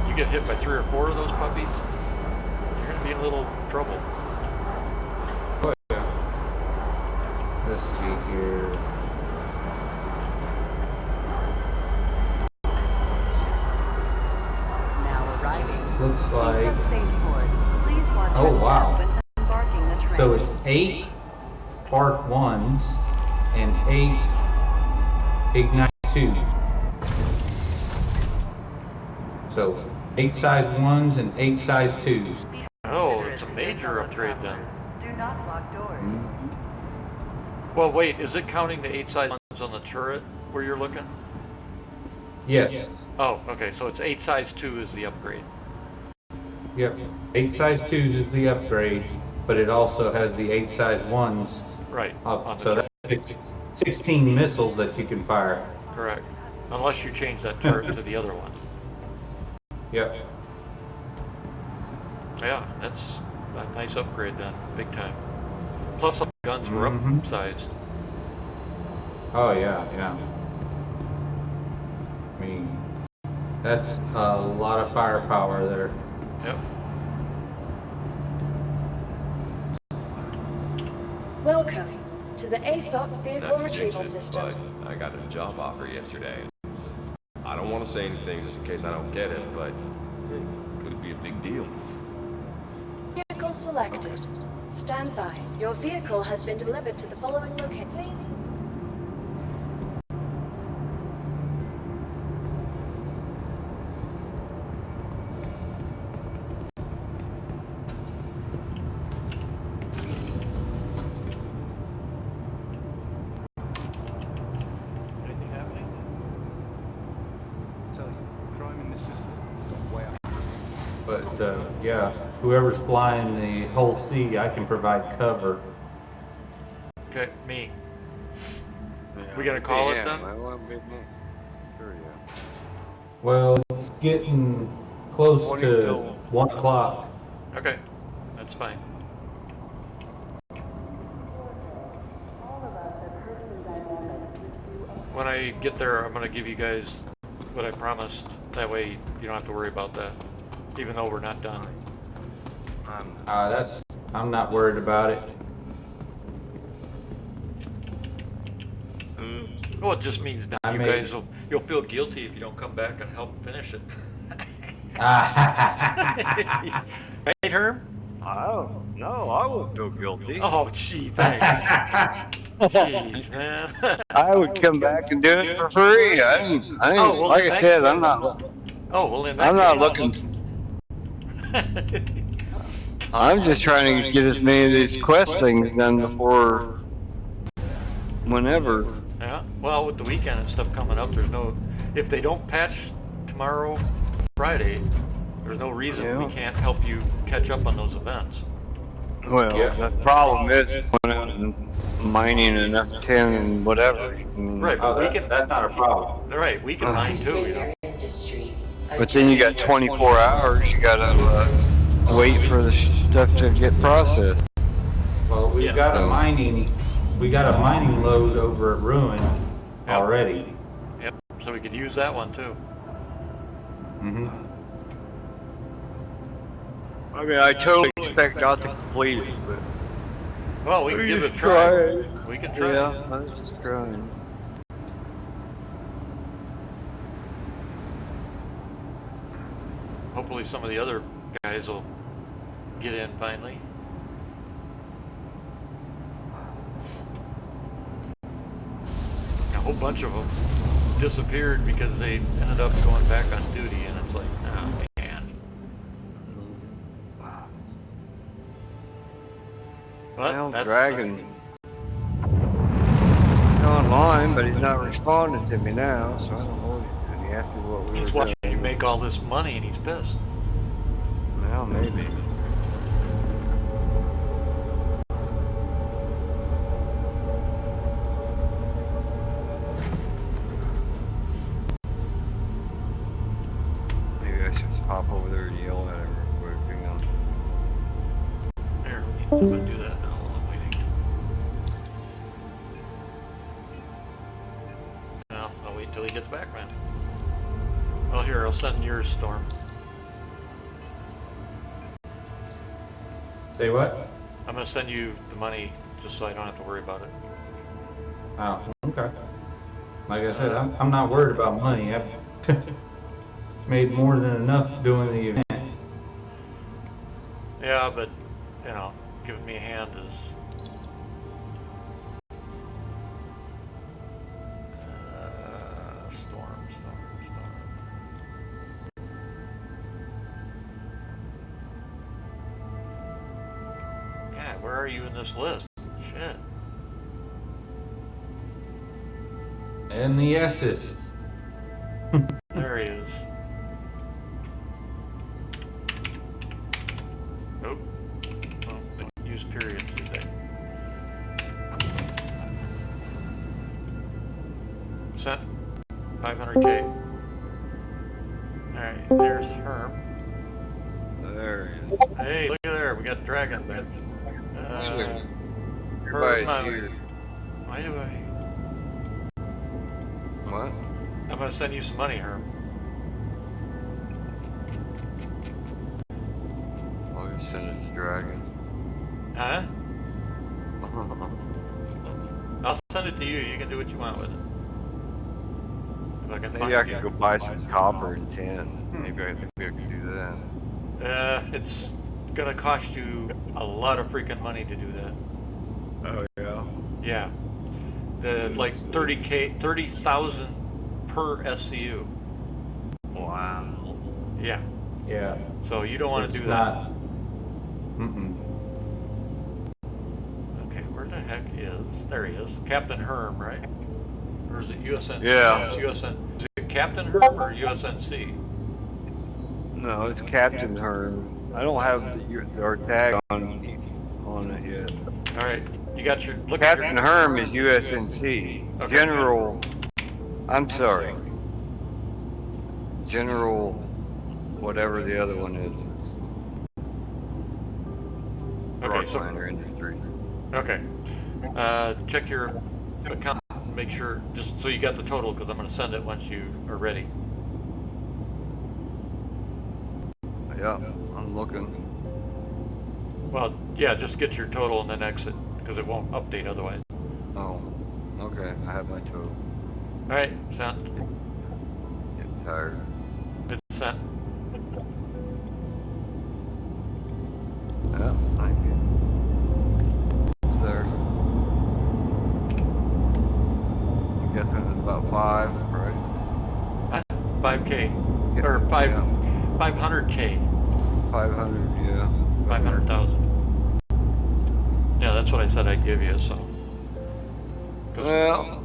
you get hit by 3 or 4 of those puppies, you're gonna be in a little trouble. Oh yeah. Let's see here. Now arriving. Looks like. Spaceport. Please watch Oh your wow. step when embarking the train. So it's 8 Part 1s and 8 Ignite 2s. So 8 size 1s and 8 size 2s. Oh, it's a major upgrade then. Do not lock doors. Well, wait, is it counting the 8 size 1s on the turret where you're looking? Yes. Oh, okay, so it's 8 size 2 is the upgrade. Yep, 8 size 2s is the upgrade, but it also has the 8 size 1s Right. up, so that's 16 missiles that you can fire. Correct. Unless you change that turret to the other one. Yep. Yeah, that's a nice upgrade then, big time. Plus all the guns were upsized. Oh yeah, yeah. I mean, that's a lot of firepower there. Yep. Welcome to the ASOP vehicle Not to retrieval jinx it, system. but I got a job offer yesterday. I don't want to say anything just in case I don't get it, but it could be a big deal. Vehicle selected. Stand by. Your vehicle has been delivered to the following location. Please. Anything happening? Tell you, crime in this system got way up. But yeah, whoever's flying the whole sea, I can provide cover. Okay, me. We gonna call it then? Sure, yeah. Well, it's getting close to 1 o'clock. Okay, that's fine. When I get there, I'm gonna give you guys what I promised. That way you don't have to worry about that, even though we're not done. I'm not worried about it. Well, it just means now you'll feel guilty if you don't come back and help finish it. Right, Herm? No, I won't feel guilty. Oh, gee, thanks. Jeez, man. I would come back and do it for free. Oh, well, like I said, I'm not in that looking. I'm just trying to get as many of these quest things done before whenever. Yeah, well, with the weekend and stuff coming up, if they don't patch tomorrow, Friday, there's no reason we can't help you catch up on those events. Well, the problem is going out and mining and F10 and whatever. Right, but that's not a problem. Right, we can mine too, you know. But then you got 24 hours. You gotta wait for the stuff to get processed. Well, we got a mining load over at Ruin already. Yep, so we could use that one too. I mean, I totally expect not to complete it, but. Well, we can give it a try. We can try. Yeah, I'm just trying. Hopefully some of the other guys will get in finally. A whole bunch of them disappeared because they ended up going back on duty, and it's like, oh man. Well, Dragon online, but he's not responding to me now, so I don't know if he asked me what we were doing. He's watching you make all this money, and he's pissed. Well, maybe. Maybe I should pop over there and yell at him real quick. Hang on. Here, I'm gonna do that now while I'm waiting. No, I'll wait until he gets back, man. Well, here, I'll send yours, Storm. Say what? I'm gonna send you the money just so I don't have to worry about it. Oh, okay. Like I said, I'm not worried about money. I've made more than enough doing the event. Yeah, but, you know, giving me a hand is... Storm. God, where are you in this list? Shit. And the S's. There he is. Nope. Oh, but use periods today. Sent 500K. Alright, there's Herm. There he is. Hey, look at there, we got Dragon back. Herm, Everybody's here. why do I? What? I'm gonna send you some money, Herm. I'll just send it to Dragon. Huh? I'll send it to you. You can do what you want with it. If I can Maybe find I it. could go buy some copper and tin. Maybe I could do that. It's gonna cost you a lot of freaking money to do that. Oh yeah. Yeah. The like 30,000 per SCU. Wow. Yeah. Yeah. So you don't want to do not, that. Okay, where the heck is? There he is, Captain Herm, right? Or is it USN? Yeah. No, it's USN. Is it Captain Herm or USNC? No, it's Captain Hearn. I don't have our tag on it yet. All right, you got your look. Captain Herm is USNC. Okay. General. I'm sorry. General, whatever the other one is. Okay, so Rockliner Industries. okay. Check your account and make sure, just so you got the total, because I'm going to send it once you are ready. Yeah, I'm looking. Well, yeah, just get your total and then exit, because it won't update otherwise. Oh, okay. I have my total. All right, sent. Getting tired. It's sent. Yeah, thank you. It's there. I'm guessing it's about 5, right? 5K Yeah, or 5 yeah. 500K. 500, yeah. 500,000. Yeah, that's what I said I'd give you. So. Well,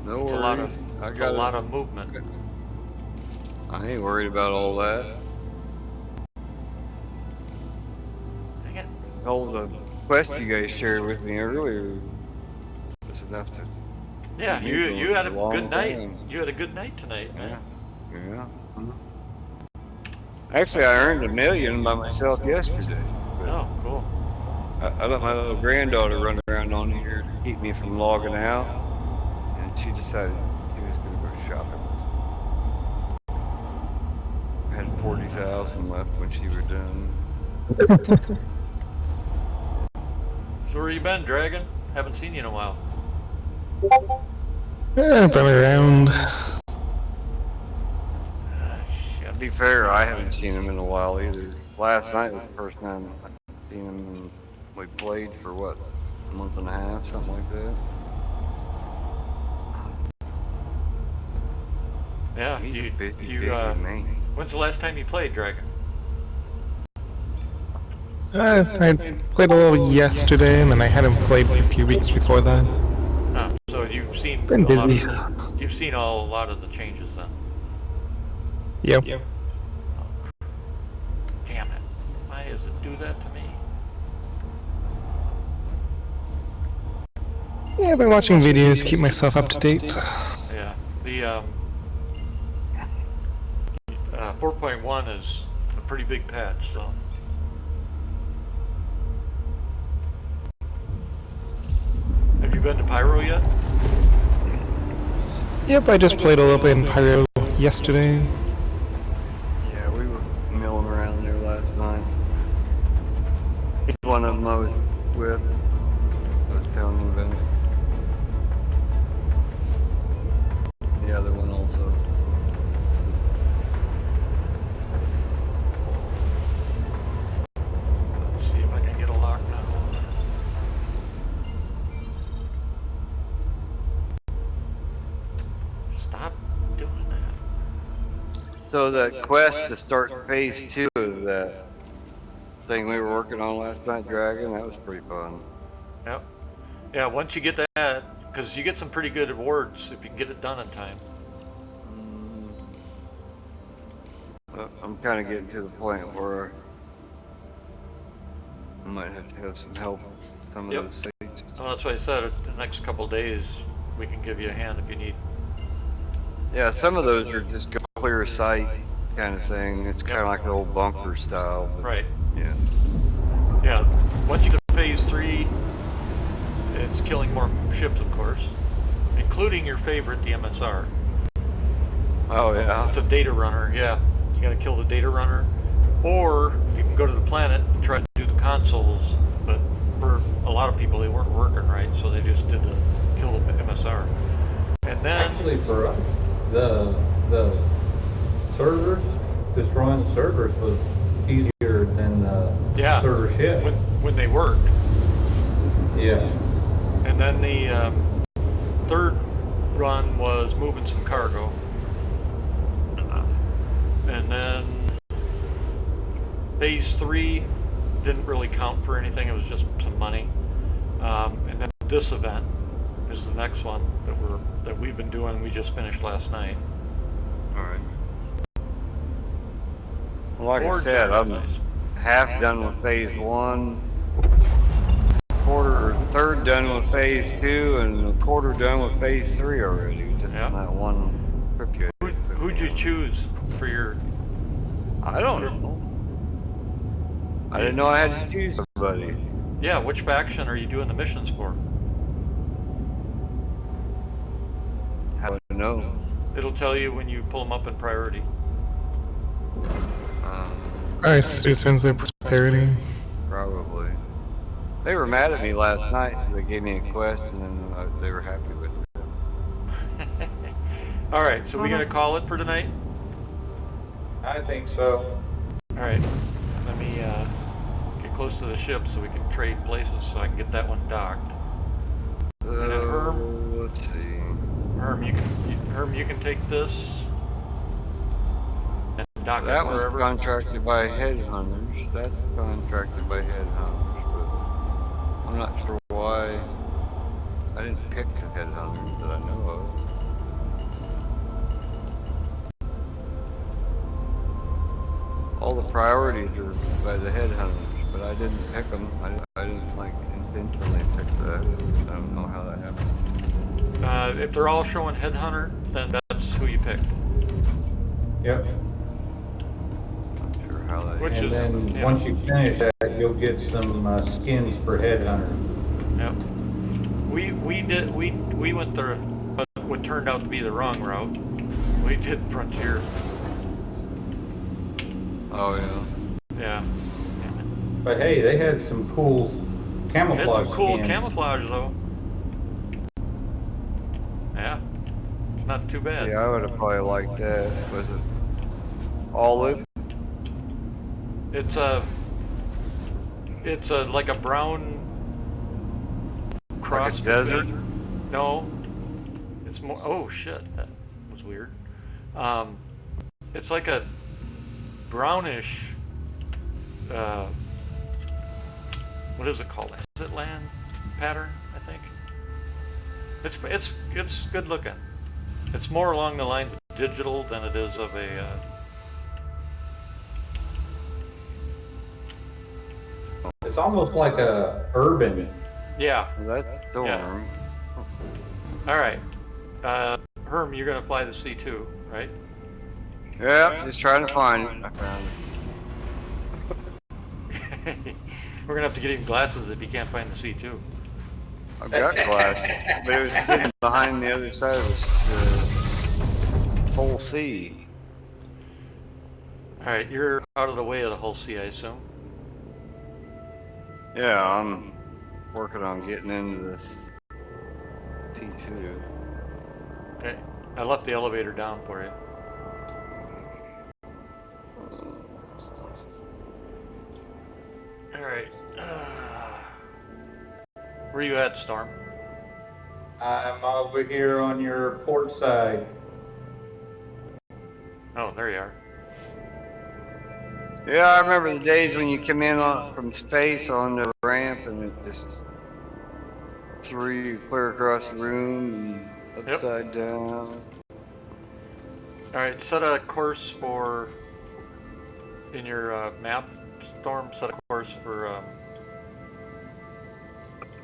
no It's worries. a lot of movement. I ain't worried about all that. Dang it. All the quest you guys shared with me earlier was enough to. Yeah, keep me you going had for a long good night. time. You had a good night tonight, Yeah, man. yeah. Actually, I earned $1 million by myself yesterday. But Oh, cool. I let my little granddaughter run around on here to keep me from logging out, and she decided she was going to go shopping. I had 40,000 left when she was done. So where you been, Dragon? Haven't seen you in a while. Yeah, been around. To be fair, I haven't seen him in a while either. Last night was the first time I've seen him, and we played for what, a month and a half, something like that. Yeah, He's a busy man. When's the last time you played, Dragon? I played a little yesterday, and then I hadn't played for a few weeks before that. Oh, so you've seen Been busy. You've seen a lot of the changes then. Yep. Oh, damn it! Why does it do that to me? Yeah, I've been watching videos, keep myself up to date. Yeah, the 4.1 is a pretty big patch, so. Have you been to Pyro yet? Yep, I just played a little bit in Pyro yesterday. Yeah, we were milling around there last night. He's one of them I was with. I was telling him about it. The other one also. Let's see if I can get a lock now. Stop doing that. So that quest to start phase 2 of that thing we were working on last night, Dragon, that was pretty fun. Yep. Yeah, once you get that, because you get some pretty good awards if you can get it done in time. I'm kind of getting to the point where I might have to have some help with some of Yep. those things. Well, that's why I said the next couple of days we can give you a hand if you need. Yeah, some of those are just go clear sight kind of thing. It's kind of like the old bunker style. But Right. yeah. Yeah. Once you get to phase 3, it's killing more ships, of course, including your favorite, the MSR. Oh yeah. It's a data runner. Yeah. You got to kill the data runner, or you can go to the planet and try to do the consoles. But for a lot of people, they weren't working right, so they just did the kill the MSR. And then Actually, for us, the servers, destroying the servers was easier than the server ship. When they worked. Yeah. And then the third run was moving some cargo. And then phase 3 didn't really count for anything. It was just some money. And then this event is the next one that we've been doing. We just finished last night. All right. Well, like I said, I'm half done with phase 1, third done with phase 2, and a quarter done with phase 3 already. Just on that one trip you had. Who'd you choose for your? I don't know. I didn't know I had to choose somebody. Yeah, which faction are you doing the missions for? I don't know. It'll tell you when you pull them up in priority. I see, since they're prosperity. Probably. They were mad at me last night, so they gave me a quest, and then they were happy with it. All right, so we gonna call it for tonight? I think so. All right, let me get close to the ship so we can trade places so I can get that one docked. And then Herm, let's see. Herm, you can take this and dock That it one's wherever. contracted by headhunters. That's contracted by headhunters, but I'm not sure why. I didn't pick headhunters that I know of. All the priorities are by the headhunters, but I didn't pick them. I didn't like intentionally pick that. I don't know how that happened. If they're all showing headhunter, then that's who you pick. Yep. Not sure how that. Which is, then once you finish that, you'll get some skins for headhunter. Yep. We went the what turned out to be the wrong route. We did Frontier. Oh yeah. Yeah. But hey, they had some cool camouflage It's some cool skins. camouflage though. Yeah. It's not too bad. Yeah, I would have probably liked that. Was it olive? It's a like a brown cross. Like a desert? No. It's more. Oh shit, that was weird. It's like a brownish. What is it called? Is it land pattern? I think. It's good looking. It's more along the lines of digital than it is of a. It's almost like a urban. Yeah. That's Storm. Yeah. All right. Herm, you're gonna fly the C2, right? Yeah, just trying to find it. I found it. We're gonna have to get him glasses if he can't find the C2. I've got glasses, but it was hidden behind the other side of the whole sea. All right, you're out of the way of the whole sea, I assume. Yeah, I'm working on getting into this T2. Okay, I left the elevator down for you. All right. Where you at, Storm? I'm over here on your port side. Oh, there you are. Yeah, I remember the days when you come in from space on the ramp and it just threw you clear across the room and upside down. All right, set a course for in your map, Storm, set a course for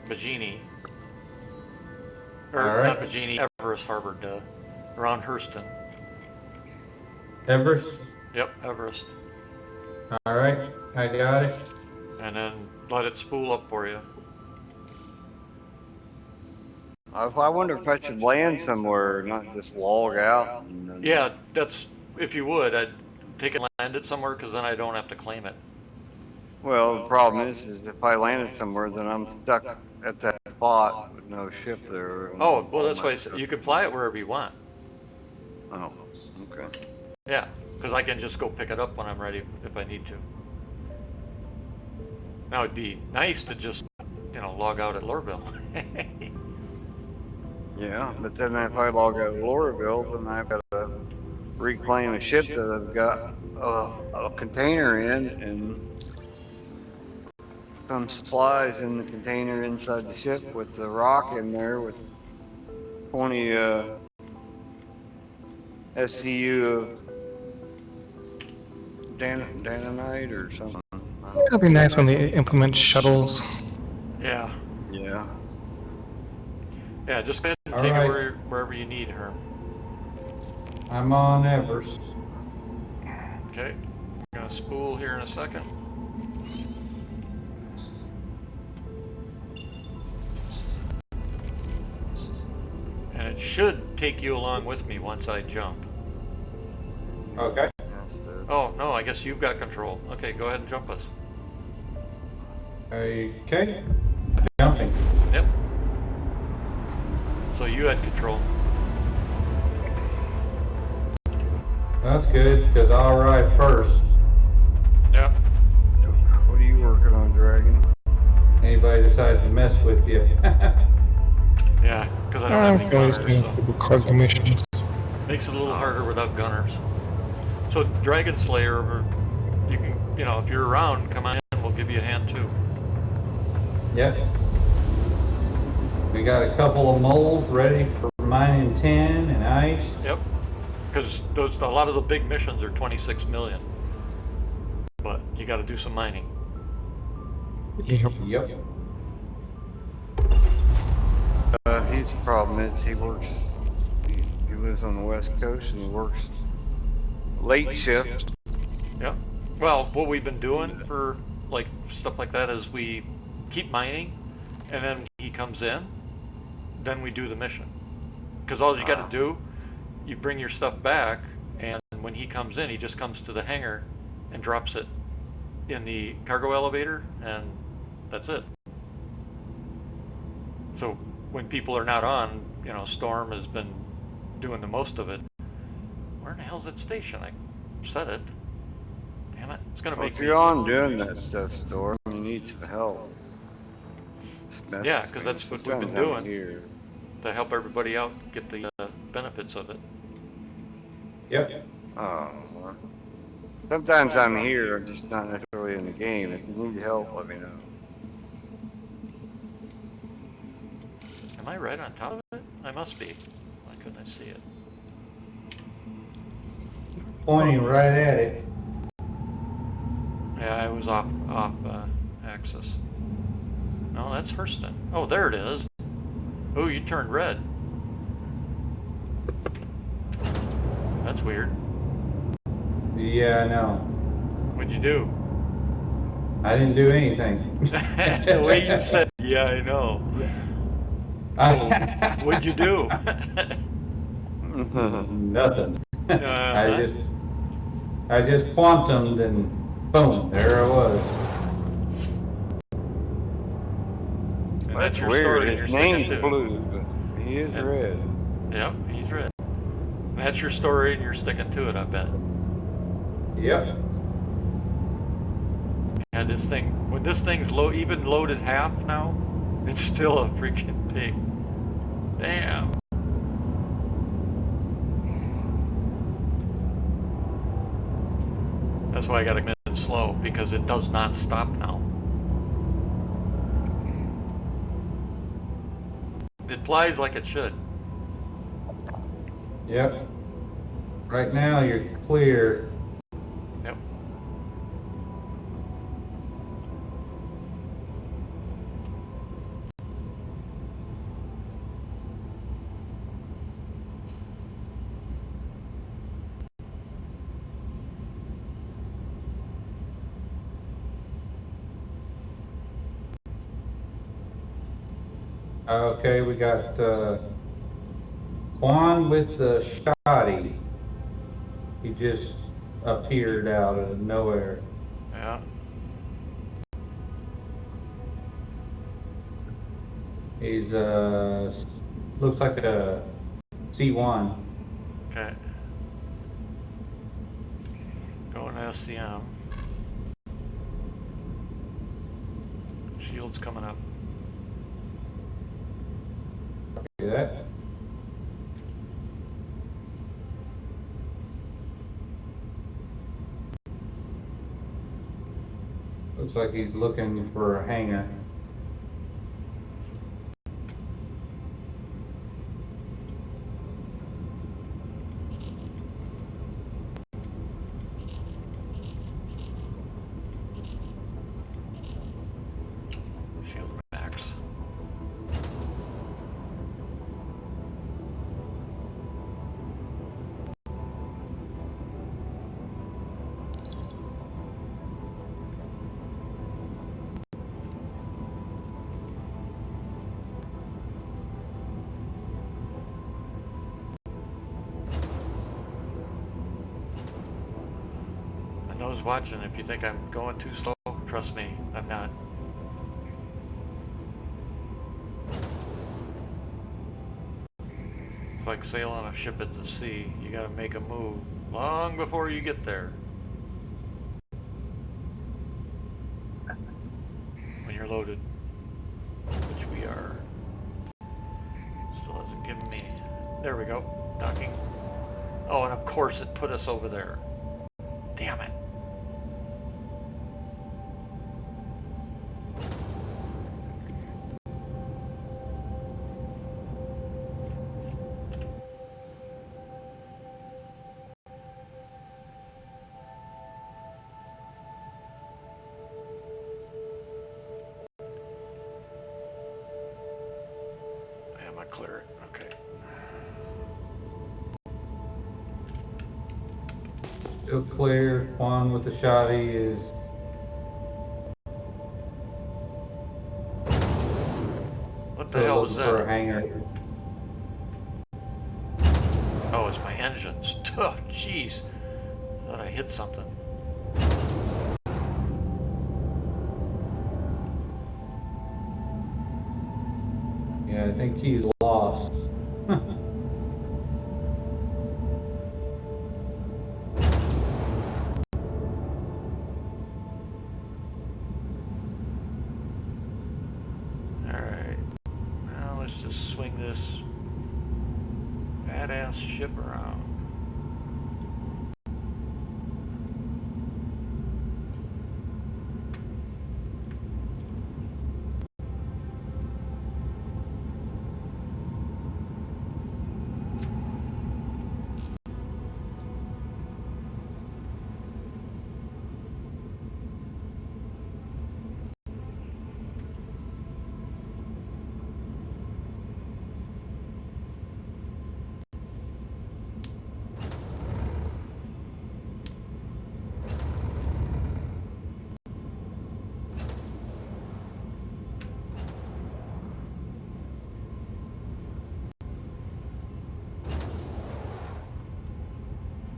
Bajini. Or All right. not Bajini, Everest Harbor, around Hurston. Everest? Yep, Everest. All right, I got it. And then let it spool up for you. I wonder if I should land somewhere, not just log out. And then... Yeah, that's, if you would, I'd take it and land it somewhere, because then I don't have to claim it. Well, the problem is if I landed somewhere, then I'm stuck at that spot with no ship there. And Oh, well, all that's my why I stuff. said you can fly it wherever you want. Oh, okay. Yeah, because I can just go pick it up when I'm ready if I need to. Now, it'd be nice to just, log out at Lorville. Yeah, but then if I log out of Lorville, then I've got to reclaim a ship that I've got a container in and some supplies in the container inside the ship with the rock in there with 20 SCU of Danonite or something. It'll be nice when they implement shuttles. Yeah. Yeah. Yeah, just go ahead and All take right. it wherever you need, Herm. I'm on Everest. Okay. I'm going to spool here in a second. And it should take you along with me once I jump. Okay. Oh, no, I guess you've got control. Okay, go ahead and jump us. Okay. Jumping. Yep. So you had control. That's good, because I'll ride first. Yep. What are you working on, Dragon? Anybody decides to mess with you. Yeah, because I don't have any always gunners, doing so cargo missions. makes it a little harder without gunners. So Dragon Slayer, you can, if you're around, come on in, we'll give you a hand too. Yep. We got a couple of moles ready for mining tin and ice. Yep. Because a lot of the big missions are 26 million. But you got to do some mining. Yep. Yep. His problem is he lives on the West Coast and he works late shift. Yep. Well, what we've been doing for like stuff like that is we keep mining, and then when he comes in, then we do the mission. Because all you got to do, you bring your stuff back, and when he comes in, he just comes to the hangar and drops it in the cargo elevator, and that's it. So when people are not on, Storm has been doing the most of it. Where in the hell's that station? I said it. Damn it. It's going to Well, make if me... you're on doing that stuff, Storm, you need some help. Yeah, because that's what we've been doing. Here. To help everybody out, get the benefits of it. Yep. Oh, well. Sometimes I'm here, I'm just not necessarily in the game. If you need help, let me know. Am I right on top of it? I must be. Why couldn't I see it? Pointing right at it. Yeah, I was off axis. No, that's Hurston. Oh, there it is. Oh, you turned red. That's weird. Yeah, I know. What'd you do? I didn't do anything. The way you said, yeah, I know. So, what'd you do? Nothing. I just quantumed and boom, there I was. And that's your weird. story. His name's blue, but he is red. Yep, he's red. And that's your story, and you're sticking to it, I bet. Yep. Yeah, this thing, when this thing's even loaded half now, it's still a freaking pig. Damn. That's why I gotta come in slow, because it does not stop now. It flies like it should. Yep. Right now you're clear. Yep. Okay, we got, Quan with the shoddy. He just appeared out of nowhere. Yeah. He's, looks like a C1. Okay. Going to SCM. Shield's coming up. See that? Looks like he's looking for a hangar. Shield max. I know who's watching. If you think I'm going too slow, trust me, I'm not. It's like sailing a ship at the sea. You gotta make a move long before you get there. When you're loaded, which we are. Still hasn't given me. There we go. Docking. Oh, and of course it put us over there. Damn it. Am I clear it? Okay. Still clear. Quan with the shoddy is What the still hell was looking for a that? hangar. Oh, it's my engines. Oh, jeez. Thought I hit something. Yeah, I think he's lost. Alright. Now let's just swing this badass ship around.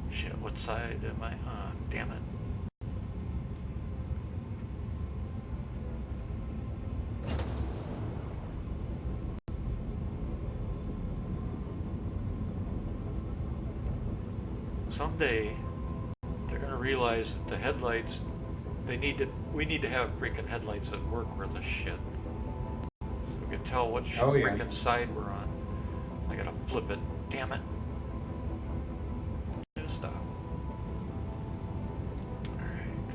Shit, what side am I on? Damn it. Someday they're gonna realize that the headlights we need to have freaking headlights that work worth a shit. So we can tell which Oh, yeah. freaking side we're on. I gotta flip it. Damn it. Just stop. Alright.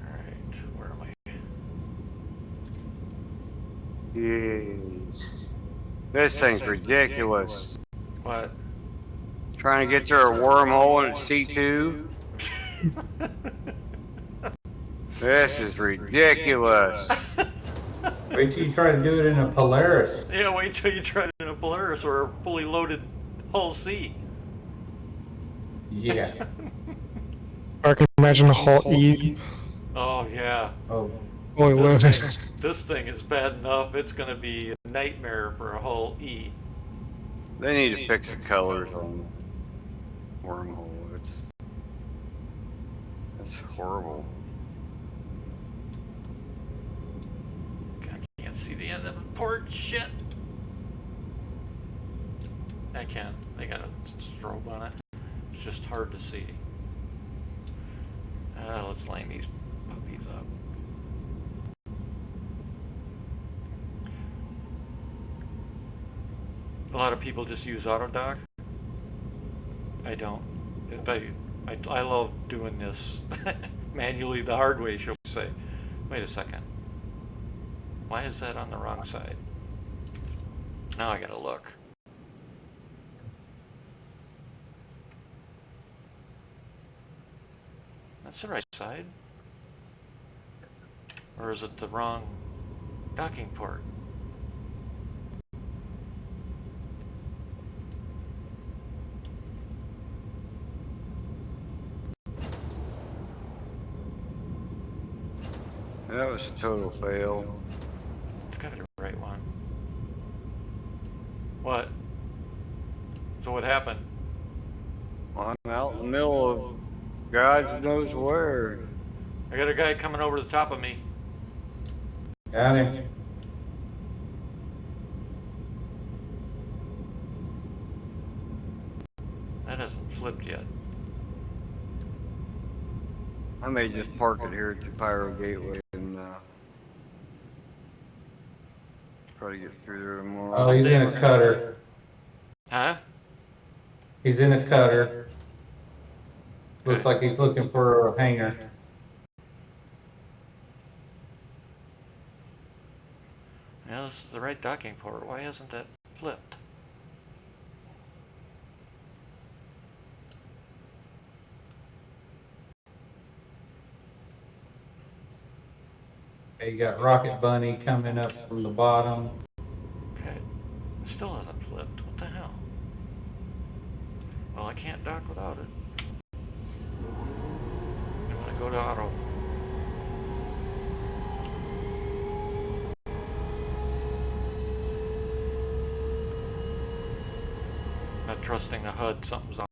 Alright, where am I? Jeez. This thing's ridiculous. What? Trying to get through a wormhole in C2. This is ridiculous. Wait till you try to do it in a Polaris. Yeah, wait till you try it in a Polaris or a fully loaded hull C. Yeah. I can imagine a whole E Oh yeah. Oh, fully This loaded. thing, this thing is bad enough. It's gonna be a nightmare for a hull E. They need to fix the colors on Wormhole. It's horrible. I can't see the end of the port. Shit. I can. They got a strobe on it. It's just hard to see. Let's line these puppies up. A lot of people just use AutoDock. I don't. I love doing this manually the hard way, shall we say. Wait a second. Why is that on the wrong side? Now I gotta look. That's the right side. Or is it the wrong docking port? That was a total fail. It's gotta be the right one. What? So what happened? I'm out in the middle of God knows where. I got a guy coming over the top of me. got him. That hasn't flipped yet. I may just park it here at the Pyro Gateway and try to get through there tomorrow. Oh, he's in a cutter. Huh? He's in a cutter. Looks Okay. like he's looking for a hangar. Yeah, this is the right docking port. Why hasn't that flipped? Okay, you got Rocket Bunny coming up from the bottom. Okay. It still hasn't flipped. What the hell? Well, I can't dock without it. I'm gonna go to auto. Not trusting the HUD. Something's off.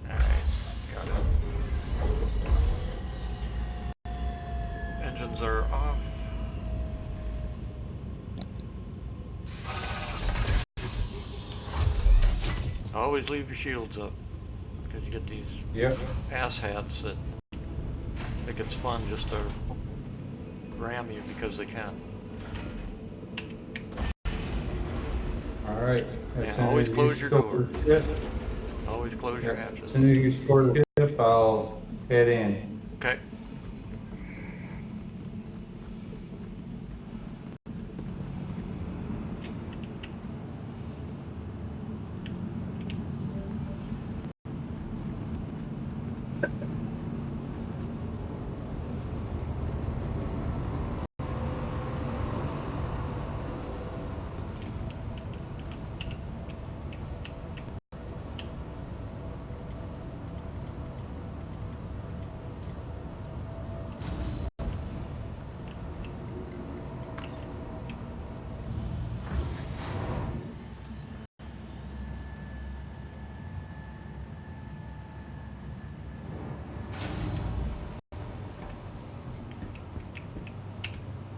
Alright, got it. Engines are off. Always leave your shields up, because you get these asshats that think it's fun just to ram you because they can. Alright. Yeah, always close your doors. Always close your As hatches. soon as you score the ship, I'll head in. Okay.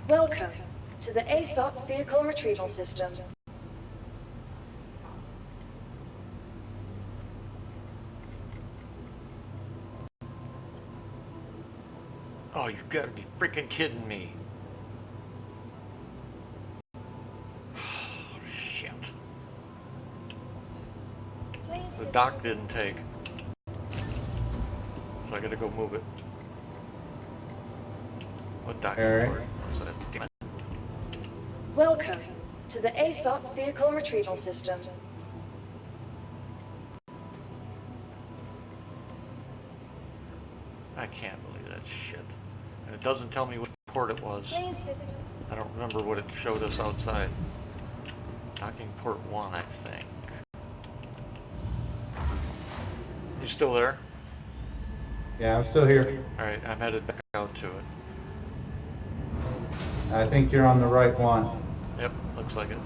Welcome to the ASOP Vehicle Retrieval System. Oh, you've got to be freaking kidding me. Shit. The dock didn't take. So I gotta go move it. What dock? Alright. Damn it. Welcome to the ASOP vehicle retrieval system. I can't believe that shit. And it doesn't tell me what port it was. Please visit. I don't remember what it showed us outside. Docking port 1, I think. You still there? Yeah, I'm still here. Alright, I'm headed back out to it. I think you're on the right one. Yep, looks like it.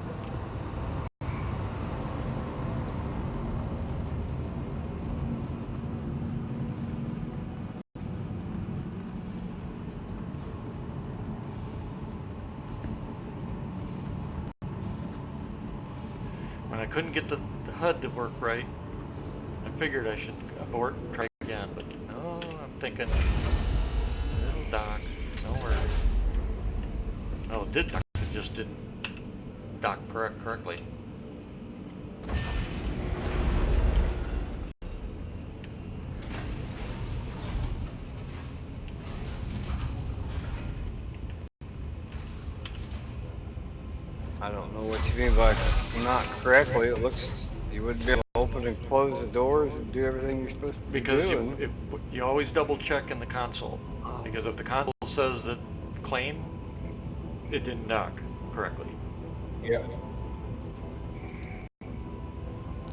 When I couldn't get the HUD to work right, I figured I should abort and try again, but no, I'm thinking it'll dock, don't worry. Oh, it did dock, it just didn't dock correctly. I don't know what you mean by not correctly. It looks you wouldn't be able to open and close the doors and do everything you're supposed to be Because doing. you always double check in the console. Because if the console says that claim, it didn't dock correctly. Yeah.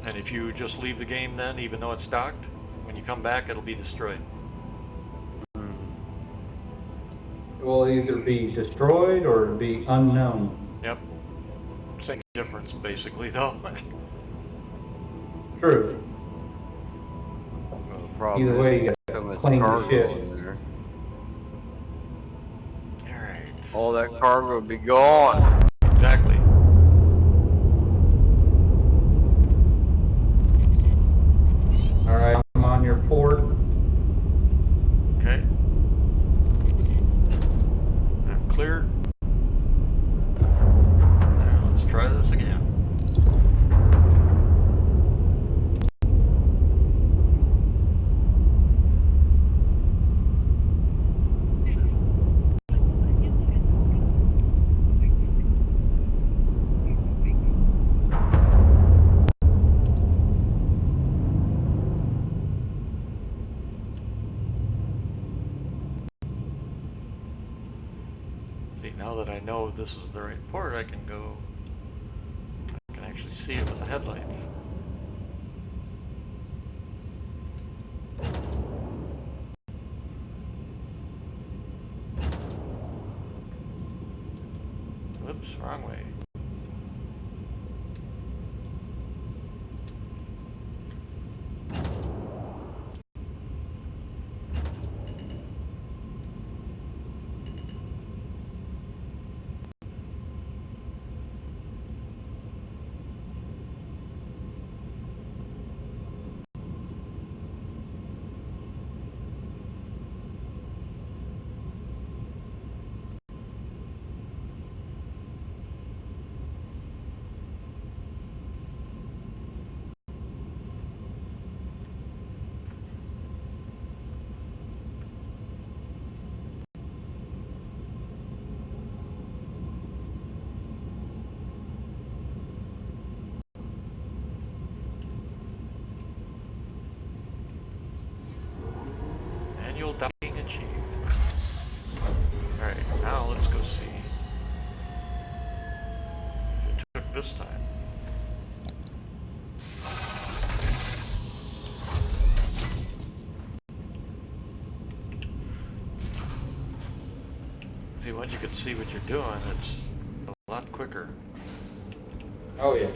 And if you just leave the game then, even though it's docked, when you come back it'll be destroyed. It will either be destroyed or be unknown. Yep. Same difference basically though. True. Well, the problem Either way, you is gotta so much clean the cargo shit. in there. Alright. All that cargo would be gone. Exactly. Alright, I'm on your port. Okay. I'm cleared. Now let's try this again. See, now that I know this is the right port, I can actually see it with the headlights. Whoops, wrong way. Manual docking achieved. Alright, now let's go see if it took this time. See, once you can see what you're doing, it's a lot quicker. Oh yeah.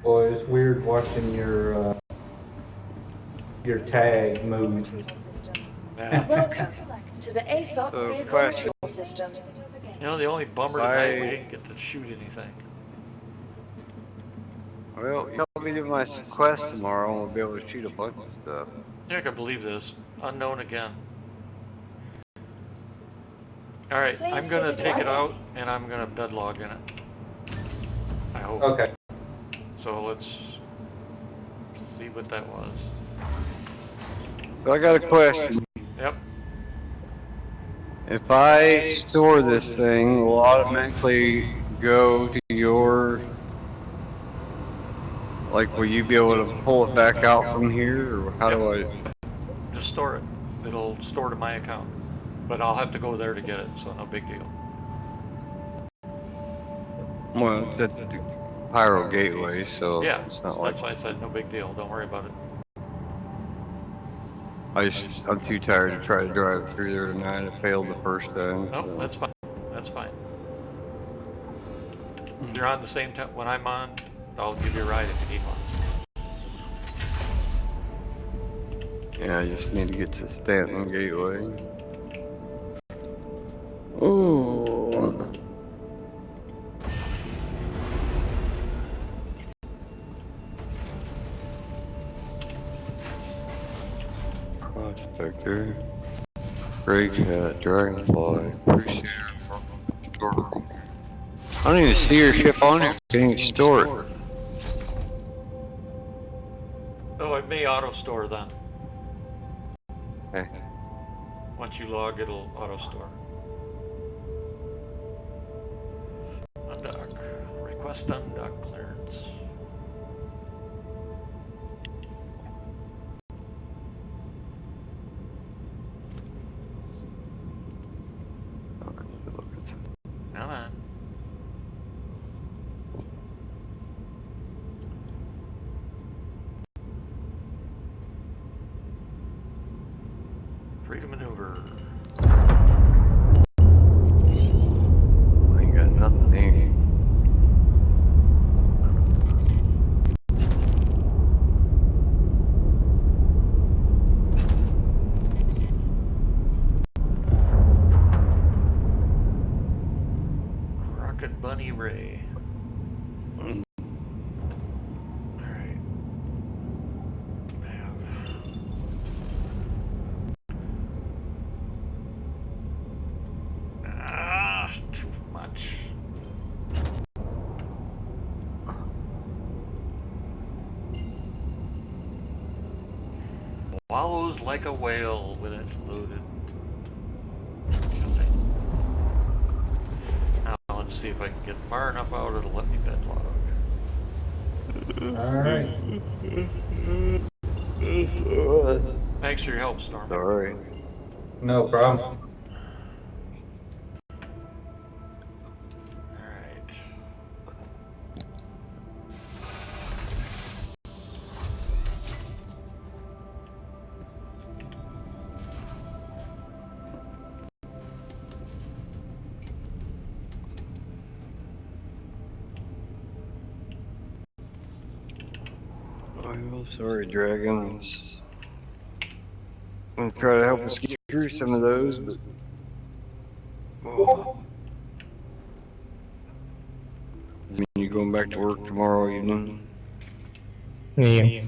Boy, it's weird watching your tag move. Yeah. Welcome to the ASOP So, vehicle question. retrieval system. You know, the only bummer tonight, we didn't get to shoot anything. Well, you help me do my quest tomorrow, and we'll be able to shoot a bunch of stuff. Yeah, I can believe this. Unknown again. Alright, I'm gonna take it out, and I'm gonna bed log in it. I hope. Okay. So let's see what that was. So I got a question. Yep. If I store this thing, will it automatically go to your... Like, will you be able to pull it back out from here, or how do I... Just store it. It'll store to my account. But I'll have to go there to get it, so no big deal. Well, it's at the Pyro Gateway, so Yeah, it's not like... that's why I said no big deal. Don't worry about it. I'm too tired to try to drive through there tonight. I failed the first time. No, So. that's fine. That's fine. If you're on the same time when I'm on, I'll give you a ride if you need one. Yeah, I just need to get to Stanton Gateway. Ooh. Prospector. Gray Cat, Dragonfly, Appreciator. I don't even see your ship on here. Can you store it? Oh, it may auto store then. Okay. Once you log, it'll auto store. Undock. Request undock clearance. Come on. Free to maneuver. I ain't got nothing. Rocket Bunny Ray. Alright. Map. Ah, too much. Wallows like a whale when it's loaded. Now let's see if I can get far enough out. It'll let me bed log. Alright. Thanks for your help, Storm. Sorry. No problem. Alright. I'm sorry, Dragons. I'm gonna try to help us get through some of those, but... Oh. You going back to work tomorrow evening? Yeah.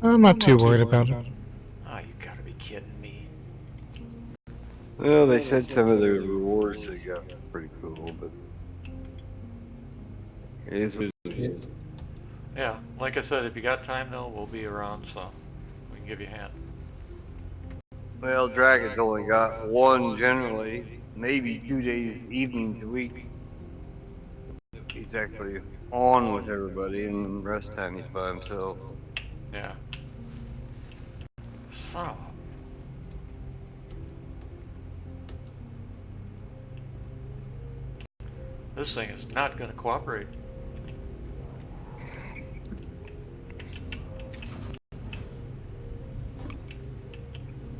I'm not too worried about it. Oh, you gotta be kidding me. Well, they said some of the rewards they got were pretty cool, but... It is what it is. Yeah, like I said, if you got time though, we'll be around, so we can give you a hand. Well, Dragon's only got one generally, maybe 2 days, evenings a week. He's actually on with everybody, and the rest of the time he's by himself. Yeah. Son of a... This thing is not gonna cooperate.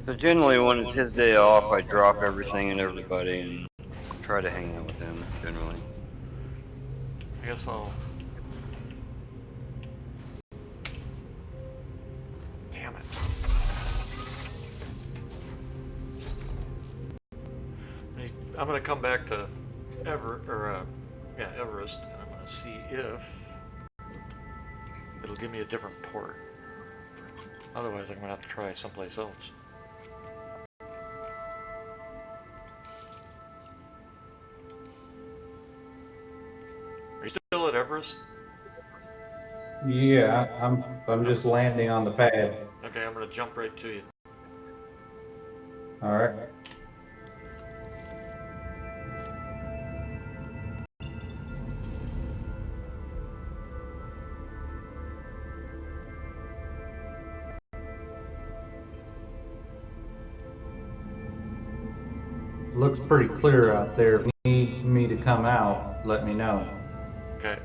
So generally when it's his day off, I drop everything and everybody and try to hang out with him generally. I guess I'll... Damn it. I'm gonna come back to Everest, and I'm gonna see if it'll give me a different port. Otherwise, I'm gonna have to try someplace else. Are you still at Everest? Yeah, I'm just landing on the pad. Okay, I'm gonna jump right to you. All right. Looks pretty clear out there. If you need me to come out, let me know. Okay.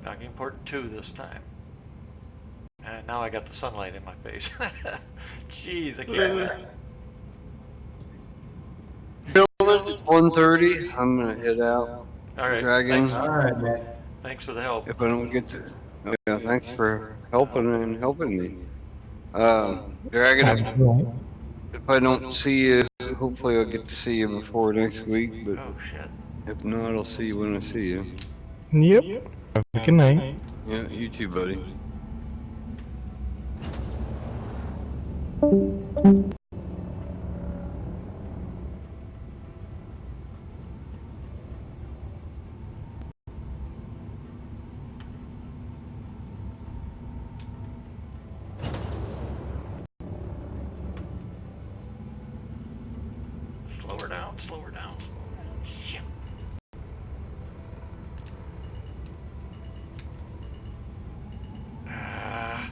Docking port 2 this time. And now I got the sunlight in my face. Jeez, I can't. Gentlemen, it's 1:30. I'm gonna head out. All right. Dragon. Thanks. All right, man. Thanks for the help. If I don't get to, yeah, thanks for helping me. Dragon, if I don't see you, hopefully I'll get to see you before next week. But Oh shit. if not, I'll see you when I see you. Yep. Have a good night. Yeah, you too, buddy. Slow her down, slow her down, slow her down. Shit. Ah.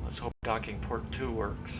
Let's hope docking port 2 works.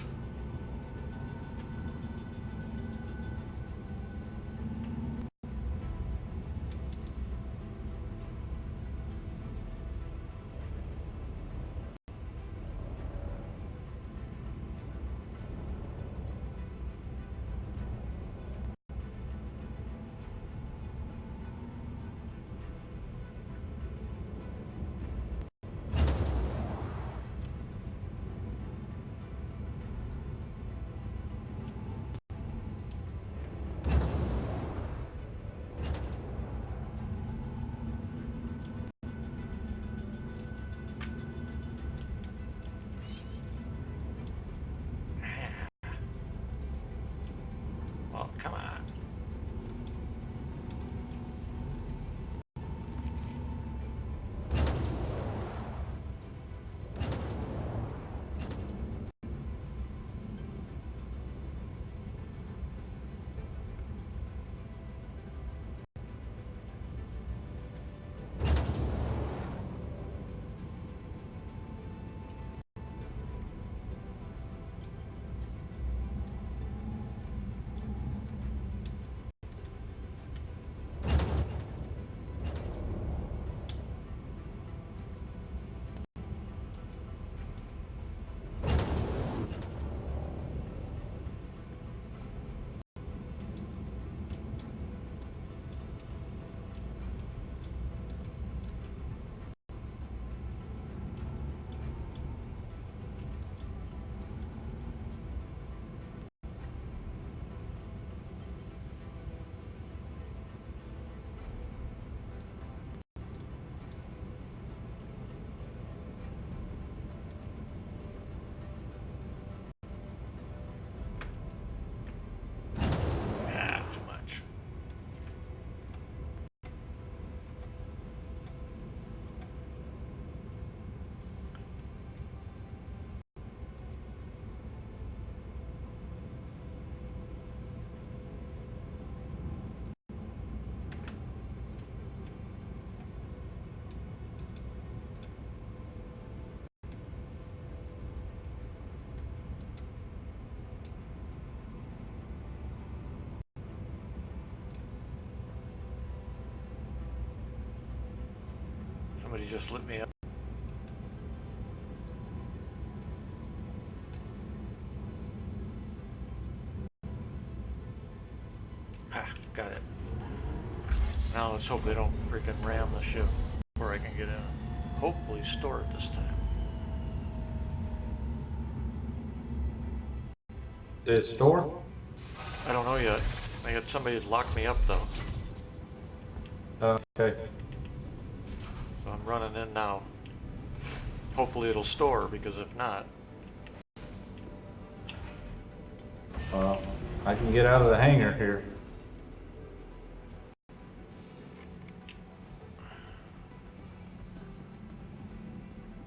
Somebody just lit me up. Ah, got it. Now let's hope they don't freaking ram the ship before I can get in and hopefully store it this time. Did it store? I don't know yet. I had somebody lock me up though. Okay. So I'm running in now. Hopefully it'll store, because if not... Well, I can get out of the hangar here.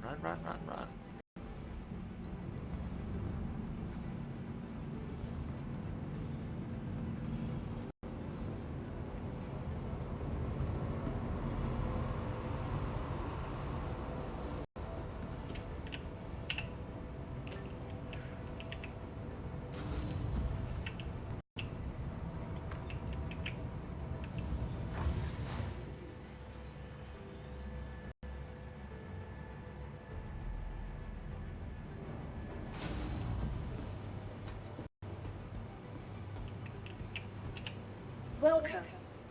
Run, run, run, run. Welcome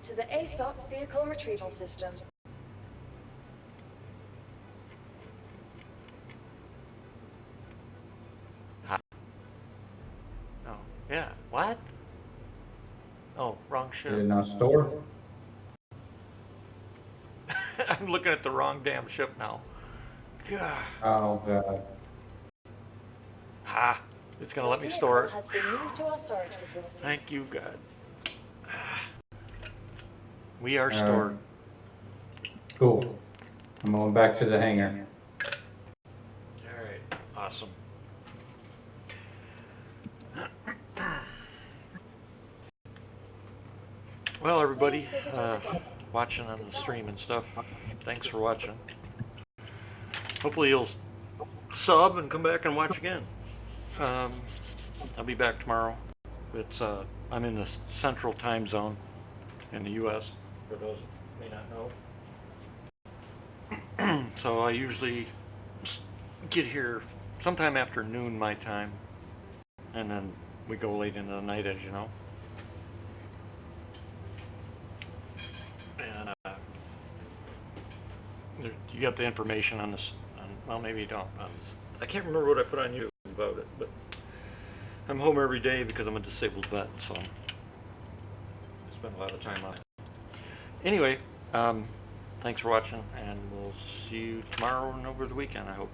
to the ASOP Vehicle Retrieval System. Ha. Oh, yeah. What? Oh, wrong ship. Did it not store? I'm looking at the wrong damn ship now. God. Oh, God. Ha! It's gonna let me Your store it. vehicle has been moved to our storage facility. Thank you, God. We are stored. Cool. I'm going back to the hangar. Alright, awesome. Well, everybody, watching on the stream and stuff, thanks for watching. Hopefully you'll sub and come back and watch again. I'll be back tomorrow. It's I'm in the central time zone in the U.S., for those who may not know. So I usually get here sometime after noon my time, and then we go late into the night, as you know. And you got the information on this. Well, maybe you don't. I can't remember what I put on YouTube about it, but I'm home every day because I'm a disabled vet, so I spend a lot of time on it. Anyway, thanks for watching, and we'll see you tomorrow and over the weekend, I hope.